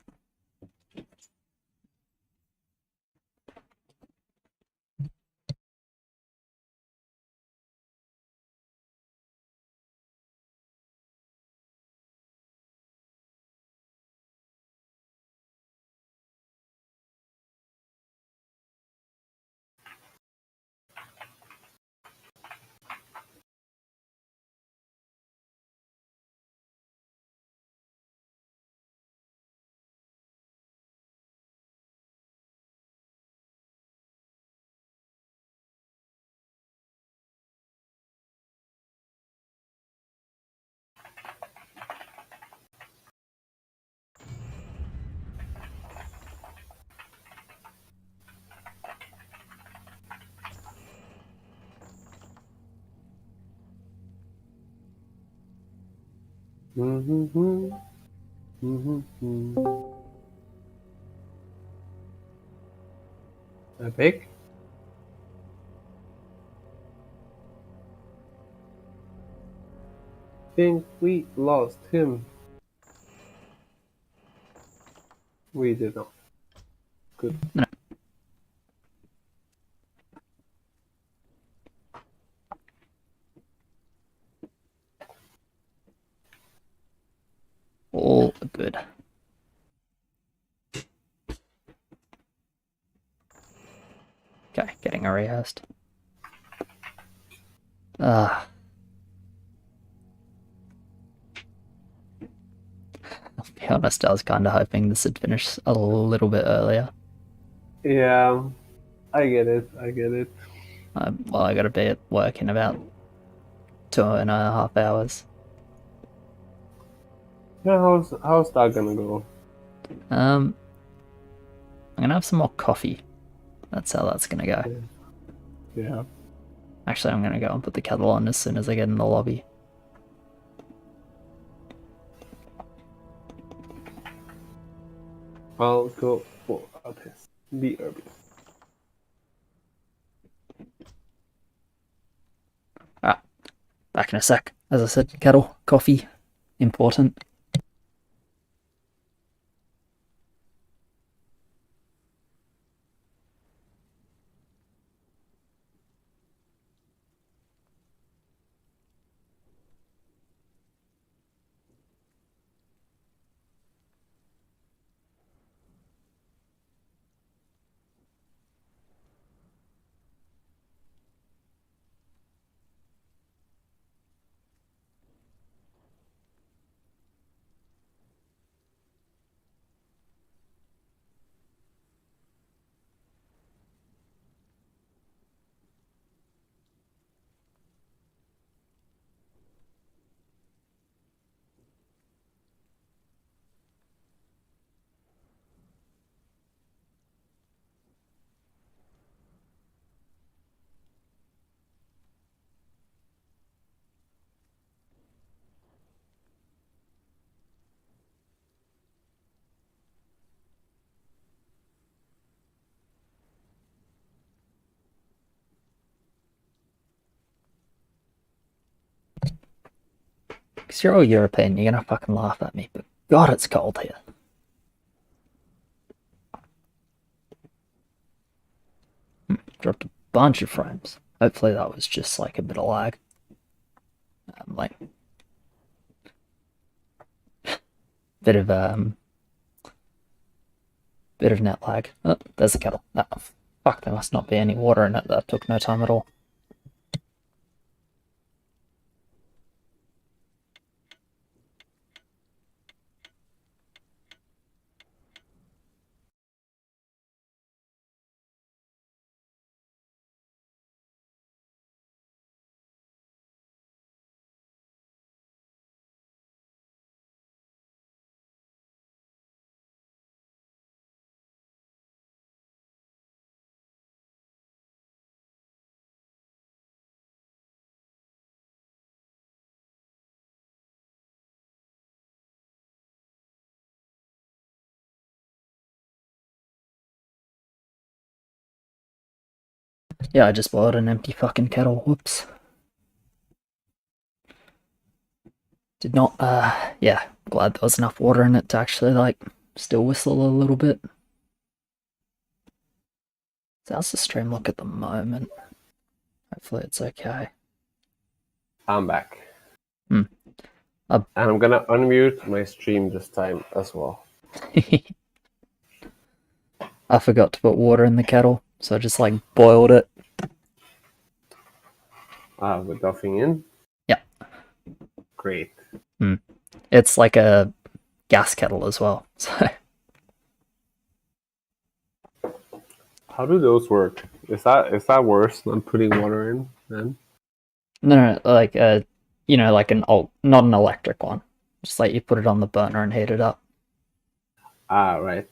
Epic? Think we lost him. We did not. Good. No. All good. Okay, getting a rehearsed. I'll be honest, I was kind of hoping this would finish a little bit earlier. Yeah, I get it. I get it. Well, I gotta be at work in about 2.5 hours. Yeah, how's that gonna go? I'm gonna have some more coffee. That's how that's gonna go. Yeah. Actually, I'm gonna go and put the kettle on as soon as I get in the lobby. I'll go for a piss. BRB. Back in a sec. As I said, kettle, coffee, important. Because you're all European, you're gonna fucking laugh at me, but God, it's cold here. Dropped a bunch of frames. Hopefully that was just like a bit of lag. Like, bit of net lag. Oh, there's the kettle. Oh, fuck, there must not be any water in it. That took no time at all. Yeah, I just boiled an empty fucking kettle. Whoops. Did not, yeah, glad there was enough water in it to actually, like, still whistle a little bit. So how's the stream look at the moment? Hopefully it's okay. I'm back. Hmm. And I'm gonna unmute my stream this time as well. I forgot to put water in the kettle, so I just, like, boiled it. With nothing in? Yeah. Great. It's like a gas kettle as well, so... How do those work? Is that worse than putting water in then? No, like you know, like not an electric one. Just like you put it on the burner and heat it up. Right.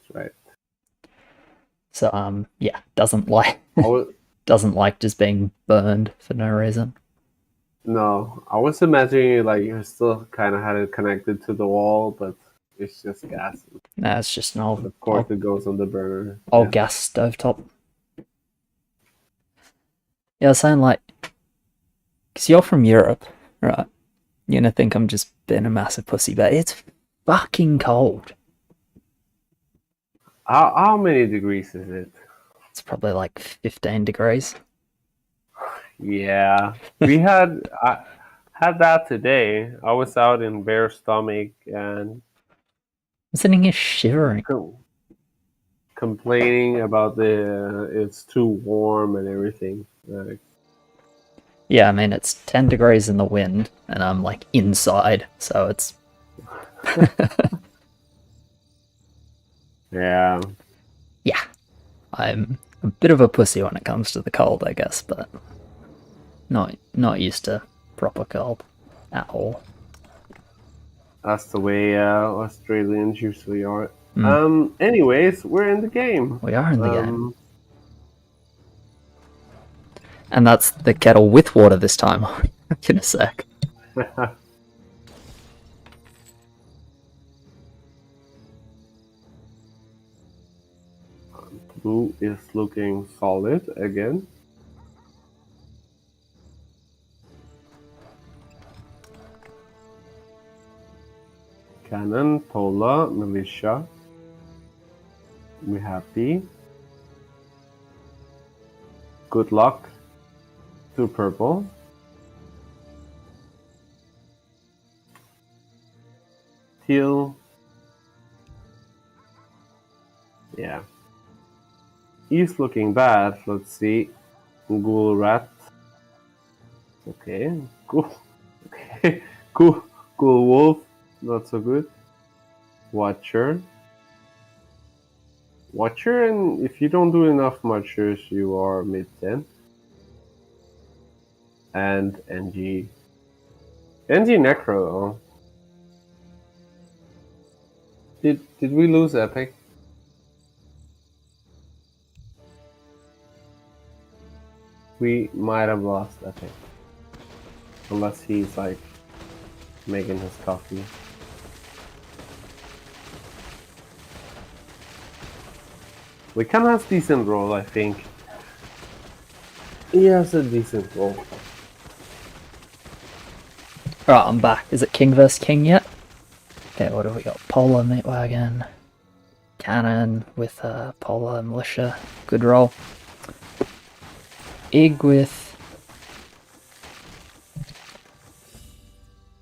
So yeah, doesn't like was, doesn't like just being burned for no reason. no, I was imagining like you still kind of had it connected to the wall, but it's just gas. No, it's just an But of course, it goes on the burner. old gas stovetop. Yeah, I was saying like, because you're from Europe, right? You're gonna think I'm just being a massive pussy, but it's fucking cold. How many degrees is it? It's probably like 15 degrees. Yeah, I had that today. I was out in bare stomach and I'm sitting here shivering. complaining about it's too warm and everything. Like, Yeah, I mean, it's 10 degrees in the wind, and I'm like inside, so it's. Yeah. Yeah. I'm a bit of a pussy when it comes to the cold, I guess, but not used to proper cold at all. That's the way Australians usually are. Mm. Anyways, we're in the game. We are in the game. And that's the kettle with water this time. In a sec. Blue is looking solid again. Cannon, Pola, Militia. We happy. Good luck to purple. Teal. Yeah. He's looking bad. Let's see. Ghoul rat. Okay. Cool. Okay. Cool. Cool wolf. Not so good. Watcher. Watcher, and if you don't do enough Watchers, you are mid 10. And NG. NG Necro. Did we lose Epic? We might have lost Epic. Unless he's like making his coffee. We can have decent roll, I think. He has a decent roll. Right, I'm back. Is it King vs King yet? Okay, what have we got? Polar Meat Wagon. Cannon with Polar Militia. Good roll. Egg with...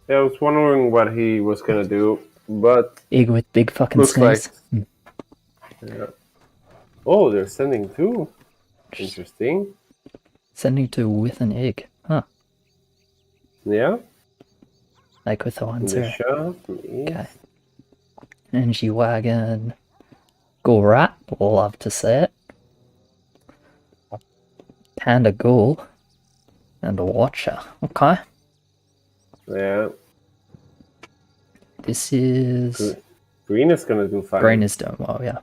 Yeah, I was wondering what he was gonna do, but Egg with big fucking looks like... sneeze. Yeah. Oh, they're sending two. Interesting. Sending to with an egg. Huh. Yeah. Like with the ones here. Militia. Okay. Energy Wagon. Ghoul Rat. Love to see it. Panda Ghoul. And a Watcher. Okay. Yeah. This is... Green is gonna do fine. Green is doing well, yeah.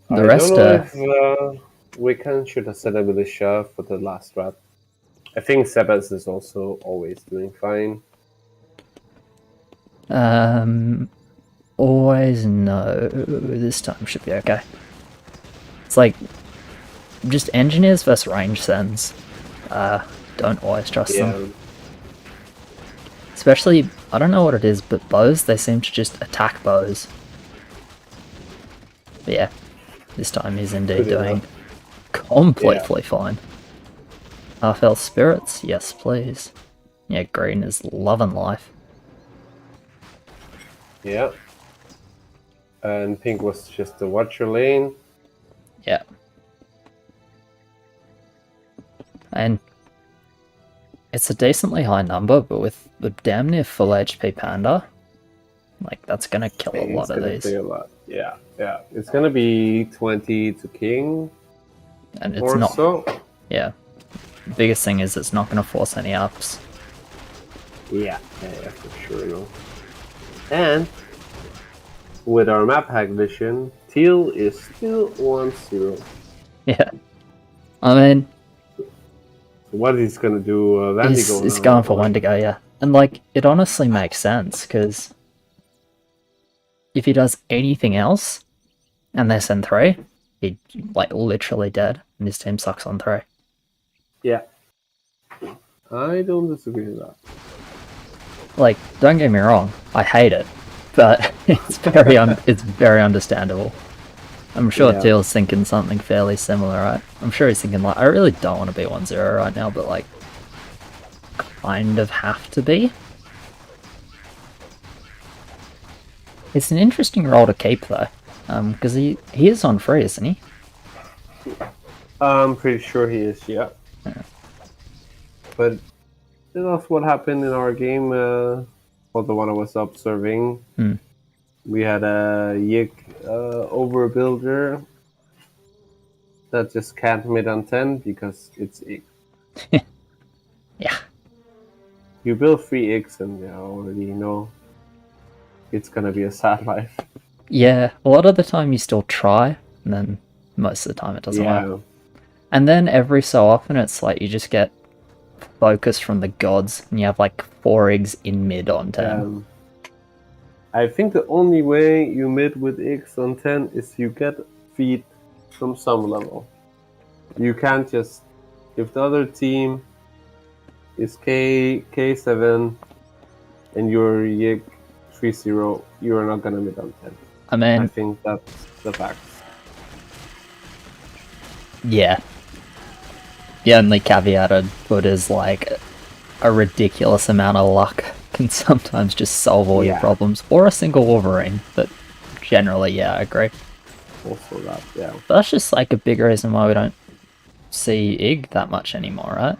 The I rest don't know if we should have set a militia for the last rat. I think Sebas is also always doing fine. Always no. This time should be okay. It's like just engineers versus range sends. Don't always trust them. Especially, I don't know what it is, but bows, they seem to just attack bows. But yeah, this time he's indeed doing completely fine. Half-health spirits, yes please. Yeah, green is loving life. Yeah. And pink was just the Watcher lane. Yeah. And it's a decently high number, but with the damn near full HP Panda, like that's gonna kill a lot of these. A lot. Yeah, yeah. It's gonna be 20 to king. And it's or not. So. Yeah. The biggest thing is it's not gonna force any ups. Yeah, for sure. No. And with our map hack vision, teal is still 1-0. Yeah. I mean, what he's gonna do, Vandigo he's going for Wendigo, yeah. And like, it honestly makes sense, because if he does anything else, and they send 3, he's like literally dead, and his team sucks on 3. Yeah. I don't disagree with that. Like, don't get me wrong, I hate it, but it's very understandable. I'm sure Teal's thinking something fairly similar, right? I'm sure he's thinking like, I really don't want to be 1-0 right now, but like, kind of have to be. It's an interesting role to keep though, because he is on free, isn't he? I'm pretty sure he is, yeah. but that's what happened in our game. For the one I was observing, we had a Yik overbuilder that just can't mid on 10 because it's Yik. Yeah. You build 3 X and you already know it's gonna be a sad life. Yeah, a lot of the time you still try, and then most of the time it doesn't work. And then every so often it's like you just get focus from the gods, and you have like 4 eggs in mid on 10. I think the only way you mid with X on 10 is you get feed from some level. You can't just, if the other team is K7 and you're Yig 3-0, you are not gonna mid on 10. I mean, I think that's the fact. yeah. The only caveat I'd put is like a ridiculous amount of luck can sometimes just solve all your problems, or a single Wolverine, but generally, yeah, I agree. Also that, yeah. But that's just like a big reason why we don't see Ig that much anymore, right?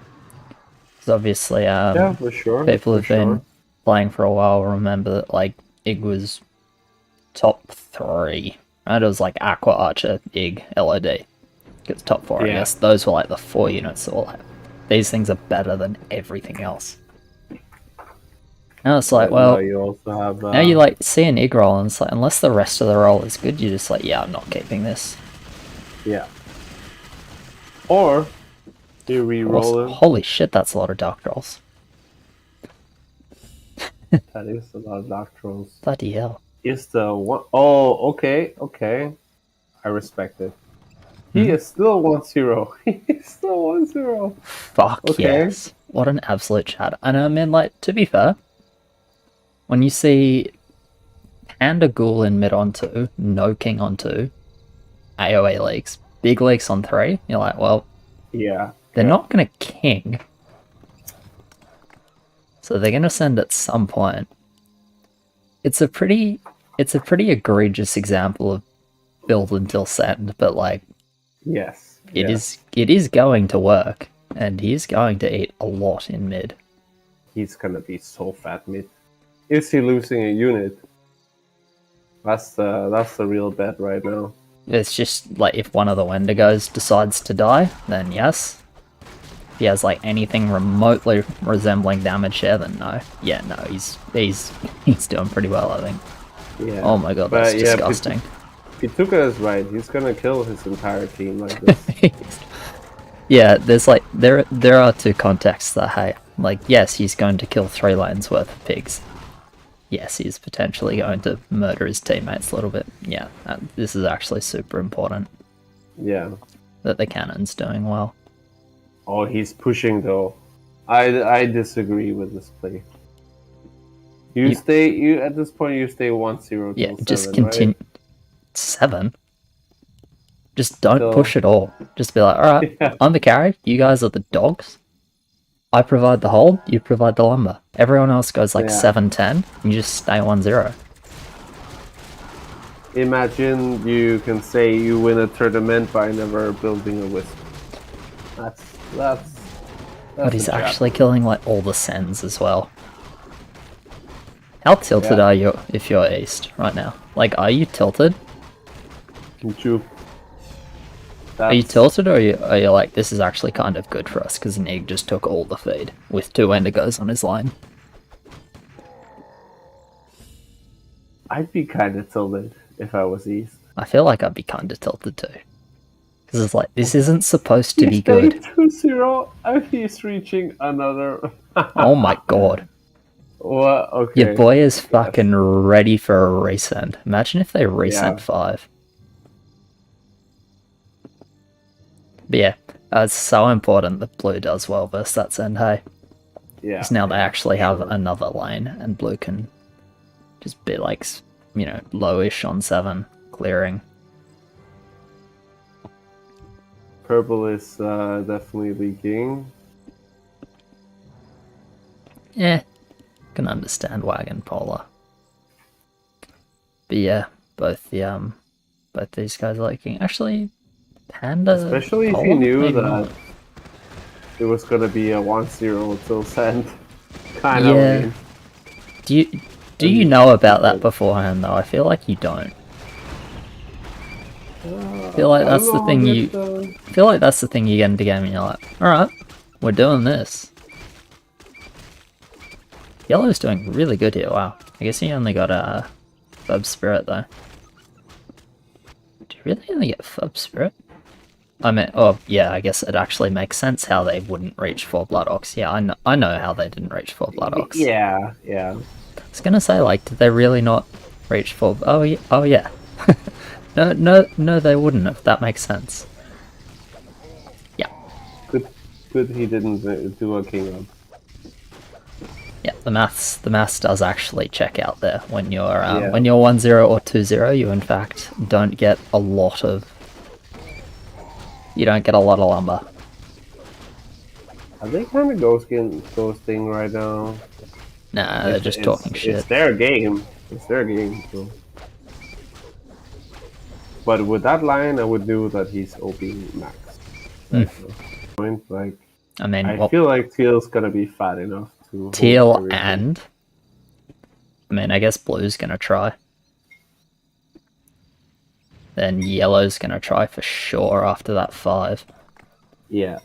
Because obviously, yeah, for sure. people who've been playing for a while remember that like Ig was top 3, right? It was like Aqua, Archer, Ig, LOD. It's top 4, I guess. Those were like the 4 units that were like, these things are better than everything else. Now it's like, well, you also have, now you like see an Ig roll, and it's like, unless the rest of the roll is good, you're just like, yeah, I'm not keeping this. Yeah. Or you re-roll it. Holy shit, that's a lot of dark rolls. That is a lot of dark rolls. Bloody hell. Is the one? Oh, okay. I respect it. He is still 1-0. He is still 1-0. Fuck yes. What an absolute chat. And I mean, like, to be fair, when you see Panda Ghoul in mid on 2, no king on 2, AoE leaks, big leaks on 3, you're like, well, yeah, they're not going to king. So they're going to send at some point. It's a pretty egregious example of build until send, but like, yes, it is going to work, and he's going to eat a lot in mid. He's gonna be so fat mid. Is he losing a unit? That's the real bet right now. It's just like if one of the Wendigos decides to die, then yes. If he has like anything remotely resembling damage share, then no. Yeah, no, he's doing pretty well, I think. Yeah. Oh my god, that's disgusting. Pituka is right. He's gonna kill his entire team like this. Yeah, there's like there are 2 contexts that hey, like yes, he's going to kill 3 lanes worth of pigs. Yes, he's potentially going to murder his teammates a little bit. Yeah, this is actually super important. Yeah. That the cannon's doing well. Oh, he's pushing though. I disagree with this play. You at this point you stay 1-0. Yeah, till just 7, continue. Right? 7. Just don't push at all. Just be like, alright, I'm the carry, you guys are the dogs. I provide the hold, you provide the lumber. Everyone else goes like 7-10, and you just stay 1-0. Imagine you can say you win a tournament by never building a wisp. That's But he's actually killing like all the sends as well. How tilted are you if you're east right now? Like, are you tilted? Are you tilted, or are you like, this is actually kind of good for us because Nig just took all the feed with 2 Endigos on his line? I'd be kind of tilted if I was east. I feel like I'd be kind of tilted too. Because it's like, this isn't supposed to be good. 2-0 and he's reaching another... Oh my god. What? Okay. Your boy is fucking ready for a resend. Imagine if they resend 5. But yeah, it's so important that blue does well versus that send, hey? Yeah. Because now they actually have another lane, and blue can just be like, you know, lowish on 7, clearing. Purple is definitely leaking. Yeah, can understand wagon polar. But yeah, both these guys are leaking. Actually, Panda. Especially if Polar? you knew Maybe that. not. it was gonna be a 1-0 till send. Kinda Yeah. lame. Do you know about that beforehand though? I feel like you don't. I feel like I that's don't the know thing how you. that, I feel like that's the thing you get into game and you're like, alright, we're doing this. Yellow's doing really good here, wow. I guess he only got a Fub Spirit though. Do you really only get Fub Spirit? I mean, oh yeah, I guess it actually makes sense how they wouldn't reach 4 Blood Ox. Yeah, I know how they didn't reach 4 Blood Ox. Yeah. I was gonna say, like, did they really not reach 4? Oh yeah, oh yeah. no, they wouldn't have. That makes sense. Yeah. Good he didn't do a king up. Yeah, the maths does actually check out there. When you're Yeah. when you're 1-0 or 2-0, you in fact don't get a lot of lumber. Are they kind of ghosting right now? Nah, they're just talking shit. It's their game. It's their game. So. But with that line, I would do that he's OP max. Right now. Point, like, I mean, I feel like Teal's gonna be fat enough to hold Teal everything. and I mean, I guess Blue's gonna try. Then Yellow's gonna try for sure after that 5. Yeah.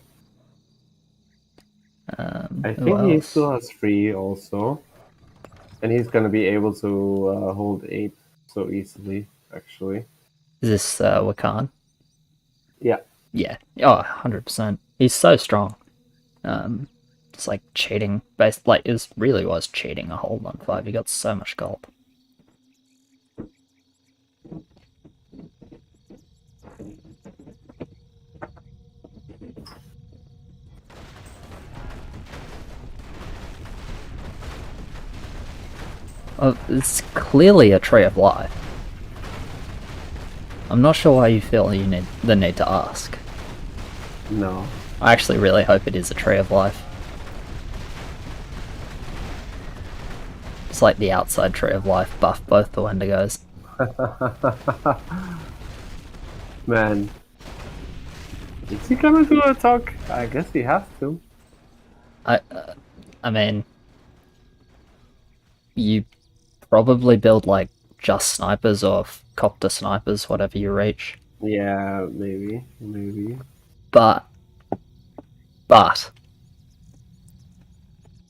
I who think he else? still has 3 also. And he's gonna be able to hold 8 so easily, actually. Is this Wakan? Yeah. Yeah. Oh, 100%. He's so strong. It's like cheating based, like, it really was cheating a hold on 5. He got so much gold. Oh, it's clearly a Tree of Life. I'm not sure why you feel you need the need to ask. No. I actually really hope it is a Tree of Life. It's like the outside Tree of Life buff both the Wendigos. Man. Is he gonna do a talk? I guess he has to. I mean, you probably build like just snipers or copter snipers, whatever you reach. Yeah, maybe. But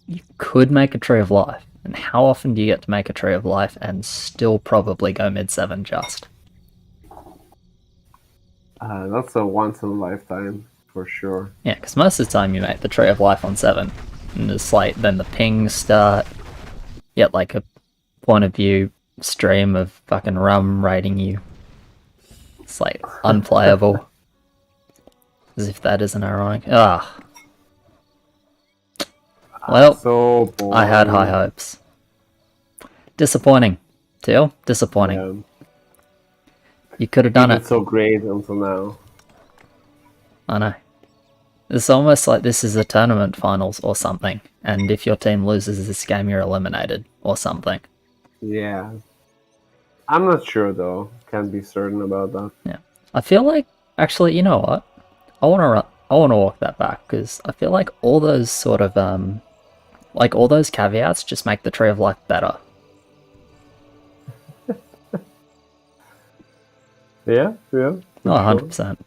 you could make a Tree of Life. And how often do you get to make a Tree of Life and still probably go mid-7 just? That's a once in a lifetime for sure. Yeah, because most of the time you make the Tree of Life on 7. And it's like, then the pings start. You get like a point of view stream of fucking Rum raiding you. It's like unplayable. As if that isn't ironic. Ah. Well, So boring. I had high hopes. Disappointing. Teal, disappointing. Yeah. You could have done He it. did so great until now. I know. It's almost like this is a tournament finals or something. And if your team loses this game, you're eliminated or something. Yeah. I'm not sure though. Can't be certain about that. Yeah. I feel like, actually, you know what? I want to walk that back because I feel like all those sort of like all those caveats just make the Tree of Life better. Yeah. Oh, for 100%.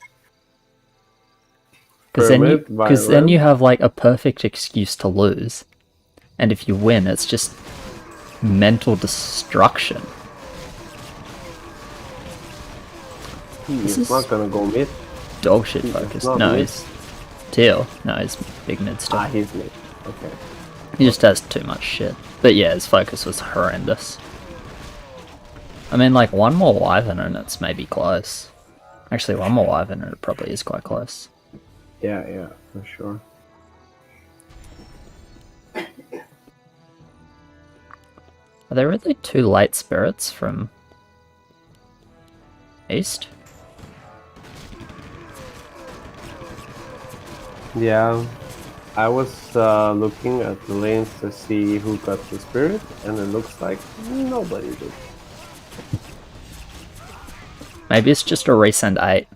Pyramid, Because then violent. you have like a perfect excuse to lose, and if you win, it's just mental destruction. He's is- not gonna go mid. Dog shit He's focus. not No, mid. he's Teal. No, he's big mid still. He's mid. Okay. He just has too much shit. But yeah, his focus was horrendous. I mean, like, one more Wyvern and it's maybe close. Actually, one more Wyvern and it probably is quite close. Yeah, for sure. Are there really 2 late spirits from East? Yeah. I was looking at the lanes to see who got the spirit, and it looks like nobody did. Maybe it's just a resend 8.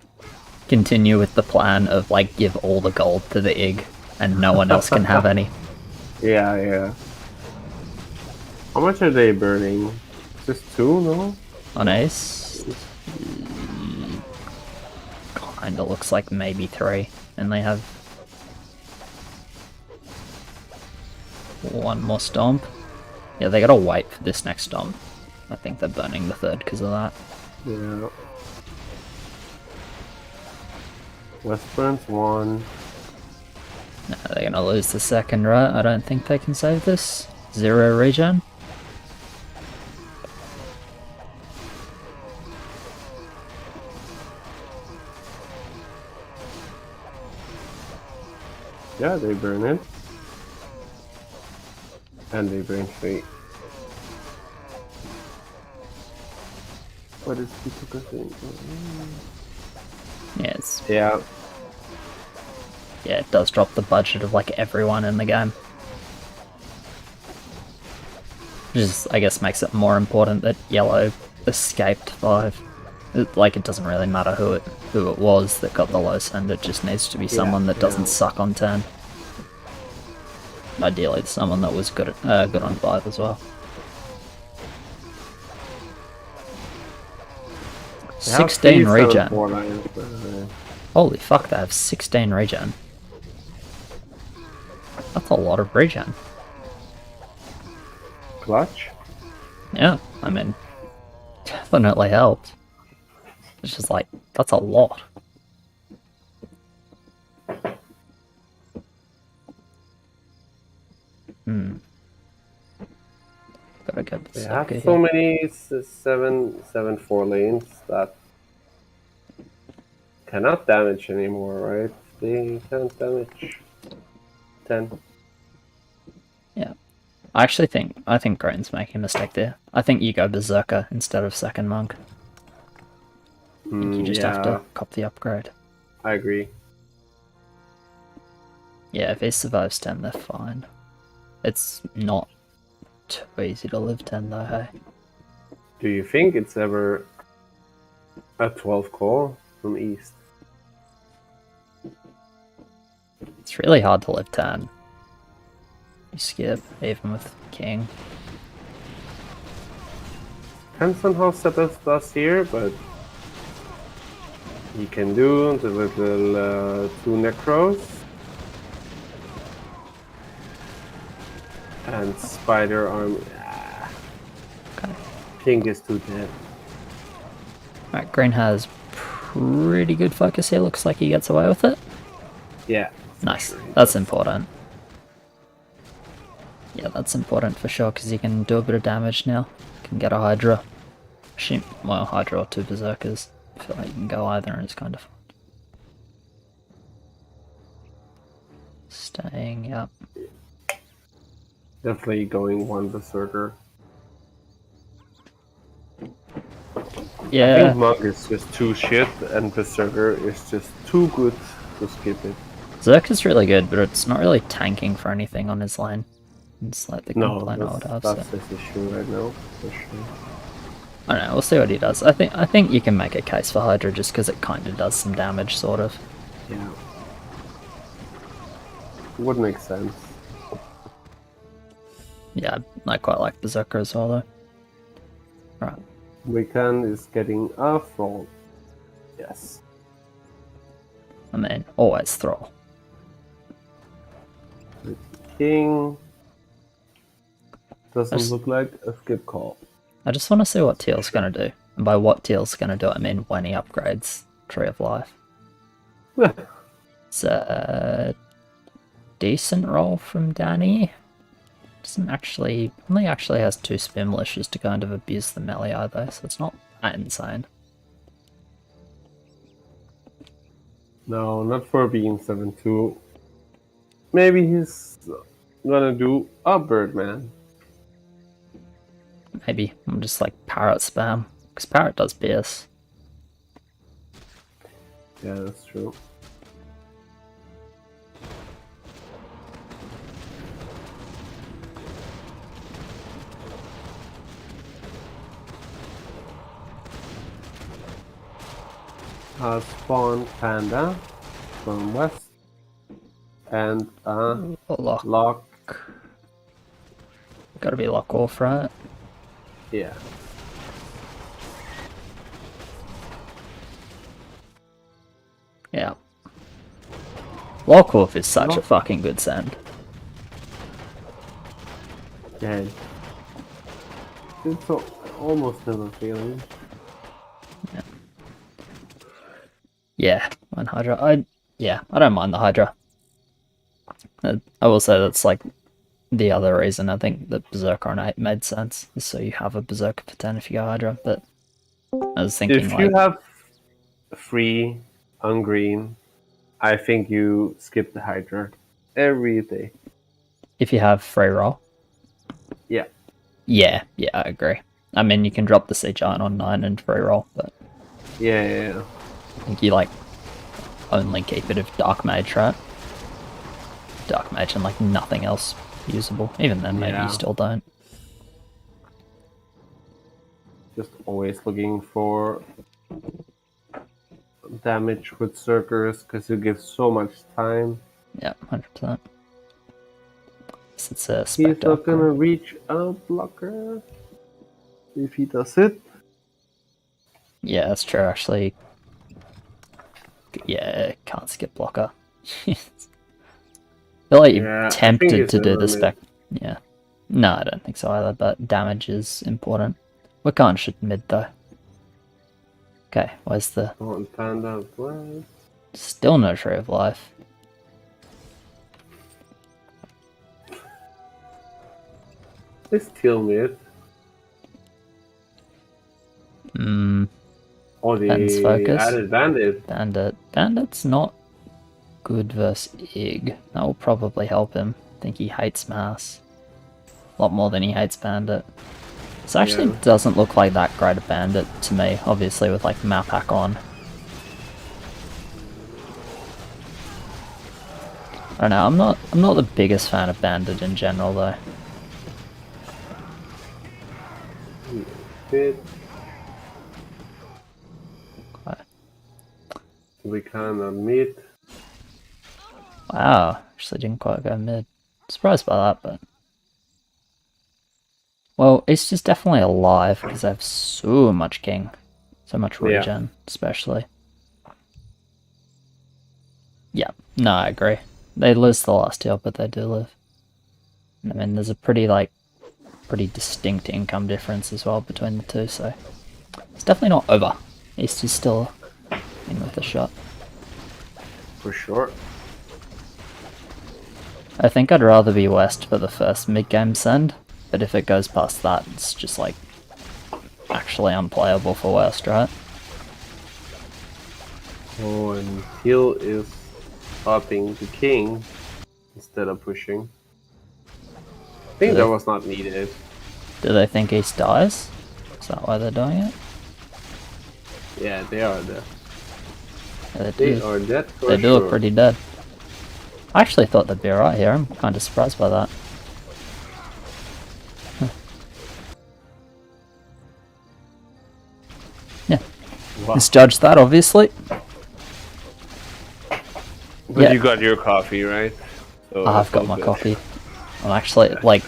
Continue with the plan of, like, give all the gold to the IG. and no one else can have any. Yeah, yeah. How much are they burning? Just 2, no? On ace, kinda looks like maybe 3, and they have one more stomp. Yeah, they gotta wait for this next stomp. I think they're burning the 3rd because of that. Yeah. Westburn's 1. No, they're gonna lose the 2nd, right? I don't think they can save this. 0 regen. Yeah, they burn it. And they burn 3. What is he focusing? Yeah, it's, Yeah. yeah, it does drop the budget of like everyone in the game. Which is, I guess, makes it more important that yellow escaped 5. Like, it doesn't really matter who it was that got the low send, it just needs to be someone that doesn't suck on 10. Ideally, someone that was good good on 5 as well. They have 16 3 regen. 7-4 lines, Holy fuck, they have 16 regen. That's a lot of regen. Clutch? Yeah, I mean, definitely helped. It's just like, that's a lot. Gotta get They this have okay so here. many 7-4 lanes that cannot damage anymore, right? They can't damage 10. Yeah. I think Grain's making a mistake there. I think you go Berserker instead of second Monk. I think you just have to cop the upgrade. I agree. Yeah, if he survives 10, they're fine. It's not too easy to live 10 though, hey? Do you think it's ever a 12 call from East? It's really hard to live 10. You skip, even with King. Depends on how Setos does here, but he can do the little 2 Necros. And Spider Arm. Okay. King is too dead. Alright, Green has pretty good focus here. Looks like he gets away with it. Yeah. Nice. That's important. Yeah, that's important for sure, because you can do a bit of damage now. You can get a Hydra. Well, Hydra or 2 Berserkers. I feel like you can go either and it's kind of fun. Staying up. Definitely going 1 Berserker. I Yeah, think Monk is just too shit, and Berserker is just too good to skip it. Zerk is really good, but it's not really tanking for anything on his lane. It's like the No, complaint I would have. that's So. his issue right now, for sure. I don't know, we'll see what he does. I think you can make a case for Hydra just because it kind of does some damage, sort of. Yeah. Would make sense. Yeah, I quite like Berserker as well, though. Right. Wiccan is getting a Thrall. Yes. I mean, always Thrall. King doesn't Just- look like a skip call. I just want to see what Teal's going to do. And by what Teal's going to do, I mean when he upgrades Tree of Life. It's a decent roll from Danny. Only actually has 2 spin militias to kind of abuse the melee either, so it's not that insane. No, not for being 7-2. Maybe he's gonna do a Birdman. Maybe I'm just like Parrot spam, because Parrot does pierce. Yeah, that's true. Spawn Panda from West. And Lock. lock. Gotta be lock off, right? Yeah. Yeah. Lock off is such a Lock. fucking good send. Yeah. It's almost never failing. Yeah, on Hydra. I don't mind the Hydra. I will say that's like the other reason I think that Berserker on 8 made sense, is so you have a Berserker for 10 if you go Hydra, but I was thinking If like you have free on green, I think you skip the Hydra every day. if you have free roll. Yeah. Yeah, I agree. I mean you can drop the Sea Giant on 9 and free roll, but Yeah. I think you like only keep it if Dark Mage, right? Dark Mage and like nothing else usable. Even then maybe Yeah. you still don't. Just always looking for damage with Circus because it gives so much time. Yeah, 100%. It's a He's Spectre. not gonna reach a blocker if he does it. Yeah, that's true actually. Yeah, can't skip blocker. I feel like Yeah, you're I think tempted it's to a do the limit. spec. Yeah. No, I don't think so either, but damage is important. We can't shoot mid though. Okay, where's the... On Panda Blast. Still no Tree of Life. It's still mid. Oh, Ben's the focus. added bandit. Bandit's not good versus Ig. That will probably help him. I think he hates Mass. A lot more than he hates Bandit. This actually Yeah. doesn't look like that great a Bandit to me, obviously with like map hack on. I don't know, I'm not the biggest fan of Bandit in general though. Bit. Okay. We kinda mid. Wow, actually didn't quite go mid. Surprised by that, but... Well, it's just definitely alive because I have so much king. So much Yeah. regen, especially. Yeah, no, I agree. They lose the last heal, but they do live. I mean, there's a pretty distinct income difference as well between the two, so... It's definitely not over. East is still in with a shot. For sure. I think I'd rather be West for the first mid-game send, but if it goes past that, it's just like actually unplayable for West, right? Oh, and heal is upping the king instead of pushing. I think that was not needed. Do they think East dies? Is that why they're doing it? Yeah, they are dead. Yeah, They are dead for They do sure. look pretty dead. I actually thought they'd be alright here. I'm kind of surprised by that. Yeah. Wow. Misjudged that, obviously. But Yeah. you got your coffee, right? So I've it's got all my good. coffee. I'm actually, like,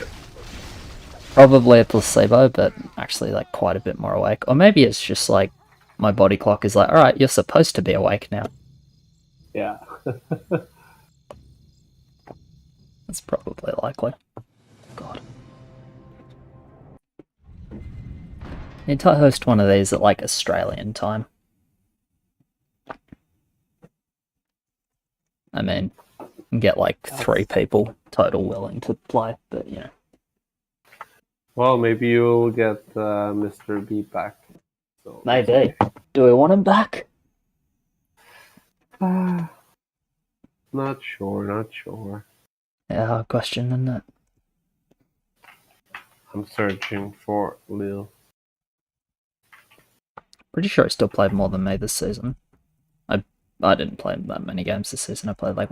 probably a placebo, but actually, like, quite a bit more awake. Or maybe it's just, like, my body clock is like, alright, you're supposed to be awake now. Yeah. That's probably likely. God. Need to host one of these at, like, Australian time. I mean, get, like, 3 people total willing to play, but, you know. Well, maybe you'll get Mr. B back. So Maybe. Do we want him back? not sure, not sure. Yeah, hard question, isn't it? I'm searching for Lil. Pretty sure he still played more than me this season. I didn't play that many games this season. I played like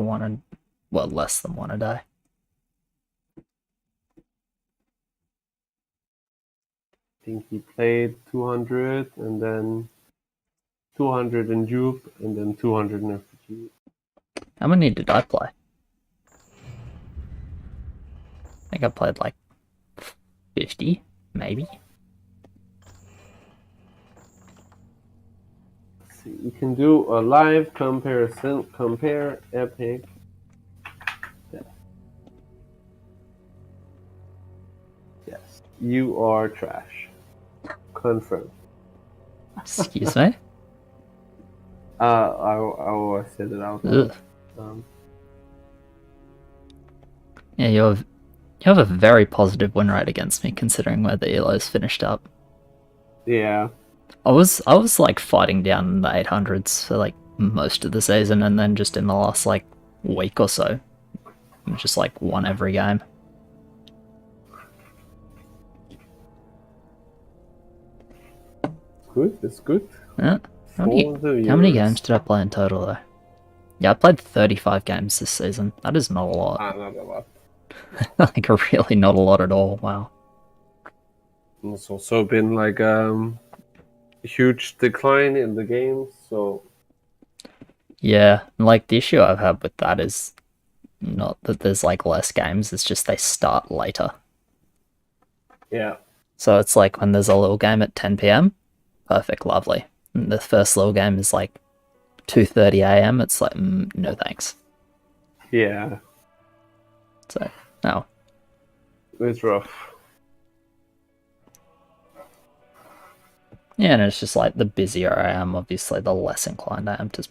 less than one a day. I think he played 200 and then 200 in Jupe and then 200 in FBG. How many did I play? think I played like 50, maybe. Let's see, we can do a live comparison. Compare Epic. Yes, you are trash. Confirmed. Excuse me? I said it out loud. Ugh. Yeah, you have a very positive win rate against me, considering where the elos finished up. Yeah. I was like fighting down in the 800s for like most of the season, and then just in the last like week or so, I just like won every game. Good, it's good. Yeah. How many games did I play in total though? Yeah, I played 35 games this season. That is not a lot. Not a lot. Like, really not a lot at all. Wow. It's also been like huge decline in the games, so Yeah, like the issue I've had with that is not that there's like less games, it's just they start later. yeah. So it's like when there's a little game at 10 p.m, perfect, lovely. And the first little game is like 2:30 a.m, it's like, no thanks. Yeah. So, no. It's rough. Yeah, and it's just like the busier I am, obviously, the less inclined I am to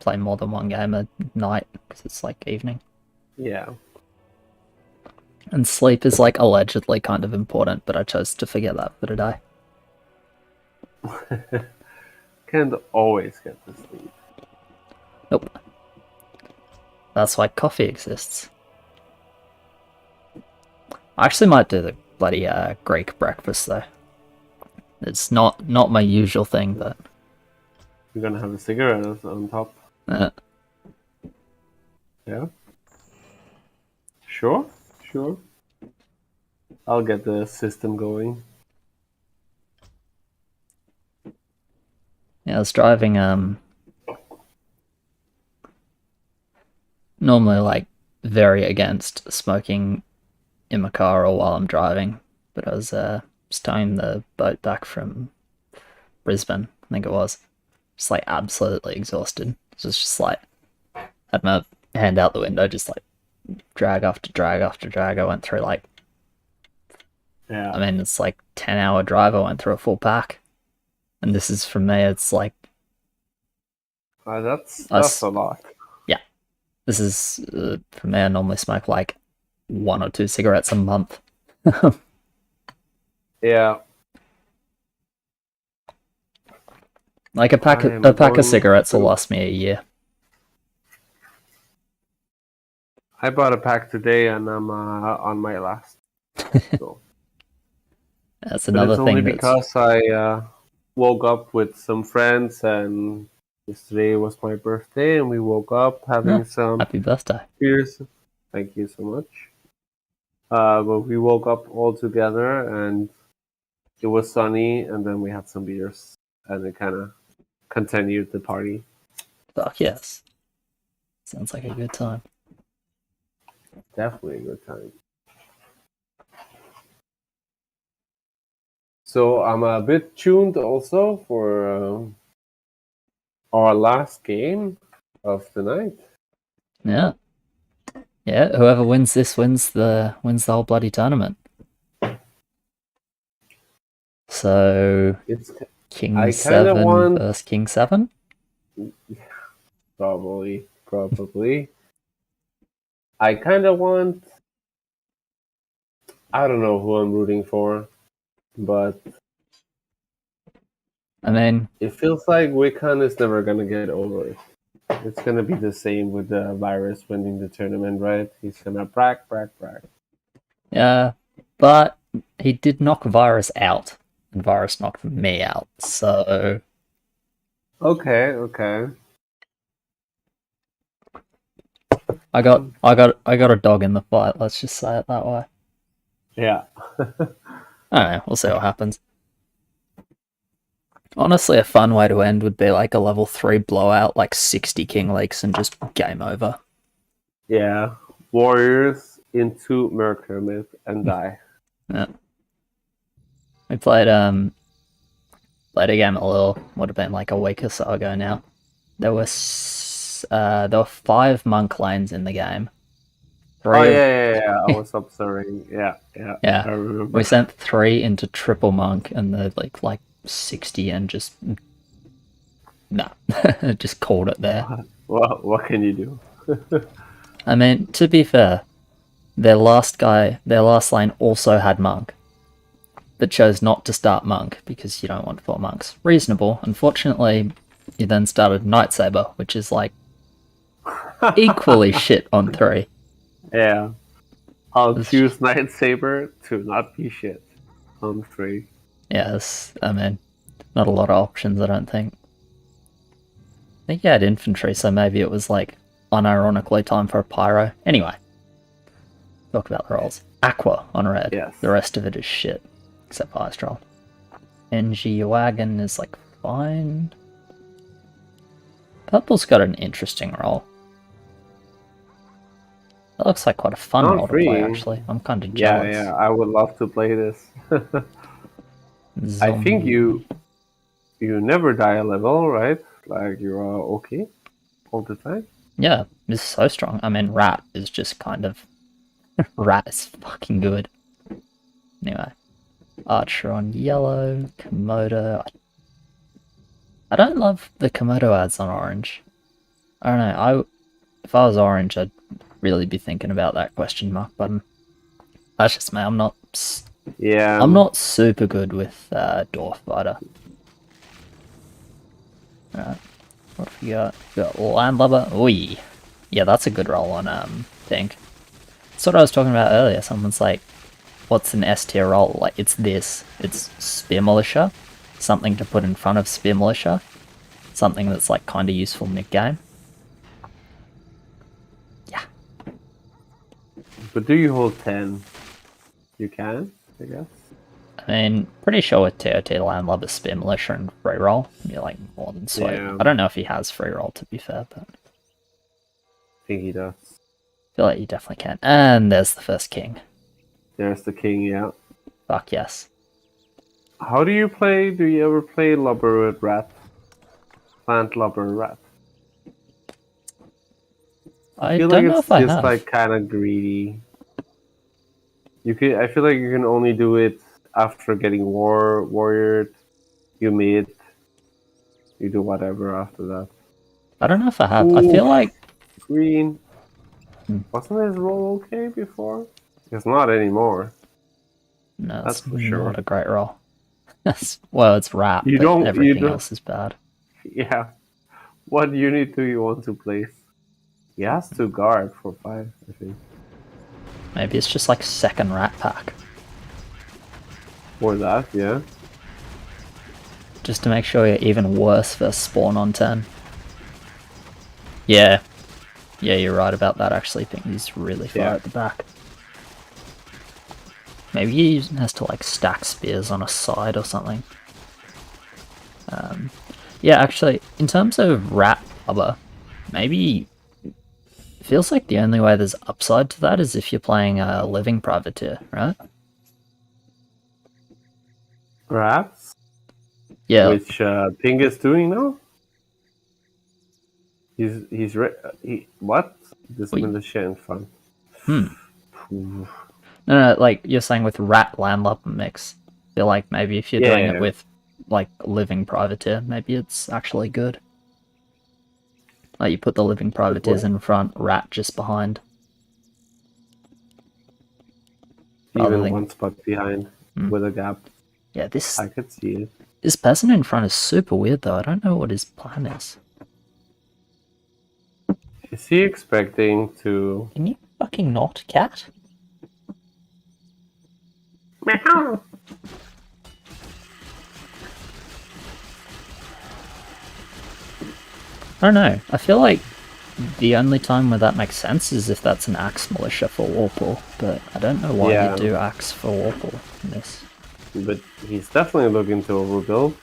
play more than one game a night, because it's like evening. Yeah. And sleep is like allegedly kind of important, but I chose to forget that for today. Can't always get to sleep. Nope. That's why coffee exists. I actually might do the bloody Greek breakfast though. It's not my usual thing, but You're gonna have a cigarette on top. Yeah. Sure. I'll get the system going. yeah, I was driving normally like very against smoking in my car or while I'm driving, but I was towing the boat back from Brisbane, I think it was. Just like absolutely exhausted. It was just like had my hand out the window, just like drag after drag after drag. I went through like, Yeah. I mean, it's like 10-hour drive. I went through a full pack, and this is for me. It's like That's a lot. Yeah, this is for me. I normally smoke like 1 or 2 cigarettes a month. Yeah. Like a pack of cigarettes will last me a year. I bought a pack today, and I'm on my last. So. That's But another it's thing. only because I woke up with some friends, and yesterday was my birthday, and we woke up having some Happy birthday! beers. Thank you so much. But we woke up all together, and it was sunny, and then we had some beers, and it kind of continued the party. Fuck yes! Sounds like a good time. Definitely a good time. So I'm a bit tuned also for our last game of the night. Yeah. Yeah, whoever wins this wins the whole bloody tournament. So It's King I kinda 7 want- versus King 7? probably. I kind of want. I don't know who I'm rooting for, but I mean, it feels like Wiccan is never gonna get over it. It's gonna be the same with the virus winning the tournament, right? He's gonna brag. yeah, but he did knock Virus out, and Virus knocked me out, so Okay. I got a dog in the fight, let's just say it that way. Yeah. I don't know, we'll see what happens. Honestly, a fun way to end would be like a level 3 blowout, like 60 King Leaks and just game over. Yeah. Warriors into Merkermith and die. Yeah. We played a game a little, would have been like a week or so ago now. There were 5 monk lanes in the game. Oh Three yeah. I was observing. Yeah. Yeah. I remember. We sent 3 into triple monk and they're like 60 and just just called it there. Well, what can you do? I mean, to be fair, their last lane also had monk, but chose not to start monk because you don't want 4 monks. Reasonable. Unfortunately, you then started Night Saber, which is like equally shit on 3. Yeah. I'll choose Night Saber to not be shit on 3. Yes, I mean, not a lot of options, I don't think. I think you had infantry, so maybe it was like unironically time for a pyro. Anyway, talk about the rolls. Aqua on red. Yes. The rest of it is shit, except for Ice Troll. NG Wagon is like fine. Purple's got an interesting roll. That looks like quite a fun roll to play, actually. I'm kind of jealous. Yeah, I would love to play this. I think you never die a level, right? Like you're okay all the time. Yeah, it's so strong. I mean, Rat is just kind of... Rat is fucking good. Anyway. Archer on yellow. Komodo. I don't love the Komodo ads on orange. I don't know. If I was orange, I'd really be thinking about that question mark button. That's just me. I'm not super good with Dwarf Fighter. Alright. What have we got? We got Landlubber. Oi. Yeah, that's a good roll on Pink. That's what I was talking about earlier. Someone's like, what's an S tier roll? Like, it's this. It's Spear Militia. Something to put in front of Spear Militia. Something that's like kind of useful mid-game. Yeah. But do you hold 10? You can, I guess. I mean, pretty sure with TOT Landlubber, Spear Militia, and free roll, you're like more than sweet. Yeah. I don't know if he has free roll, to be fair, but I think he does. I feel like you definitely can. And there's the first king. There's the king, yeah. Fuck yes. How do you play? Do you ever play Lubber with Rat? Plant Lubber Rat? I feel don't like know it's if I just have. like kind of greedy. I feel like you can only do it after getting warriored. You mid. You do whatever after that. I don't know if I have. Ooh. I feel like... Green. Wasn't his roll okay before? It's not anymore. No, That's that's for sure. not a great roll. Well, it's Rat, You but don't- everything you don't- else is bad. Yeah. What unit do you want to place? He has to guard for 5, I think. Maybe it's just like second Rat pack. Or that, yeah. Just to make sure you're even worse versus spawn on 10. Yeah. Yeah, you're right about that actually. I think he's really far Yeah. at the back. Maybe he has to like stack spears on a side or something. Yeah, actually, in terms of Rat Lubber, maybe it feels like the only way there's upside to that is if you're playing a Living Privateer, right? Rats? Yeah. Which Ping is doing now? What? This Wait. militia in front. No, like you're saying with Rat Landlubber mix. I feel like maybe if you're doing Yeah. it with like Living Privateer, maybe it's actually good. Like you put the Living Privateers in front, Rat just behind. Rather Even than- one spot behind with a gap. Yeah, this I could see it. peasant in front is super weird though. I don't know what his plan is. Is he expecting to... Can you fucking not, cat? Meow. I don't know. I feel like the only time where that makes sense is if that's an Axe Militia for Warple, but I don't know why Yeah. you do Axe for Warple in this. But he's definitely looking to overbuild.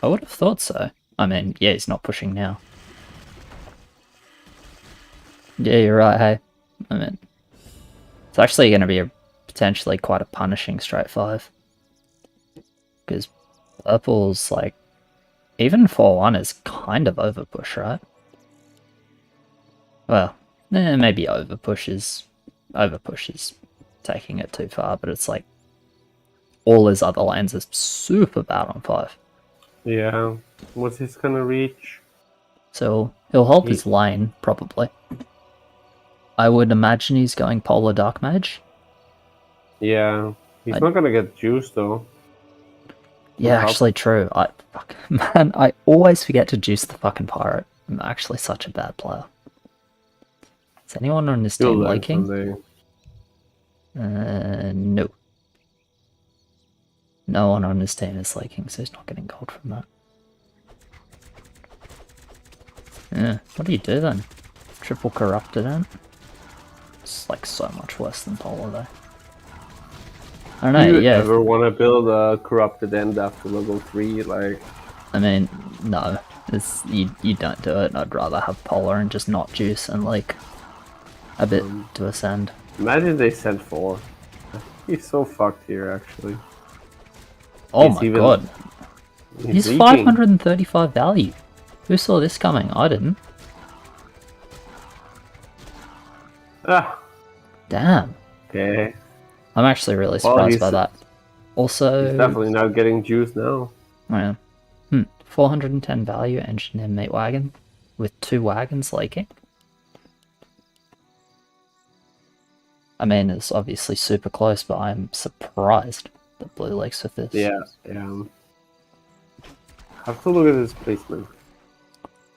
I would have thought so. I mean, yeah, he's not pushing now. Yeah, you're right, hey. I mean, It's actually going to be potentially quite a punishing straight 5. Because purple's like, even 4-1 is kind of overpush, right? Well, maybe overpush is taking it too far, but it's like all his other lanes are super bad on 5. Yeah. What's his gonna reach? So he'll hold his lane, probably. I would imagine he's going Polar Dark Mage. Yeah. He's not gonna get juice though. Yeah, Help. actually true. Man, I always forget to juice the fucking pirate. I'm actually such a bad player. Is anyone on this You'll team learn liking? someday. No. No one on his team is liking, so he's not getting gold from that. Yeah, what do you do then? Triple corrupted in? It's like so much worse than Polar though. I don't know, Do you yeah. ever want to build a corrupted end after level 3? Like, I mean, no. You don't do it. I'd rather have Polar and just not juice and like a bit to ascend. imagine they sent 4. He's so fucked here, actually. Oh He's my even- god. He's leaking. 535 value. Who saw this coming? I didn't. Ah, Damn. okay. I'm actually really Well, surprised by he's- that. Also, He's definitely not getting juice now. yeah. 410 value engine and meat wagon with 2 wagons leaking. I mean, it's obviously super close, but I'm surprised that blue leaks with this. Yeah. Have to look at his placement.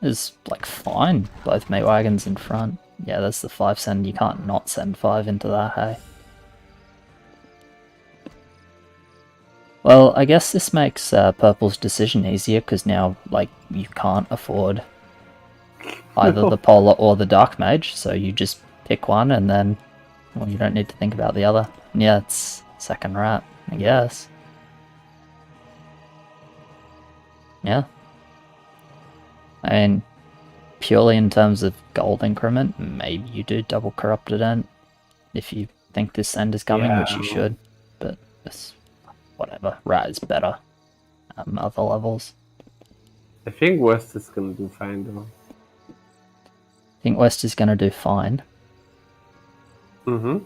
It's like fine, both meat wagons in front. Yeah, that's the 5 send. You can't not send 5 into that, hey? Well, I guess this makes Purple's decision easier, because now, like, you can't afford either the Polar or the Dark Mage, so you just pick one and then, well, you don't need to think about the other. Yeah, it's second rat, I guess. Yeah. I mean, purely in terms of gold increment, maybe you do double corrupted end if you think this end is coming, which you Yeah. should, but it's whatever. Rat is better at other levels. I think West is gonna do fine though. I think West is going to do fine. Mm-hmm.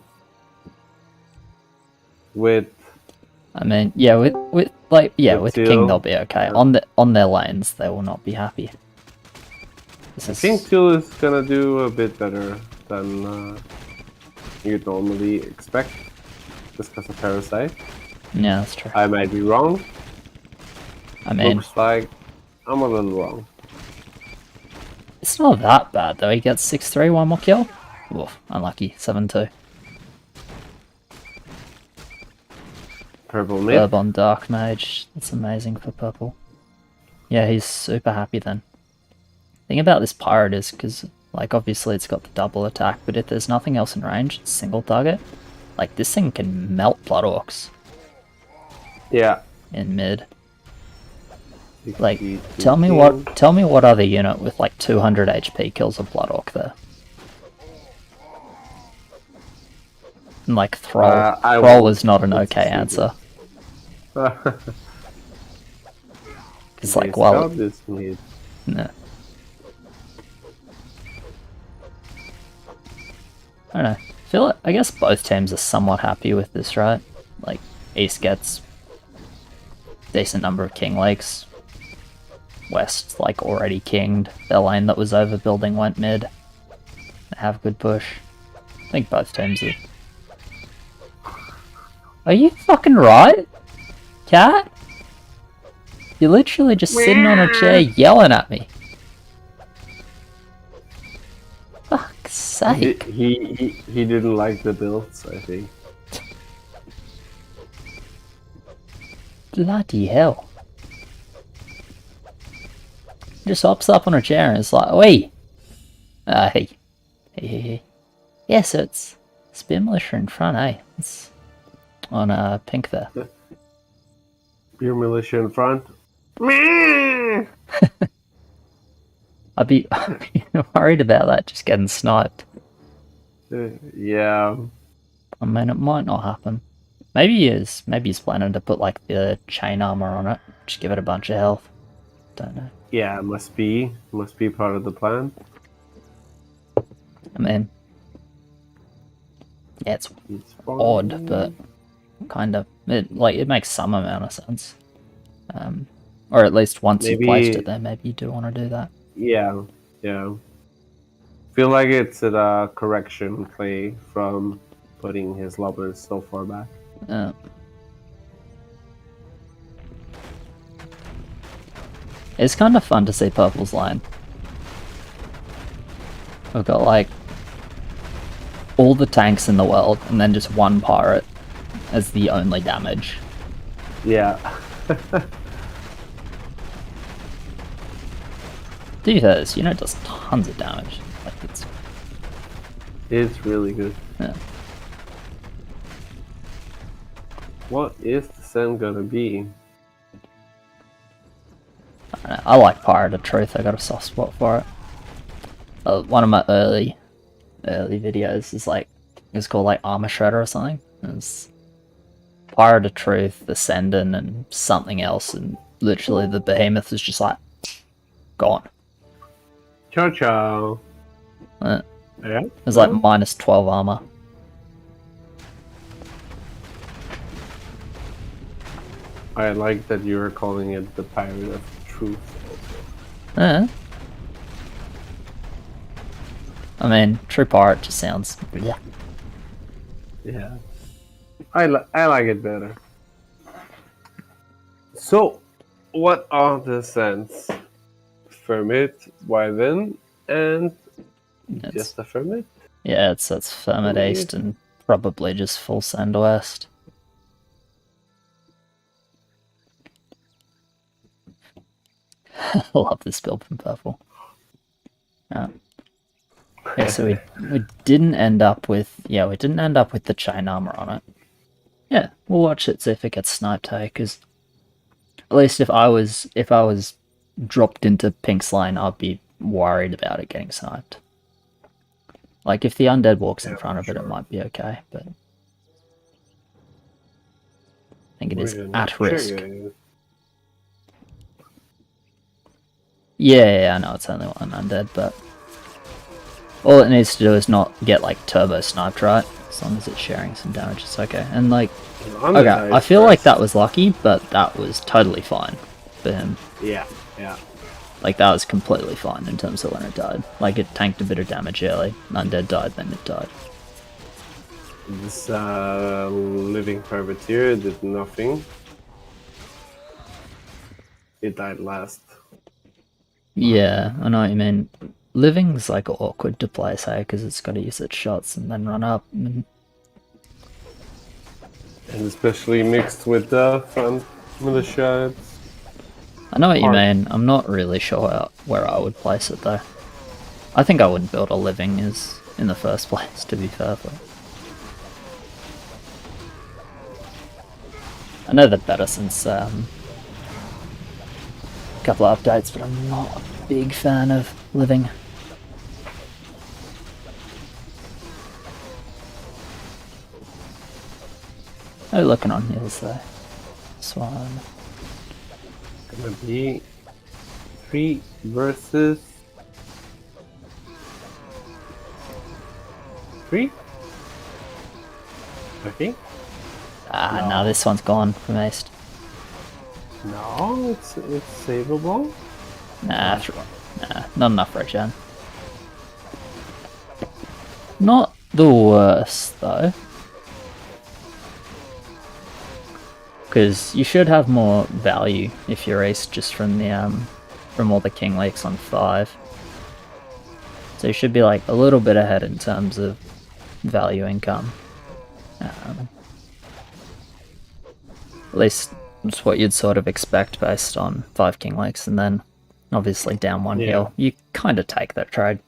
With I mean, yeah, with With King Teal, they'll be okay. yeah. On their lanes, they will not be happy. This I is, think Teal is gonna do a bit better than you'd normally expect, just because of Parasite. yeah, that's true. I might be wrong. I mean, Looks like I'm a little wrong. it's not that bad though. He gets 6-3, 1 more kill. Oof, unlucky, 7-2. Purple mid. Serb on Dark Mage. That's amazing for purple. Yeah, he's super happy then. Thing about this pirate is, because, like, obviously it's got the double attack, but if there's nothing else in range, it's single target. Like, this thing can melt Blood Orcs Yeah. in mid. Like, 60, tell me what other unit with like 200 HP kills a Blood Orc there. And like Thrall. Thrall is not an okay answer. It's like, well, this mid. no. I don't know. I guess both teams are somewhat happy with this, right? Like, East gets decent number of King Lakes. West, like, already kinged. Their lane that was overbuilding went mid. They have good push. I think both teams are. Are you fucking right? Cat? You're literally just sitting on a chair yelling at me. Fuck's sake. He didn't like the builds, I think. Bloody hell. Just hops up on a chair and it's like, oi! Hey. Yeah, so it's Spear Militia in front, eh? It's on pink there. Your militia in front. I'd be worried about that just getting sniped. Yeah. I mean, it might not happen. Maybe he is. Maybe he's planning to put like the chain armor on it. Just give it a bunch of health. Don't know. Yeah, must be part of the plan. I mean, yeah, it's It's odd, fine. but kind of it makes some amount of sense. Or at least once you've placed Maybe- it there, maybe you do want to do that. Yeah, yeah. Feel like it's a correction play from putting his lobbers so far back. It's kind of fun to see Purple's line. We've got like all the tanks in the world, and then just one pirate as the only damage. Yeah. Do this, it does tons of damage. Like It's really good. Yeah. What is the send gonna be? I don't know, I like Pirate of Truth. I got a soft spot for it. One of my early videos is like it's called like Armor Shredder or something. It's Pirate of Truth, the Sendin, and something else, and literally the behemoth is just like gone. Ciao ciao. Yeah. Yeah. It's like minus 12 armor. I like that you were calling it the Pirate of Truth. Yeah. I mean, True Pirate just sounds. Yeah. Yeah. I like it better. So, what are the sends? Fermit, Wyvern, and just a Fermit? Yeah, that's Fermit Weird. East and probably just full Send West. I love this build from Purple. Yeah, so we didn't end up with the chain armor on it. Yeah, we'll watch it, see if it gets sniped, hey, because at least if I was dropped into Pink's lane, I'd be worried about it getting sniped. Like if the undead walks in front of it, it might be okay, but I think it is at risk. Yeah, I know it's only one undead, but all it needs to do is not get like turbo sniped, right? As long as it's sharing some damage, it's okay. And like, okay, I feel like that was lucky, but that was totally fine for him. Yeah, yeah. Like that was completely fine in terms of when it died. Like it tanked a bit of damage early, undead died, then it died. This living privateer did nothing. It died last. Yeah, I know what you mean. Living's like awkward to play, say, because it's got to use its shots and then run up. And especially mixed with the front militia. I know what you hard. mean. I'm not really sure where I would place it though. I think I wouldn't build a living is in the first place, to be fair. But I know they're better since a couple of updates, but I'm not a big fan of living. Oh, looking on hills though. Swan. Gonna be 3 versus 3? Okay. Ah, no, this one's gone from East. No, it's savable. Nah, not enough regen. Not the worst though, because you should have more value if you're East just from the from all the King Leaks on 5. So you should be like a little bit ahead in terms of value income. At least it's what you'd sort of expect based on 5 King Leaks, and then obviously down one hill. You kind of take that trade.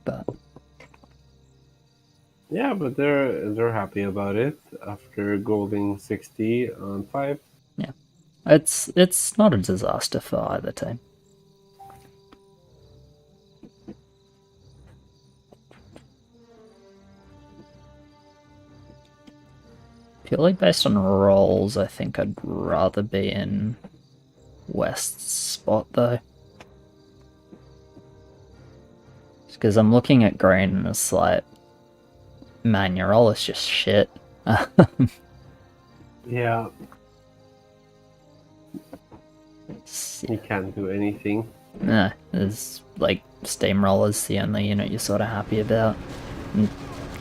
But Yeah, but they're happy about it after golding 60 on 5. yeah, it's not a disaster for either team. Purely based on rolls, I think I'd rather be in West's spot though. Because I'm looking at green and it's like, man, your roll is just shit. Yeah, you can't do anything. Nah, there's like Steamroller's the only unit you're sort of happy about. And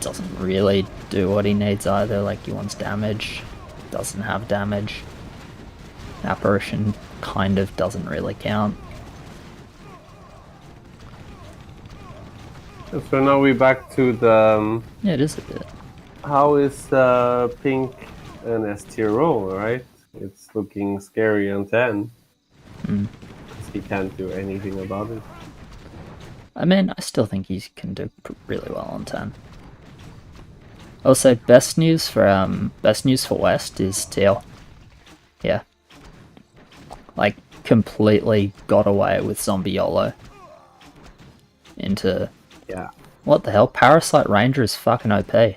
doesn't really do what he needs either, like he wants damage, doesn't have damage. Apparition kind of doesn't really count. So now we're back to the... Yeah, it is a bit. how is pink an S tier roll, right? It's looking scary on 10. He can't do anything about it. I mean, I still think he can do really well on 10. Also, best news for West is teal. Yeah. Like, completely got away with zombie YOLO. Into... Yeah. What the hell? Parasite Ranger is fucking OP. Hello?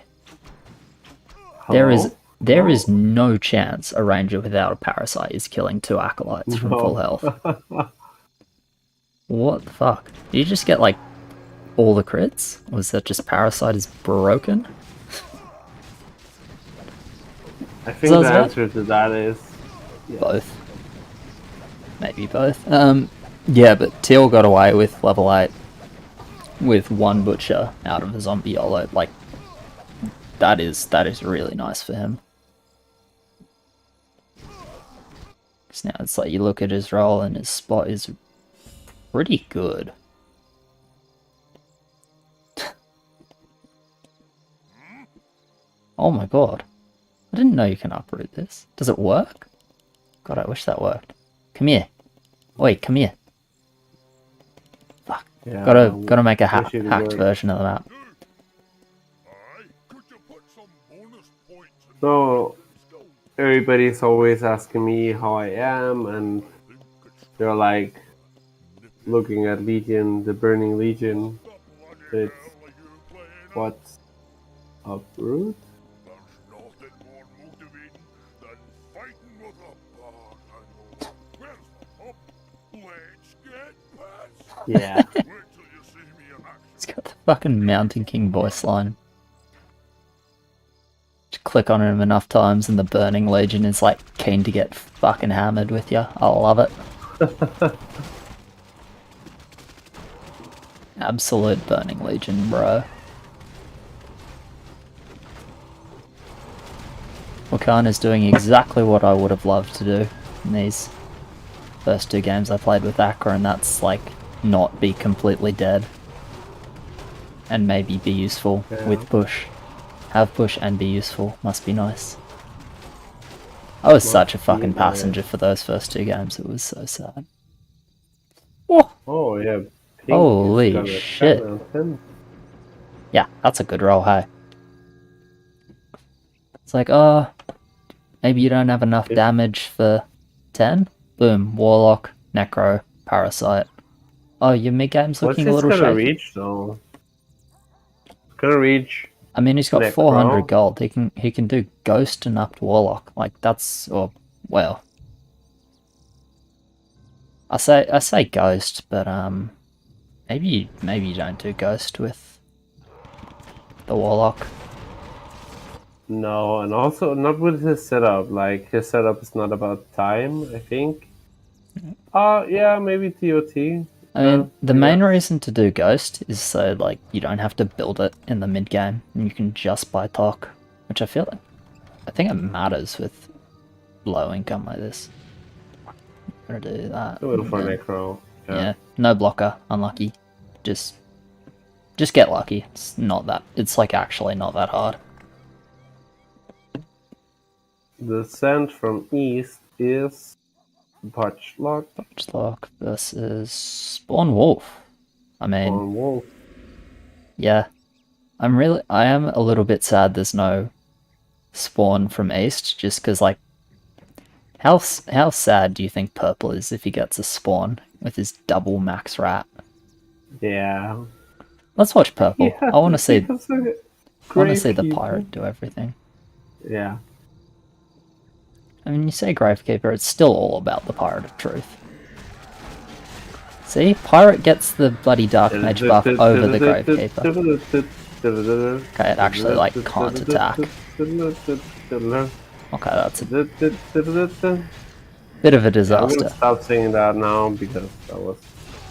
There is no chance a Ranger without a Parasite is killing 2 Acolytes from full health. What the fuck? Did you just get, like, all the crits? Or was that just Parasite is broken? I think the answer to that is... yeah. Both. Maybe both. Yeah, but Teal got away with level 8 with 1 Butcher out of a zombie YOLO. Like, that is really nice for him. Because now it's like you look at his role and his spot is pretty good. Oh my god. I didn't know you can uproot this. Does it work? God, I wish that worked. Come here. Wait, come here. Fuck. Yeah, Gotta make a hacked work. version of the map. Could you put some bonus points in So, everybody's always asking me how I am, and they're like looking at Legion, the Burning Legion. It's what's uproot? There's nothing more motivating than fighting with a bug. Where's the hop? Let's get past. Yeah. Wait till you see me in action. It's got the fucking Mountain King voice line. Just click on him enough times and the Burning Legion is like keen to get fucking hammered with you. I love it. Absolute Burning Legion, bro. Wakan is doing exactly what I would have loved to do in these first 2 games I played with Accra, and that's like not be completely dead. And maybe be useful with push. Have push and be useful. Must be nice. I was such a fucking passenger for those first 2 games. It was so sad. Oh, Oh yeah. Pink holy is gonna shit. 10 out of 10. Yeah, that's a good roll, hey. It's like, oh, maybe you don't have enough damage for 10? Boom, Warlock, Necro, Parasite. Oh, your mid-game's What's looking a this little gonna shaky. reach though? It's gonna reach. I mean, he's got Necro. 400 gold. He can do Ghost and up to Warlock. Like, that's, or, well. I say Ghost, but, maybe you don't do Ghost with the Warlock. No, and also not with his setup. Like his setup is not about time, I think. Yeah, maybe TOT. I mean, the main reason to do Ghost is so, like, you don't have to build it in the mid-game, and you can just buy Talk, which I think it matters with low income like this. I'm gonna do that. A little for and then- Necro. Yeah, no blocker, unlucky. Just get lucky. It's like actually not that hard. The send from east is Butchlock Lock versus Spawn Wolf. I mean, on Wolf. yeah. I am a little bit sad there's no Spawn from East, just because, like, how sad do you think Purple is if he gets a Spawn with his double max rat? Yeah. Let's watch Purple. I want to see the the pirate do everything. Yeah. I mean, you say Gravekeeper, it's still all about the Pirate of Truth. See? Pirate gets the bloody Dark Mage buff over the Gravekeeper. Okay, it actually, like, can't attack. Okay, that's a bit of a I'm disaster. gonna stop saying that now because that was.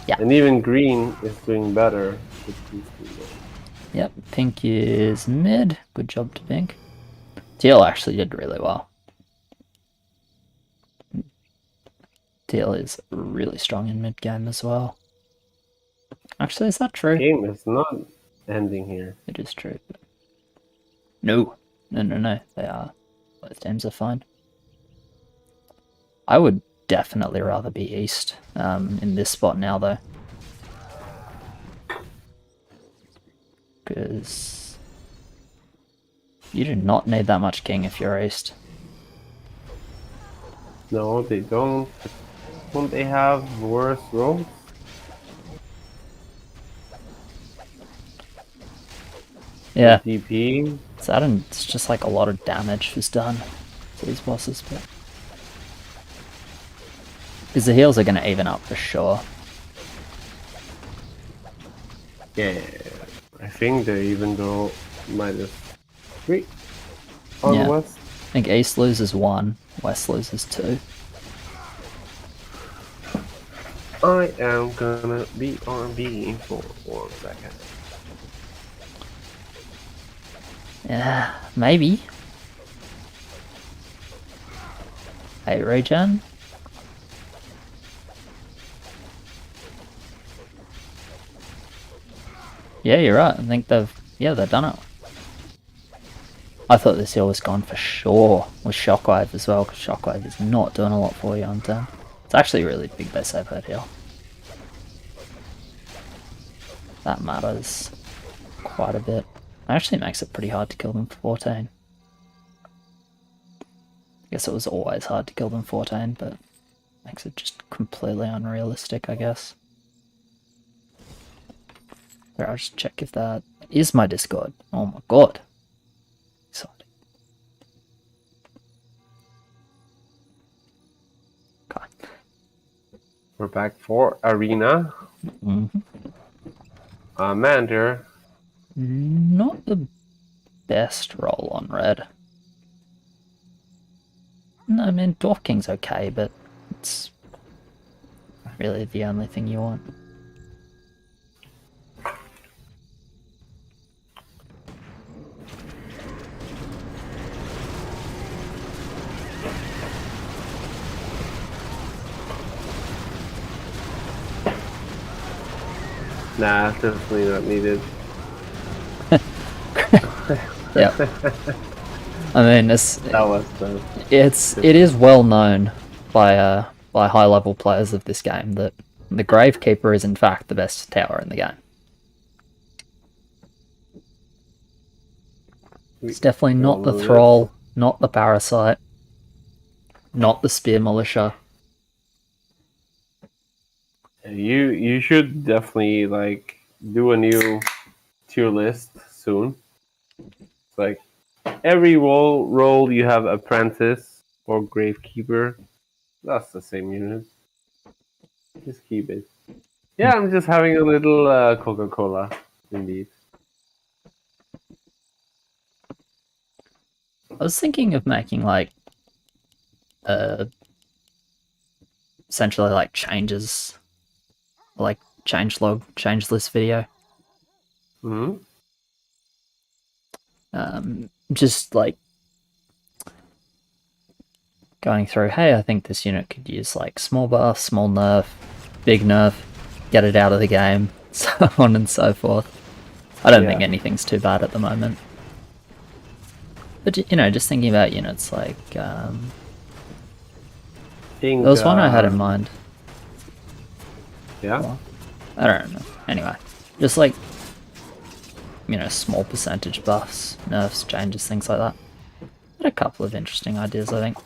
Yeah. And even green is doing better with these two. Yep, pink is mid. Good job to pink. Teal actually did really well. Teal is really strong in mid game as well. Actually, is that true? Game is not ending here. It is true. No. No. They are. Both teams are fine. I would definitely rather be east in this spot now, though. Because you do not need that much king if you're east. No, they don't. Don't they have worse rolls? Yeah, DP. it's that and it's just like a lot of damage was done to these bosses, but because the heals are going to even up for sure. Yeah, I think they even go -3 on Yeah. West. I think east loses 1, west loses 2. I am gonna be RB for 1 second. Yeah, maybe. Hey, regen. Yeah, you're right. I think they've done it. I thought this heal was gone for sure with Shockwave as well, because Shockwave is not doing a lot for you on turn. It's actually really big base save hurt heal. That matters quite a bit. It actually makes it pretty hard to kill them for 14. I guess it was always hard to kill them 14, but makes it just completely unrealistic, I guess. There, I'll just check if that is my Discord. Oh my god. Exciting. Okay. We're back for Arena. Mander. Not the best roll on red. No, I mean, Dwarf King's okay, but it's really the only thing you want. Nah, definitely not needed. Yeah. I mean, it is well known by high level players of this game that the Gravekeeper is in fact the best tower in the game. It's definitely not the Thrall, not the Parasite, not the Spear Militia. You should definitely like do a new tier list soon. It's like every role you have Apprentice or Gravekeeper. That's the same unit. Just keep it. Yeah, I'm just having a little Coca-Cola, indeed. I was thinking of making like essentially like changes, like change list video. Hmm. Just like going through, hey, I think this unit could use like small buff, small nerf, big nerf, get it out of the game, so on and so forth. I don't think anything's too bad at the moment. But, you know, just thinking about units like, there was one I had in mind. Yeah? Well, I don't know. Anyway, just like, you know, small percentage buffs, nerfs, changes, things like that. Had a couple of interesting ideas, I think.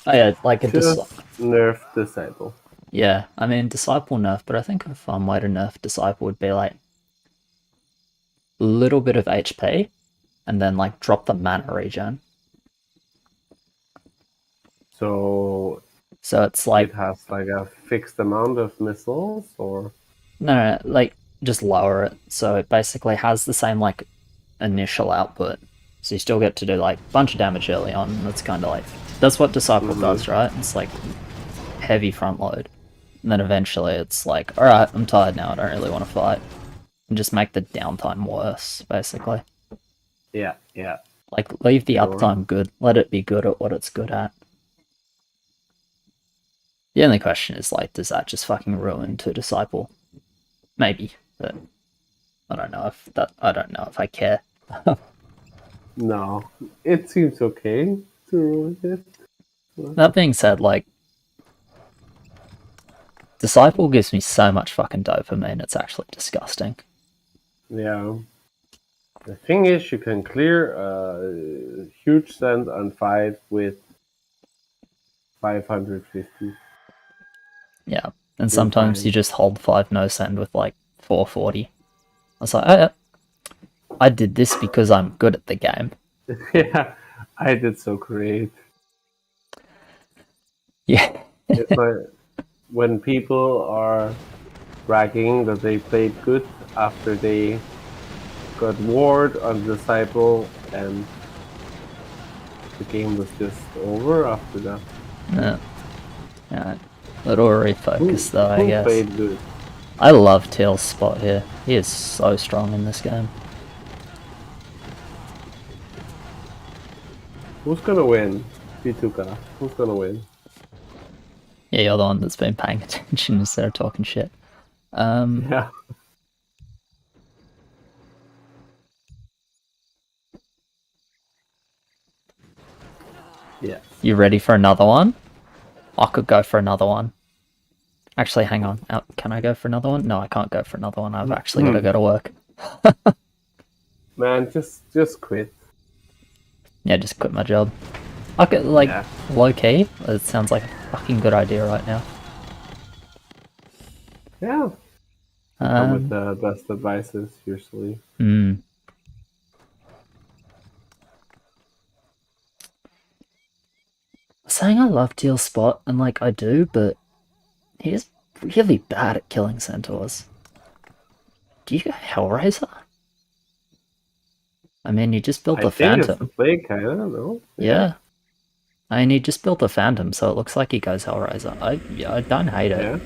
Oh yeah, like a nerf Disciple. Yeah, I mean, Disciple nerf, but I think a fun way to nerf Disciple would be like a little bit of HP and then like drop the mana regen. So So it's like it has like a fixed amount of missiles, or no, like just lower it. So it basically has the same like initial output. So you still get to do like a bunch of damage early on. And that's kind of like that's what Disciple does, right? It's like heavy front load, and then eventually it's like, all right, I'm tired now. I don't really want to fight, and just make the downtime worse, basically. yeah. Like leave the Sure. uptime good. Let it be good at what it's good at. The only question is like, does that just fucking ruin to Disciple? Maybe, but I don't know if that. I don't know if I care. No, it seems okay to ruin it. That being said, like, Disciple gives me so much fucking dopamine, it's actually disgusting. Yeah. The thing is, you can clear a huge send and fight with 550. Yeah, and sometimes fine. you just hold 5 no send with like 440. I was like, oh, yeah, I did this because I'm good at the game. Yeah, I did so great. Yeah. It's like when people are bragging that they played good after they got ward on Disciple and the game was just over after that. Yeah. Little refocus though, I Who guess. played good? I love Teal's spot here. He is so strong in this game. Who's gonna win? Pituka. Who's gonna win? Yeah, you're the one that's been paying attention instead of talking shit. Yeah. Yeah. You ready for another one? I could go for another one. Actually, hang on. Can I go for another one? No, I can't go for another one. I've actually got to go to work. Man, just quit. Yeah, just quit my job. I could, like, Yeah. low key. It sounds like a fucking good idea right now. Yeah. Come with the best advices usually. Saying I love Teal's spot, and like I do, but he is really bad at killing centaurs. Do you go Hellraiser? I mean, he just built I the think it's the Phantom. play kinda, no? Yeah. I mean, he just built the Phantom, so it looks like he goes Hellraiser. I don't hate it. Yeah.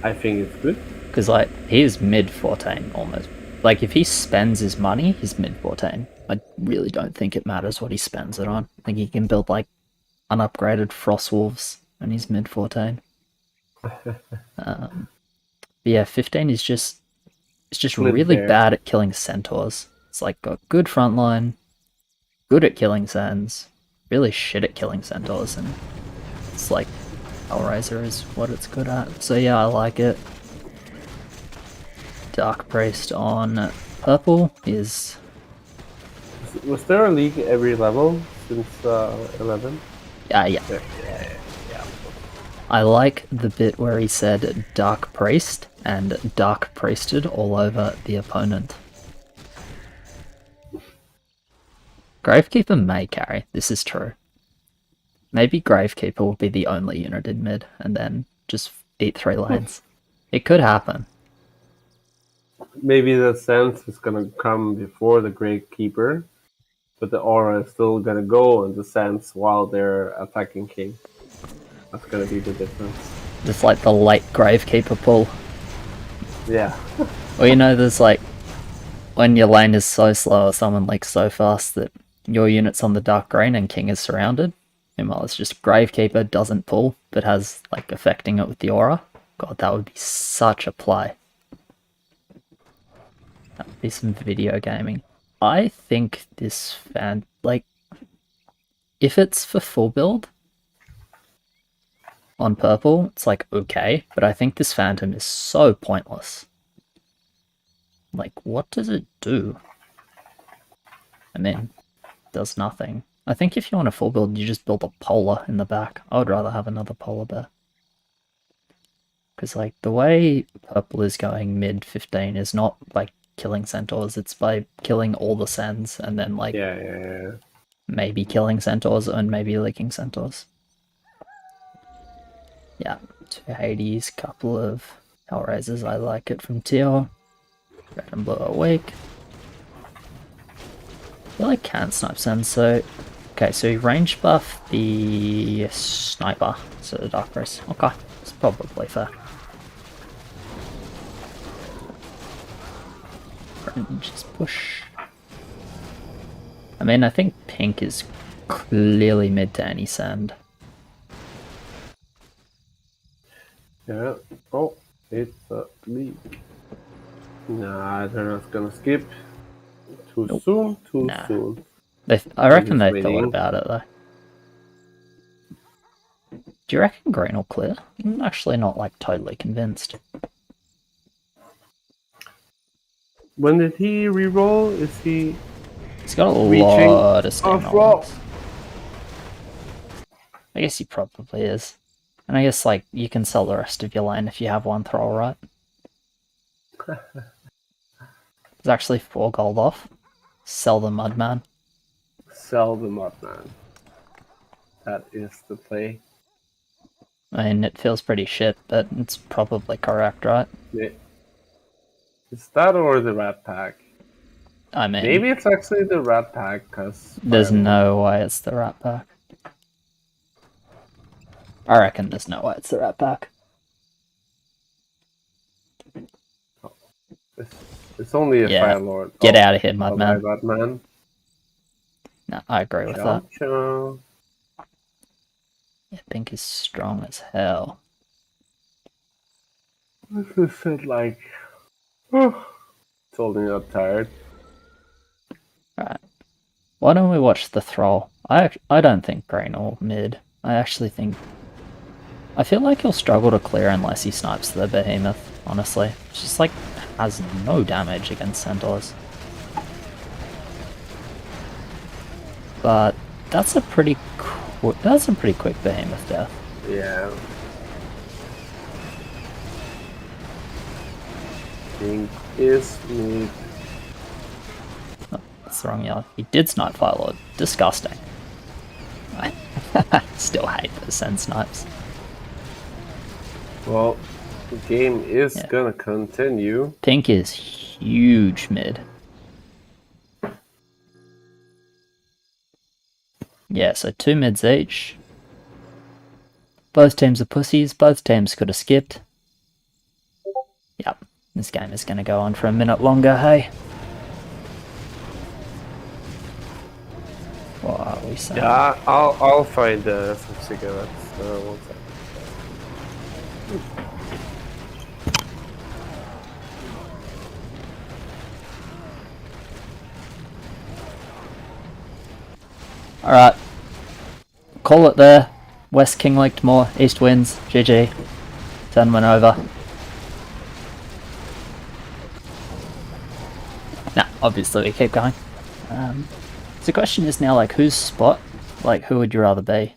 I think it's good. Because, like, he is mid-14 almost. Like, if he spends his money, he's mid-14. I really don't think it matters what he spends it on. I think he can build, like, unupgraded Frostwolves, and he's mid-14. But yeah, 15 is just... It's just Split really hair. bad at killing centaurs. It's, like, got good frontline, good at killing Sands, really shit at killing centaurs, and it's, like, Hellraiser is what it's good at. So yeah, I like it. Dark Priest on purple is... Was there a league every level since 11? yeah. Yeah. I like the bit where he said Dark Priest and Dark Priested all over the opponent. Gravekeeper may carry, this is true. Maybe Gravekeeper will be the only unit in mid and then just eat 3 lanes. It could happen. Maybe the sense is gonna come before the Gravekeeper, but the aura is still gonna go on the sense while they're attacking King. That's gonna be the difference. Just like the late Gravekeeper pull. Yeah. Well, you know, there's like, when your lane is so slow or someone like so fast that your unit's on the dark green and King is surrounded. Meanwhile, it's just Gravekeeper doesn't pull, but has like affecting it with the aura. God, that would be such a play. That would be some video gaming. I think this like, if it's for full build on purple, it's like okay, but I think this Phantom is so pointless. Like, what does it do? I mean, it does nothing. I think if you want a full build, you just build a polar in the back. I would rather have another polar bear. Because, like, the way purple is going mid 15 is not by killing centaurs, it's by killing all the sends and then, like, Yeah. maybe killing centaurs and maybe leaking centaurs. Yeah, 2 Hades, couple of Hellraisers, I like it from Teal. Red and blue are weak. I feel like can't snipe Senso. Okay, so range buff the sniper, so the Dark Race. Okay, it's probably fair. Range is push. I mean, I think pink is clearly mid to any sand. Yeah. Oh, it's a leak. Nah, they're not gonna skip. Too Nope. soon, too Nah. soon. I reckon just they thought waiting. about it though. Do you reckon green will clear? I'm actually not like totally convinced. When did he reroll? Is he He's got a reaching lot of stamina. off-roll? I guess he probably is. And I guess like you can sell the rest of your lane if you have one throw, right? There's actually 4 gold off. Sell the Mudman. Sell them up, man. That is the play. I mean, it feels pretty shit, but it's probably correct, right? Yeah. Is that or the Rat Pack? I mean, Maybe it's actually the Rat Pack, because there's no way it's the Rat Pack. I reckon there's no way it's the Rat Pack. it's only a Yeah. Fire Lord. Get out of here, Mudman. Mudman. No, I agree with that. Chow. Yeah, pink is strong as hell. This is it like. It's holding up tired. Right. Why don't we watch the Thrall? I don't think green or mid. I feel like he'll struggle to clear unless he snipes the behemoth, honestly. It's just like has no damage against centaurs. But that's a pretty quick behemoth death. Yeah. Pink is mid. Oh, that's the wrong yellow. He did snipe Firelord. Disgusting. I still hate those send snipes. Well, the game is Yeah. gonna continue. Pink is huge mid. Yeah, so 2 mids each. Both teams are pussies. Both teams could have skipped. Yep, this game is going to go on for a minute longer, hey? What are we saying? Yeah, I'll find some cigarettes. One second. Alright. Call it there. West King Lake more. East wins. GG. Turn one over. Nah, obviously we keep going. So the question is now, like, whose spot? Like, who would you rather be?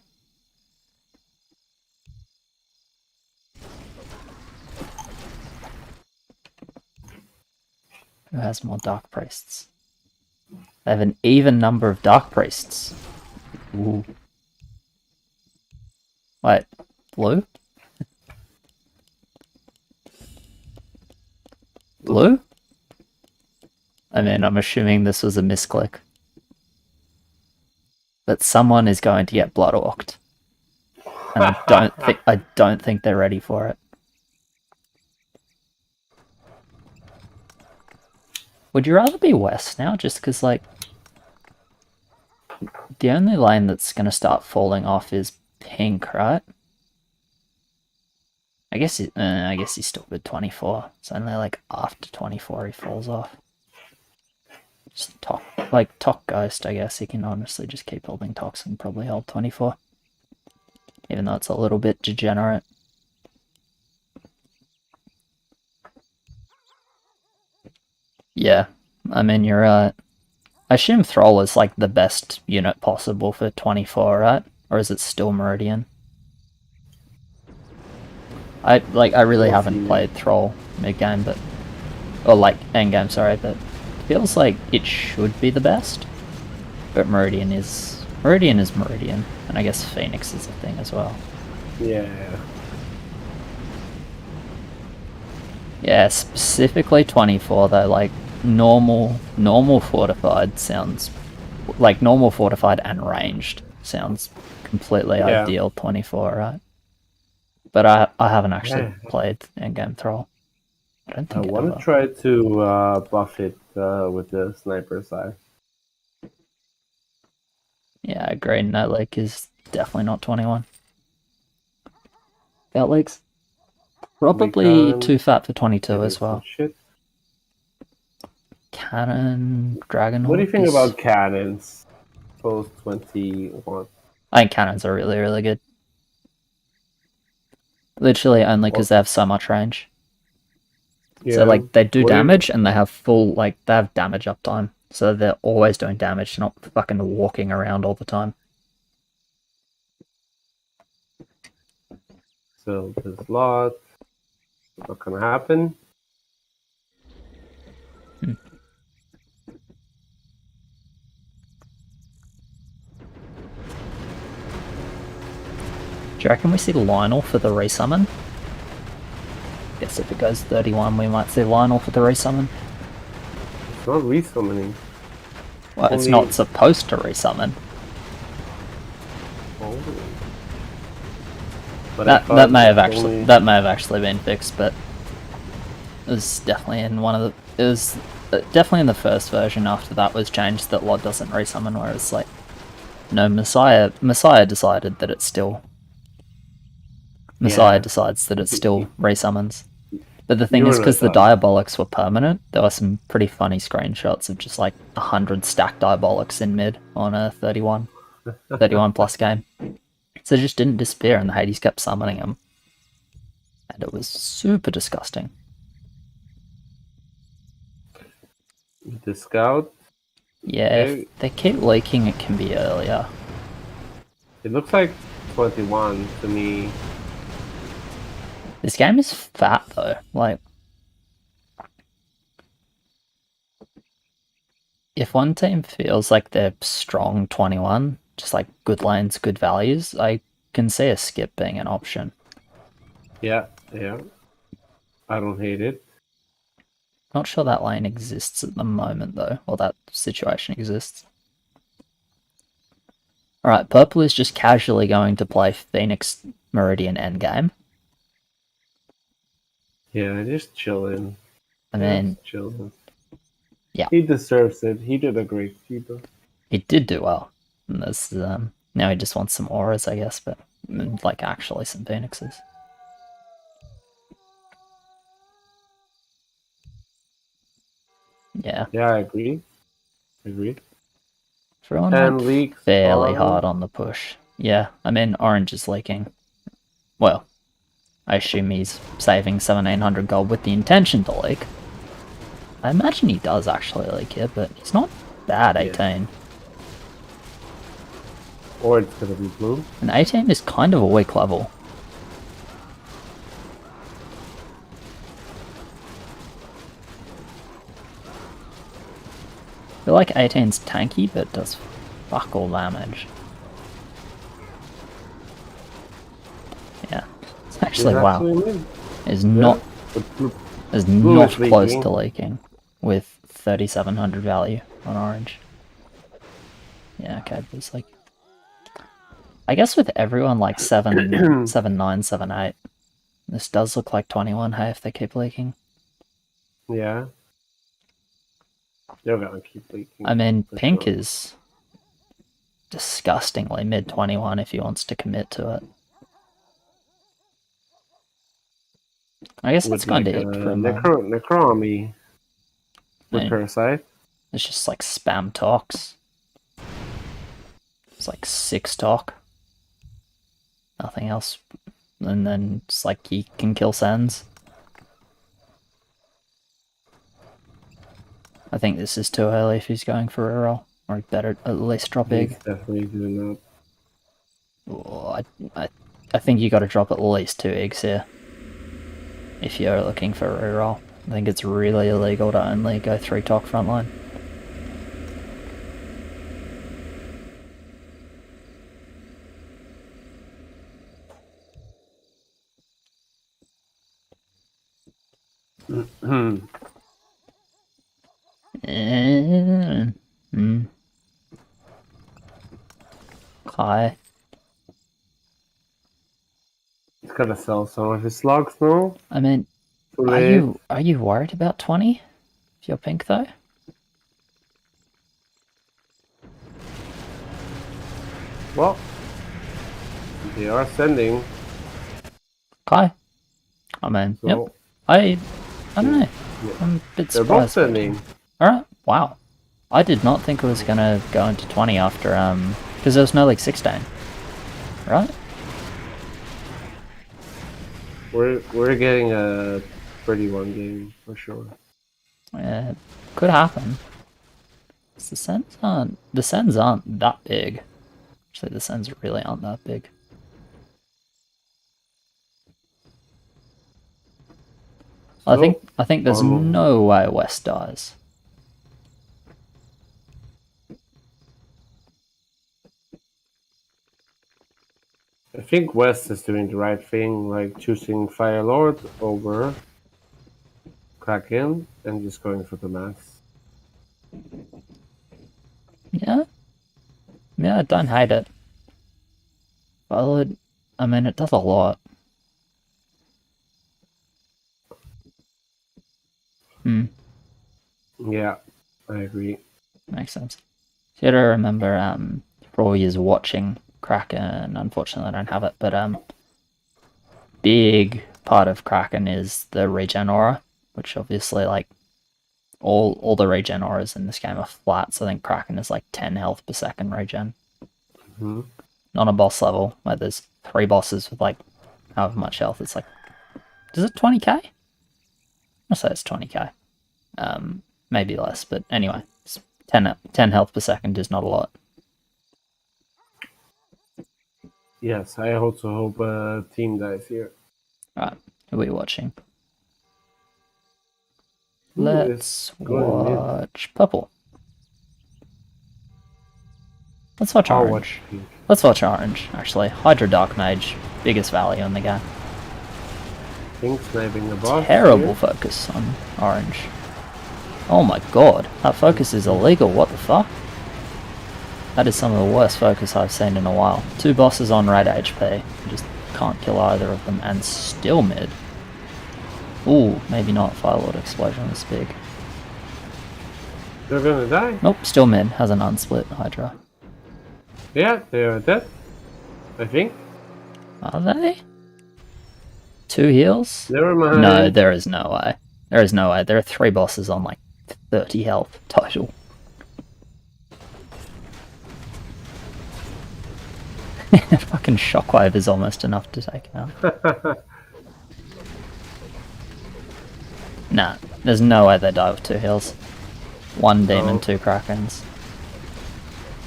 Who has more Dark Priests? They have an even number of Dark Priests. Ooh. Wait, blue? Blue? I mean, I'm assuming this was a misclick. But someone is going to get blood orked. And I don't think they're ready for it. Would you rather be west now? Just because, like, the only lane that's going to start falling off is pink, right? I guess he's still good 24. It's only like after 24 he falls off. Just Tok Ghost, I guess he can honestly just keep holding Tox and probably hold 24. Even though it's a little bit degenerate. Yeah, I mean, you're right. I assume Thrall is like the best unit possible for 24, right? Or is it still Meridian? I really haven't played Thrall mid-game, but... Or like, end-game, sorry, but... It feels like it should be the best. But Meridian is Meridian is Meridian, and I guess Phoenix is a thing as well. Yeah. Yeah, specifically 24 though, like normal fortified sounds like normal fortified and ranged sounds completely Yeah. ideal 24, right? But I haven't actually Yeah. played Endgame Thrall. I don't I think want ever. to try to buff it with the sniper side. Yeah, I agree. No Lake is definitely not 21. Outleaks? Probably Recon, too fat for 22 getting as some well. shit. Cannon, Dragonhawk. What do you think is- about cannons? Post 21. I think cannons are really, really good. Literally only because they have so much range. Yeah. So like they do What do you- damage and they have full they have damage uptime. So they're always doing damage, not fucking walking around all the time. So there's a lot. Not gonna happen. Do you reckon we see Lionel for the resummon? Guess if it goes 31 we might see Lionel for the resummon. It's not resummoning. Well, it's Only- not supposed to resummon. Oh. But I That thought may have only- actually been fixed, but it was definitely in one of the. It was definitely in the first version. After that was changed, that LOD doesn't resummon. Whereas like, no, Messiah decided that it's still. Messiah Yeah. decides that it still resummons. But the thing You is, were because the right. diabolics were permanent, there were some pretty funny screenshots of just like 100 stacked diabolics in mid on a 31 plus game. So they just didn't disappear, and the Hades kept summoning them. And it was super disgusting. The scout. Yeah, Okay. if they keep leaking, it can be earlier. It looks like 21 to me. This game is fat though. Like, if one team feels like they're strong 21, just like good lanes, good values, I can see a skip being an option. Yeah. I don't hate it. Not sure that lane exists at the moment though, or that situation exists. Alright, purple is just casually going to play Phoenix Meridian endgame. Yeah, just chilling. And then Just chilling. Yeah. He deserves it. He did a great job. he did do well. And there's, now he just wants some auras, I guess, but like actually some Phoenixes. Yeah, Yeah, I agree. everyone And went leaks fairly on- hard on the push. Yeah, I mean, orange is leaking. Well, I assume he's saving 1700 gold with the intention to leak. I imagine he does actually leak here, but he's not bad, 18. Or it's gonna be blue. And 18 is kind of a weak level. I feel like 18's tanky, but does fuck all damage. Yeah. It's actually, It's wow. actually mid. Is not But blue- is Blue not is close leaking. to leaking with 3700 value on orange. Yeah, okay, there's like I guess with everyone like 7, 7, 9, 7, 8, this does look like 21, hey, if they keep leaking. Yeah. They're gonna keep leaking. I mean, for pink sure. is disgustingly mid 21 if he wants to commit to it. I guess that's With going like to a it from necromy with I- her side. it's just like spam talks. It's like 6 talk. Nothing else. And then it's like he can kill Sens. I think this is too early if he's going for a roll. Or he better at least drop He's egg. definitely doing that. Oh, I think you got to drop at least 2 eggs here. If you're looking for a reroll. I think it's really illegal to only go 3 talk frontline. Okay. He's gotta sell some of his logs now. I mean, Too are late. you worried about 20? If you're pink though? Well, they are sending. Okay. I mean, So yep. I don't know. yeah. I'm a bit They're both surprised. sending. Alright, wow. I did not think it was gonna go into 20 after, because there was no like 16. Right? We're getting a pretty one game for sure. Yeah, could happen. The sends aren't that big. Actually, the sends really aren't that big. I think there's no way West dies. I think West is doing the right thing, like choosing Fire Lord over Kraken and just going for the mass. Yeah? Yeah, I don't hate it. Well, I mean, it does a lot. Yeah, I agree. Makes sense. You gotta remember, for all years watching Kraken, unfortunately I don't have it, but big part of Kraken is the regen aura, which obviously like all the regen auras in this game are flat, so I think Kraken is like 10 health per second regen. Mm-hmm. On a boss level, where there's 3 bosses with like however much health, it's like, is it 20k? I'll say it's 20k. Maybe less, but anyway, it's 10 health per second is not a lot. Yes, I also hope a team dies here. Right, who are we watching? Who Let's is going mid? watch purple. Let's watch I'll orange. watch pink. Let's watch orange, actually. Hydra Dark Mage, biggest value in the game. Pink sniping the boss. Terrible here. focus on orange. Oh my god, that focus is illegal, what the fuck? That is some of the worst focus I've seen in a while. 2 bosses on red HP, you just can't kill either of them, and still mid. Ooh, maybe not, Firelord Explosion was big. They're gonna die. Nope, still mid, has an unsplit Hydra. Yeah, they are dead. I think. Are they? 2 heals? Never mind. No, there is no way. There is no way. There are 3 bosses on like 30 health total. Fucking Shockwave is almost enough to take out. Nah, there's no way they die with 2 heals. 1 demon, 2 Krakens.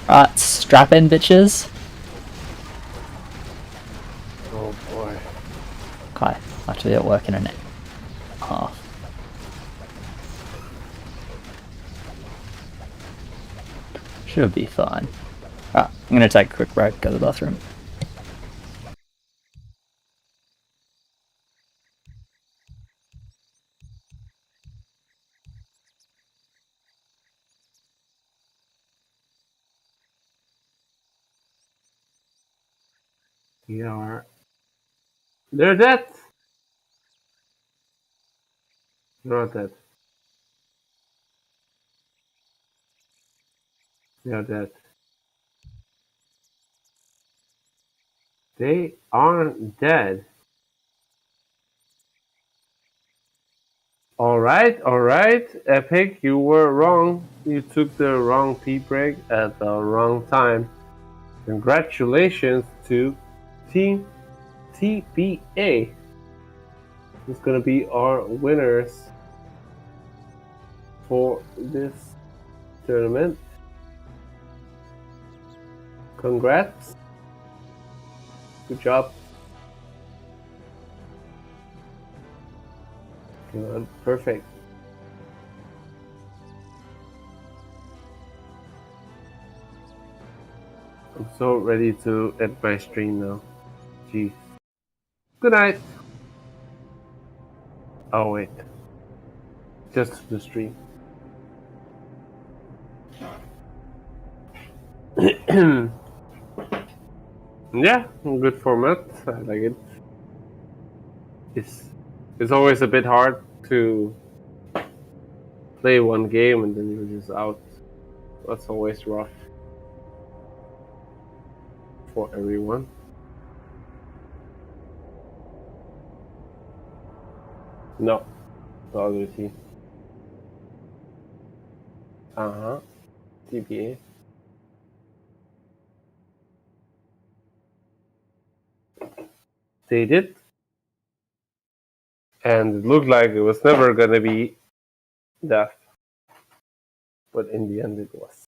Right, strap in, bitches. Oh boy. Okay, I have to be at work in a half. Should be fine. Alright, I'm gonna take a quick break, go to the bathroom. They are. They're dead. They're not dead. They are dead. They aren't dead. Alright, Epic, you were wrong. You took the wrong tea break at the wrong time. Congratulations to Team TBA. Who's gonna be our winners for this tournament. Congrats. Good job. Good. Perfect. I'm so ready to end my stream now. Jeez. Good night. Oh wait. just the stream. Yeah, good format. I like it. It's always a bit hard to play one game and then you're just out. That's always rough for everyone. No, the other team. TBA. They did. And it looked like it was never gonna be death. But in the end it was.